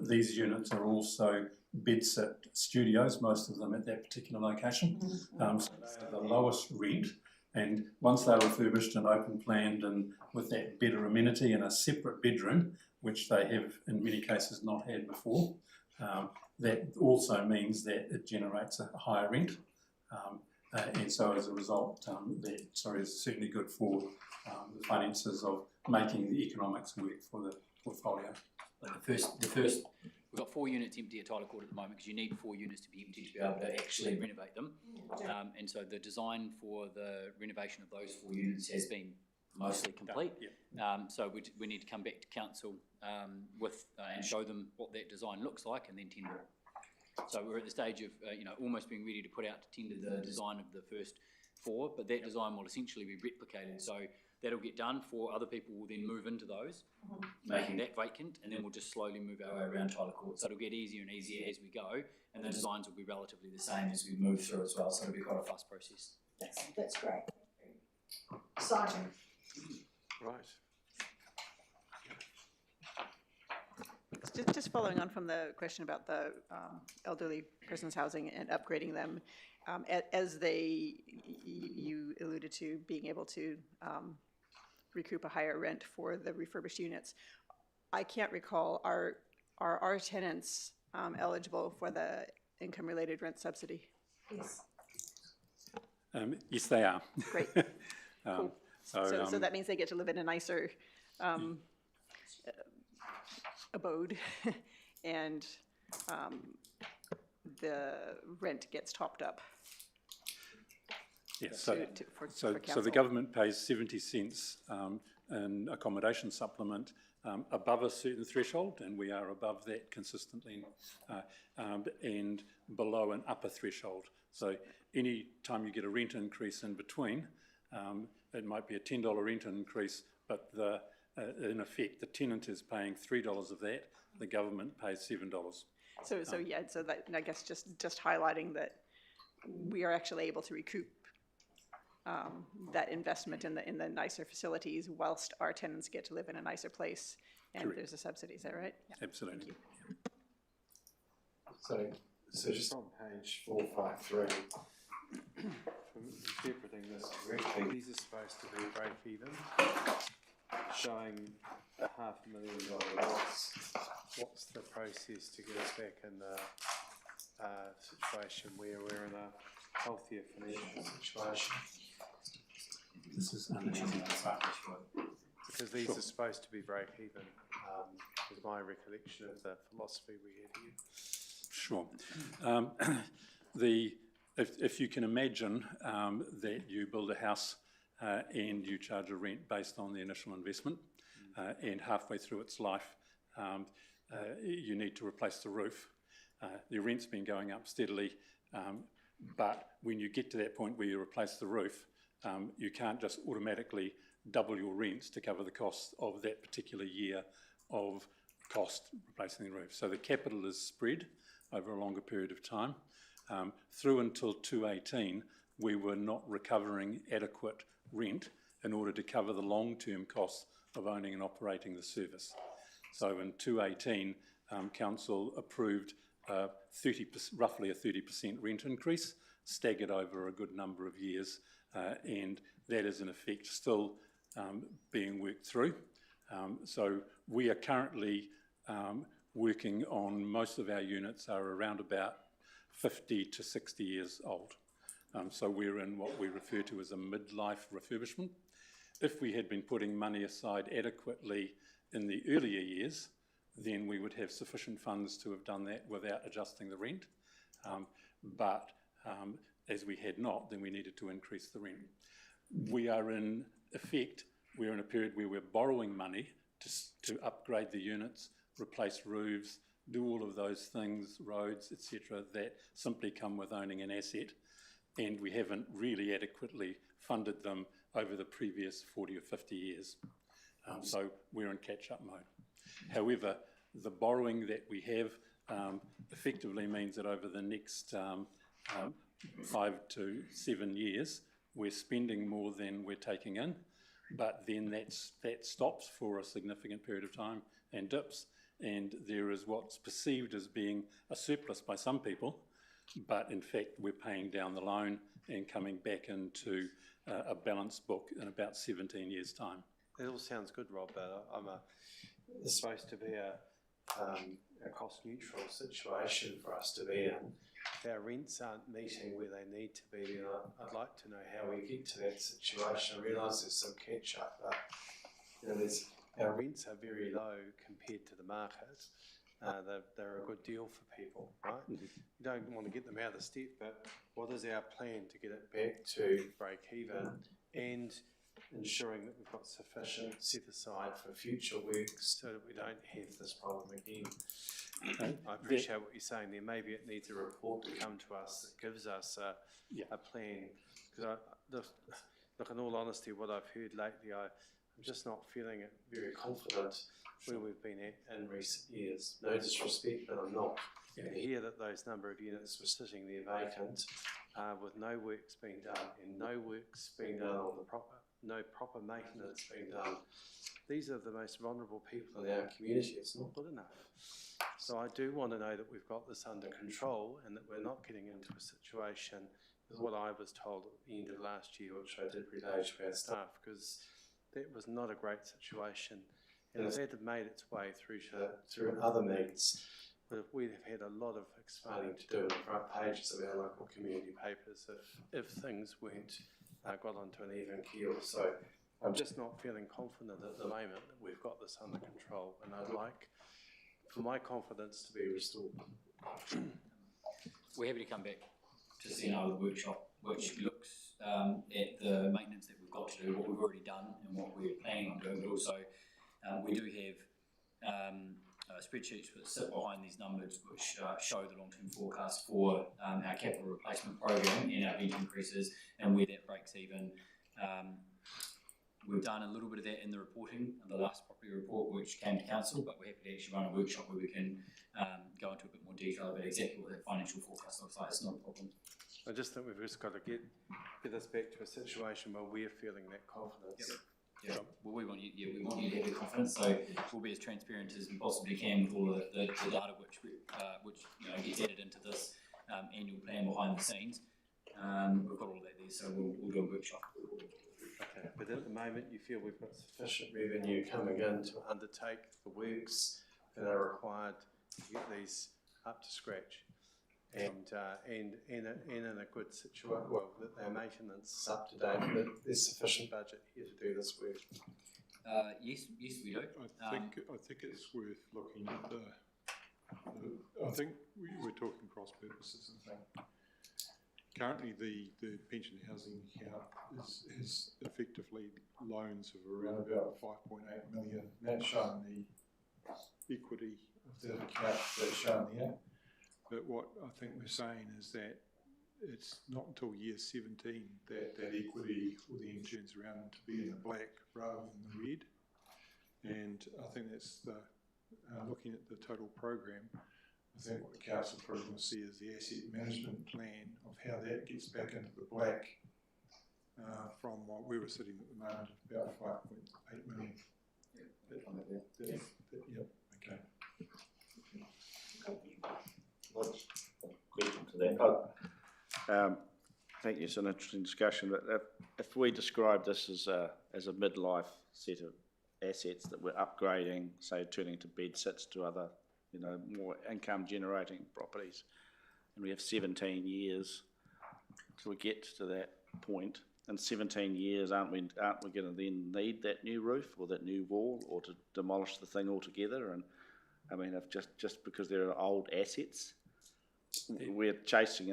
these units are also bedsit studios, most of them at that particular location. So they are the lowest rent, and once they're refurbished and open planned and with that better amenity and a separate bedroom, which they have in many cases not had before, that also means that it generates a higher rent. And so as a result, that is certainly good for the finances of making the economics work for the portfolio. But the first, we've got 4 units empty at Tyler Court at the moment because you need 4 units to be empty to be able to actually renovate them. And so the design for the renovation of those 4 units has been mostly complete. So we need to come back to council with and show them what that design looks like and then tender. So we're at the stage of almost being ready to put out to tender the design of the first 4, but that design will essentially be replicated. So that'll get done. 4 other people will then move into those, making that vacant, and then we'll just slowly move our way around Tyler Court. So it'll get easier and easier as we go, and the designs will be relatively the same as we move through as well. So it'll be quite a fast process. That's great. Exciting. Right. Just following on from the question about the elderly persons housing and upgrading them, as you alluded to being able to recoup a higher rent for the refurbished units. I can't recall, are our tenants eligible for the income-related rent subsidy? Yes. Yes, they are. Great. Cool. So that means they get to live in a nicer abode, and the rent gets topped up. Yes, for so the government pays 70 cents an accommodation supplement above a certain threshold, and we are above that consistently, and below an upper threshold. So any time you get a rent increase in between, it might be a $10 rent increase, but in effect, the tenant is paying $3 of that, the government pays $7. So that, I guess just highlighting that we are actually able to recoup that investment in the nicer facilities whilst our tenants get to live in a nicer place, and Correct. there's a subsidy, is that right? Yeah. Absolutely. So just on page 453, from interpreting this correctly, these are supposed to be break even, showing $500,000 loss. What's the process to get us back in the situation where we're in a healthier financial situation? This is uneasy. Because these are supposed to be break even, is my recollection of the philosophy we had here. Sure. If you can imagine that you build a house and you charge a rent based on the initial investment, and halfway through its life, you need to replace the roof. The rent's been going up steadily, but when you get to that point where you replace the roof, you can't just automatically double your rents to cover the cost of that particular year of cost replacing the roof. So the capital is spread over a longer period of time. Through until 2018, we were not recovering adequate rent in order to cover the long-term costs of owning and operating the service. So in 2018, Council approved roughly a 30% rent increase, staggered over a good number of years, and that is in effect still being worked through. So we are currently working on, most of our units are around about 50 to 60 years old. So we're in what we refer to as a midlife refurbishment. If we had been putting money aside adequately in the earlier years, then we would have sufficient funds to have done that without adjusting the rent. But as we had not, then we needed to increase the rent. We are in effect, we're in a period where we're borrowing money to upgrade the units, replace roofs, do all of those things, roads, etc., that simply come with owning an asset, and we haven't really adequately funded them over the previous 40 or 50 years. So we're in catch-up mode. However, the borrowing that we have effectively means that over the next 5 to 7 years, we're spending more than we're taking in, but then that stops for a significant period of time and dips, and there is what's perceived as being a surplus by some people, but in fact we're paying down the loan and coming back into a balanced book in about 17 years' time. It all sounds good, Rob, but it's supposed to be a cost-neutral situation for us to be in. If our rents aren't meeting where they need to be, then I'd like to know how we get to that situation. I realise there's some catch-up, but our rents are very low compared to the market. They're a good deal for people, right? You don't want to get them out of the step, but what is our plan to get it back to break even and ensuring that we've got sufficient set aside for future works so that we don't have this problem again? I appreciate what you're saying there. Maybe it needs a report to come to us that gives us a plan. Because look, in all honesty, what I've heard lately, I'm just not feeling very confident where we've been at in recent years. No disrespect, but I'm not. To hear that those number of units were sitting there vacant with no works being done and no works being done on no proper maintenance being done. These are the most vulnerable people in our community. It's not good enough. So I do want to know that we've got this under control and that we're not getting into a situation with what I was told at the end of last year, which I did relay to our staff, because that was not a great situation. And if that had made its way through other means, we'd have had a lot of explaining to do in the front pages of our local community papers if things weren't got onto an even keel. So I'm just not feeling confident at the moment that we've got this under control, and I'd like for my confidence to be restored. We're happy to come back to see how the workshop looks at the maintenance that we've got to do, what we've already done and what we're planning on doing, but also we do have spreadsheets that sit behind these numbers which show the long-term forecast for our capital replacement program and our vent increases and where that breaks even. We've done a little bit of that in the reporting, in the last property report which came to council, but we're happy to actually run a workshop where we can go into a bit more detail about exactly what that financial forecast looks like. It's not a problem. I just think we've just got to get us back to a situation where we're feeling that confidence. Yep. Yeah, well, we want you to have the confidence, so we'll be as transparent as we possibly can with all the data which gets added into this annual plan behind the scenes. We've got all that there, so we'll do a workshop. Okay, but at the moment you feel we've got sufficient revenue coming in to undertake the works that are required to get these up to scratch, and in a good situation. Well, that their maintenance is up to date. That there's sufficient budget here to do this work. Yes, we do. I think it's worth looking at I think we're talking cross purposes and things. Currently, the pension housing account is effectively loans of around about 5.8 million. That's shown the equity of that account that's shown there. But what I think we're saying is that it's not until year 17 that equity will then turns around to be in the black rather than the red. And I think that's looking at the total program. I think what the council probably will see is the asset management plan of how that gets back into the black from what we were sitting at the moment of about 5.8 million. Yep, okay. Question to that. Thank you, it's an interesting discussion, but if we describe this as a midlife set of assets that we're upgrading, say turning to bed sits to other more income generating properties, and we have 17 years till we get to that point. In 17 years, aren't we going to then need that new roof or that new wall, or to demolish the thing altogether? And I mean, if just because there are old assets, we're chasing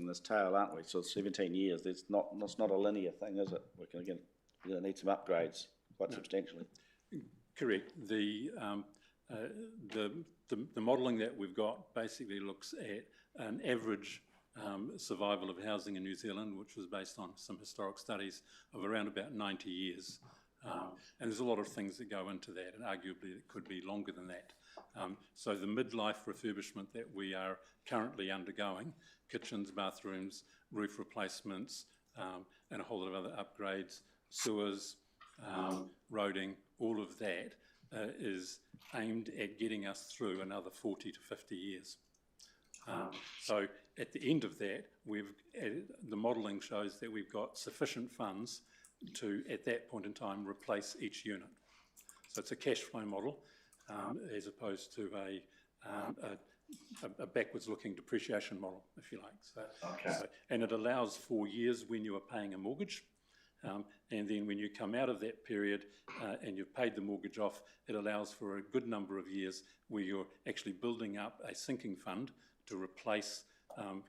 this tail, aren't we? So 17 years, it's not a linear thing, is it? We're going to need some upgrades quite substantially. Correct. The modelling that we've got basically looks at an average survival of housing in New Zealand, which was based on some historic studies of around about 90 years. And there's a lot of things that go into that, and arguably it could be longer than that. So the midlife refurbishment that we are currently undergoing, kitchens, bathrooms, roof replacements, and a whole lot of other upgrades, sewers, roading, all of that is aimed at getting us through another 40 to 50 years. So at the end of that, the modelling shows that we've got sufficient funds to, at that point in time, replace each unit. So it's a cash flow model as opposed to a backwards-looking depreciation model, if you like. And it allows 4 years when you are paying a mortgage. And then when you come out of that period and you've paid the mortgage off, it allows for a good number of years where you're actually building up a sinking fund to replace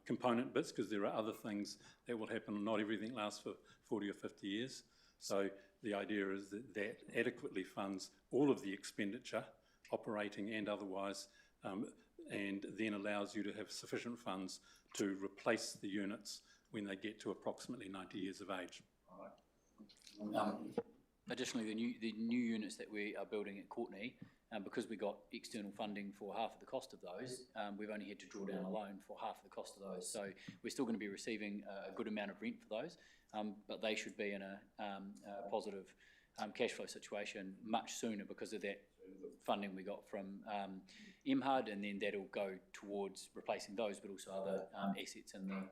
component bits, because there are other things that will happen. Not everything lasts for 40 or 50 years. So the idea is that adequately funds all of the expenditure, operating and otherwise, and then allows you to have sufficient funds to replace the units when they get to approximately 90 years of age. Additionally, the new units that we are building at Courtenay, because we got external funding for half of the cost of those, we've only had to draw down a loan for half of the cost of those. So we're still going to be receiving a good amount of rent for those, but they should be in a positive cash flow situation much sooner because of that funding we got from MHUD, and then that'll go towards replacing those, but also other assets in the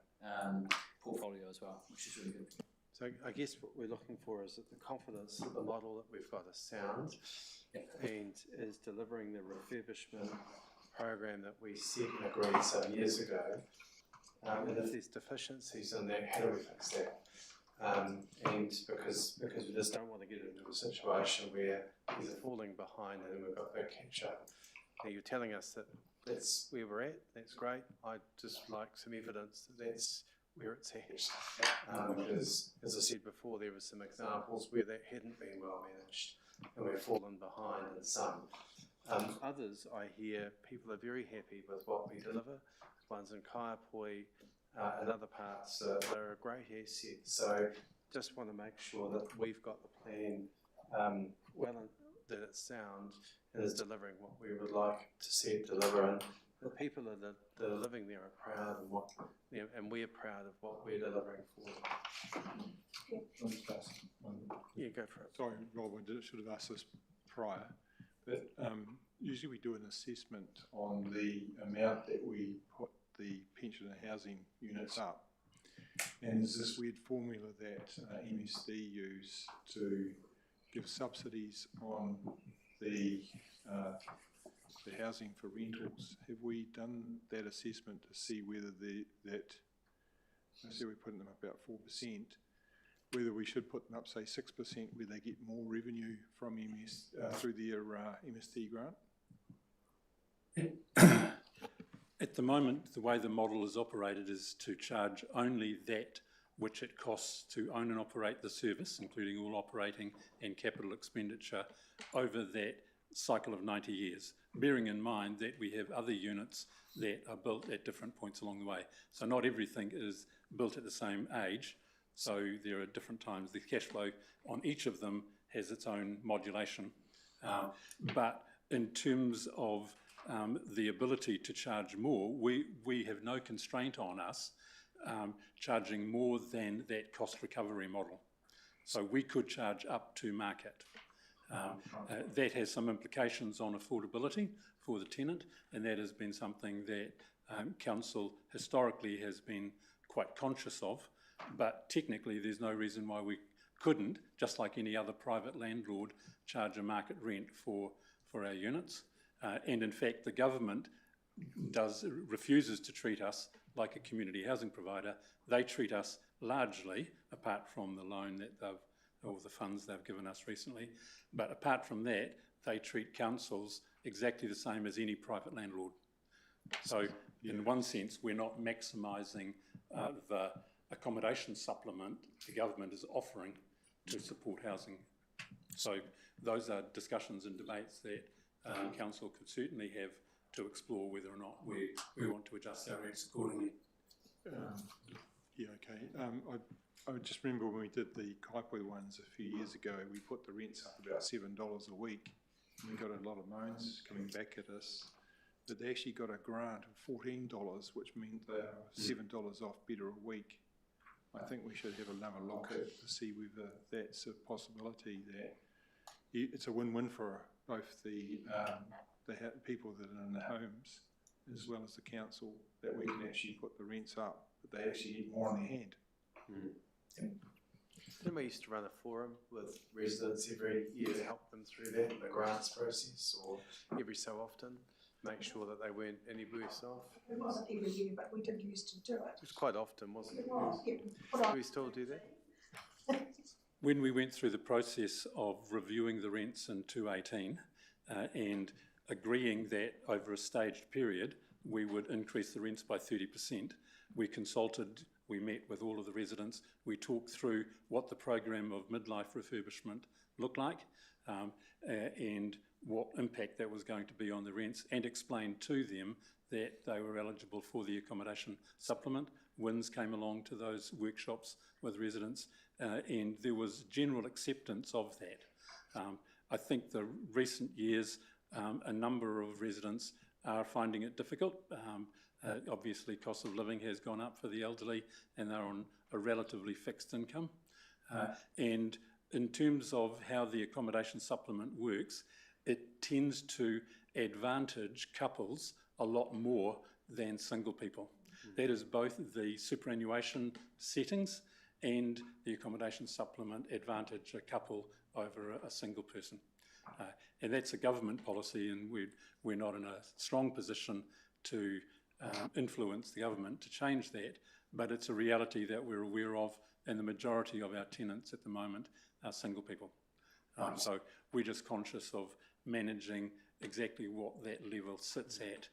portfolio as well, which is really good. So I guess what we're looking for is that the confidence that the model that we've got is sound and is delivering the refurbishment program that we said and agreed some years ago. And if there's deficiencies in that, how do we fix that? And because we just don't want to get into a situation where these are falling behind and we've got big catch up. Now you're telling us that that's where we're at, that's great. I'd just like some evidence that that's where it's at. Because, as I said before, there were some examples where that hadn't been well managed and we've fallen behind in some. Others, I hear, people are very happy with what we deliver. Ones in Kaiapoi and other parts are a great asset. So just want to make sure that we've got the plan that it's sound and is delivering what we would like to see it deliver. And the people that are living there are proud and we're proud of what we're delivering for them. Yeah, go for it. Sorry, Rob, I should have asked this prior, but usually we do an assessment on the amount that we put the pension and housing units up. And there's this weird formula that MSD use to give subsidies on the housing for rentals. Have we done that assessment to see whether I say we're putting them up about 4%, whether we should put them up, say, 6%, where they get more revenue from through their MSD grant? At the moment, the way the model is operated is to charge only that which it costs to own and operate the service, including all operating and capital expenditure, over that cycle of 90 years, bearing in mind that we have other units that are built at different points along the way. So not everything is built at the same age, so there are different times. The cash flow on each of them has its own modulation. But in terms of the ability to charge more, we have no constraint on us charging more than that cost recovery model. So we could charge up to market. That has some implications on affordability for the tenant, and that has been something that Council historically has been quite conscious of, but technically there's no reason why we couldn't, just like any other private landlord, charge a market rent for our units. And in fact, the government refuses to treat us like a community housing provider. They treat us largely, apart from the loan that or the funds they've given us recently, but apart from that, they treat councils exactly the same as any private landlord. So in one sense, we're not maximising the accommodation supplement the government is offering to support housing. So those are discussions and debates that council could certainly have to explore whether or not we want to adjust our rates accordingly. Yeah, okay. I just remember when we did the Kaiapoi ones a few years ago, we put the rents up about $7 a week. And we got a lot of moans coming back at us, but they actually got a grant of $14, which meant they were $7 off better a week. I think we should have another look at to see whether that's a possibility. That it's a win-win for both the people that are in the homes as well as the council, that we can actually put the rents up, but they actually get more on their hand. Then we used to run a forum with residents every year to help them through that, the grants process, or every so often, make sure that they weren't any worse off. It wasn't every year, but we did used to do it. It was quite often, wasn't it? It was, yeah. Do we still do that? When we went through the process of reviewing the rents in 2018 and agreeing that over a staged period we would increase the rents by 30%, we met with all of the residents, we talked through what the program of midlife refurbishment looked like and what impact that was going to be on the rents, and explained to them that they were eligible for the accommodation supplement. WINS came along to those workshops with residents and there was general acceptance of that. I think the recent years a number of residents are finding it difficult. Obviously cost of living has gone up for the elderly and they're on a relatively fixed income. And in terms of how the accommodation supplement works, it tends to advantage couples a lot more than single people. That is both the superannuation settings and the accommodation supplement advantage a couple over a single person. And that's a government policy, and we're not in a strong position to influence the government to change that, but it's a reality that we're aware of, and the majority of our tenants at the moment are single people. So we're just conscious of managing exactly what that level sits at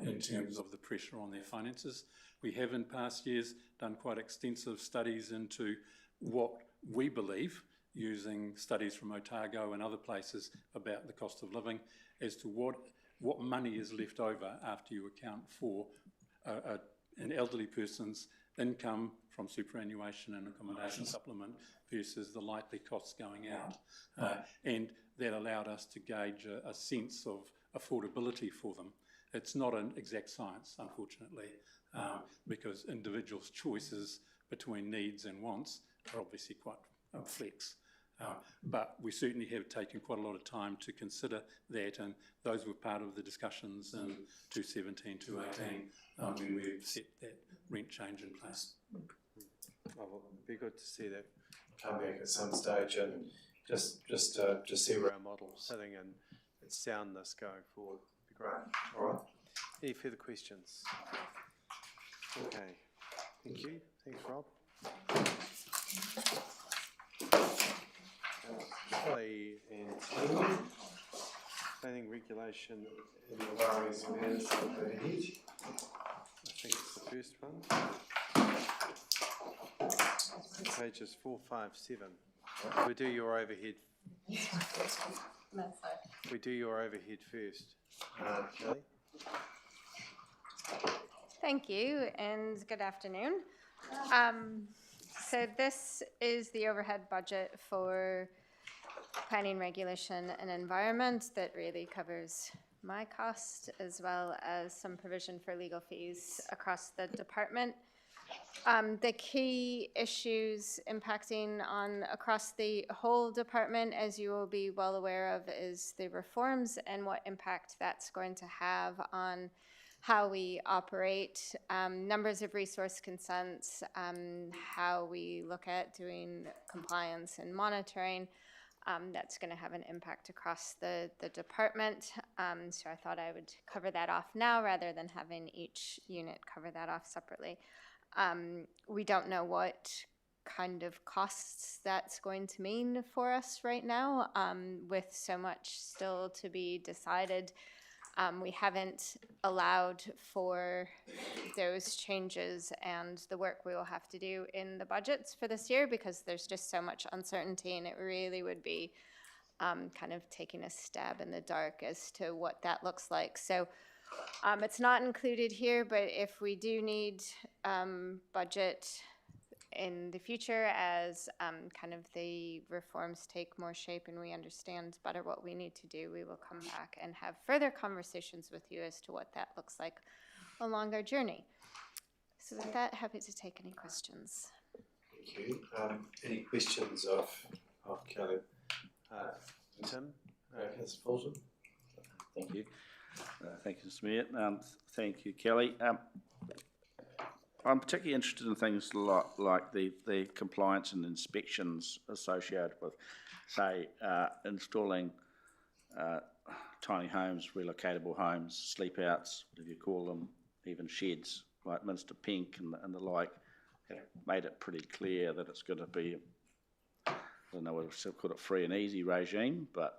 in terms of the pressure on their finances. We have in past years done quite extensive studies into what we believe, using studies from Otago and other places about the cost of living, as to what money is left over after you account for an elderly person's income from superannuation and accommodation supplement versus the likely costs going out. And that allowed us to gauge a sense of affordability for them. It's not an exact science, unfortunately, because individuals' choices between needs and wants are obviously quite flex. But we certainly have taken quite a lot of time to consider that, and those were part of the discussions in 2017, 2018, when we set that rent change in place. Well, it'd be good to see that come back at some stage and just to see where our model's sitting and its soundness going forward. It'd be great. All right. Any further questions? Okay. Thank you. Thanks, Rob. Planning, regulation and environmental management overhead. I think it's the first one. Pages 4, 5, 7. We do your overhead. We do your overhead first. Kelly? Thank you and good afternoon. So this is the overhead budget for planning, regulation and environment that really covers my cost, as well as some provision for legal fees across the department. The key issues impacting on across the whole department, as you will be well aware of, is the reforms and what impact that's going to have on how we operate, numbers of resource consents, how we look at doing compliance and monitoring. That's going to have an impact across the department. So I thought I would cover that off now rather than having each unit cover that off separately. We don't know what kind of costs that's going to mean for us right now, with so much still to be decided. We haven't allowed for those changes and the work we will have to do in the budgets for this year, because there's just so much uncertainty, and it really would be kind of taking a stab in the dark as to what that looks like. So it's not included here, but if we do need budget in the future as kind of the reforms take more shape and we understand better what we need to do, we will come back and have further conversations with you as to what that looks like along our journey. So with that, happy to take any questions. Thank you. Any questions of Kelly? Tim? Councillor Fulton? Thank you. Thank you, Mr. Mayor. Thank you, Kelly. I'm particularly interested in things like the compliance and inspections associated with, say, installing tiny homes, relocatable homes, sleep outs, whatever you call them, even sheds like Minster Pink and the like. Have made it pretty clear that it's going to be, I don't know whether we'll call it free and easy regime, but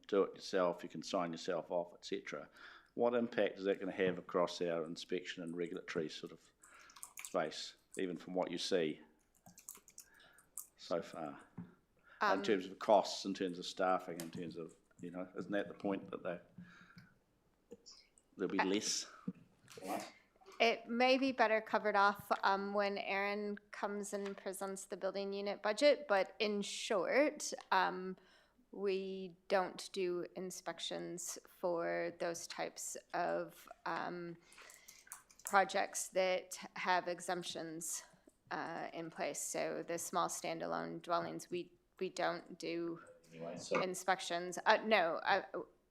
do it yourself, you can sign yourself off, etc. What impact is that going to have across our inspection and regulatory sort of space, even from what you see so far, in terms of costs, in terms of staffing, in terms of, you know, isn't that the point that there'll be less? It may be better covered off when Erin comes and presents the building unit budget, but in short, we don't do inspections for those types of projects that have exemptions in place. So the small standalone dwellings, we don't do inspections. No,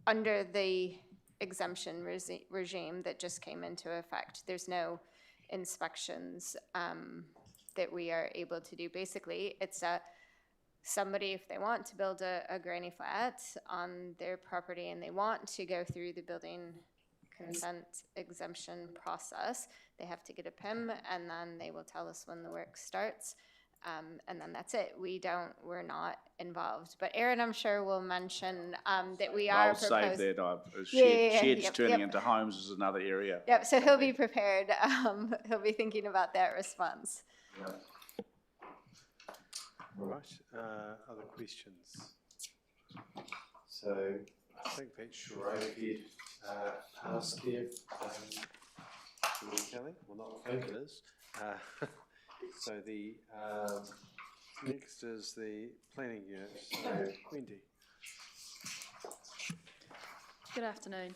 under the exemption regime that just came into effect, there's no inspections that we are able to do. Basically, it's somebody, if they want to build a granny flat on their property and they want to go through the building consent exemption process, they have to get a PIM, and then they will tell us when the work starts. and then that's it. We're not involved. But Aaron, I'm sure, will mention that we are I'll save that. Yeah, Sheds yep, turning yep. into homes is another area. Yep, so he'll be prepared. He'll be thinking about that response. Right, other questions? So I think that's your overhead task here, Kelly. Well, not think it is. So the next is the planning unit. So Wendy. Good afternoon.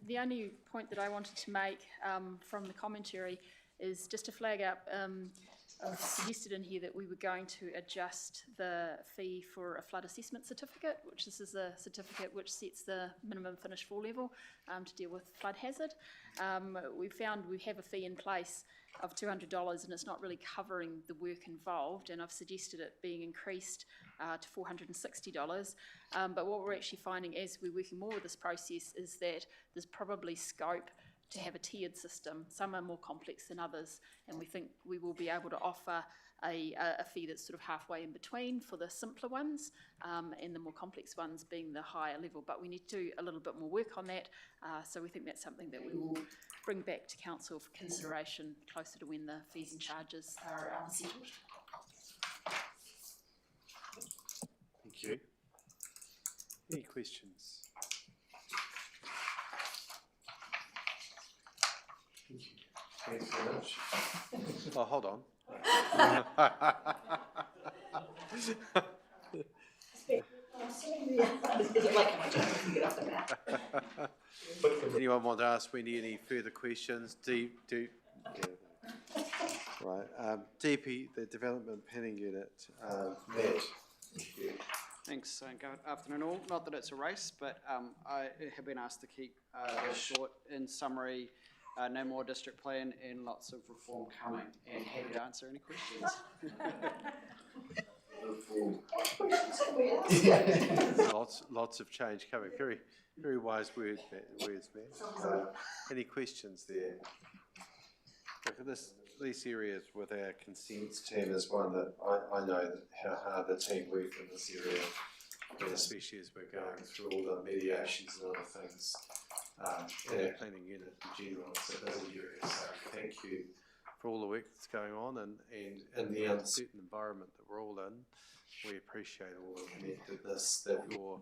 The only point that I wanted to make from the commentary is just to flag up. I've suggested in here that we were going to adjust the fee for a flood assessment certificate, which this is a certificate which sets the minimum finished floor level to deal with flood hazard. We found we have a fee in place of $200 and it's not really covering the work involved, and I've suggested it being increased to $460. But what we're actually finding as we're working more with this process is that there's probably scope to have a tiered system. Some are more complex than others, and we think we will be able to offer a fee that's sort of halfway in between for the simpler ones, and the more complex ones being the higher level. But we need to do a little bit more work on that, so we think that's something that we will bring back to Council for consideration closer to when the fees and charges are settled. Thank you. Any questions? Thanks very much. Oh, hold on. Anyone want to ask Wendy any further questions? Right. DP, the Development Planning Unit, Matt. Thanks, good afternoon all. Not that it's a race, but I have been asked to keep this short. In summary, no more district plan and lots of reform coming, and happy to answer any questions. Lots of change coming. Very, very wise words, man. Any questions there? Look at these areas with our consents team is one that I know that how hard the team work in this area, and especially as we're going through all the mediations and other things. In our planning unit in general, it's a busy area. So thank you for all the work that's going on, and in the uncertain environment that we're all in, we appreciate all the connectedness that you're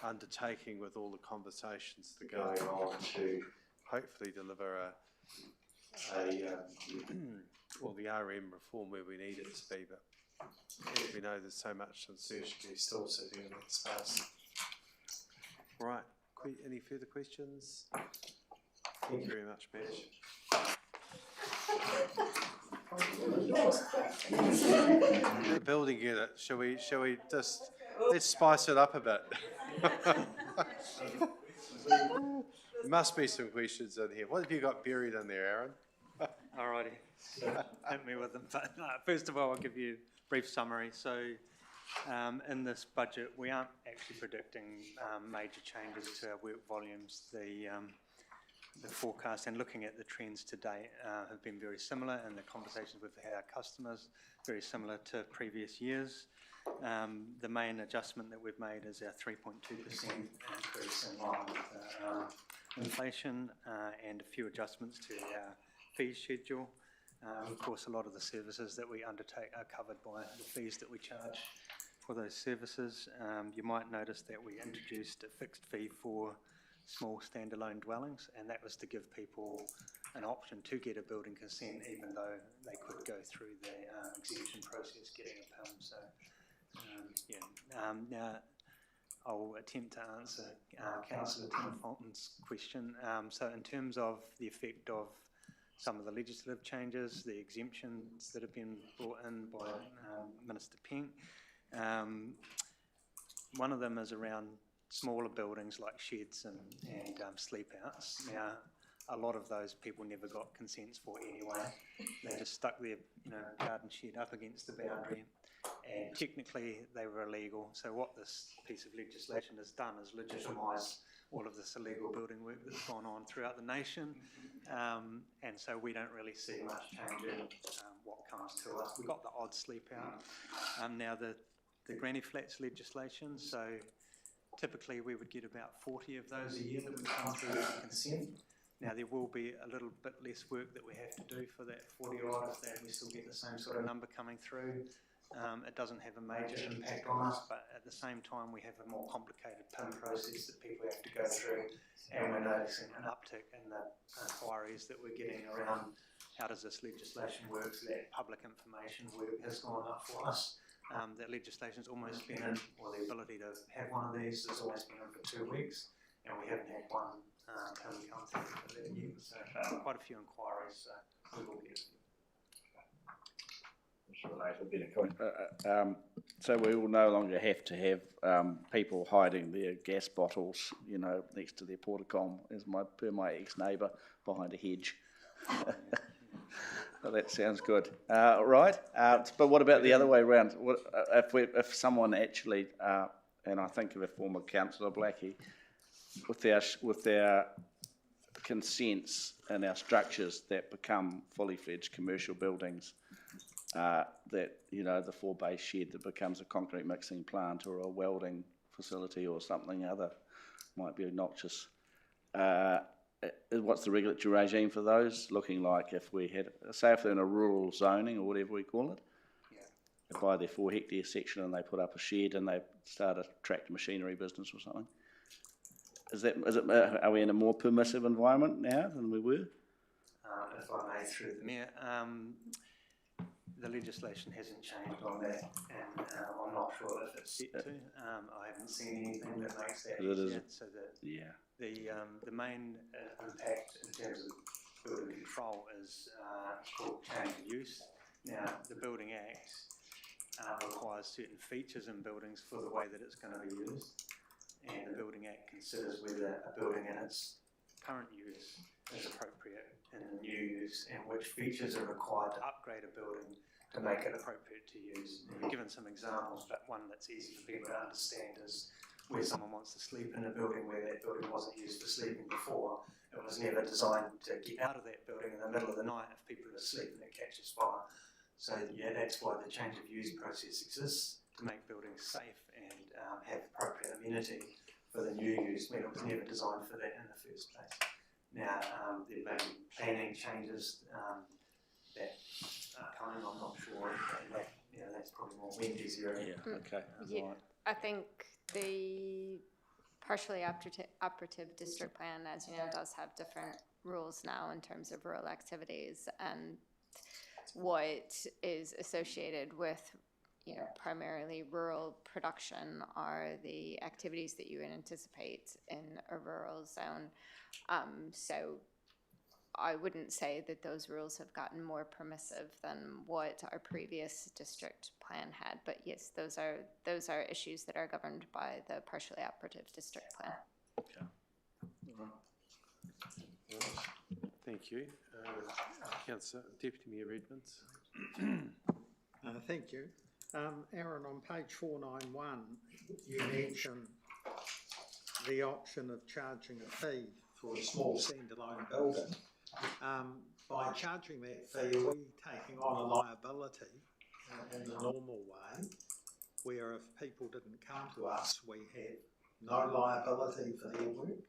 undertaking with all the conversations that are going on to hopefully deliver well, the RM reform where we need it to be, but we know there's so much uncertainty still sitting in that space. Right, any further questions? Thank you very much, Mitch. The building unit, shall we just, let's spice it up a bit. There must be some questions in here. What have you got buried in there, Aaron? Alrighty, hit me with them. But first of all, I'll give you a brief summary. So in this budget, we aren't actually predicting major changes to our work volumes. The forecast and looking at the trends to date have been very similar, and the conversations we've had with our customers very similar to previous years. The main adjustment that we've made is our 3.2% increase in line with inflation, and a few adjustments to our fee schedule. Of course, a lot of the services that we undertake are covered by the fees that we charge for those services. You might notice that we introduced a fixed fee for small standalone dwellings, and that was to give people an option to get a building consent even though they could go through the exemption process getting a PIM. So now I'll attempt to answer Councillor Tim Fulton's question. So in terms of the effect of some of the legislative changes, the exemptions that have been brought in by Minister Peng, one of them is around smaller buildings like sheds and sleep outs. Now, a lot of those people never got consents for anyway. They just stuck their, garden shed up against the boundary, and technically they were illegal. So what this piece of legislation has done is legitimise all of this illegal building work that's gone on throughout the nation, and so we don't really see much change in what comes to us. We got the odd sleep out. Now the granny flats legislation, so typically we would get about 40 of those a year that would come through with consent. Now there will be a little bit less work that we have to do for that 40 odd if that we still get the same sort of number coming through. It doesn't have a major impact on us, but at the same time we have a more complicated PIN process that people have to go through, and we're noticing an uptick in the inquiries that we're getting around how does this legislation work. So that public information work has gone up for us. That legislation's almost been in, or the ability to have one of these has almost been in for 2 weeks, and we haven't had one PIN come through for that yet. So quite a few inquiries, we will get. So we will no longer have to have people hiding their gas bottles, next to their portacom, as per my ex-neighbour, behind a hedge. Well, that sounds good. Right, but what about the other way around? If someone actually, and I think of a former councillor Blackie, with their consents and our structures that become fully fledged commercial buildings, that the 4-bay shed that becomes a concrete mixing plant or a welding facility or something other might be obnoxious. What's the regulatory regime for those looking like? If we had, say, if they're in a rural zoning or whatever we call it, they buy their 4 hectare section and they put up a shed and they start a tractor machinery business or something. Are we in a more permissive environment now than we were? If I may, through the Mayor, the legislation hasn't changed on that, and I'm not sure if it's set to. I haven't seen anything that makes that easier. So the main impact in terms of building control is called change of use. Now, the Building Act requires certain features in buildings for the way that it's going to be used, and the Building Act considers whether a building in its current use is appropriate in the new use, and which features are required to upgrade a building to make it appropriate to use. And we've given some examples, but one that's easy for people to understand is where someone wants to sleep in a building where that building wasn't used for sleeping before. It was never designed to get out of that building in the middle of the night if people are asleep and it catches fire. So that's why the change of use process exists, to make buildings safe and have appropriate amenity for the new use, when it was never designed for that in the first place. Now, there may be planning changes that are coming, I'm not sure, and that's probably more Wendy's area. Yeah, okay. Yeah, right. I think the partially operative district plan, as you know, does have different rules now in terms of rural activities, and what is associated with primarily rural production are the activities that you would anticipate in a rural zone. So I wouldn't say that those rules have gotten more permissive than what our previous district plan had, but yes, those are issues that are governed by the partially operative district plan. Okay. Right. Thank you. Councillor Deputy Mayor Redmonds. Thank you. Aaron, on page 491, you mention the option of charging a fee for a small standalone building. By charging that fee, are we taking on a liability in the normal way, where if people didn't come to us, we had no liability for their work?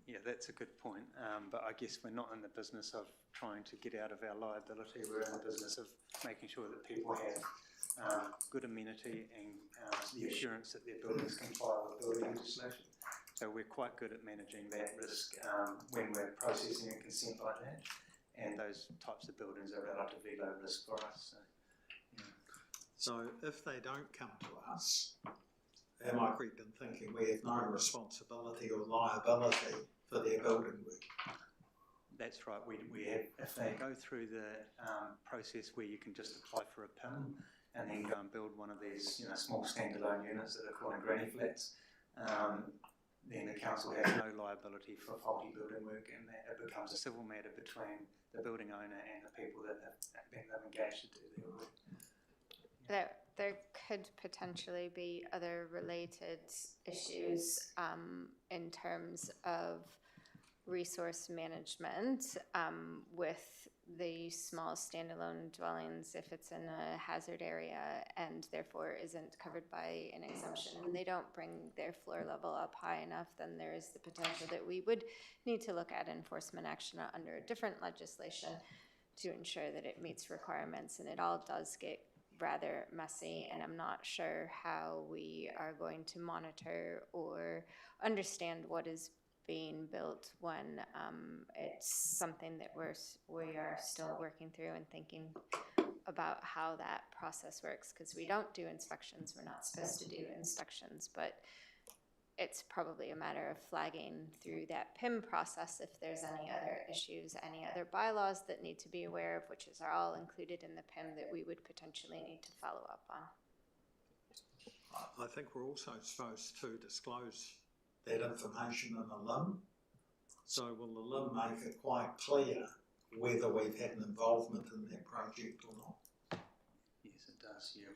Yeah, that's a good point, but I guess we're not in the business of trying to get out of our liability. We're in the business of making sure that people have good amenity and the assurance that their buildings comply with building legislation. So we're quite good at managing that risk when we're processing a consent like that, and those types of buildings are relatively low risk for us. So if they don't come to us, am I correct in thinking we have no responsibility or liability for their building work? That's right. We have, if they go through the process where you can just apply for a PIN and then go and build one of these small standalone units that are called granny flats, then the council has no liability for faulty building work, and that it becomes a civil matter between the building owner and the people that they've engaged to do their work. There could potentially be other related issues in terms of resource management with the small standalone dwellings if it's in a hazard area and therefore isn't covered by an exemption and they don't bring their floor level up high enough, then there is the potential that we would need to look at enforcement action under a different legislation to ensure that it meets requirements, and it all does get rather messy, and I'm not sure how we are going to monitor or understand what is being built when it's something that we are still working through and thinking about how that process works, because we don't do inspections, we're not supposed to do inspections, but it's probably a matter of flagging through that PIM process if there's any other issues, any other bylaws that need to be aware of, which are all included in the PIM that we would potentially need to follow up on. I think we're also supposed to disclose that information in the LIM. So will the LIM make it quite clear whether we've had an involvement in that project or not? Yes, it does. Yeah,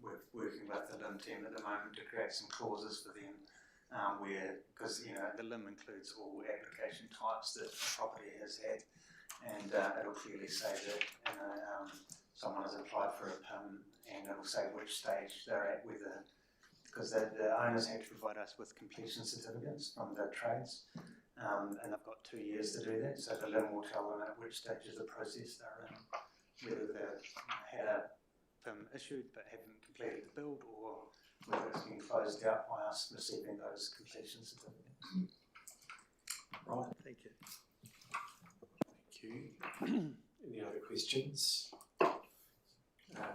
we're working with the LIM team at the moment to create some clauses for them where, because the LIM includes all application types that a property has had, and it'll clearly say that someone has applied for a PIM, and it'll say which stage they're at, whether, because the owners have to provide us with completion certificates from the trades, and they've got 2 years to do that, so the LIM will tell them at which stage of the process they're in, whether they've had a PIM issued but haven't completed the build, or whether it's been closed out by us receiving those completion certificates. Right, thank you. Thank you. Any other questions?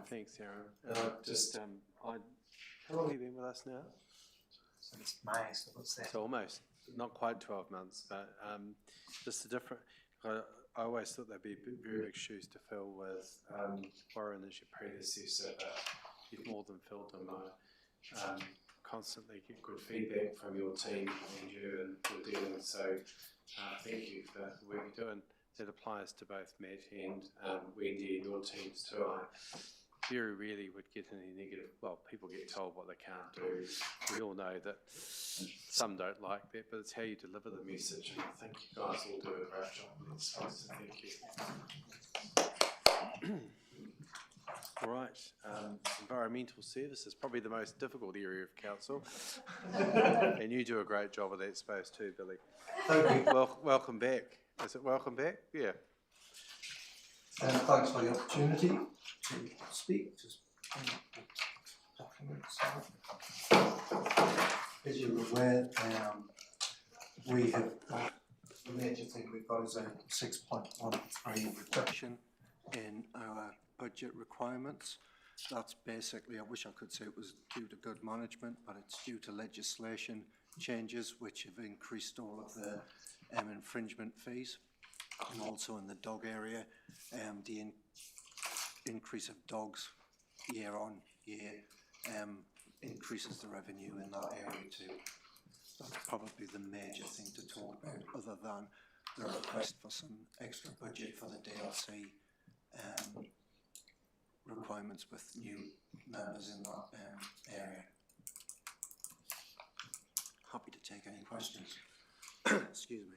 Thanks, Aaron. Just, how long have you been with us now? Since May, so what's that? So almost, not quite 12 months, but just a different, I always thought there'd be very big shoes to fill with Warren as your predecessor, but you've more than filled them. I constantly get good feedback from your team and you and your dealings, so thank you for the work you're doing. That applies to both Matt and Wendy and your teams too. I very rarely would get any negative, well, people get told what they can't do. We all know that some don't like that, but it's how you deliver the message. And I think you guys all do a great job with that space, so thank you. All right, environmental services, probably the most difficult area of council. And you do a great job of that space too, Billy. Thank you. Welcome back. Is it welcome back? Yeah. Thanks for the opportunity to speak. As you're aware, we have the major thing we've got is a 6.13 reduction in our budget requirements. That's basically, I wish I could say it was due to good management, but it's due to legislation changes which have increased all of the infringement fees, and also in the dog area, the increase of dogs year on year increases the revenue in that area too. That's probably the major thing to talk about, other than the request for some extra budget for the DLC requirements with new members in that area. Happy to take any questions. Excuse me.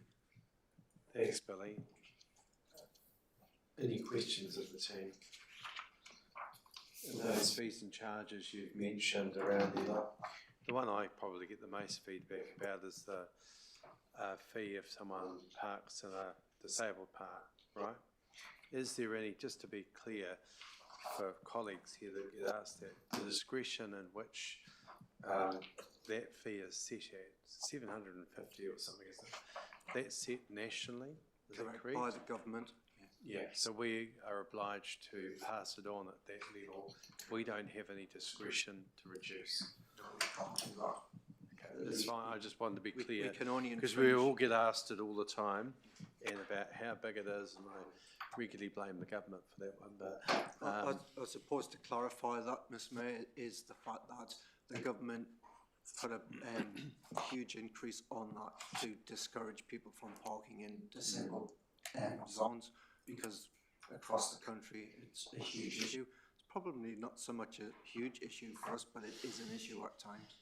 Thanks, Billy. Any questions of the team? And those fees and charges you've mentioned around the one I probably get the most feedback about is the fee if someone parks in a disabled park, right? Is there any, just to be clear for colleagues here that get asked that, the discretion in which that fee is set at, $750 or something, isn't it? That's set nationally, is that correct? By the government. Yeah, so we are obliged to pass it on at that level. We don't have any discretion to reduce. Okay, that's fine, I just wanted to be clear. We can only because we all get asked it all the time, and about how big it is, and I regularly blame the government for that one, but... I suppose to clarify that, Ms Mayor, is the fact that the government put a huge increase on that to discourage people from parking in disabled zones, because across the country it's a huge issue. It's probably not so much a huge issue for us, but it is an issue at times.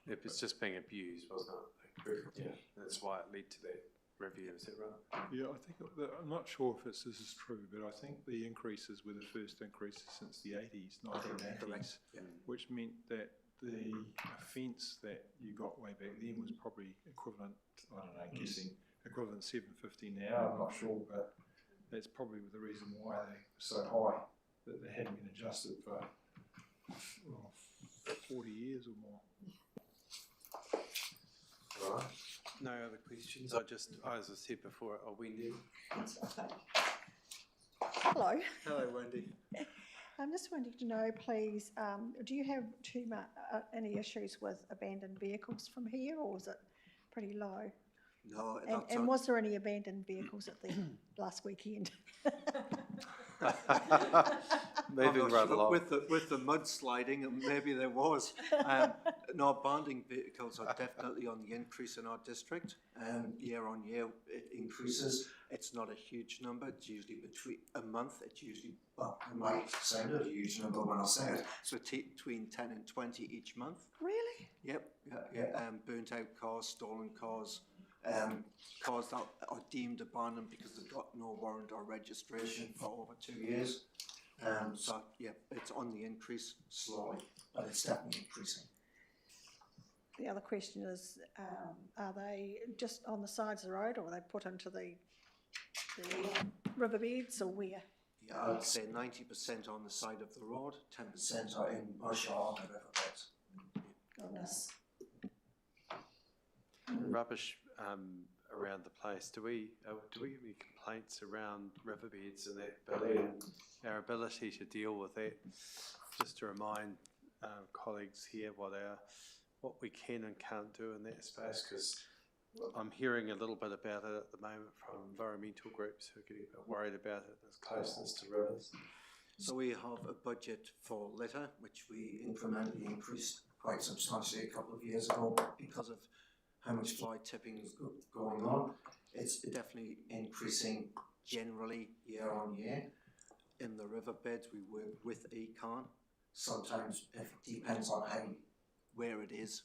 If it's just being abused, wasn't it? Yeah. That's why it led to that review, is that right? Yeah, I think, I'm not sure if this is true, but I think the increases were the first increases since the 80s, 1980s, which meant that the offence that you got way back then was probably equivalent, I don't know, guessing, equivalent $7.50 now, I'm not sure, but that's probably the reason why they were so high, that they hadn't been adjusted for 40 years or more. Right. No other questions? As I said before, Wendy. Hello. Hello, Wendy. I'm just wanting to know, please, do you have any issues with abandoned vehicles from here, or is it pretty low? No. And was there any abandoned vehicles at the last weekend? Moving right along. With the mudsliding, maybe there was. No, abandoned vehicles are definitely on the increase in our district. Year on year, it increases. It's not a huge number. It's usually between a month. It's usually, well, it might sound a huge number when I say it. So between 10 and 20 each month. Really? Yep. Yeah. Burnt out cars, stolen cars. Cars that are deemed abandoned because they've got no warrant or registration for over 2 years. So yeah, it's on the increase slowly, but it's definitely increasing. The other question is, are they just on the sides of the road, or are they put into the riverbeds, or where? Yeah, I'd say 90% on the side of the road, 10% are in bush or on the riverbeds. Goodness. Rubbish around the place. Do we have any complaints around riverbeds and that, Billy, and our ability to deal with that? Just to remind colleagues here what we can and can't do in that space, because I'm hearing a little bit about it at the moment from environmental groups who are getting a bit worried about it, its closeness to rivers. So we have a budget for litter, which we incrementally increased quite substantially a couple of years ago because of how much fly tipping is going on. It's definitely increasing generally year on year. In the riverbeds, we work with Econ. Sometimes it depends on where it is,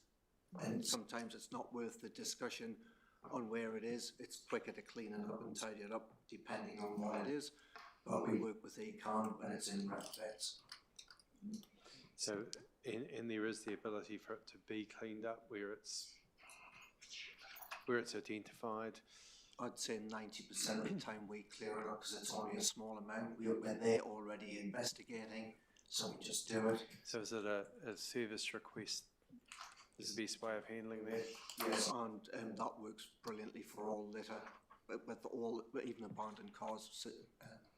and sometimes it's not worth the discussion on where it is. It's quicker to clean it up and tidy it up depending on what it is, but we work with Econ when it's in riverbeds. So, and there is the ability for it to be cleaned up where it's identified. I'd say 90% of the time we clear it up because it's only a small amount. We're there already investigating, so we just do it. So is it a service request? Is the best way of handling that? Yes, and that works brilliantly for all litter. With even abandoned cars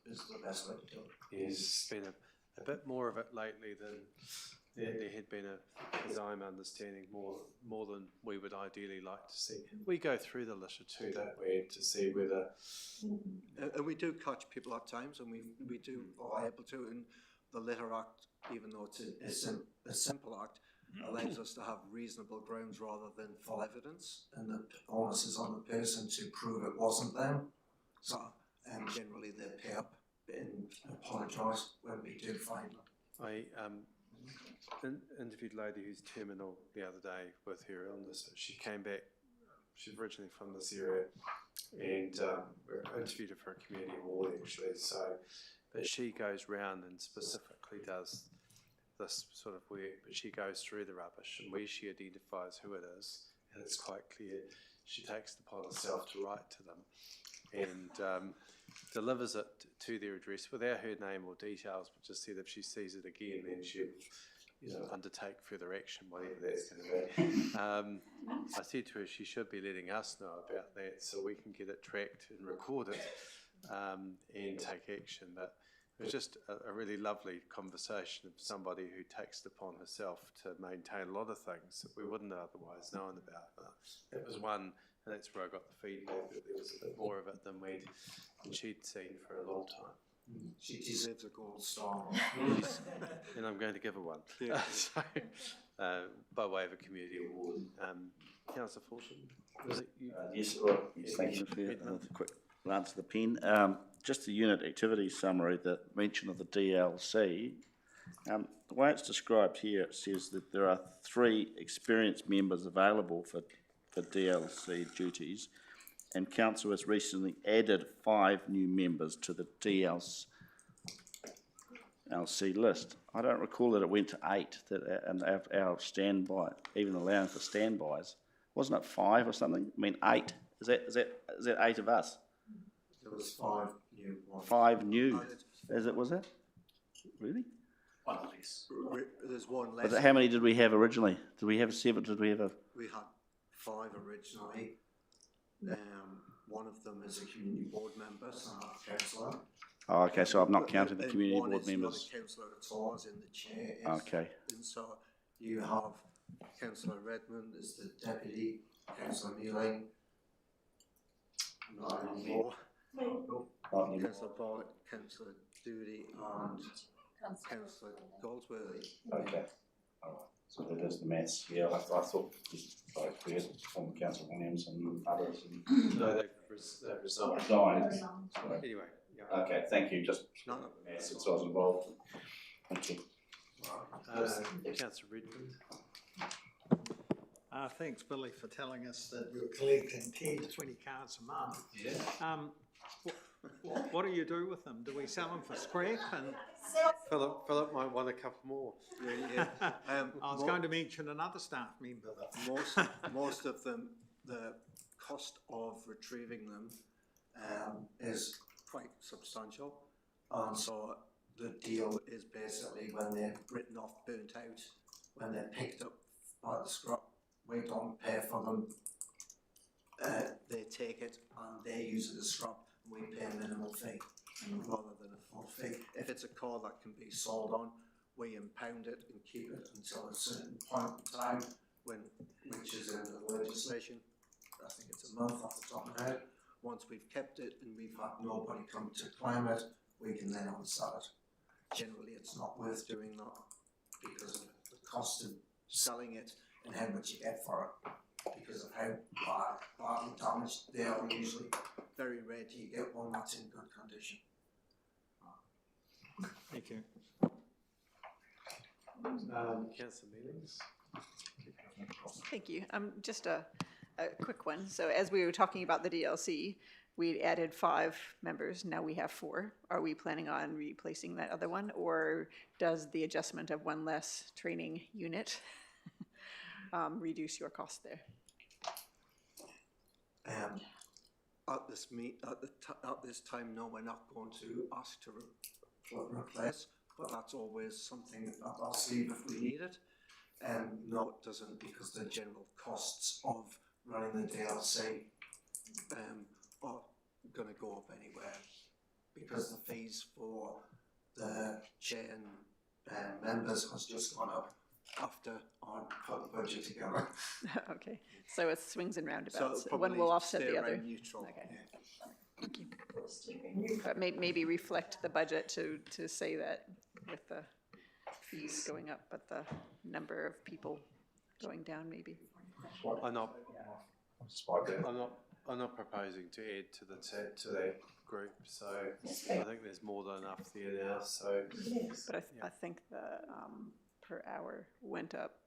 is the best way to do it. Yes, it's been a bit more of it lately than there had been, as I'm understanding, more than we would ideally like to see. We go through the litter too, don't we, to see whether... And we do catch people at times, and we are able to, and the Litter Act, even though it's a simple act, allows us to have reasonable grounds rather than full evidence, and the onus is on the person to prove it wasn't them. So generally they pay up and apologise when we do find them. I interviewed a lady who's terminal the other day with her illness. She came back, she's originally from this area, and we interviewed her for a community hall actually. But she goes round and specifically does this sort of work, but she goes through the rubbish, and where she identifies who it is, and it's quite clear, she takes it upon herself to write to them and delivers it to their address without her name or details, but just said if she sees it again, then she'll undertake further action, whatever that's going to be. I said to her she should be letting us know about that so we can get it tracked and record it and take action. But it was just a really lovely conversation of somebody who takes it upon herself to maintain a lot of things that we wouldn't have otherwise known about. But it was one, and that's where I got the feedback that there was a bit more of it than she'd seen for a long time. She deserves a gold star. Yes, and I'm going to give her one. Yeah. So, by way of a community award. Councillor Fulton, was it you? Yes, thank you for the quick glance of the pen. Just the unit activity summary, the mention of the DLC. The way it's described here, it says that there are 3 experienced members available for DLC duties, and council has recently added 5 new members to the DLC list. I don't recall that it went to 8, and our standby, even allowing for standbys. Wasn't it 5 or something? I mean, 8. Is that 8 of us? There was 5 new ones. 5 new. Was it? Really? One less. There's one less. How many did we have originally? Did we have 7? Did we have a? We had 5 originally. One of them is a community board member, so I'm not a councillor. Oh, okay, so I've not counted the community board members. One is not a councillor at all, as in the chair is. Okay. And so you have Councillor Redmond as the deputy, Councillor Mealing, not anymore. Councillor Bartlett, Councillor Doody, and Councillor Goldsworthy. Okay. All right. So that is the maths. Yeah, I thought just like we had from Councillor Williams and others. No, they've resigned. Resigned. Anyway. Yeah. Okay, thank you. Just maths, since I was involved. Thank you. Councillor Redmond. Thanks, Billy, for telling us that you're collecting 10 to 20 cards a month. Yeah. What do you do with them? Do we sell them for scrap? And Philip might want a couple more. Yeah. I was going to mention another staff member. Most of them, the cost of retrieving them is quite substantial, and so the deal is basically when they're written off, burnt out, when they're picked up by the scrap, we don't pay for them. They take it and they use it as scrap, and we pay a minimal fee rather than a full fee. If it's a car that can be sold on, we impound it and keep it until a certain point in time, which is in the legislation. I think it's a month off the top of my head. Once we've kept it and we've had nobody come to claim it, we can then unsell it. Generally, it's not worth doing that because of the cost of selling it and how much you get for it, because of how badly damaged they are. Usually, very rare do you get one that's in good condition. Thank you. Councillor Mealings. Thank you. Just a quick one. So as we were talking about the DLC, we added 5 members. Now we have 4. Are we planning on replacing that other one, or does the adjustment of one less training unit reduce your cost there? At this time, no, we're not going to ask to replace, but that's always something up our sleeve if we need it. No, it doesn't, because the general costs of running the DLC are going to go up anywhere, because the fees for the chair and members has just gone up after I put the budget together. Okay, so it swings and roundabouts. So one will offset the other. Neutral. Okay. Yeah. Thank you. But maybe reflect the budget to say that with the fees going up, but the number of people going down maybe. I'm not proposing to add to that group, so I think there's more than enough there now. So, but I think the per hour went up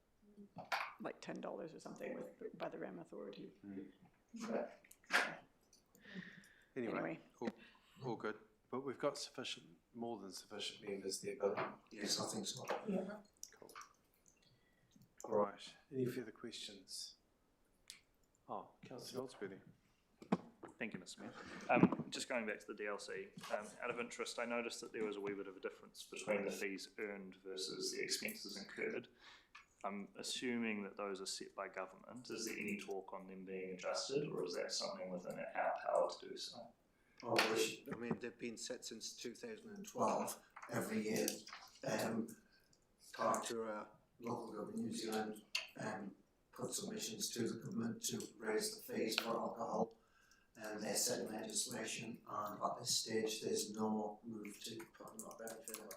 like $10 or something by the REM Authority. But, anyway. All good. But we've got more than sufficient members there, but yes, I think so. Yeah. Cool. All right. Any further questions? Oh, Councillor Goldsworthy. Thank you, Mr. Mayor. Just going back to the DLC, out of interest, I noticed that there was a wee bit of a difference between the fees earned versus the expenses incurred. I'm assuming that those are set by government. Is there any talk on them being adjusted, or is that something within our power to do so? Oh, I mean, they've been set since 2012 every year. Tartura, local government New Zealand, put submissions to the government to raise the fees for alcohol. and that's in legislation, and at this stage there's no move to put them up any further,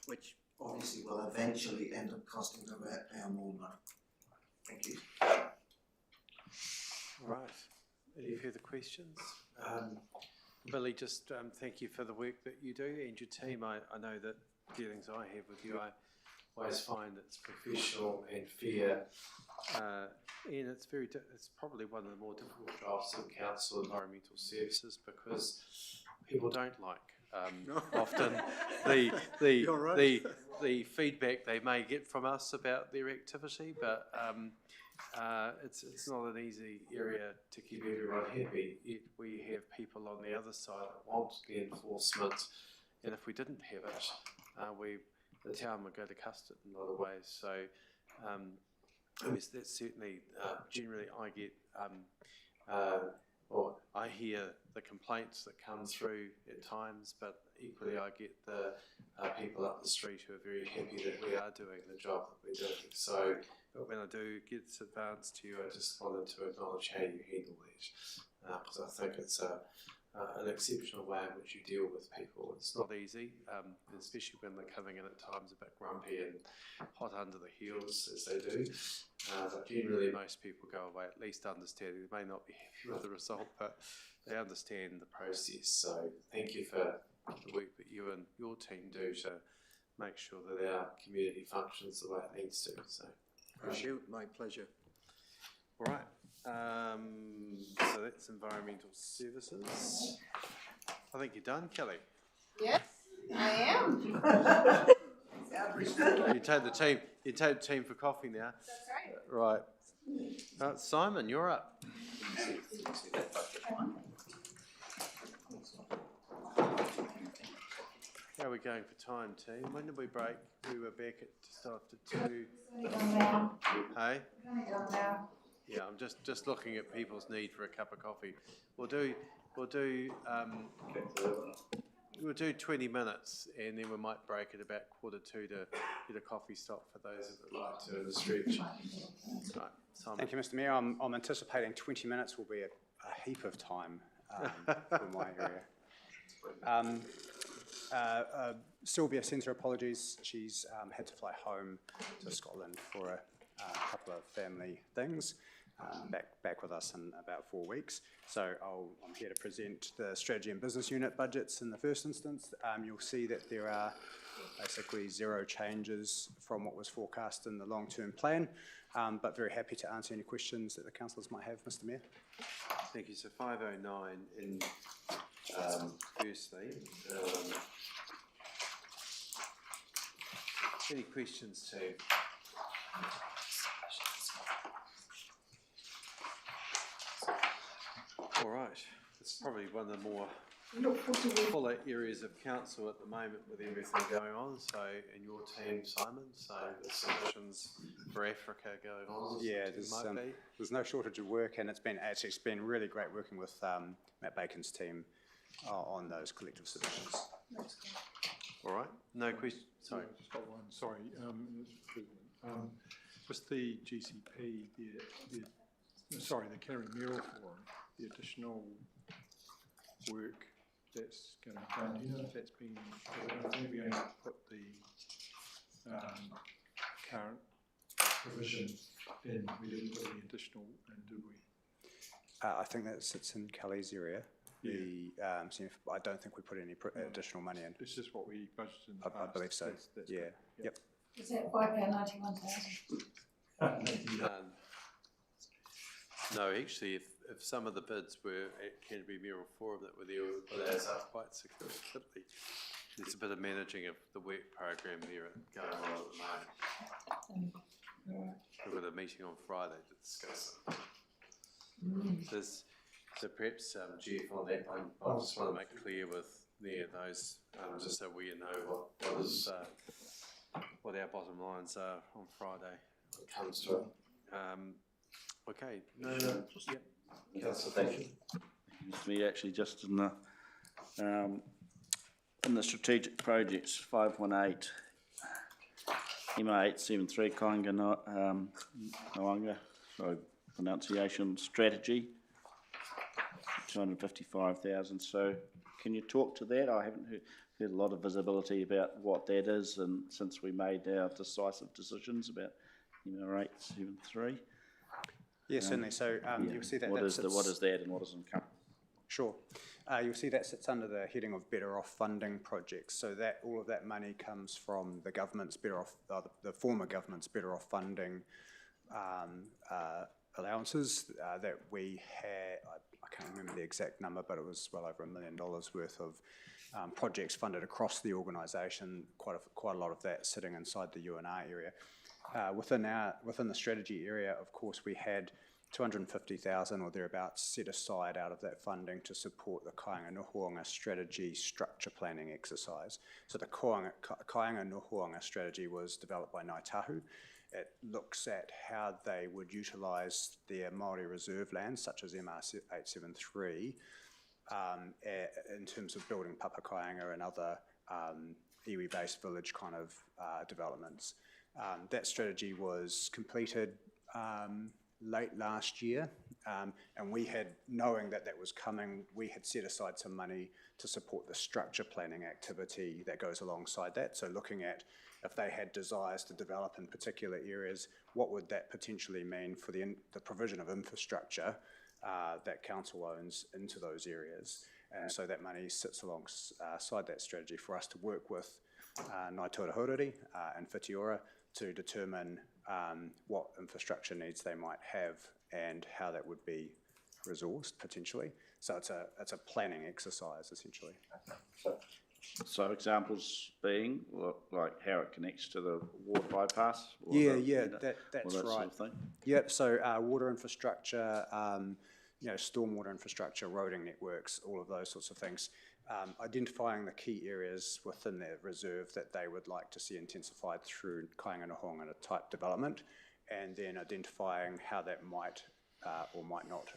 which obviously will eventually end up costing the ratepayer more money. Thank you. Right. Any further questions? Billy, just thank you for the work that you do and your team. I know that dealings I have with you, I always find it's professional and fair, and it's probably one of the more difficult jobs of council environmental services, because people don't like often the feedback they may get from us about their activity, but it's not an easy area to keep everyone happy. Yet we have people on the other side that want the enforcement, and if we didn't have it, the town would go to custard in a lot of ways. So yes, that's certainly generally I get, or I hear the complaints that come through at times, but equally I get the people up the street who are very happy that we are doing the job that we're doing. So, but when I do get this advance to you, I just wanted to acknowledge how you handle that, because I think it's an exceptional way in which you deal with people. It's not easy, especially when they're coming in at times a bit grumpy and hot under the heels, as they do. But generally, most people go away at least understanding. They may not be happy with the result, but they understand the process. So thank you for the work that you and your team do to make sure that our community functions the way it needs to. So Thank you, my pleasure. all right. So that's environmental services. I think you're done, Kelly. Yes, I am. You take the team for coffee now. That's right. Right. Simon, you're up. How are we going for time, team? When did we break? We were back at just after 2. Hey? Yeah, I'm just looking at people's need for a cup of coffee. We'll do 20 minutes, and then we might break at about 1:45 to get a coffee stop for those that would like to in the stretch. Right, Simon. Thank you, Mr. Mayor. I'm anticipating 20 minutes will be a heap of time for my area. Sylvia sends her apologies. She's had to fly home to Scotland for a couple of family things. Back with us in about 4 weeks. So I'm here to present the strategy and business unit budgets in the first instance. You'll see that there are basically 0 changes from what was forecast in the long-term plan, but very happy to answer any questions that the councillors might have, Mr. Mayor. Thank you. So 509 in firstly. Any questions, team? All right. It's probably one of the more fuller areas of council at the moment with everything going on. So, and your team, Simon, so the submissions for Africa going on. Yeah, there's no shortage of work, and it's been really great working with Matt Bacon's team on those collective submissions. All right. No question. Sorry. Just got one. Sorry, with the GCP, the Kerry Mural Forum, the additional work that's going to be done, you know if that's been, I think we're going to put the current provision in, we didn't put any additional in, did we? I think that sits in Kelly's area. Yeah. I don't think we put any additional money in. It's just what we budgeted in the past. I believe so. That's yeah. Good. Yep. Is that £591,000? No, actually, if some of the bids were at Canterbury Mural Forum that were there, it adds up quite significantly. There's a bit of managing of the work program there going on at the moment. We've got a meeting on Friday to discuss it. So perhaps, Jeff, on that one, I just want to make clear with those, just so we know what our bottom lines are on Friday when it comes to it. Okay. No. Yep. Councillor, thank you. Mr. Mayor, actually, just in the strategic projects, 518, MA873, Kainga Noanga, sorry, pronunciation, strategy. 255,000. So can you talk to that? I haven't heard a lot of visibility about what that is, and since we made our decisive decisions about MR 873. Yes, certainly. So you'll see that what is that and what is income? Sure. You'll see that sits under the heading of Better Off funding projects. So that all of that money comes from the government's Better Off, the former government's Better Off funding allowances that we had. I can't remember the exact number, but it was well over $1 million worth of projects funded across the organisation. Quite a lot of that sitting inside the UNR area. Within the strategy area, of course, we had 250,000 or thereabouts set aside out of that funding to support the Kāinga Nohoanga strategy structure planning exercise. So the Kāinga Nohoanga strategy was developed by Ngāi Tahu. It looks at how they would utilise their Māori reserve lands, such as MR 873, in terms of building papakainga and other iwi-based village kind of developments. That strategy was completed late last year, and we had, knowing that was coming, we had set aside some money to support the structure planning activity that goes alongside that. So looking at if they had desires to develop in particular areas, what would that potentially mean for the provision of infrastructure that council owns into those areas. And so that money sits alongside that strategy for us to work with Ngāi Taurahuriri and Whitiora to determine what infrastructure needs they might have and how that would be resourced potentially. So it's a planning exercise essentially. So examples being like how it connects to the water bypass? That's right. Sort of thing? Yep. So water infrastructure, stormwater infrastructure, roading networks, all of those sorts of things. Identifying the key areas within their reserve that they would like to see intensified through Kāinga Nohoanga type development, and then identifying how that might or might not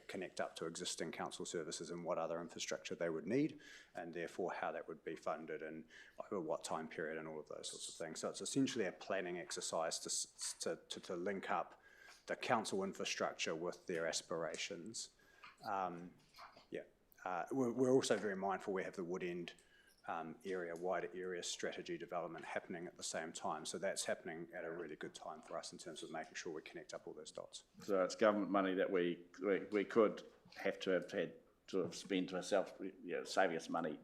connect up to existing council services and what other infrastructure they would need, and therefore how that would be funded and over what time period and all of those sorts of things. So it's essentially a planning exercise to link up the council infrastructure with their aspirations. We're also very mindful we have the Woodend wider area strategy development happening at the same time. So that's happening at a really good time for us in terms of making sure we connect up all those dots. So it's government money that we could have to have had to have spent ourselves, saving us money.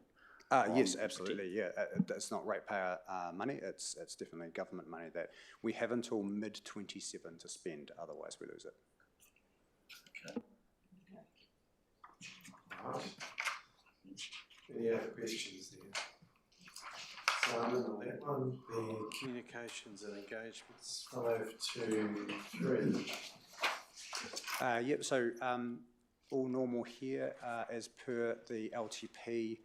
Yes, absolutely. Yeah, it's not ratepayer money. It's definitely government money that we have until mid-27 to spend. Otherwise, we lose it. Okay. Right. Any other questions there? Simon, on that one, the communications and engagements 523. Yep. So all normal here as per the LTP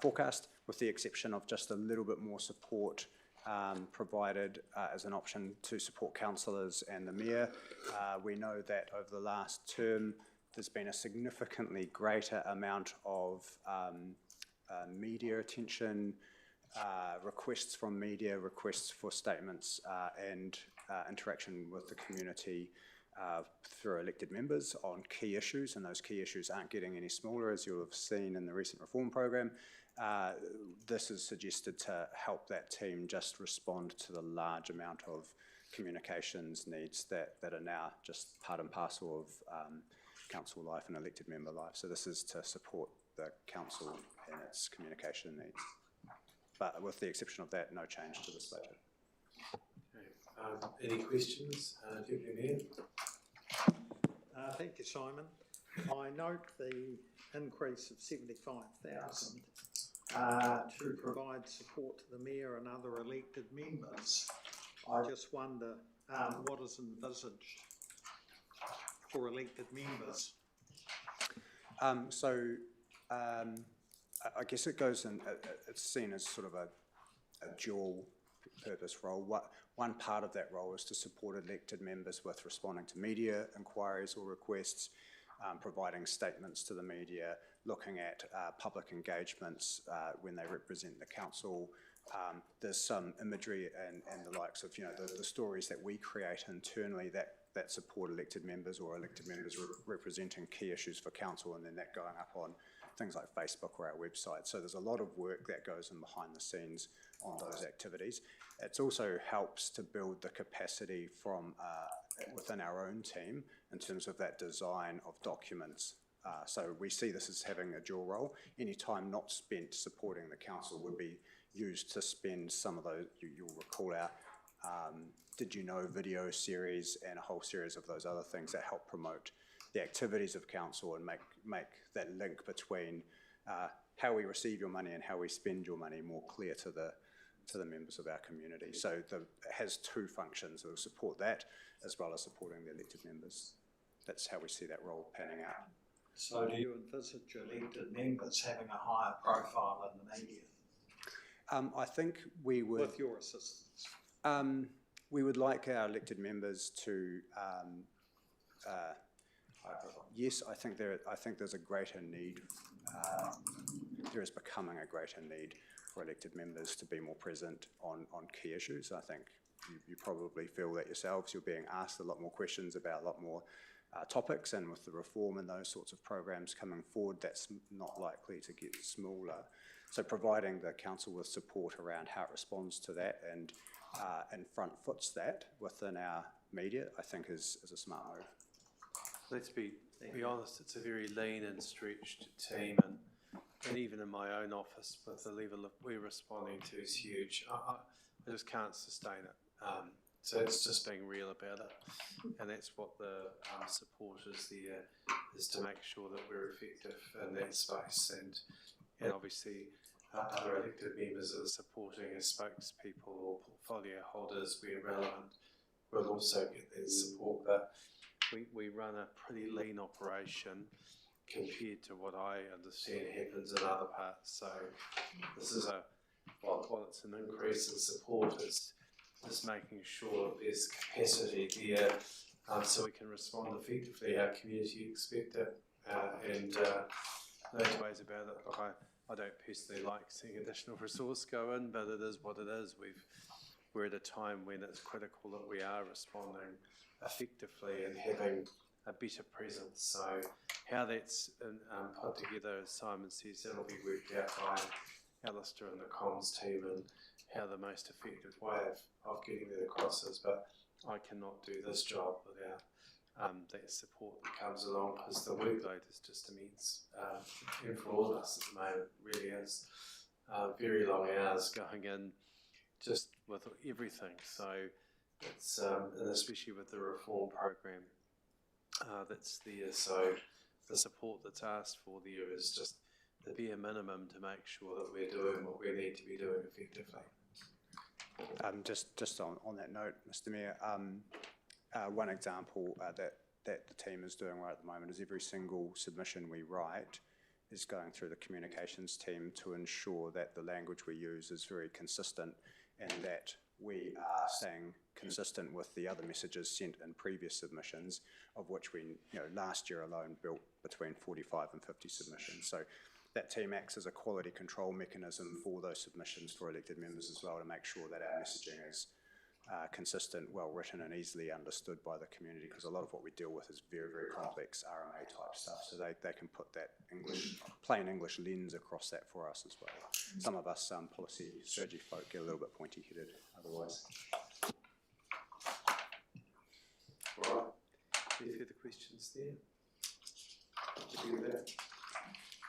forecast, with the exception of just a little bit more support provided as an option to support councillors and the mayor. We know that over the last term, there's been a significantly greater amount of media attention, requests from media, requests for statements and interaction with the community through elected members on key issues, and those key issues aren't getting any smaller, as you'll have seen in the recent reform program. This is suggested to help that team just respond to the large amount of communications needs that are now just part and parcel of council life and elected member life. So this is to support the council in its communication needs. But with the exception of that, no change to this budget. Okay. Any questions, Deputy Mayor? Thank you, Simon. I note the increase of 75,000 to provide support to the mayor and other elected members. I just wonder what is envisaged for elected members. I guess it goes in, it's seen as sort of a dual purpose role. One part of that role is to support elected members with responding to media inquiries or requests, providing statements to the media, looking at public engagements when they represent the council. There's some imagery and the likes of, the stories that we create internally that that support elected members or elected members representing key issues for council, and then that going up on things like Facebook or our website. So there's a lot of work that goes in behind the scenes on those activities. It also helps to build the capacity from within our own team in terms of that design of documents. So we see this as having a dual role. Any time not spent supporting the council would be used to spend some of those, you'll recall our Did You Know video series and a whole series of those other things that help promote the activities of council and make that link between how we receive your money and how we spend your money more clear to the members of our community. So it has two functions. It will support that as well as supporting the elected members. That's how we see that role panning out. So do you envisage elected members having a higher profile in the media? I think we would... With your assistance? We would like our elected members to... yes, I think there's a greater need. There is becoming a greater need for elected members to be more present on key issues. I think you probably feel that yourselves. You're being asked a lot more questions about a lot more topics, and with the reform and those sorts of programs coming forward, that's not likely to get smaller. So providing the council with support around how it responds to that and front foots that within our media, I think is a smart move. Let's be honest, it's a very lean and stretched team, and even in my own office, with the level of we're responding to is huge. I just can't sustain it. So it's just being real about it, and that's what the support is there, is to make sure that we're effective in that space, and obviously other elected members that are supporting as spokespeople or portfolio holders where relevant will also get that support, but we run a pretty lean operation compared to what I understand happens in other parts. So this is while it's an increase in support, it's just making sure that there's capacity there so we can respond effectively. Our community expect it, and those ways about it. Look, I don't personally like seeing additional resource go in, but it is what it is. We're at a time when it's critical that we are responding effectively and having a better presence. So how that's put together, as Simon says, that'll be worked out by Alistair and the comms team, and how the most effective way of getting that across is. But I cannot do this job without that support that comes along, because the workload is just immense. And for all of us at the moment, it really is. Very long hours going in just with everything. So it's, and especially with the reform program that's there. So the support that's asked for there is just the bare minimum to make sure that we're doing what we need to be doing effectively. Just on that note, Mr. Mayor, one example that the team is doing right at the moment is every single submission we write is going through the communications team to ensure that the language we use is very consistent and that we are staying consistent with the other messages sent in previous submissions, of which we, last year alone built between 45 and 50 submissions. So that team acts as a quality control mechanism for those submissions for elected members as well, to make sure that our messaging is consistent, well written and easily understood by the community, because a lot of what we deal with is very, very complex RMA type stuff, so they can put that plain English lens across that for us as well. Some of us policy strategy folk get a little bit pointy headed otherwise. All right, any further questions there?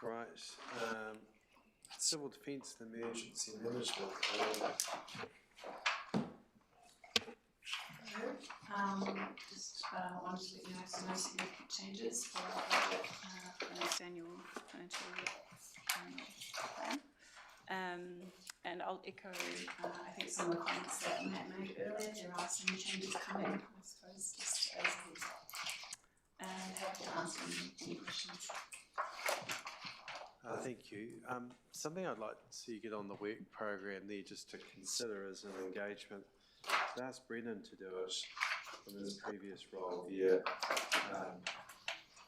Right, civil defence and emergency management. Just wanted to let you know some no significant changes for our budget for the next annual financial year plan. And I'll echo, I think, some of the comments that Matt made earlier. There are some changes coming, I suppose, just as a heads up. And happy to answer any questions. Thank you. Something I'd like to see you get on the work program there, just to consider as an engagement. I asked Brennan to do it in his previous role here,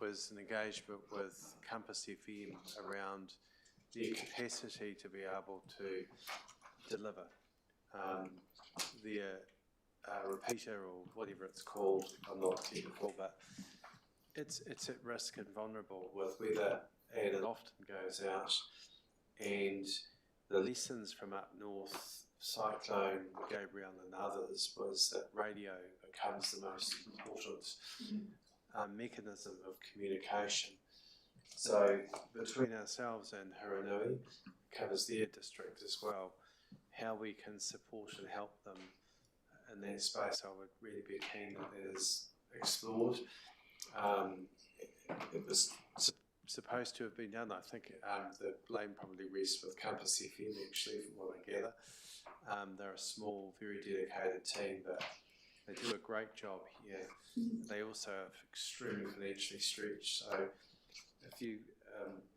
was an engagement with Compass FM around their capacity to be able to deliver their repeater or whatever it's called. I'm not technical, but it's at risk and vulnerable with weather, and it often goes out. And the lessons from up north, Cyclone, Gabriel and others, was that radio becomes the most important mechanism of communication. So between ourselves and Hiranui, covers their district as well, how we can support and help them in that space, I would really be keen that that is explored. It was supposed to have been done. I think the blame probably rests with Compass FM, actually, from what I gather. They're a small, very dedicated team, but they do a great job here. They also are extremely financially stretched, so if you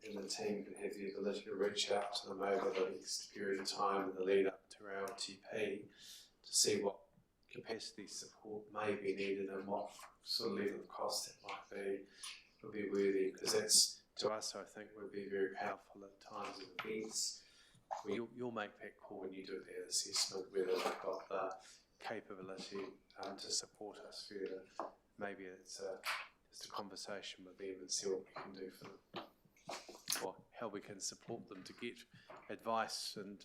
in the team can have the ability to reach out to them over the next period of time in the lead up to our LTP to see what capacity support may be needed and what sort of level of cost that might be, would be worthy, because that's, to us, I think, would be very powerful at times of events. Well, you'll make that call when you do that assessment, whether they've got the capability to support us further. Maybe it's just a conversation with them and see what we can do for them, or how we can support them to get advice and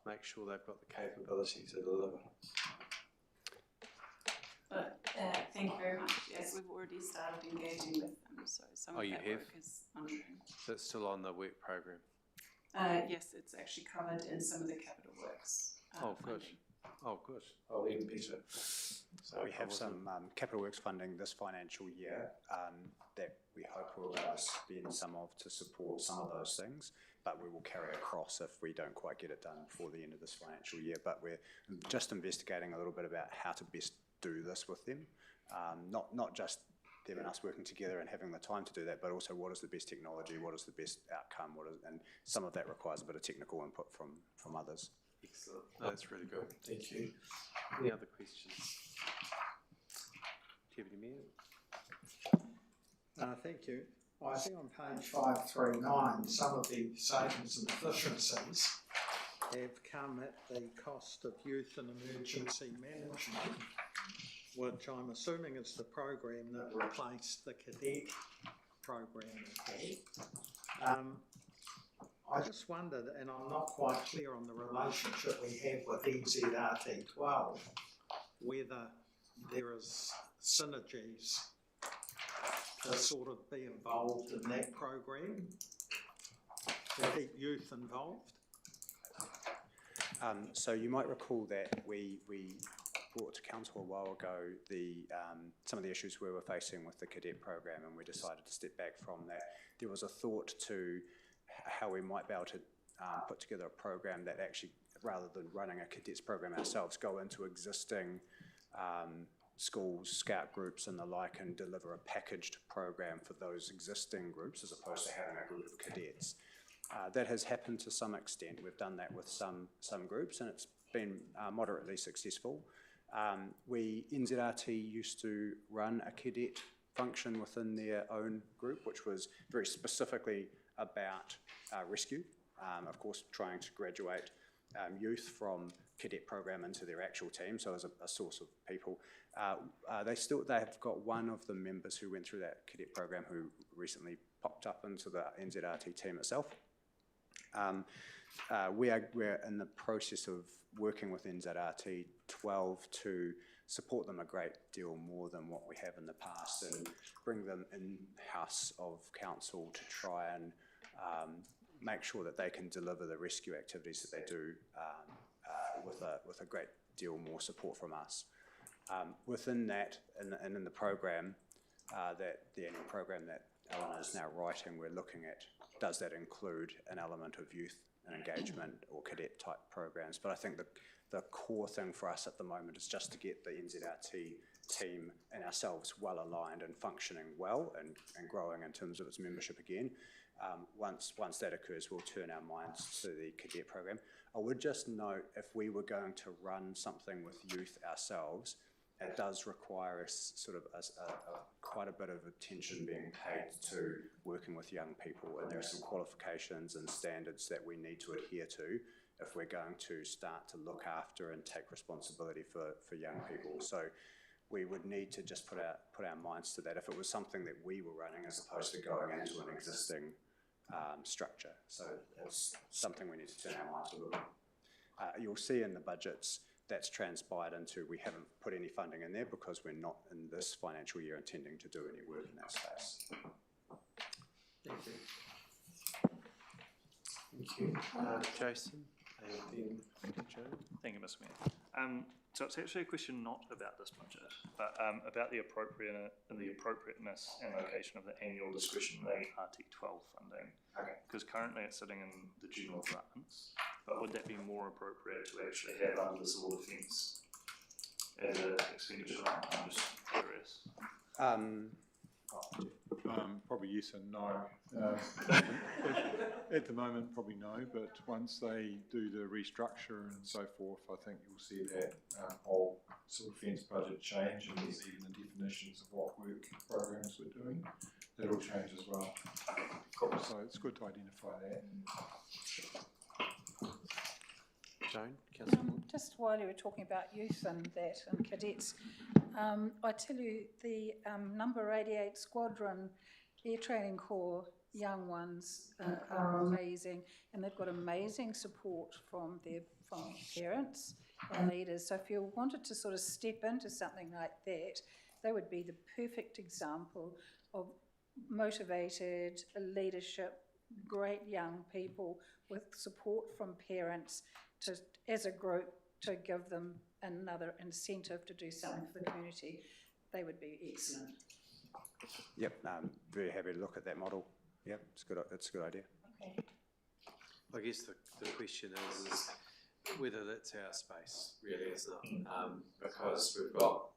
make sure they've got the capability to deliver. But thank you very much. Yes, we've already started engaging with them, so some of that work is ongoing. So it's still on the work program? Yes, it's actually covered in some of the capital works. Good. Oh, good. Oh, even better. So we have some capital works funding this financial year that we hope will allow us to spend some of to support some of those things, but we will carry across if we don't quite get it done before the end of this financial year. But we're just investigating a little bit about how to best do this with them, not just them and us working together and having the time to do that, but also what is the best technology, what is the best outcome, and some of that requires a bit of technical input from others. Excellent. No, that's really good. Thank you. Any other questions? Deputy Mayor? Thank you. I see on page 539 some of the savings and efficiencies have come at the cost of youth and emergency management, which I'm assuming is the program that replaced the cadet program. I just wondered, and I'm not quite clear on the relationship we have with NZRT 12, whether there is synergies to sort of be involved in that program, to keep youth involved. So you might recall that we brought to council a while ago some of the issues we were facing with the cadet program, and we decided to step back from that. There was a thought to how we might be able to put together a program that actually, rather than running a cadets program ourselves, go into existing schools, scout groups and the like, and deliver a packaged program for those existing groups as opposed to having a group of cadets. That has happened to some extent. We've done that with some groups, and it's been moderately successful. NZRT used to run a cadet function within their own group, which was very specifically about rescue, of course trying to graduate youth from cadet program into their actual team, so as a source of people. They have got one of the members who went through that cadet program who recently popped up into the NZRT team itself. We're in the process of working with NZRT 12 to support them a great deal more than what we have in the past, and bring them in-house of council to try and make sure that they can deliver the rescue activities that they do with a great deal more support from us. Within that, and in the program, the annual program that Ellen is now writing, we're looking at, does that include an element of youth and engagement or cadet type programs? But I think the core thing for us at the moment is just to get the NZRT team and ourselves well aligned and functioning well and growing in terms of its membership again. Once that occurs, we'll turn our minds to the cadet program. I would just note, if we were going to run something with youth ourselves, it does require us sort of quite a bit of attention being paid to working with young people, and there are some qualifications and standards that we need to adhere to if we're going to start to look after and take responsibility for young people. So we would need to just put our minds to that if it was something that we were running as opposed to going into an existing structure. So it's something we need to turn our minds to look at. You'll see in the budgets that's transpired into, we haven't put any funding in there because we're not in this financial year intending to do any work in that space. Thank you. Thank you. Jason, and then Joe. Thank you, Mr. Mayor. So it's actually a question not about this budget, but about the appropriateness and location of the annual discretionary RT12 funding. Okay. Because currently it's sitting in the general departments, but would that be more appropriate to actually have under the civil defence as an expenditure? I'm just curious. Probably yes and no. At the moment, probably no, but once they do the restructure and so forth, I think you'll see that whole civil defence budget change, and there's even the definitions of what work programs we're doing. That'll change as well. So it's good to identify that. Joan, Councillor. Just while you were talking about youth and that and cadets, I tell you the number 88 Squadron Air Training Corps young ones are amazing, and they've got amazing support from parents and leaders. So if you wanted to sort of step into something like that, they would be the perfect example of motivated leadership, great young people with support from parents to, as a group, to give them another incentive to do something for the community. They would be excellent. Yep, I'm very happy to look at that model. Yep, it's a good idea. Okay. I guess the question is whether that's our space, really, isn't it? Because we've got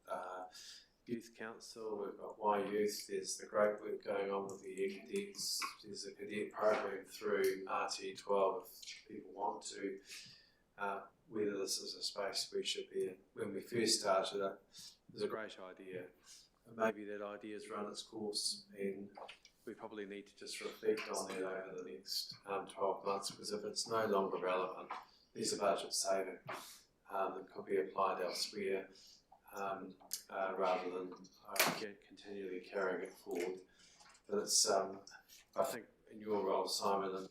Youth Council, we've got Y Youth, there's the great work going on with the Air Cadets, there's a cadet program through RT12 if people want to. Whether this is a space we should be in. When we first started it was a great idea. Maybe that idea has run its course, and we probably need to just reflect on that over the next 12 months, because if it's no longer relevant, there's a budget saving that could be applied elsewhere rather than continually carrying it forward. But it's, I think in your role, Simon and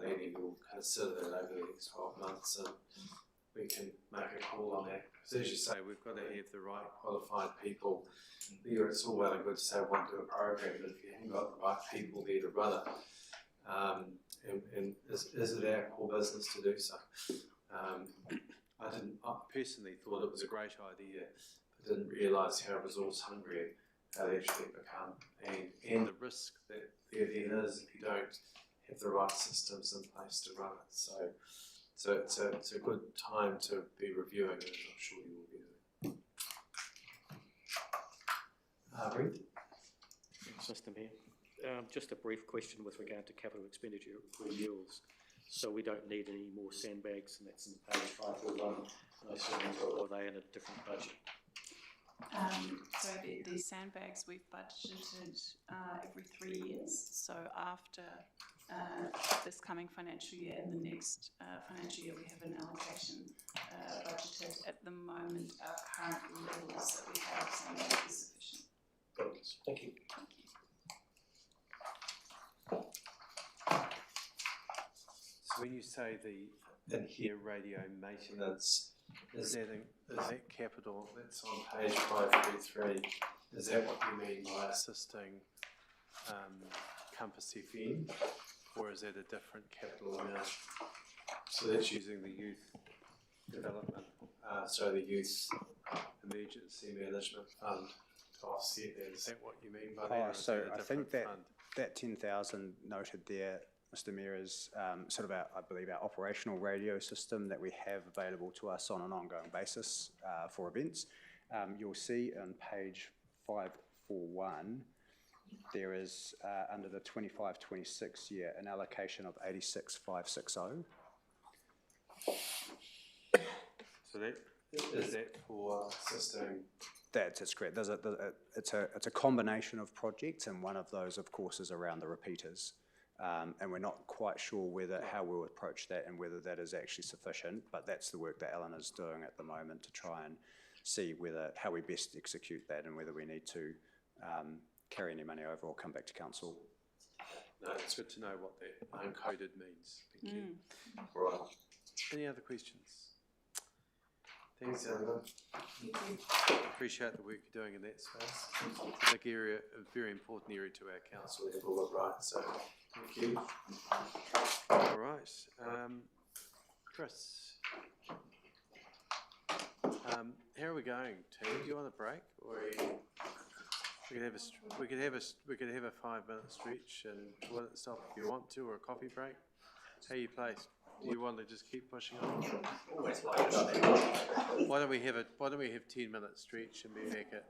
Eleni, will consider that over the next 12 months, and we can make a call on that. Because as you say, we've got to have the right qualified people there. It's all well and good to say we want to do a program, but if you haven't got the right people there to run it, and is it our core business to do so? I personally thought it was a great idea, but didn't realise how resource hungry they actually become, and the risk that there then is if you don't have the right systems in place to run it. So it's a good time to be reviewing it, as I'm sure you will be doing. Brent? Thanks, Mr. Mayor. Just a brief question with regard to capital expenditure renewals. So we don't need any more sandbags, and that's in page 541. Or are they in a different budget? So the sandbags we've budgeted every 3 years. So after this coming financial year and the next financial year, we have an allocation budgeted. At the moment, our current levels that we have sandbags is sufficient. Thank you. So when you say the in-here radio maintenance, is that capital that's on page 533? Is that what you mean by assisting Compass FM, or is that a different capital amount? So that's using the youth development, the youth emergency management fund to offset that. Is that what you mean by that? So I think that 10,000 noted there, Mr. Mayor, is sort of I believe our operational radio system that we have available to us on an ongoing basis for events. You'll see on page 541, there is under the 25-26 year an allocation of 86,560. So is that for assisting? That's correct. It's a combination of projects, and one of those, of course, is around the repeaters. And we're not quite sure how we'll approach that and whether that is actually sufficient, but that's the work that Alan is doing at the moment to try and see how we best execute that and whether we need to carry any money over or come back to council. No, it's good to know what that uncoded means. Thank you. Right. Any other questions? Thanks, Eleanor. Appreciate the work you're doing in that space. It's a big area, a very important area to our council level, right? So, thank you. All right, Chris. How are we going, team? Do you want a break, or are you, we could have a 5-minute stretch and toilet stop if you want to, or a coffee break. How are you placed? Do you want to just keep pushing on? Always Why don't we have 10-minute stretch and be back at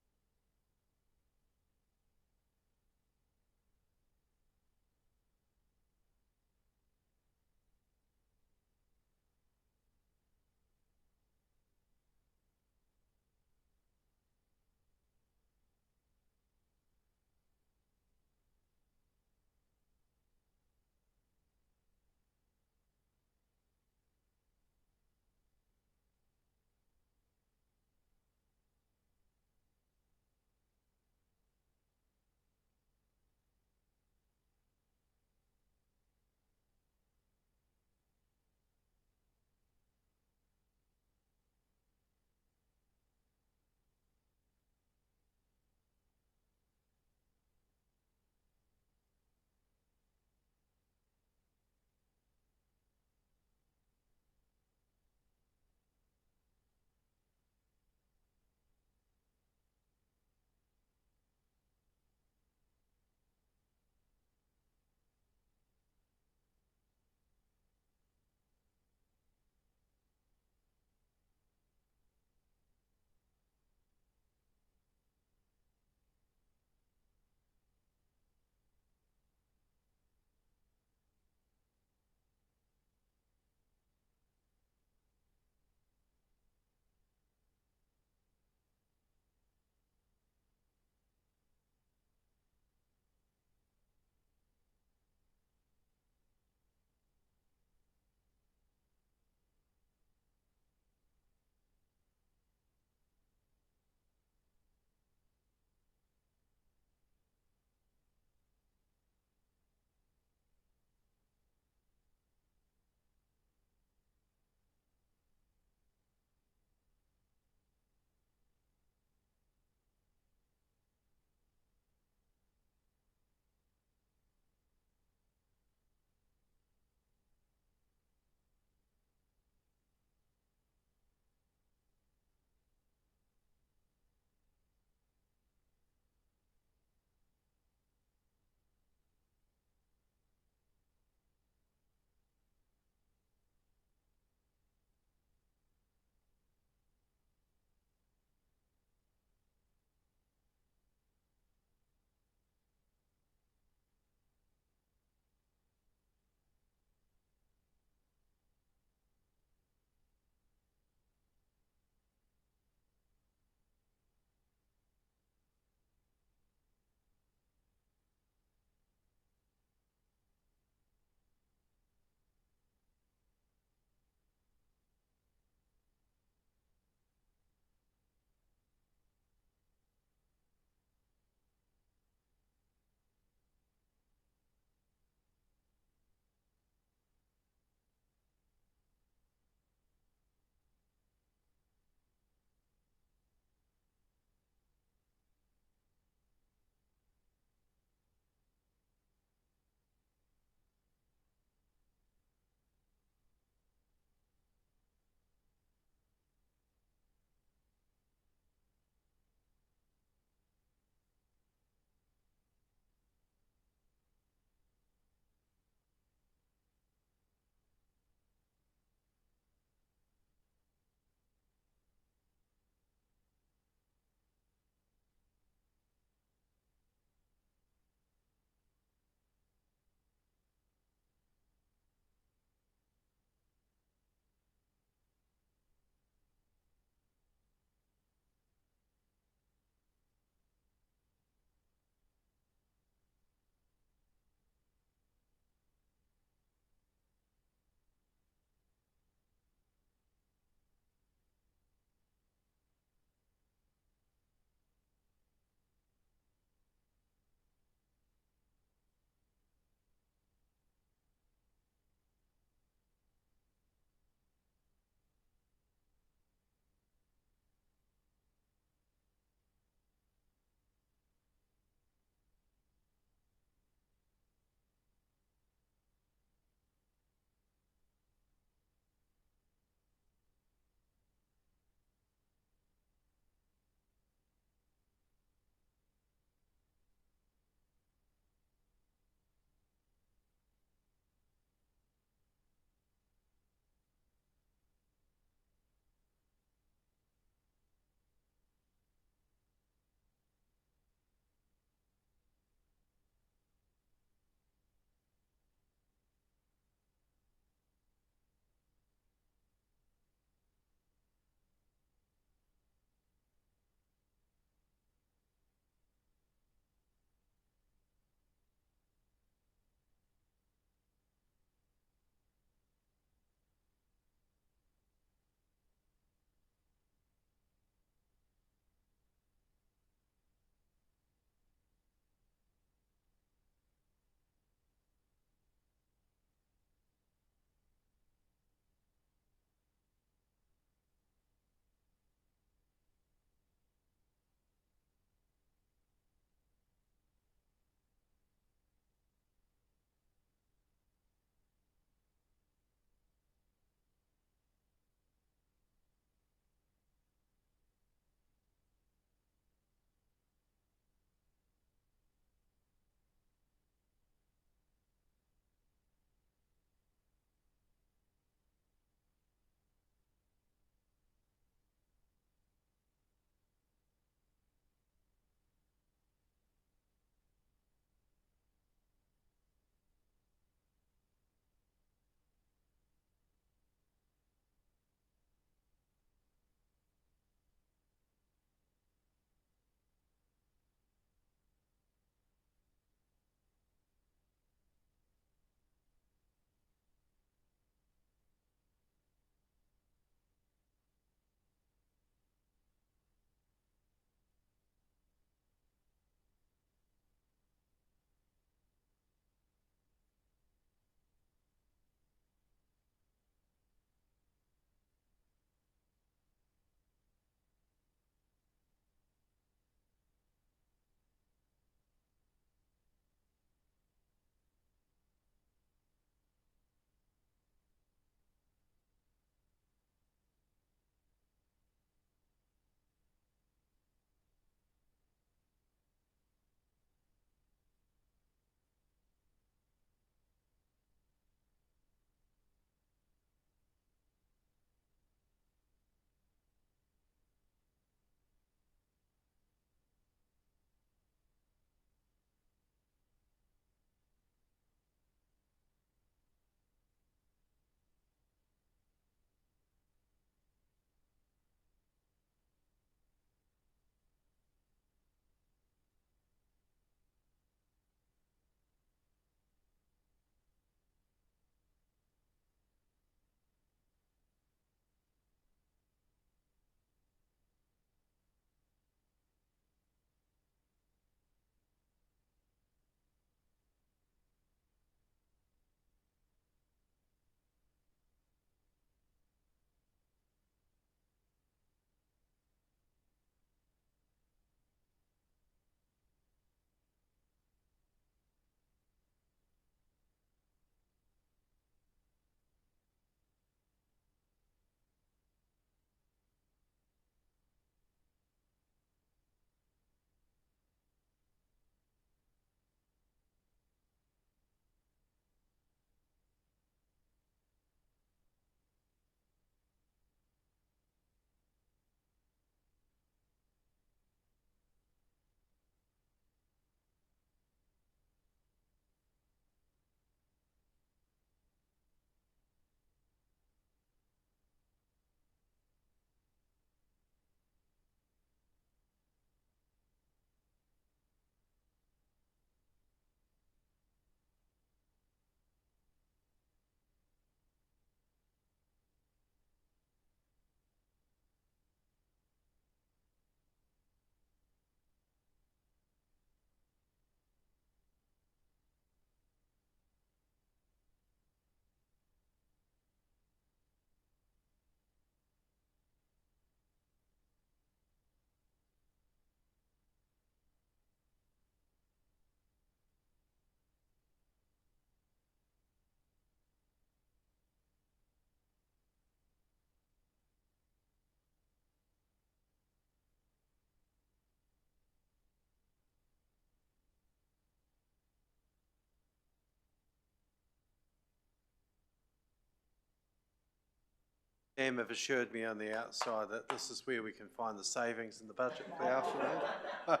Pam have assured me on the outside that this is where we can find the savings in the budget for the afternoon.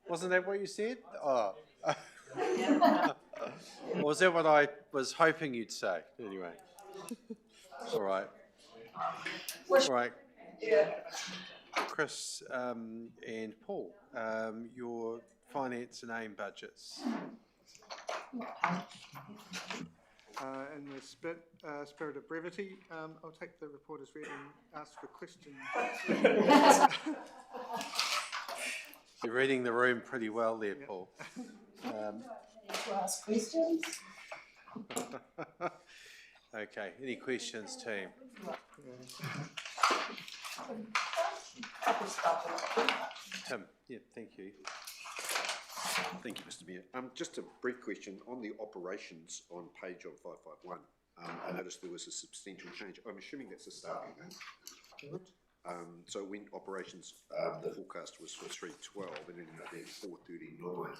Wasn't that what you said? Oh. Or was that what I was hoping you'd say? Anyway. All right. All right. Chris and Paul, your finance and aim budgets. In the spirit of brevity, I'll take the report as read and ask for questions. You're reading the room pretty well there, Paul. To ask questions. Okay, any questions, team? Tim, yeah, thank you. Thank you, Mr. Mayor. Just a brief question on the operations on page on 551. I noticed there was a substantial change. I'm assuming that's a staffing thing. So when operations, the forecast was for 312 and ended up being 439.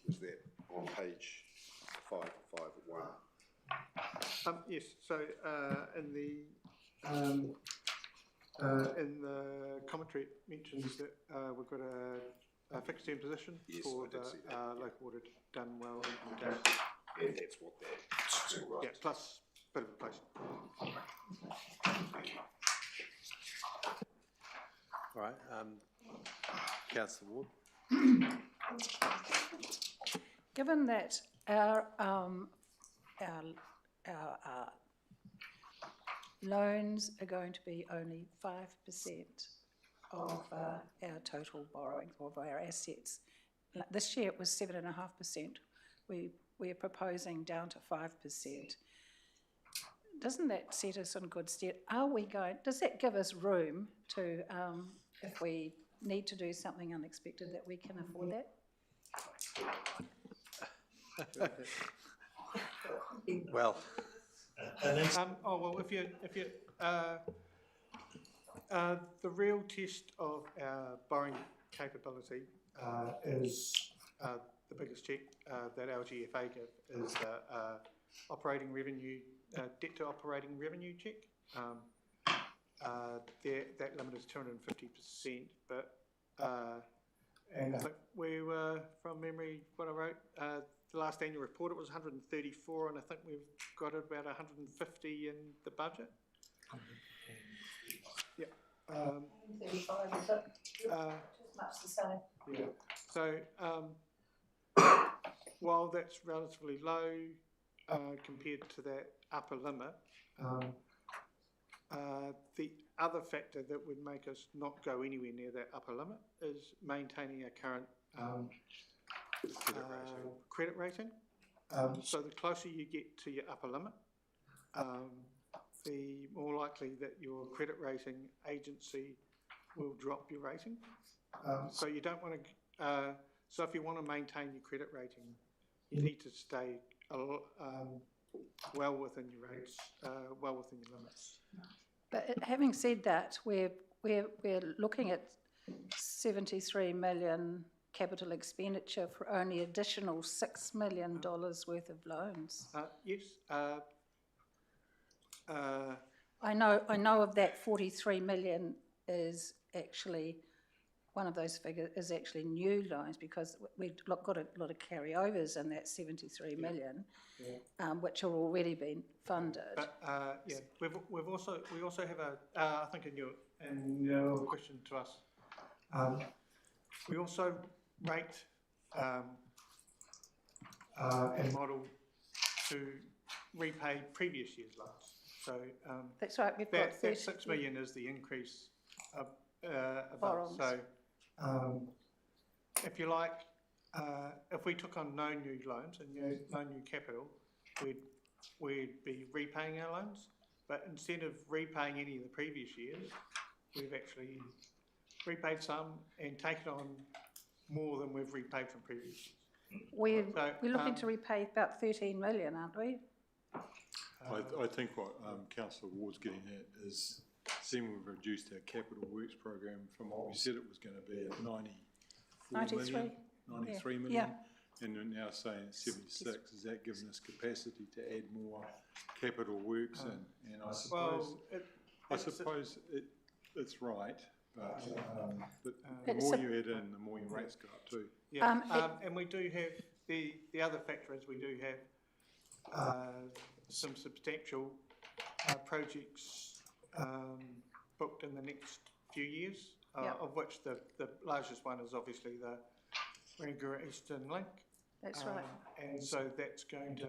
Was that on page 551? Yes. So in the commentary, it mentions that we've got a fixed term position for the local audit done well. And that's what that's right. Yeah, plus a bit of inflation. Thank you. All right, Councillor Ward. Given that our loans are going to be only 5% of our total borrowings or of our assets, this year it was 7.5%. We are proposing down to 5%. Doesn't that set us in good stead? Does that give us room to, if we need to do something unexpected, that we can afford that? Well, the real test of our borrowing capability is the biggest check that LGFA give is the operating revenue, debt to operating revenue check. That limit is 250%, but and I think we were, from memory, what I wrote, the last annual report, it was 134, and I think we've got about 150 in the budget. Yeah. 35, is it? Just much the same. Yeah. So, while that's relatively low compared to that upper limit, the other factor that would make us not go anywhere near that upper limit is maintaining our current credit rating. So the closer you get to your upper limit, the more likely that your credit rating agency will drop your rating. So you don't want to. So if you want to maintain your credit rating, you need to stay well within your rates, well within your limits. But having said that, we're looking at 73 million capital expenditure for only additional $6 million worth of loans. Yes. I know of that 43 million is actually, one of those figures is actually new loans, because we've got a lot of carryovers in that 73 million, which have already been funded. But yeah, we also have a I think in your question to us, we also rate and model to repay previous year's loans. So that's right. We've got that 6 million is the increase above. Borrowings. So if you like, if we took on no new loans and no new capital, we'd be repaying our loans. But instead of repaying any of the previous years, we've actually repaid some and taken on more than we've repaid from previous years. We're looking to repay about 13 million, aren't we? I think what Councillor Ward's getting at is, seeing we've reduced our capital works program from what we said it was going to be at 93 million, and we're now saying 76, is that giving us capacity to add more capital works in? And I suppose, it's right, but the more you add in, the more your rates go up too. Yeah, and we do have, the other factor is we do have some substantial projects booked in the next few years, of which the largest one is obviously the Rangura Eastern Link. That's right. And so that's going to,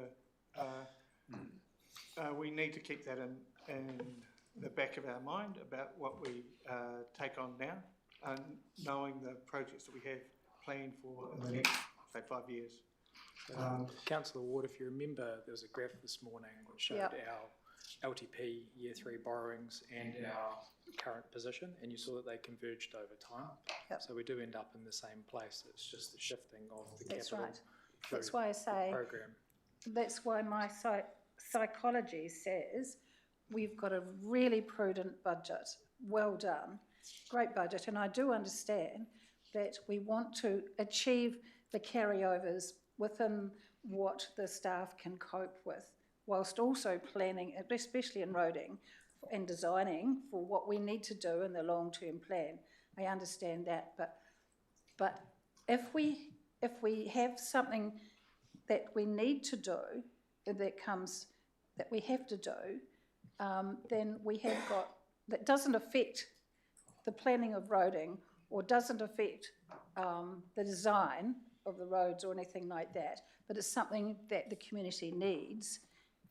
we need to keep that in the back of our mind about what we take on now, and knowing the projects that we have planned for in the next, say, 5 years. Councillor Ward, if you remember, there was a graph this morning which showed our LTP Year 3 borrowings and our current position, and you saw that they converged over time. So we do end up in the same place. It's just the shifting of the capital. Right. That's why I say, program. That's why my psychology says we've got a really prudent budget. Well done. Great budget. And I do understand that we want to achieve the carryovers within what the staff can cope with, whilst also planning, especially in roading and designing for what we need to do in the long-term plan. I understand that, but if we have something that we need to do, that we have to do, then we have got, that doesn't affect the planning of roading or doesn't affect the design of the roads or anything like that, but it's something that the community needs,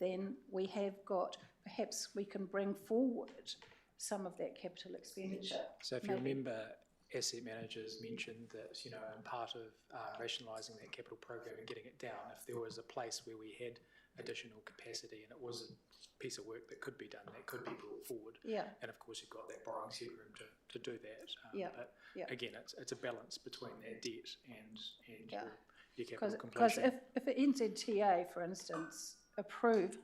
then we have got, perhaps we can bring forward some of that capital expenditure. So if you remember, asset managers mentioned that, you know, in part of rationalising that capital program and getting it down, if there was a place where we had additional capacity and it was a piece of work that could be done, that could be brought forward. And of course you've got that borrowing headroom to do that. But again, it's a balance between that debt and your capital completion. Because if the NZTA, for instance, approve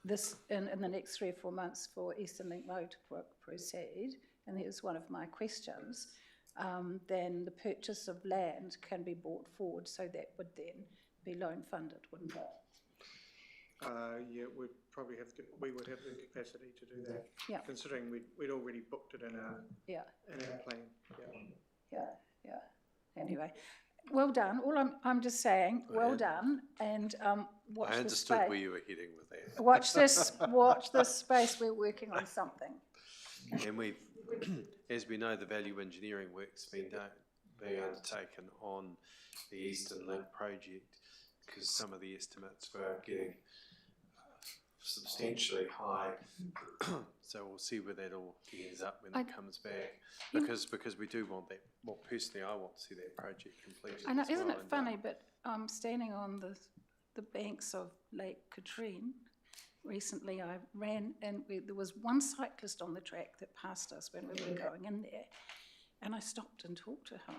this in the next 3 or 4 months for Eastern Link Road to proceed, and here's one of my questions, then the purchase of land can be brought forward, so that would then be loan funded, wouldn't it? Yeah, we'd probably we would have the capacity to do that, considering we'd already booked it in our plan. Anyway, well done. All I'm just saying, well done, and watch I this understood space. where you were heading with that. Watch this space. We're working on something. And we've, as we know, the value engineering work's been undertaken on the Eastern Link project, because some of the estimates were getting substantially high. So we'll see where that all ends up when it comes back, because we do want that. Well, personally, I want to see that project completed. I know, isn't it funny? But standing on the banks of Lake Katrine recently, I ran, and there was one cyclist on the track that passed us when we were going in there, and I stopped and talked to him,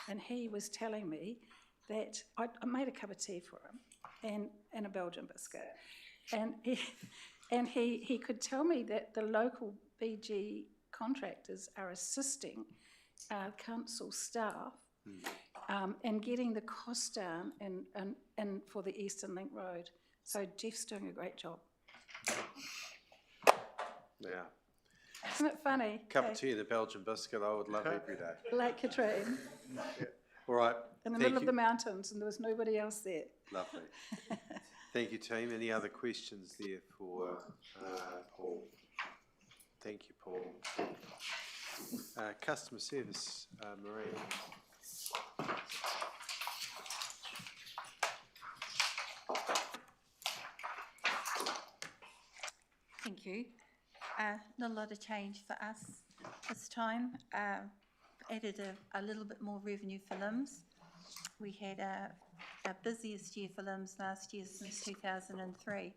and he was telling me that I made a cup of tea for him and a Belgian biscuit, and he could tell me that the local BG contractors are assisting council staff and getting the cost down and for the Eastern Link Road. So Jeff's doing a great job. Yeah. Isn't it funny? Cup of tea and a Belgian biscuit, I would love every day. Lake Katrine. All right. In the middle of the mountains, and there was nobody else there. Lovely. Thank you, team. Any other questions there for Paul? Thank you, Paul. Customer service, Marie. Thank you. Not a lot of change for us this time. Added a little bit more revenue for LIMS. We had our busiest year for LIMS last year since 2003.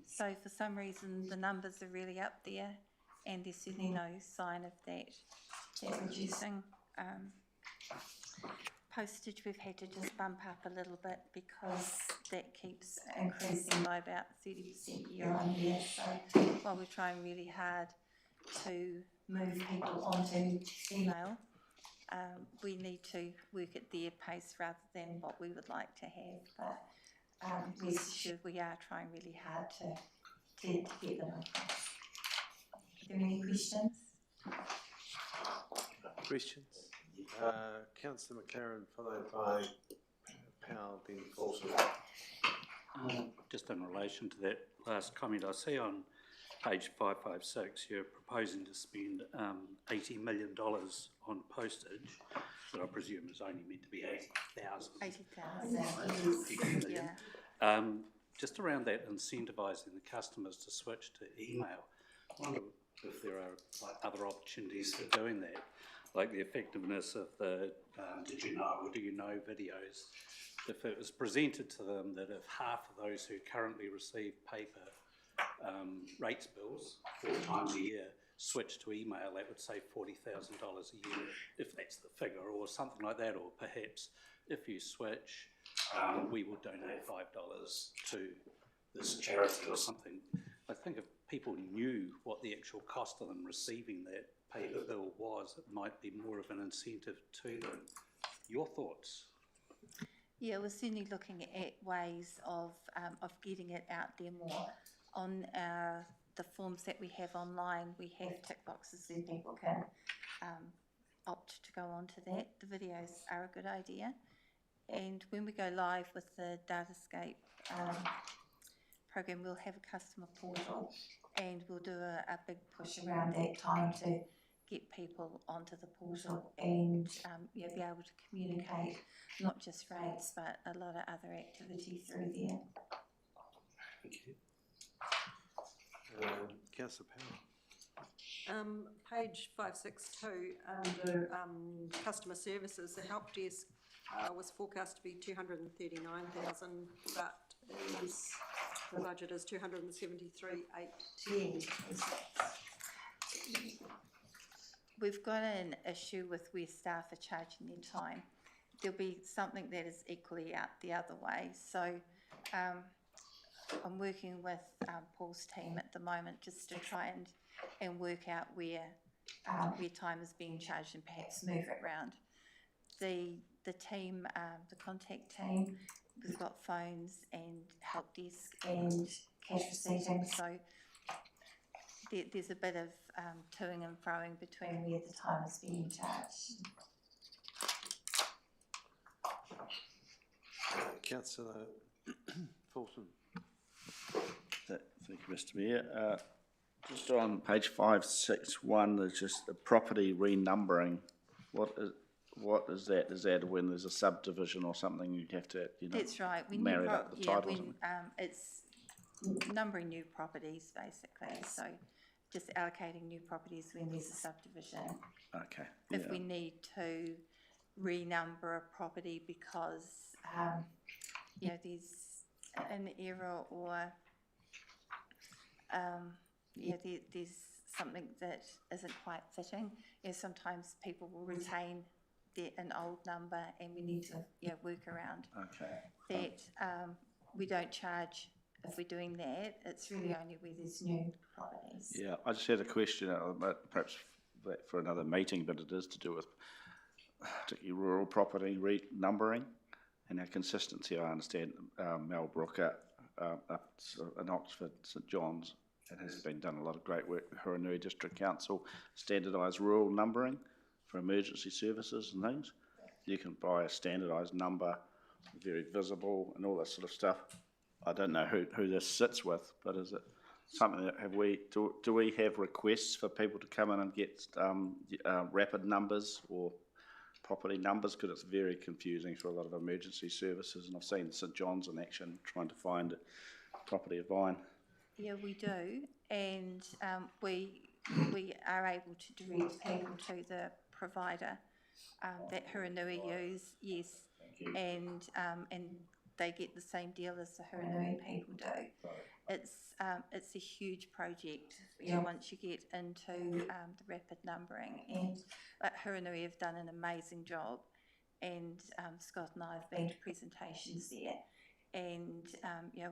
So for some reason the numbers are really up there, and there's certainly no sign of that reducing. Postage we've had to just bump up a little bit because that keeps increasing by about 30% year on year. So while we're trying really hard to move people onto email, we need to work at their pace rather than what we would like to have, but rest assured we are trying really hard to get them across. Are there any questions? Questions? Councillor McLaren, followed by Powell, then Fulton. Just in relation to that last comment, I see on page 556 you're proposing to spend $80 million on postage, that I presume is only meant to be 80,000. 80,000, yeah. Just around that incentivising the customers to switch to email, I wonder if there are other opportunities for doing that, like the effectiveness of the did you know or do you know videos. If it was presented to them that if half of those who currently receive paper rates bills 4 times a year switch to email, that would save $40,000 a year, if that's the figure, or something like that. Or perhaps if you switch, we will donate $5 to this charity or something. I think if people knew what the actual cost of them receiving that paper bill was, it might be more of an incentive to them. Your thoughts? Yeah, we're certainly looking at ways of getting it out there more. On the forms that we have online, we have tick boxes so people can opt to go onto that. The videos are a good idea. And when we go live with the Datascape program, we'll have a customer portal and we'll do a big push around that time to get people onto the portal and be able to communicate not just rates but a lot of other activity through there. Thank you. Councillor Powell. Page 562 under customer services, the help desk was forecast to be 239,000, but the budget is 273,810. We've got an issue with where staff are charging their time. There'll be something that is equally out the other way. So I'm working with Paul's team at the moment just to try and work out where time is being charged and perhaps move it around. The team, the contact team, we've got phones and help desk and cash receipting, so there's a bit of toing and froing between where the time is being charged. Councillor Fulton. Thank you, Mr Mayor. Just on page 561, there's just a property renumbering. What is that? Is that when there's a subdivision or something you have to, That's right. When marry up the titles? It's numbering new properties, basically. So just allocating new properties when there's a subdivision. Okay. If we need to renumber a property because there's an error or there's something that isn't quite fitting. Sometimes people will retain an old number and we need to work around that. We don't charge if we're doing that. It's really only where there's new properties. Yeah, I just had a question, perhaps for another meeting, but it is to do with particularly rural property renumbering and our consistency. I understand Mel Brooker up in Oxford, St John's, and has been done a lot of great work with Huranui District Council, standardised rural numbering for emergency services and things. You can buy a standardised number, very visible and all that sort of stuff. I don't know who this sits with, but is it something that do we have requests for people to come in and get rapid numbers or property numbers, because it's very confusing for a lot of emergency services, and I've seen St John's in action trying to find property of mine. Yeah, we do, and we are able to direct people to the provider that Huranui use, yes, and they get the same deal as the Huranui people do. It's a huge project, once you get into the rapid numbering, and Huranui have done an amazing job, and Scott and I have been to presentations there, and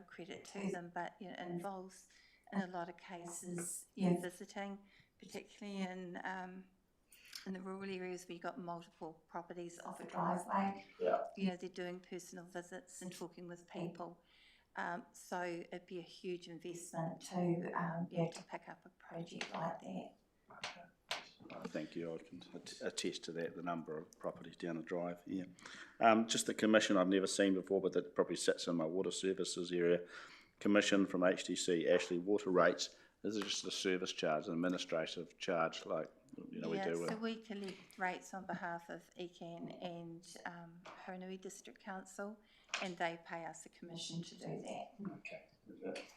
credit to them, but it involves in a lot of cases visiting, particularly in in the rural areas where you've got multiple properties off a driveway. You know, they're doing personal visits and talking with people. So it'd be a huge investment to, to pick up a project like that. Thank you. I can attest to that, the number of properties down the drive, yeah. Just the commission I've never seen before, but that probably sits in my water services area. Commission from HTC, Ashley, water rates. Is it just a service charge, an administrative charge, like, we do So with? we collect rates on behalf of ECAN and Haranui District Council, and they pay us a commission to do that. Okay.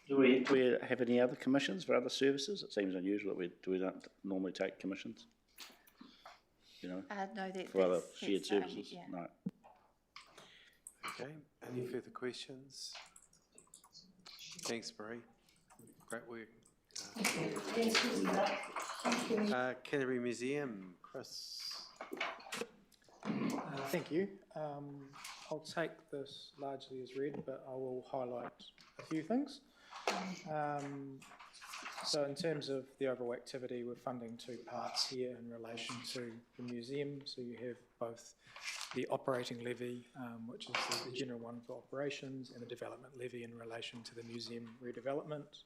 Do we have any other commissions for other services? It seems unusual that we don't normally take commissions. No, for other shared services. Yeah. No. Okay, any further questions? Thanks, Marie. Great work. Canterbury Museum, Chris. Thank you. I'll take this largely as read, but I will highlight a few things. So in terms of the overall activity, we're funding two parts here in relation to the museum. So you have both the operating levy, which is the general one for operations, and the development levy in relation to the museum redevelopment.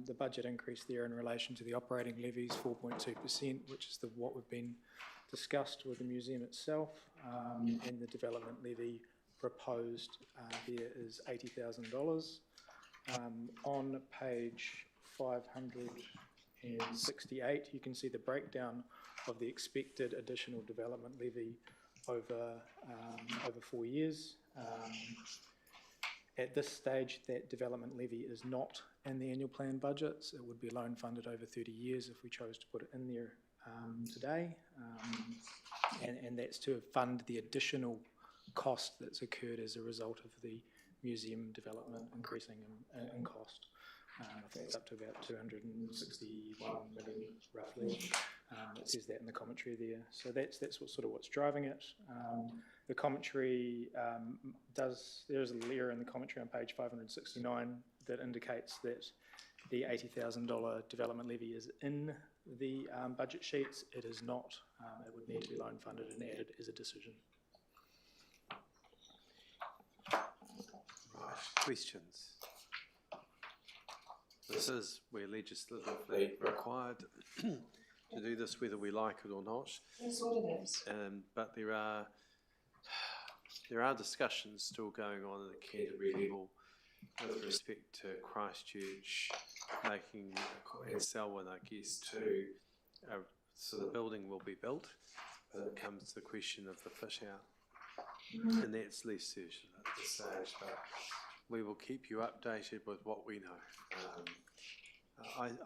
The budget increase there in relation to the operating levy is 4.2%, which is what we've been discussed with the museum itself, and the development levy proposed there is $80,000. On page 568, you can see the breakdown of the expected additional development levy over 4 years. At this stage, that development levy is not in the annual plan budgets. It would be loan funded over 30 years if we chose to put it in there today. And that's to fund the additional cost that's occurred as a result of the museum development increasing in cost. I think it's up to about 261 million roughly. It says that in the commentary there. So that's what's driving it. The commentary there's a layer in the commentary on page 569 that indicates that the $80,000 development levy is in the budget sheets. It is not. It would need to be loan funded and added as a decision. Right, questions? This is, we're legislatively required to do this whether we like it or not. That's what it is. But there are discussions still going on at the Canterbury level with respect to Christchurch making and Selwyn, I guess, too. So the building will be built, but it comes to the question of the fish out. And that's less certain at this stage, but we will keep you updated with what we know.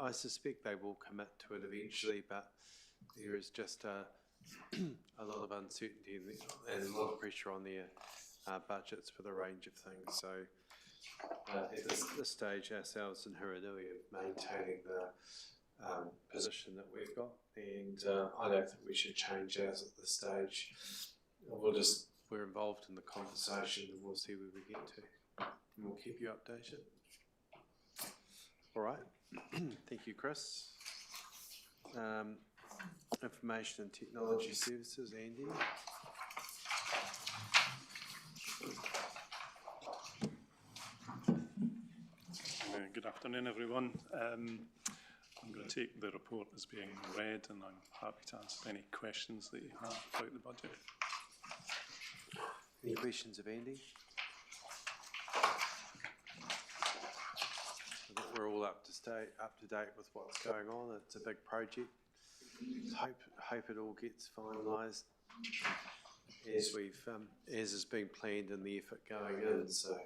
I suspect they will commit to it eventually, but there is just a lot of uncertainty and a lot of pressure on their budgets for the range of things. So at this stage, ourselves in Haranui are maintaining the position that we've got, and I don't think we should change ours at this stage. We're involved in the conversation, and we'll see where we get to. And we'll keep you updated. All right. Thank you, Chris. Information and Technology Services, Andy. Good afternoon, everyone. I'm going to take the report as being read, and I'm happy to answer any questions that you have about the budget. Any questions of Andy? I think we're all up to date with what's going on. It's a big project. Hope it all gets finalised as has been planned and the effort going in. So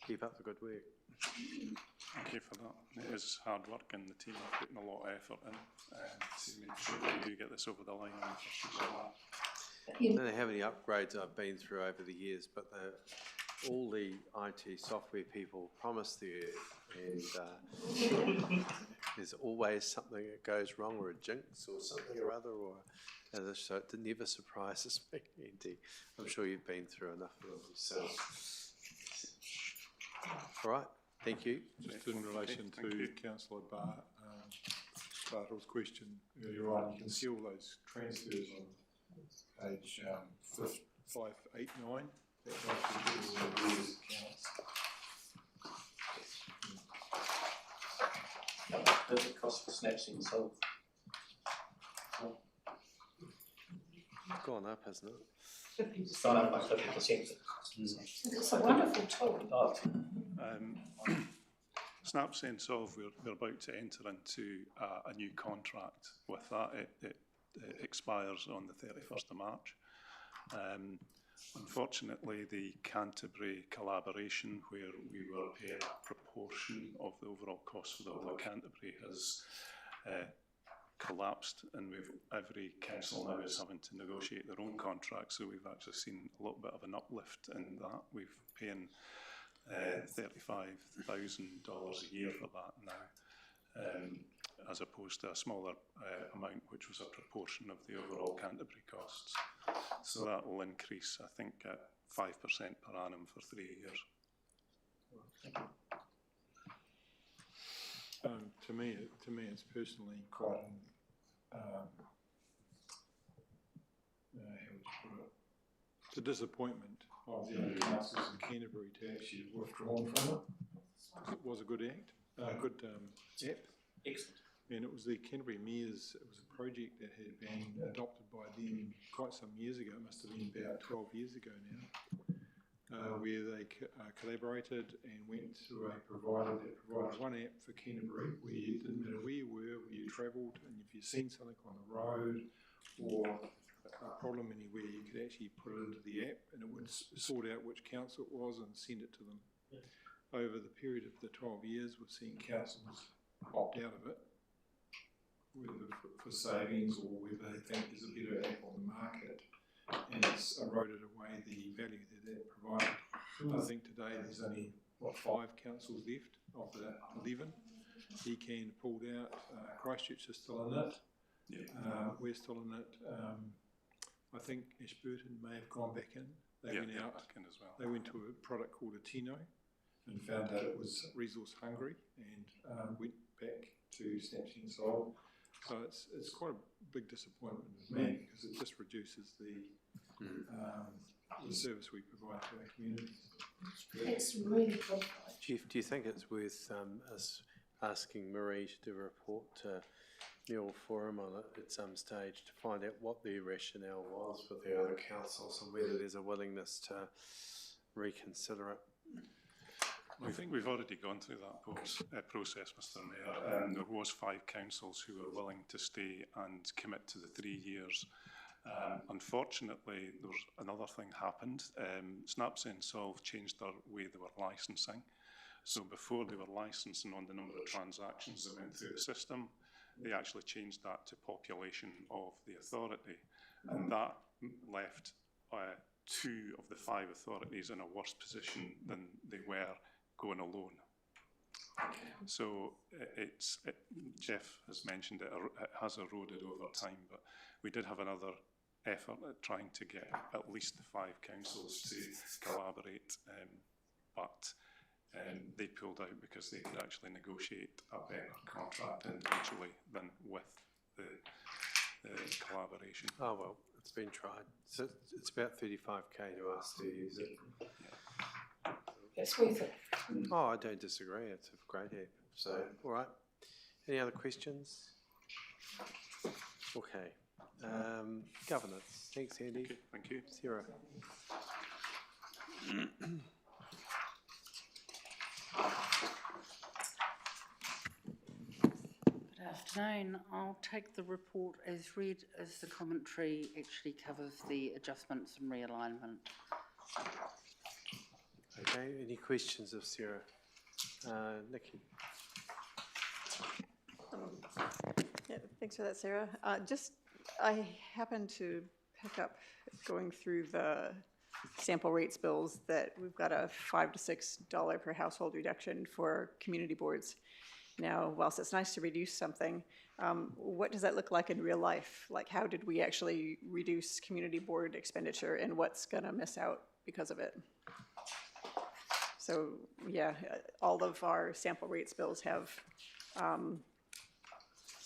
keep up the good work. Thank you for that. It is hard work, and the team are putting a lot of effort in to make sure that we do get this over the line. I don't know how many upgrades I've been through over the years, but all the IT software people promise the earth, and there's always something that goes wrong, or a jinx or something or other, so it never surprises me, Andy. I'm sure you've been through enough of them yourself. All right, thank you. Just in relation to Councillor Barr, Bartle's question earlier on, you can see all those transfers on page 589. That goes to all the arrears accounts. Does it cost for Snapseed Solve? It's gone up, hasn't it? It's gone up by 50%. It's a wonderful tool. Snapsense Solve, we're about to enter into a new contract with that. It expires on the 31st of March. Unfortunately, the Canterbury collaboration, where we were paying a proportion of the overall cost for the whole of Canterbury, has collapsed, and every council now is having to negotiate their own contracts, so we've actually seen a little bit of an uplift in that. We're paying $35,000 a year for that now, as opposed to a smaller amount, which was a proportion of the overall Canterbury costs. So that will increase, I think, at 5% per annum for 3 years. To me, it's personally quite how would you put it? It's a disappointment of the other councils in Canterbury to actually have withdrawn from it. It was a good act, good app. Excellent. And it was the Canterbury Mayors, it was a project that had been adopted by them quite some years ago. It must have been about 12 years ago now, where they collaborated and went to a provider that provided one app for Canterbury, where you didn't matter where you were, where you travelled, and if you'd seen something on the road or a problem anywhere, you could actually put it into the app and it would sort out which council it was and send it to them. Over the period of the 12 years, we've seen councils opt out of it, whether for savings or whether they think there's a better app on the market, and it's eroded away the value that it provided. I think today there's only, 5 councils left of the 11. Ecan pulled out, Christchurch is still in it, we're still in it. I think Ashburton may have gone back in. They went out back in as well. They went to a product called a Tino and found out it was resource hungry and went back to Snapseed Solve. So it's quite a big disappointment with me because it just reduces the service we provide to our communities. It's really good. Jeff, do you think it's worth us asking Marie to do a report to Muir Forum on it at some stage to find out what their rationale was with the other councils and whether there's a willingness to reconsider it? I think we've already gone through that process, Mr Mayor. There was 5 councils who were willing to stay and commit to the 3 years. Unfortunately, there was another thing happened. Snapsense Solve changed their way they were licensing. So before they were licensing on the number of transactions that went through the system, they actually changed that to population of the authority. And that left 2 of the 5 authorities in a worse position than they were going alone. So Jeff has mentioned it has eroded over time, but we did have another effort at trying to get at least the 5 councils to collaborate, but they pulled out because they could actually negotiate a better contract individually than with the collaboration. Oh well, it's been tried. So it's about 35k to us to use it. It's worth it. Oh, I don't disagree. It's a great app. So, all right. Any other questions? Okay. Governance. Thanks, Andy. Okay, thank you. Sarah. Good afternoon. I'll take the report as read as the commentary actually covers the adjustments and realignment. Okay, any questions of Sarah? Nikki? Yeah, thanks for that, Sarah. I happened to pick up, going through the sample rates bills, that we've got a $5 to $6 per household reduction for community boards. Now, whilst it's nice to reduce something, what does that look like in real life? Like, how did we actually reduce community board expenditure, and what's going to miss out because of it? So, yeah, all of our sample rates bills have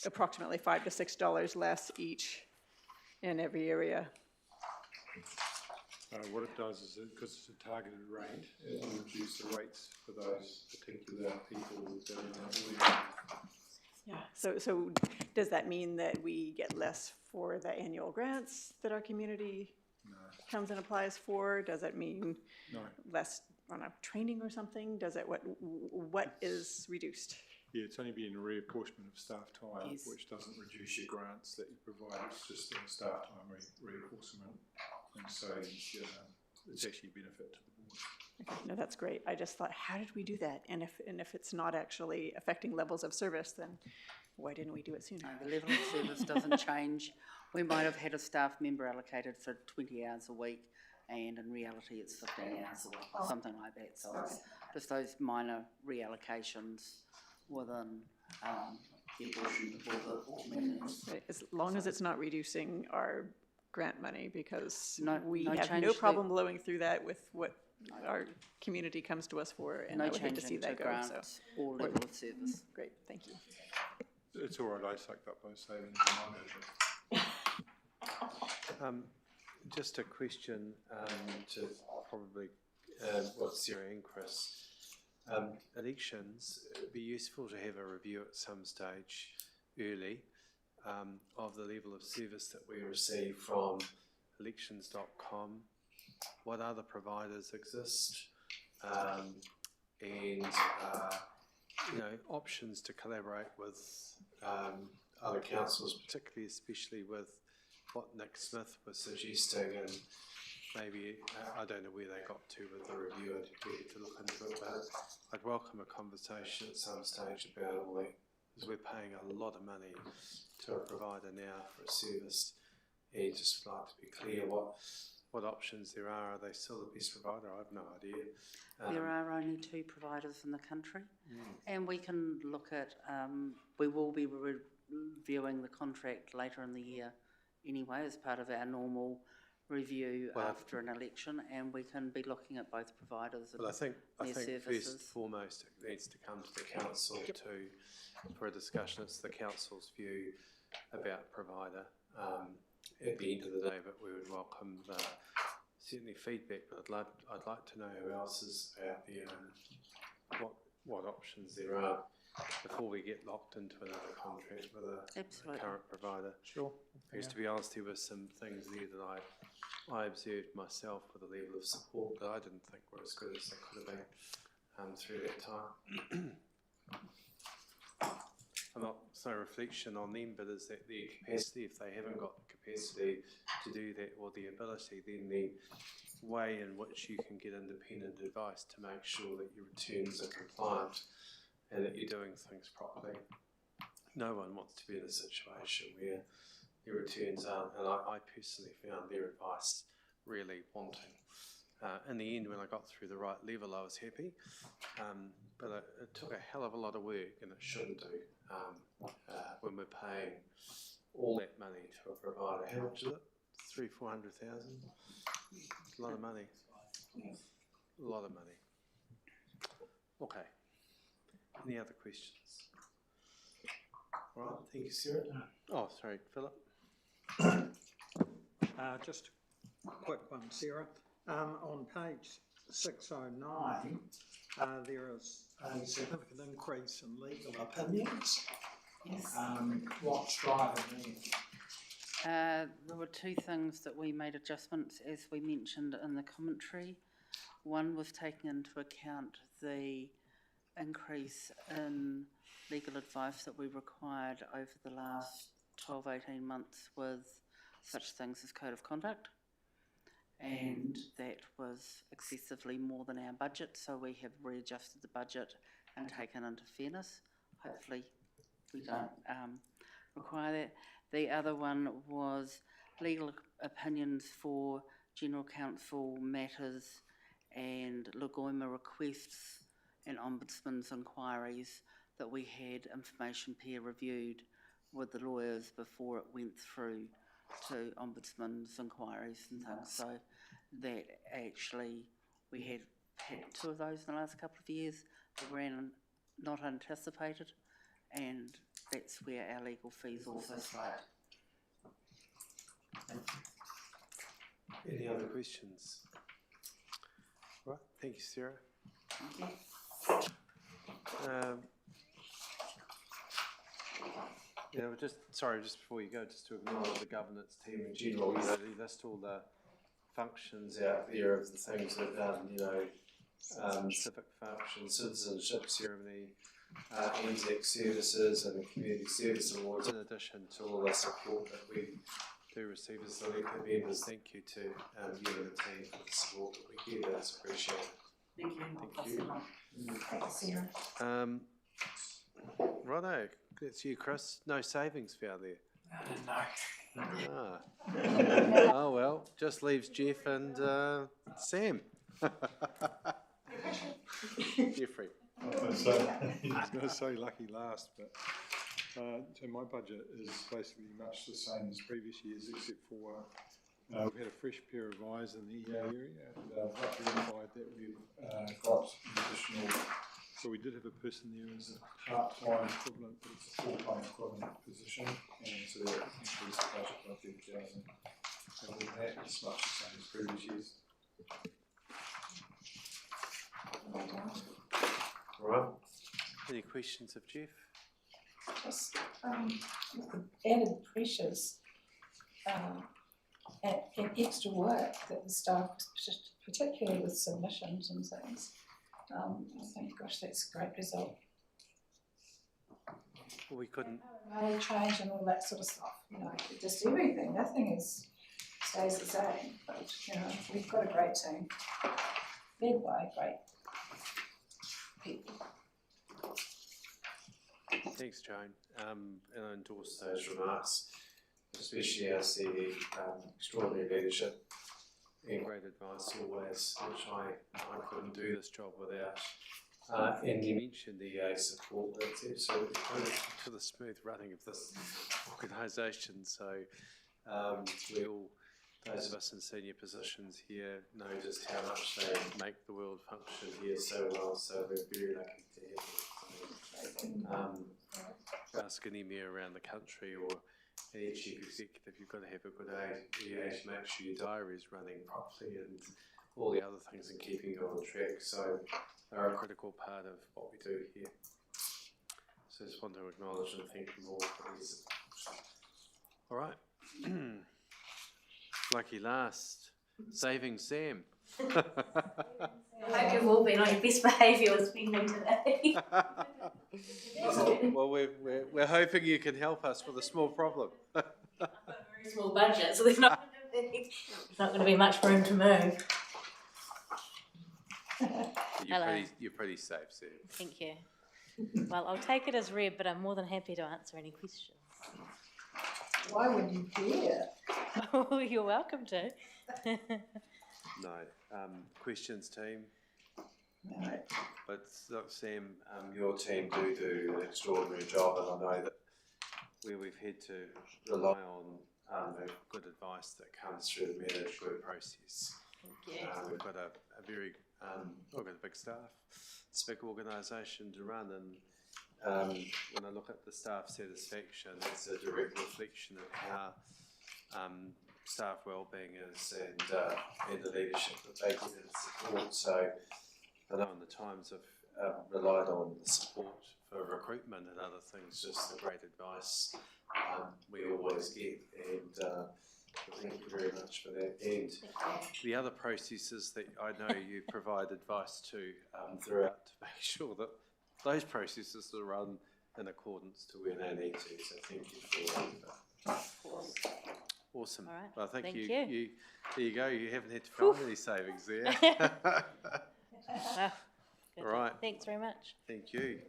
approximately $5 to $6 less each in every area. What it does is, because it's a targeted rate, it will reduce the rates for those particular people that are in that area. Yeah. So does that mean that we get less for the annual grants that our community comes and applies for? Does it mean less on a training or something? Does it, what is reduced? Yeah, it's only been a reapportionment of staff time, Yes. which doesn't reduce your grants that you provide, it's just a staff time reapportionment. And so it's actually a benefit to the board. Okay, no, that's great. I just thought, how did we do that? And if it's not actually affecting levels of service, then why didn't we do it sooner? No, the level of service doesn't change. We might have had a staff member allocated for 20 hours a week, and in reality it's 15 hours a week, something like that. So it's just those minor reallocations within the apportionment or the mechanism. As long as it's not reducing our grant money, because we no have change no to problem blowing through that with what our community comes to us for, and I would hate to see that go. So, or level of service. Great, thank you. It's all right, I sucked up those savings in my measure. Just a question to probably Sarah and Chris. Elections, it would be useful to have a review at some stage early of the level of service that we receive from elections.com, what other providers exist, and options to collaborate with other councils, particularly especially with what Nick Smith was suggesting, and maybe, I don't know where they got to with the review, I'd get to look into it, but I'd welcome a conversation at some stage about all that, because we're paying a lot of money to a provider now for a service, and just like to be clear what options there are they still the best provider? I have no idea. There are only 2 providers in the country, and we can look at, we will be reviewing the contract later in the year anyway as part of our normal review after an election, and we can be looking at both providers and I think services. First and foremost it needs to come to the council for a discussion. It's the council's view about provider at the end of the day, but we would welcome certainly feedback, but I'd like to know who else is out there and what options there are before we get locked into another contract with a current provider. Sure. Because to be honest, there were some things there that I observed myself with a level of support that I didn't think were as good as they could have been through that time. It's no reflection on them, but is that their capacity? If they haven't got the capacity to do that or the ability, then the way in which you can get independent advice to make sure that your returns are compliant and that you're doing things properly. No one wants to be in a situation where your returns aren't, and I personally found their advice really wanting. In the end, when I got through the right level, I was happy, but it took a hell of a lot of work, and it shouldn't do when we're paying all that money to a provider. How much is it? 300,000-400,000? It's a lot of money. A lot of money. Okay. Any other questions? All right, thank you, Sarah. Oh, sorry, Philip. Just a quick one, Sarah. On page 609, there is a significant increase in legal opinions. Yes. What's driving that? There were 2 things that we made adjustments, as we mentioned in the commentary. One was taking into account the increase in legal advice that we required over the last 12-18 months with such things as code of conduct, and that was excessively more than our budget, so we have readjusted the budget and taken into fairness. Hopefully we don't require that. The other one was legal opinions for general counsel matters and Lagoima requests and ombudsman's inquiries that we had information peer reviewed with the lawyers before it went through to ombudsman's inquiries and things. So that actually we had 2 of those in the last couple of years that were not anticipated, and that's where our legal fees also slide. Any other questions? Right, thank you, Sarah. Yeah, just before you go, just to acknowledge the governance team in general, you know, you list all the functions out there of the things they've done, you know, civic function, citizenship ceremony, NZEC services and the community service awards, in addition to all the support that we do receive as elected members. Thank you to you and the team for the support that we get. That's appreciated. Thank you. Thank you. Righto, that's you, Chris. No savings found there. No. Oh well, just leaves Jeff and Sam. Jeffrey. I was going to say lucky last, but so my budget is basically much the same as previous years, except for we've had a fresh pair of eyes in the EA area, and I've verified that we've got an additional. So we did have a person there as a part-time equivalent, but it's a full-time equivalent position, and so that increased the budget by 30,000. And with that, it's much the same as previous years. Right. Any questions of Jeff? Just added pressures and extra work that the staff, particularly with submissions and things. I think, gosh, that's a great result. Well, we couldn't. Change and all that sort of stuff. You know, just everything. Nothing stays the same. But you know, we've got a great team, led by great people. Thanks, Joan. And I endorse those remarks, especially our CD, extraordinary leadership and great advice always, which I couldn't do this job without. And you mentioned the EA support. That's absolutely critical to the smooth running of this organisation. So we all, those of us in senior positions here, know just how much they make the world function here so well. So we're very lucky to have them. Ask any mayor around the country or any chief executive, you've got to have a good EA to make sure your diary is running properly and all the other things and keeping you on track. So they're a critical part of what we do here. So I just want to acknowledge and thank them all for these. All right. Lucky last. Saving Sam. I hope you've all been on your best behaviour with spending today. Well, we're hoping you can help us with a small problem. I've got a very small budget, so there's not going to be much room to move. Hello. You're pretty safe, Sam. Thank you. Well, I'll take it as read, but I'm more than happy to answer any questions. Why would you care? Oh, you're welcome to. No. Questions, team? No. But look, Sam, your team do an extraordinary job, and I know that where we've had to rely on the good advice that comes through the managed work process. Thank you. We've got a very, we've got a big staff, it's a big organisation to run, and when I look at the staff satisfaction, it's a direct reflection of how staff wellbeing is and the leadership that they get and support. So I know in the times I've relied on the support for recruitment and other things, just the great advice we always get, and thank you very much for that. And the other processes that I know you provide advice to throughout to make sure that those processes are run in accordance to where they need to. So thank you for that. Awesome. All right. Well, thank you. you. There you go. You haven't had to find any savings there. Well, all right. Thanks very much. Thank you.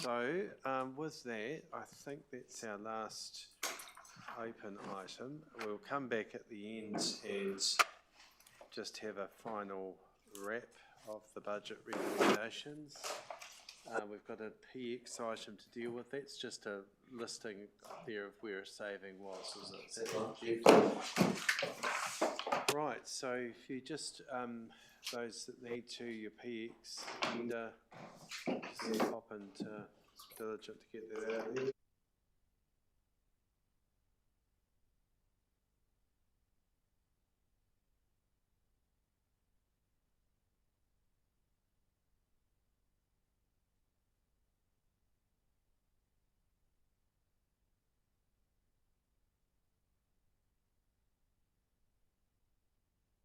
So with that, I think that's our last open item. We'll come back at the end and just have a final wrap of the budget recommendations. We've got a PX item to deal with. That's just a listing there of where a saving was, isn't it? Is that right, Jeff? Right, so if you just, those that need to, your PX agenda, just pop into diligent to get that out there.